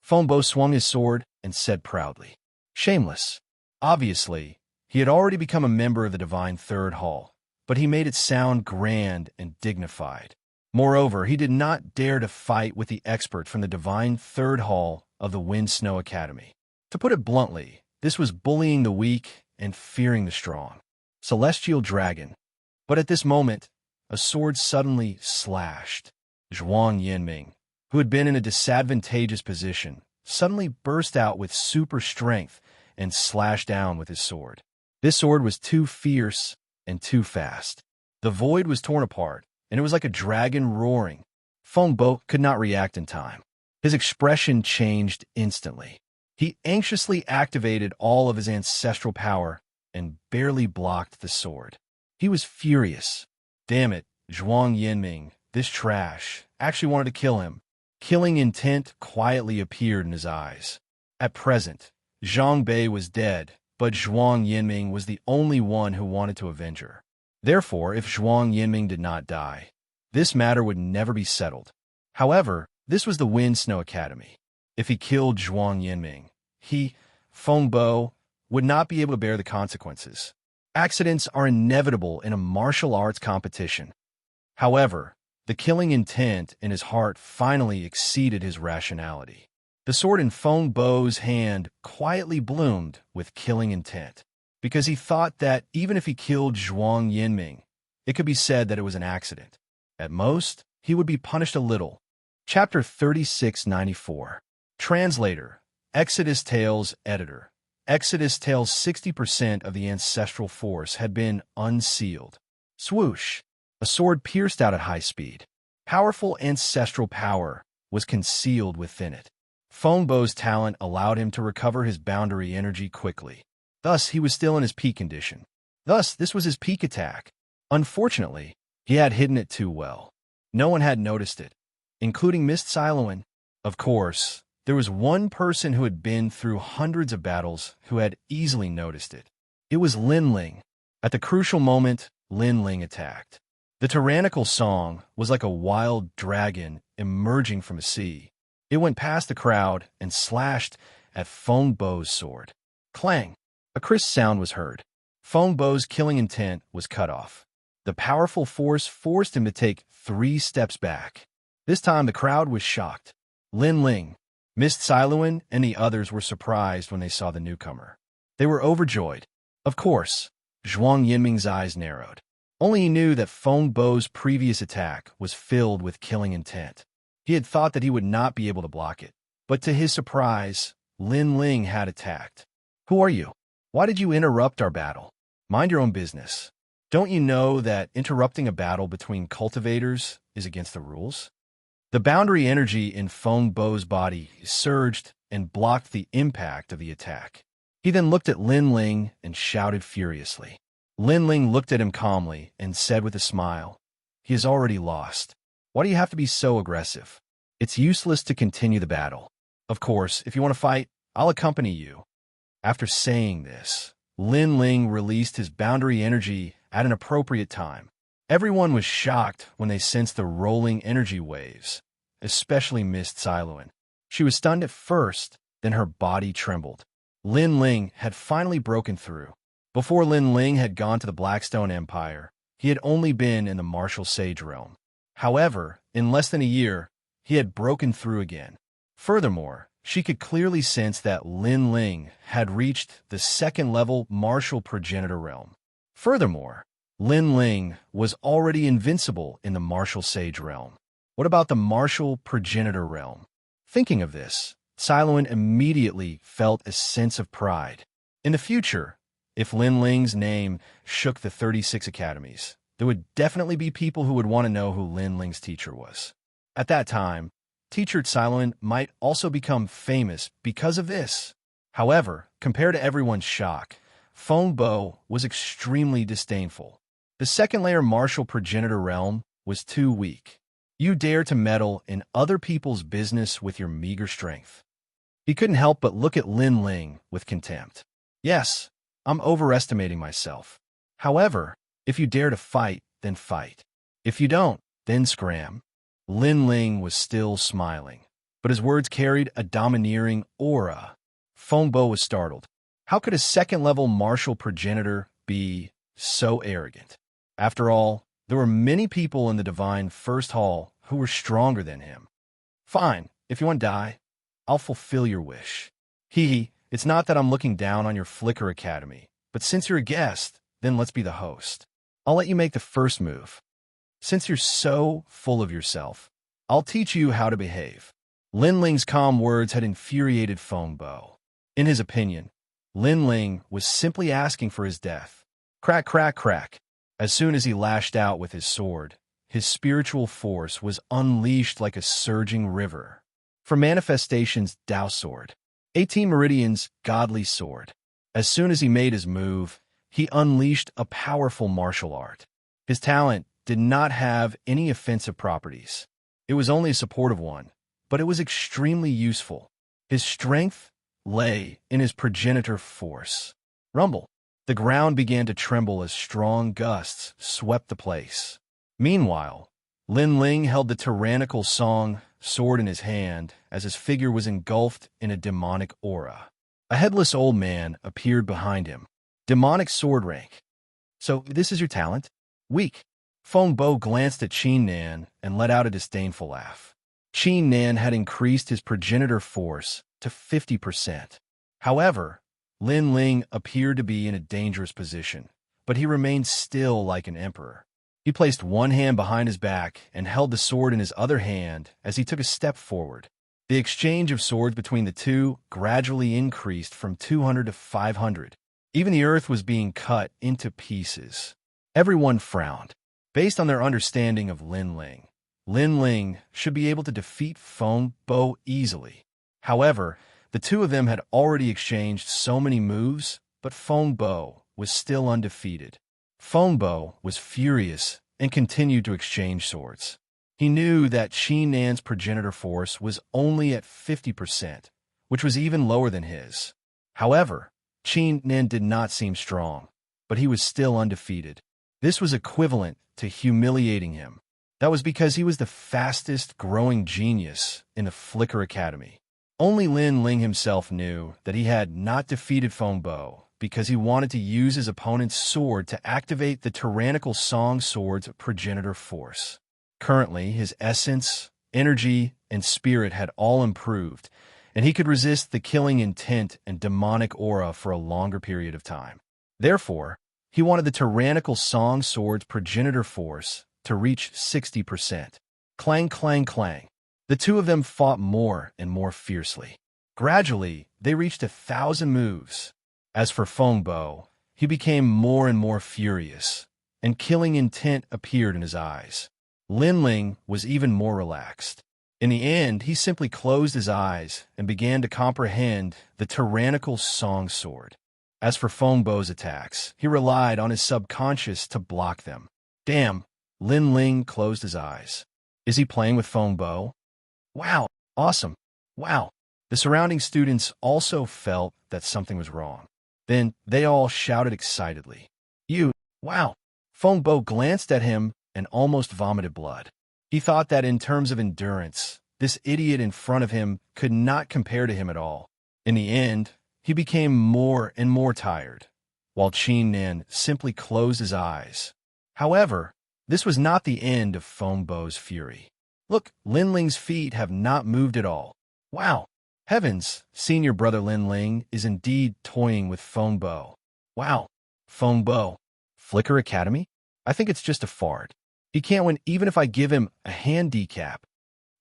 Fengbo swung his sword and said proudly. Shameless. Obviously, he had already become a member of the Divine Third Hall, but he made it sound grand and dignified. Moreover, he did not dare to fight with the expert from the Divine Third Hall of the Wind Snow Academy. To put it bluntly, this was bullying the weak and fearing the strong. Celestial Dragon. But at this moment, a sword suddenly slashed. Zhuang Yinming, who had been in a disadvantageous position, suddenly burst out with super strength and slashed down with his sword. This sword was too fierce and too fast. The void was torn apart, and it was like a dragon roaring. Fengbo could not react in time. His expression changed instantly. He anxiously activated all of his ancestral power and barely blocked the sword. He was furious. Damn it, Zhuang Yinming, this trash, actually wanted to kill him. Killing intent quietly appeared in his eyes. At present, Zhang Bei was dead, but Zhuang Yinming was the only one who wanted to avenge her. Therefore, if Zhuang Yinming did not die, this matter would never be settled. However, this was the Wind Snow Academy. If he killed Zhuang Yinming, he, Fengbo, would not be able to bear the consequences. Accidents are inevitable in a martial arts competition. However, the killing intent in his heart finally exceeded his rationality. The sword in Fengbo's hand quietly bloomed with killing intent, because he thought that even if he killed Zhuang Yinming, it could be said that it was an accident. At most, he would be punished a little. Chapter 3694. Translator, Exodus Tales Editor. Exodus Tales 60% of the ancestral force had been unsealed. Swoosh! A sword pierced out at high speed. Powerful ancestral power was concealed within it. Fengbo's talent allowed him to recover his boundary energy quickly. Thus, he was still in his peak condition. Thus, this was his peak attack. Unfortunately, he had hidden it too well. No one had noticed it, including Miss Siluan. Of course, there was one person who had been through hundreds of battles who had easily noticed it. It was Lin Ling. At the crucial moment, Lin Ling attacked. The tyrannical song was like a wild dragon emerging from a sea. It went past the crowd and slashed at Fengbo's sword. Clang! A crisp sound was heard. Fengbo's killing intent was cut off. The powerful force forced him to take 3 steps back. This time the crowd was shocked. Lin Ling, Miss Siluan, and the others were surprised when they saw the newcomer. They were overjoyed. Of course, Zhuang Yinming's eyes narrowed. Only he knew that Fengbo's previous attack was filled with killing intent. He had thought that he would not be able to block it. But to his surprise, Lin Ling had attacked. Who are you? Why did you interrupt our battle? Mind your own business. Don't you know that interrupting a battle between cultivators is against the rules? The boundary energy in Fengbo's body surged and blocked the impact of the attack. He then looked at Lin Ling and shouted furiously. Lin Ling looked at him calmly and said with a smile, "He has already lost. Why do you have to be so aggressive? It's useless to continue the battle. Of course, if you want to fight, I'll accompany you." After saying this, Lin Ling released his boundary energy at an appropriate time. Everyone was shocked when they sensed the rolling energy waves, especially Miss Siluan. She was stunned at first, then her body trembled. Lin Ling had finally broken through. Before Lin Ling had gone to the Blackstone Empire, he had only been in the martial sage realm. However, in less than a year, he had broken through again. Furthermore, she could clearly sense that Lin Ling had reached the second-level martial progenitor realm. Furthermore, Lin Ling was already invincible in the martial sage realm. What about the martial progenitor realm? Thinking of this, Siluan immediately felt a sense of pride. In the future, if Lin Ling's name shook the 36 academies, there would definitely be people who would want to know who Lin Ling's teacher was. At that time, Teacher Siluan might also become famous because of this. However, compared to everyone's shock, Fengbo was extremely disdainful. The second-layer martial progenitor realm was too weak. You dare to meddle in other people's business with your meager strength. He couldn't help but look at Lin Ling with contempt. Yes, I'm overestimating myself. However, if you dare to fight, then fight. If you don't, then scram." Lin Ling was still smiling, but his words carried a domineering aura. Fengbo was startled. How could a second-level martial progenitor be so arrogant? After all, there were many people in the Divine First Hall who were stronger than him. "Fine, if you want to die, I'll fulfill your wish. Hee, it's not that I'm looking down on your Flicker Academy, but since you're a guest, then let's be the host. I'll let you make the first move. Since you're so full of yourself, I'll teach you how to behave." Lin Ling's calm words had infuriated Fengbo. In his opinion, Lin Ling was simply asking for his death. Crack, crack, crack. As soon as he lashed out with his sword, his spiritual force was unleashed like a surging river. For Manifestation's Tao Sword, 18 Meridian's Godly Sword. As soon as he made his move, he unleashed a powerful martial art. His talent did not have any offensive properties. It was only a supportive one, but it was extremely useful. His strength lay in his progenitor force. Rumble. The ground began to tremble as strong gusts swept the place. Meanwhile, Lin Ling held the tyrannical song sword in his hand as his figure was engulfed in a demonic aura. A headless old man appeared behind him. Demonic sword rank. "So this is your talent? Weak." Fengbo glanced at Qin Nan and let out a disdainful laugh. Qin Nan had increased his progenitor force to 50%. However, Lin Ling appeared to be in a dangerous position, but he remained still like an emperor. He placed one hand behind his back and held the sword in his other hand as he took a step forward. The exchange of swords between the two gradually increased from 200 to 500. Even the earth was being cut into pieces. Everyone frowned. Based on their understanding of Lin Ling should be able to defeat Fengbo easily. However, the two of them had already exchanged so many moves, but Fengbo was still undefeated. Fengbo was furious and continued to exchange swords. He knew that Qin Nan's progenitor force was only at 50%, which was even lower than his. However, Qin Nan did not seem strong, but he was still undefeated. This was equivalent to humiliating him. That was because he was the fastest growing genius in the Flicker Academy. Only Lin Ling himself knew that he had not defeated Fengbo because he wanted to use his opponent's sword to activate the tyrannical song sword's progenitor force. Currently, his essence, energy, and spirit had all improved, and he could resist the killing intent and demonic aura for a longer period of time. Therefore, he wanted the tyrannical song sword's progenitor force to reach 60%. Clang, clang, clang. The two of them fought more and more fiercely. Gradually, they reached 1,000 moves. As for Fengbo, he became more and more furious, and killing intent appeared in his eyes. Lin Ling was even more relaxed. In the end, he simply closed his eyes and began to comprehend the tyrannical song sword. As for Fengbo's attacks, he relied on his subconscious to block them. Damn, Lin Ling closed his eyes. Is he playing with Fengbo? Wow, awesome. Wow. The surrounding students also felt that something was wrong. Then they all shouted excitedly. Wow. Fengbo glanced at him and almost vomited blood. He thought that in terms of endurance, this idiot in front of him could not compare to him at all. In the end, he became more and more tired, while Qin Nan simply closed his eyes. However, this was not the end of Fengbo's fury. Look, Lin Ling's feet have not moved at all. Wow. Heavens, senior brother Lin Ling is indeed toying with Fengbo. Wow. Fengbo. Flicker Academy? I think it's just a fart. He can't win even if I give him a handicap.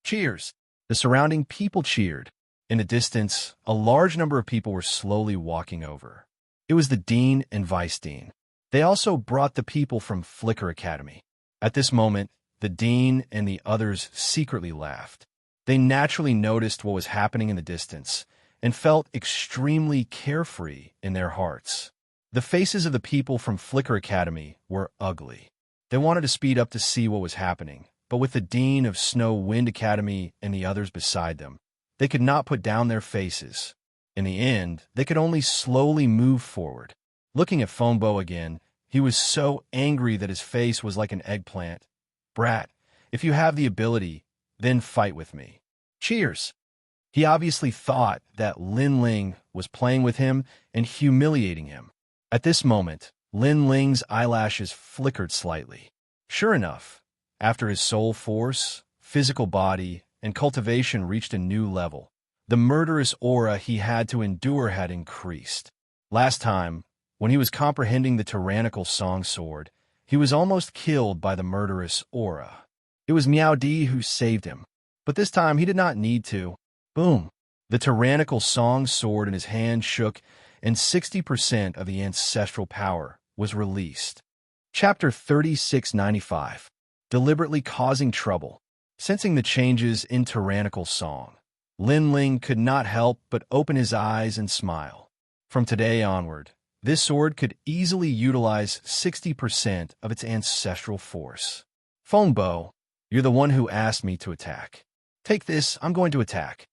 Cheers. The surrounding people cheered. In the distance, a large number of people were slowly walking over. It was the dean and vice dean. They also brought the people from Flicker Academy. At this moment, the dean and the others secretly laughed. They naturally noticed what was happening in the distance and felt extremely carefree in their hearts. The faces of the people from Flicker Academy were ugly. They wanted to speed up to see what was happening, but with the dean of Snow Wind Academy and the others beside them, they could not put down their faces. In the end, they could only slowly move forward. Looking at Fengbo again, he was so angry that his face was like an eggplant. Brat, if you have the ability, then fight with me. Cheers! He obviously thought that Lin Ling was playing with him and humiliating him. At this moment, Lin Ling's eyelashes flickered slightly. Sure enough, after his soul force, physical body, and cultivation reached a new level, the murderous aura he had to endure had increased. Last time, when he was comprehending the tyrannical song sword, he was almost killed by the murderous aura. It was Miao Di who saved him, but this time he did not need to. Boom! The tyrannical song sword in his hand shook, and 60% of the ancestral power was released. Chapter 3695. Deliberately causing trouble. Sensing the changes in tyrannical song, Lin Ling could not help but open his eyes and smile. From today onward, this sword could easily utilize 60% of its ancestral force. Fengbo, you're the one who asked me to attack. Take this, I'm going to attack.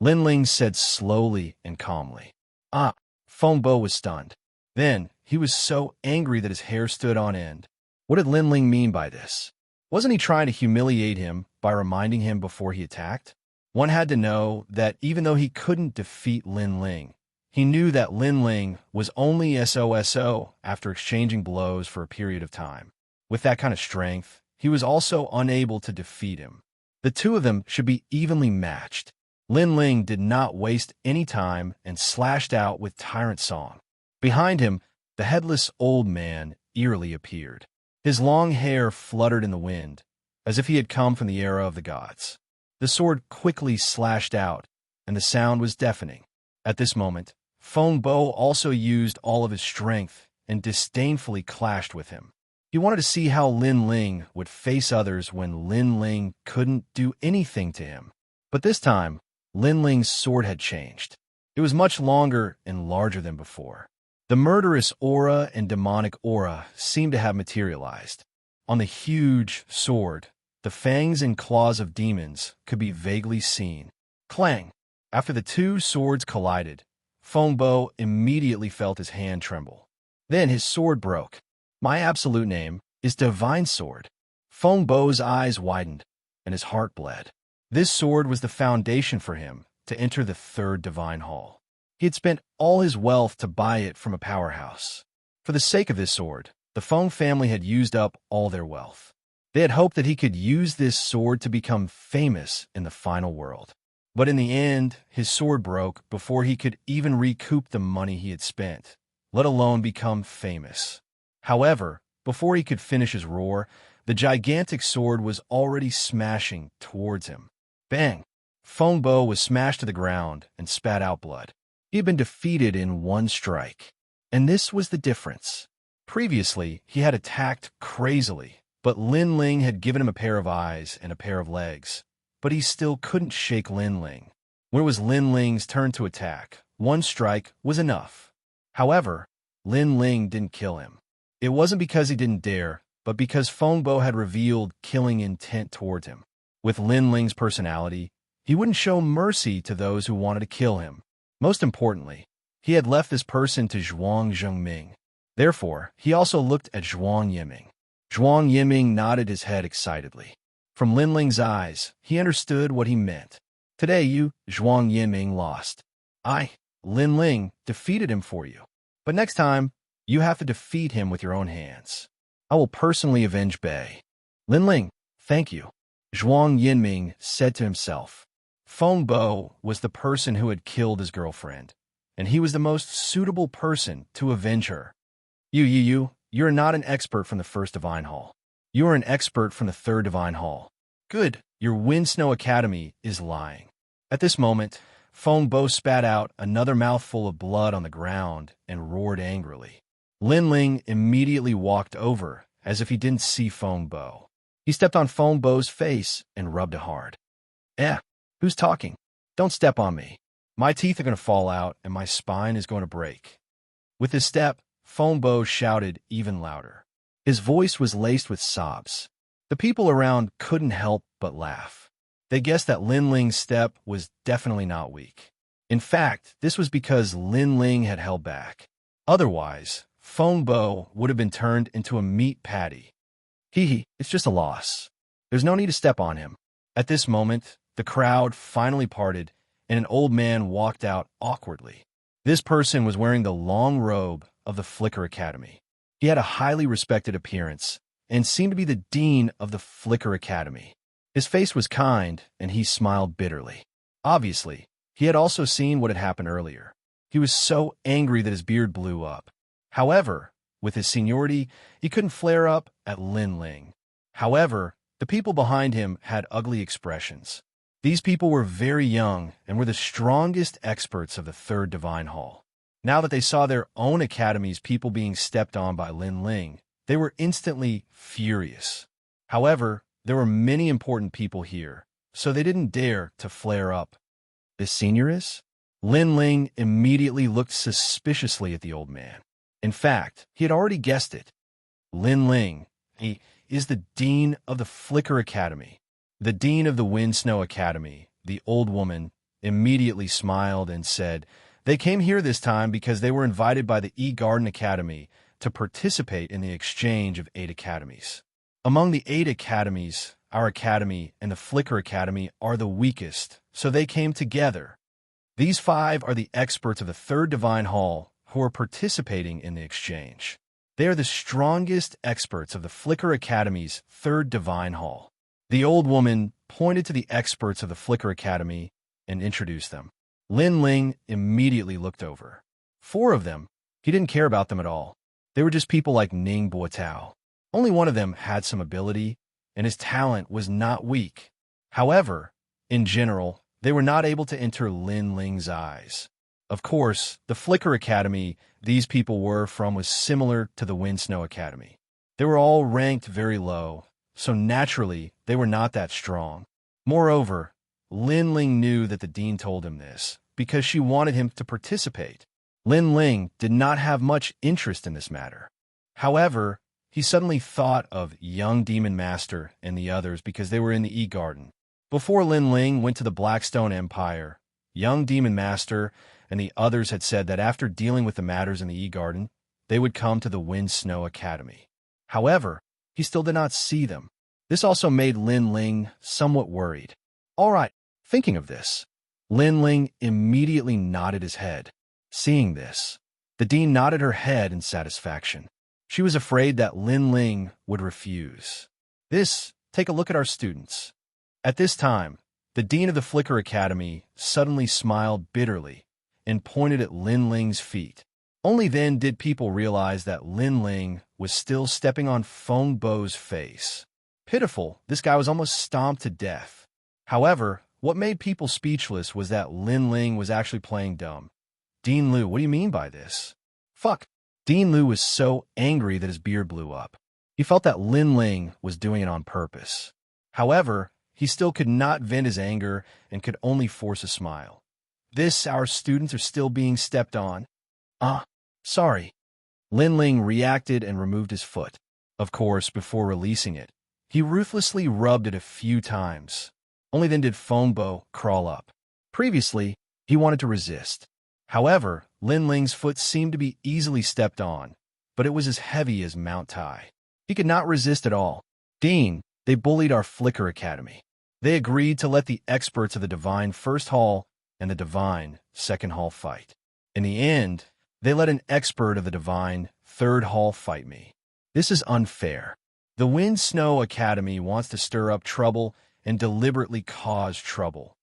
Lin Ling said slowly and calmly. Fengbo was stunned. Then, he was so angry that his hair stood on end. What did Lin Ling mean by this? Wasn't he trying to humiliate him by reminding him before he attacked? One had to know that even though he couldn't defeat Lin Ling, he knew that Lin Ling was only SOSO after exchanging blows for a period of time. With that kind of strength, he was also unable to defeat him. The two of them should be evenly matched. Lin Ling did not waste any time and slashed out with Tyrant Song. Behind him, the headless old man eerily appeared. His long hair fluttered in the wind, as if he had come from the era of the gods. The sword quickly slashed out, and the sound was deafening. At this moment, Fengbo also used all of his strength and disdainfully clashed with him. He wanted to see how Lin Ling would face others when Lin Ling couldn't do anything to him. But this time, Lin Ling's sword had changed. It was much longer and larger than before. The murderous aura and demonic aura seemed to have materialized. On the huge sword, the fangs and claws of demons could be vaguely seen. Clang! After the two swords collided, Fengbo immediately felt his hand tremble. Then his sword broke. My absolute name is Divine Sword. Fengbo's eyes widened, and his heart bled. This sword was the foundation for him to enter the third divine hall. He had spent all his wealth to buy it from a powerhouse. For the sake of this sword, the Feng family had used up all their wealth. They had hoped that he could use this sword to become famous in the final world. But in the end, his sword broke before he could even recoup the money he had spent, let alone become famous. However, before he could finish his roar, the gigantic sword was already smashing towards him. Bang! Fengbo was smashed to the ground and spat out blood. He had been defeated in one strike. And this was the difference. Previously, he had attacked crazily, but Lin Ling had given him a pair of eyes and a pair of legs. But he still couldn't shake Lin Ling. When it was Lin Ling's turn to attack, one strike was enough. However, Lin Ling didn't kill him. It wasn't because he didn't dare, but because Fengbo had revealed killing intent towards him. With Lin Ling's personality, he wouldn't show mercy to those who wanted to kill him. Most importantly, he had left this person to Zhuang Zhengming. Therefore, he also looked at Zhuang Yiming. Zhuang Yiming nodded his head excitedly. From Lin Ling's eyes, he understood what he meant. Today you, Zhuang Yiming, lost. I, Lin Ling, defeated him for you. But next time, you have to defeat him with your own hands. I will personally avenge Bei. Lin Ling, thank you. Zhuang Yiming said to himself. Fengbo was the person who had killed his girlfriend, and he was the most suitable person to avenge her. You're not an expert from the first Divine Hall. You are an expert from the third Divine Hall. Good, your Wind Snow Academy is lying. At this moment, Fengbo spat out another mouthful of blood on the ground and roared angrily. Lin Ling immediately walked over as if he didn't see Fengbo. He stepped on Fengbo's face and rubbed it hard. Who's talking? Don't step on me. My teeth are going to fall out and my spine is going to break. With his step, Fengbo shouted even louder. His voice was laced with sobs. The people around couldn't help but laugh. They guessed that Lin Ling's step was definitely not weak. In fact, this was because Lin Ling had held back. Otherwise, Bo would have been turned into a meat patty. Hee, it's just a loss. There's no need to step on him. At this moment, the crowd finally parted, and an old man walked out awkwardly. This person was wearing the long robe of the Flicker Academy. He had a highly respected appearance and seemed to be the dean of the Flicker Academy. His face was kind, and he smiled bitterly. Obviously, he had also seen what had happened earlier. He was so angry that his beard blew up. However, with his seniority, he couldn't flare up at Lin Ling. However, the people behind him had ugly expressions. These people were very young and were the strongest experts of the Third Divine Hall. Now that they saw their own academy's people being stepped on by Lin Ling, they were instantly furious. However, there were many important people here, so they didn't dare to flare up. This senior is? Lin Ling immediately looked suspiciously at the old man. In fact, he had already guessed it. Lin Ling, he is the dean of the Flicker Academy. The dean of the Wind Snow Academy, the old woman, immediately smiled and said, "They came here this time because they were invited by the E-Garden Academy to participate in the exchange of 8 academies. Among the 8 academies, our academy and the Flicker Academy are the weakest, so they came together. These 5 are the experts of the Third Divine Hall who are participating in the exchange. They are the strongest experts of the Flicker Academy's Third Divine Hall." The old woman pointed to the experts of the Flicker Academy and introduced them. Lin Ling immediately looked over. 4 of them, he didn't care about them at all. They were just people like Ning Boatao. Only one of them had some ability, and his talent was not weak. However, in general, they were not able to enter Lin Ling's eyes. Of course, the Flicker Academy these people were from was similar to the Wind Snow Academy. They were all ranked very low, so naturally, they were not that strong. Moreover, Lin Ling knew that the dean told him this because she wanted him to participate. Lin Ling did not have much interest in this matter. However, he suddenly thought of Young Demon Master and the others because they were in the E-Garden. Before Lin Ling went to the Blackstone Empire, Young Demon Master and the others had said that after dealing with the matters in the E-Garden, they would come to the Wind Snow Academy. However, he still did not see them. This also made Lin Ling somewhat worried. All right, thinking of this, Lin Ling immediately nodded his head. Seeing this, the dean nodded her head in satisfaction. She was afraid that Lin Ling would refuse. Take a look at our students. At this time, the dean of the Flicker Academy suddenly smiled bitterly and pointed at Lin Ling's feet. Only then did people realize that Lin Ling was still stepping on Feng Bo's face. Pitiful, this guy was almost stomped to death. However, what made people speechless was that Lin Ling was actually playing dumb. Dean Liu, what do you mean by this? Fuck. Dean Liu was so angry that his beard blew up. He felt that Lin Ling was doing it on purpose. However, he still could not vent his anger and could only force a smile. Our students are still being stepped on. Sorry. Lin Ling reacted and removed his foot. Of course, before releasing it, he ruthlessly rubbed it a few times. Only then did Feng Bo crawl up. Previously, he wanted to resist. However, Lin Ling's foot seemed to be easily stepped on, but it was as heavy as Mount Tai. He could not resist at all. Dean, they bullied our Flicker Academy. They agreed to let the experts of the Divine First Hall and the Divine Second Hall fight. In the end, they let an expert of the Divine Third Hall fight me. This is unfair. The Wind Snow Academy wants to stir up trouble and deliberately cause trouble.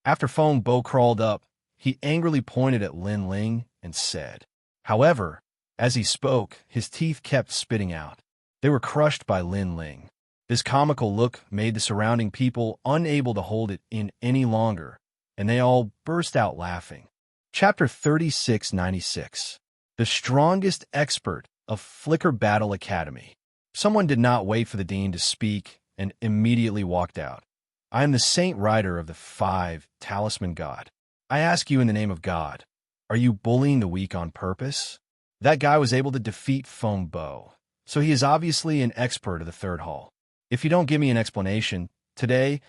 After Feng Bo crawled up, he angrily pointed at Lin Ling and said. However, as he spoke, his teeth kept spitting out. They were crushed by Lin Ling. This comical look made the surrounding people unable to hold it in any longer, and they all burst out laughing. Chapter 3696. The strongest expert of Flicker Battle Academy. Someone did not wait for the dean to speak and immediately walked out. I am the Saint Rider of the 5 Talisman God. I ask you in the name of God, are you bullying the weak on purpose? That guy was able to defeat Feng Bo, so he is obviously an expert of the Third Hall. If you don't give me an explanation, today,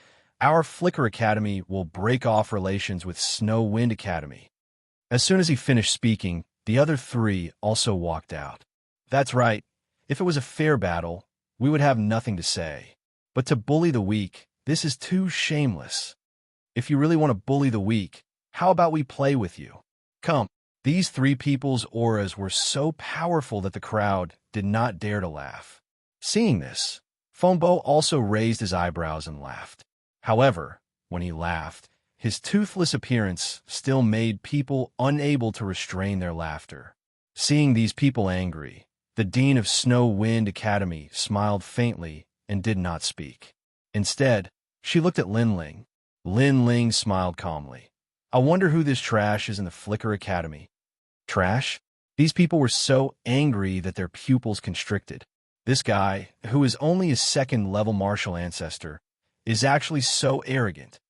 our Flicker Academy will break off relations with Snow Wind Academy. As soon as he finished speaking, the other 3 also walked out. That's right. If it was a fair battle, we would have nothing to say. But to bully the weak, this is too shameless. If you really want to bully the weak, how about we play with you? Come. These three people's auras were so powerful that the crowd did not dare to laugh. Seeing this, Fengbo also raised his eyebrows and laughed. However, when he laughed, his toothless appearance still made people unable to restrain their laughter. Seeing these people angry, the Dean of Snow Wind Academy smiled faintly and did not speak. Instead, she looked at Lin Ling. Lin Ling smiled calmly. I wonder who this trash is in the Flicker Academy. Trash? These people were so angry that their pupils constricted. This guy, who is only a second-level martial ancestor, is actually so arrogant.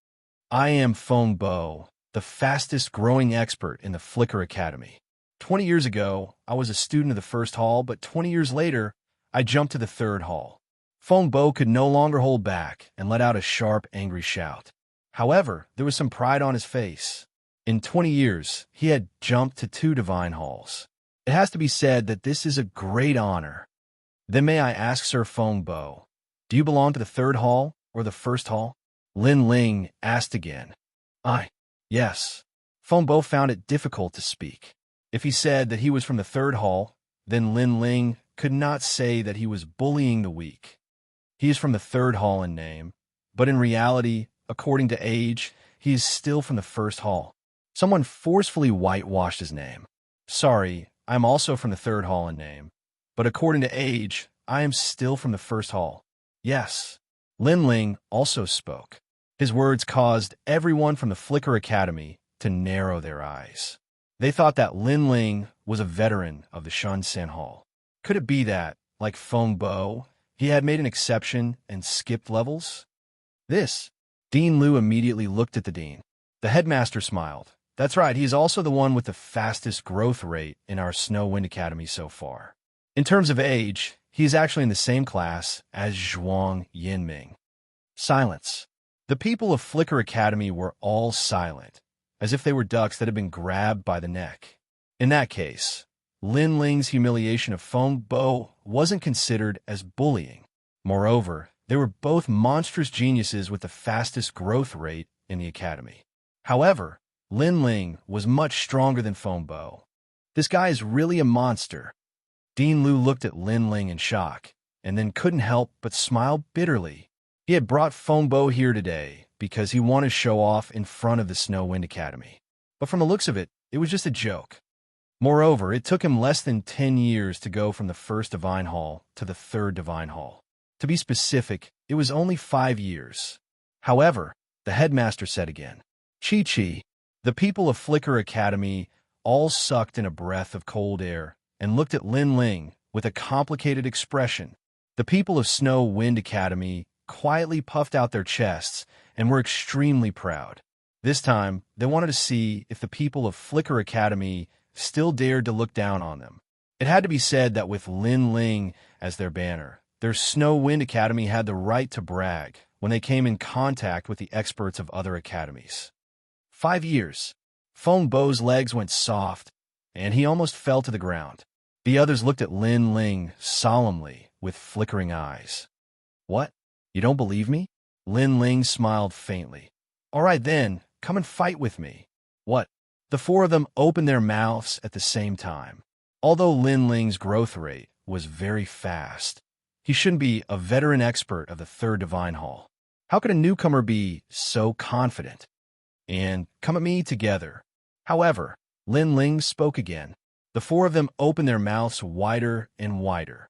I am Fengbo, the fastest-growing expert in the Flicker Academy. 20 years ago, I was a student of the first hall, but 20 years later, I jumped to the third hall. Fengbo could no longer hold back and let out a sharp, angry shout. However, there was some pride on his face. In 20 years, he had jumped to 2 divine halls. It has to be said that this is a great honor. Then may I ask Sir Fengbo, do you belong to the third hall or the first hall? Lin Ling asked again. Yes. Fengbo found it difficult to speak. If he said that he was from the third hall, then Lin Ling could not say that he was bullying the weak. He is from the third hall in name, but in reality, according to age, he is still from the first hall. Someone forcefully whitewashed his name. Sorry, I am also from the third hall in name, but according to age, I am still from the first hall. Yes. Lin Ling also spoke. His words caused everyone from the Flicker Academy to narrow their eyes. They thought that Lin Ling was a veteran of the Shunsen Hall. Could it be that, like Fengbo, he had made an exception and skipped levels? Dean Liu immediately looked at the dean. The headmaster smiled. That's right, he is also the one with the fastest growth rate in our Snow Wind Academy so far. In terms of age, he is actually in the same class as Zhuang Yinming. Silence. The people of Flicker Academy were all silent, as if they were ducks that had been grabbed by the neck. In that case, Lin Ling's humiliation of Fengbo wasn't considered as bullying. Moreover, they were both monstrous geniuses with the fastest growth rate in the academy. However, Lin Ling was much stronger than Fengbo. This guy is really a monster. Dean Liu looked at Lin Ling in shock, and then couldn't help but smile bitterly. He had brought Fengbo here today because he wanted to show off in front of the Snow Wind Academy. But from the looks of it, it was just a joke. Moreover, it took him less than 10 years to go from the first Divine Hall to the third Divine Hall. To be specific, it was only 5 years. However, the headmaster said again, Chi-Chi, the people of Flicker Academy all sucked in a breath of cold air and looked at Lin Ling with a complicated expression. The people of Snow Wind Academy quietly puffed out their chests and were extremely proud. This time, they wanted to see if the people of Flicker Academy still dared to look down on them. It had to be said that with Lin Ling as their banner, their Snow Wind Academy had the right to brag when they came in contact with the experts of other academies. 5 years. Fengbo's legs went soft, and he almost fell to the ground. The others looked at Lin Ling solemnly with flickering eyes. What? You don't believe me? Lin Ling smiled faintly. All right then, come and fight with me. What? The 4 of them opened their mouths at the same time. Although Lin Ling's growth rate was very fast, he shouldn't be a veteran expert of the third Divine Hall. How could a newcomer be so confident? And come at me together. However, Lin Ling spoke again. The 4 of them opened their mouths wider and wider.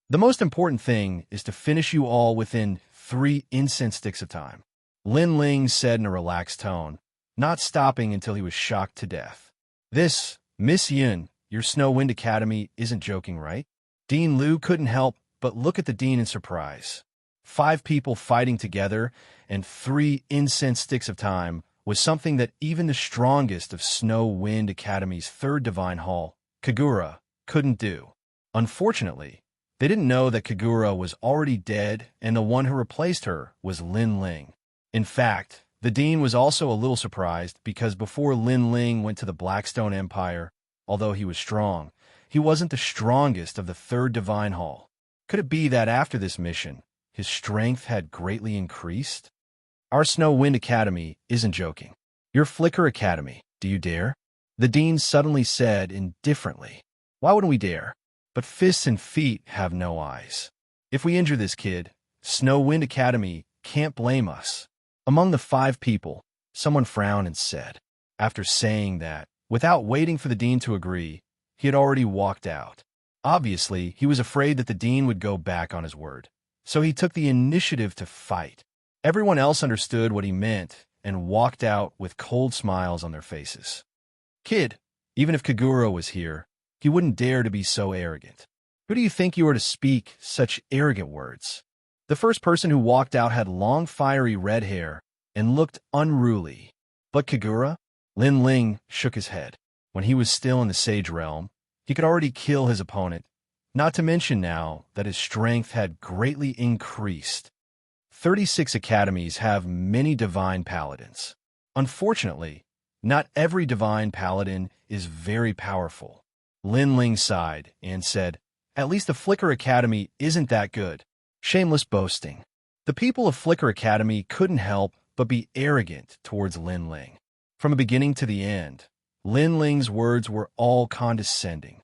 The most important thing is to finish you all within 3 incense sticks of time, Lin Ling said in a relaxed tone, not stopping until he was shocked to death. This, Miss Yin, your Snow Wind Academy isn't joking, right? Dean Liu couldn't help but look at the dean in surprise. 5 people fighting together and 3 incense sticks of time was something that even the strongest of Snow Wind Academy's third Divine Hall, Kagura, couldn't do. Unfortunately, they didn't know that Kagura was already dead and the one who replaced her was Lin Ling. In fact, the dean was also a little surprised because before Lin Ling went to the Blackstone Empire, although he was strong, he wasn't the strongest of the third divine hall. Could it be that after this mission, his strength had greatly increased? Our Snow Wind Academy isn't joking. Your Flicker Academy, do you dare? The dean suddenly said indifferently. Why wouldn't we dare? But fists and feet have no eyes. If we injure this kid, Snow Wind Academy can't blame us. Among the 5 people, someone frowned and said. After saying that, without waiting for the dean to agree, he had already walked out. Obviously, he was afraid that the dean would go back on his word, so he took the initiative to fight. Everyone else understood what he meant and walked out with cold smiles on their faces. Kid, even if Kagura was here, he wouldn't dare to be so arrogant. Who do you think you are to speak such arrogant words? The first person who walked out had long, fiery red hair and looked unruly. But Kagura? Lin Ling shook his head. When he was still in the Sage Realm, he could already kill his opponent, not to mention now that his strength had greatly increased. 36 academies have many divine paladins. Unfortunately, not every divine paladin is very powerful. Lin Ling sighed and said, "At least the Flicker Academy isn't that good." Shameless boasting. The people of Flicker Academy couldn't help but be arrogant towards Lin Ling. From the beginning to the end, Lin Ling's words were all condescending.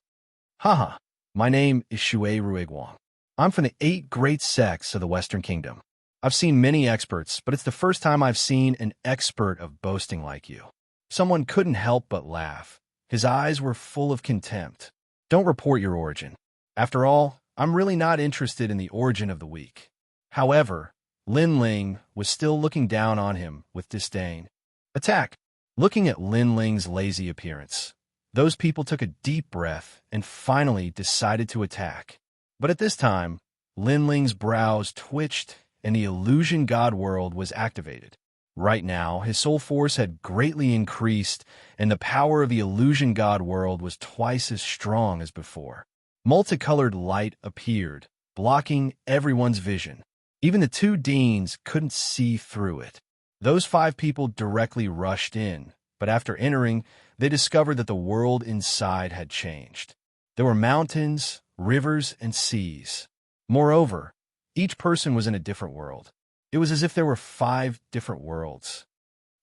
Haha, my name is Shui Ruiguang. I'm from the 8 great sects of the Western Kingdom. I've seen many experts, but it's the first time I've seen an expert of boasting like you. Someone couldn't help but laugh. His eyes were full of contempt. Don't report your origin. After all, I'm really not interested in the origin of the weak. However, Lin Ling was still looking down on him with disdain. Attack! Looking at Lin Ling's lazy appearance, those people took a deep breath and finally decided to attack. But at this time, Lin Ling's brows twitched and the illusion god world was activated. Right now, his soul force had greatly increased and the power of the illusion god world was twice as strong as before. Multicolored light appeared, blocking everyone's vision. Even the 2 deans couldn't see through it. Those 5 people directly rushed in, but after entering, they discovered that the world inside had changed. There were mountains, rivers, and seas. Moreover, each person was in a different world. It was as if there were 5 different worlds.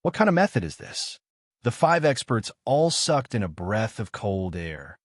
What kind of method is this? The 5 experts all sucked in a breath of cold air.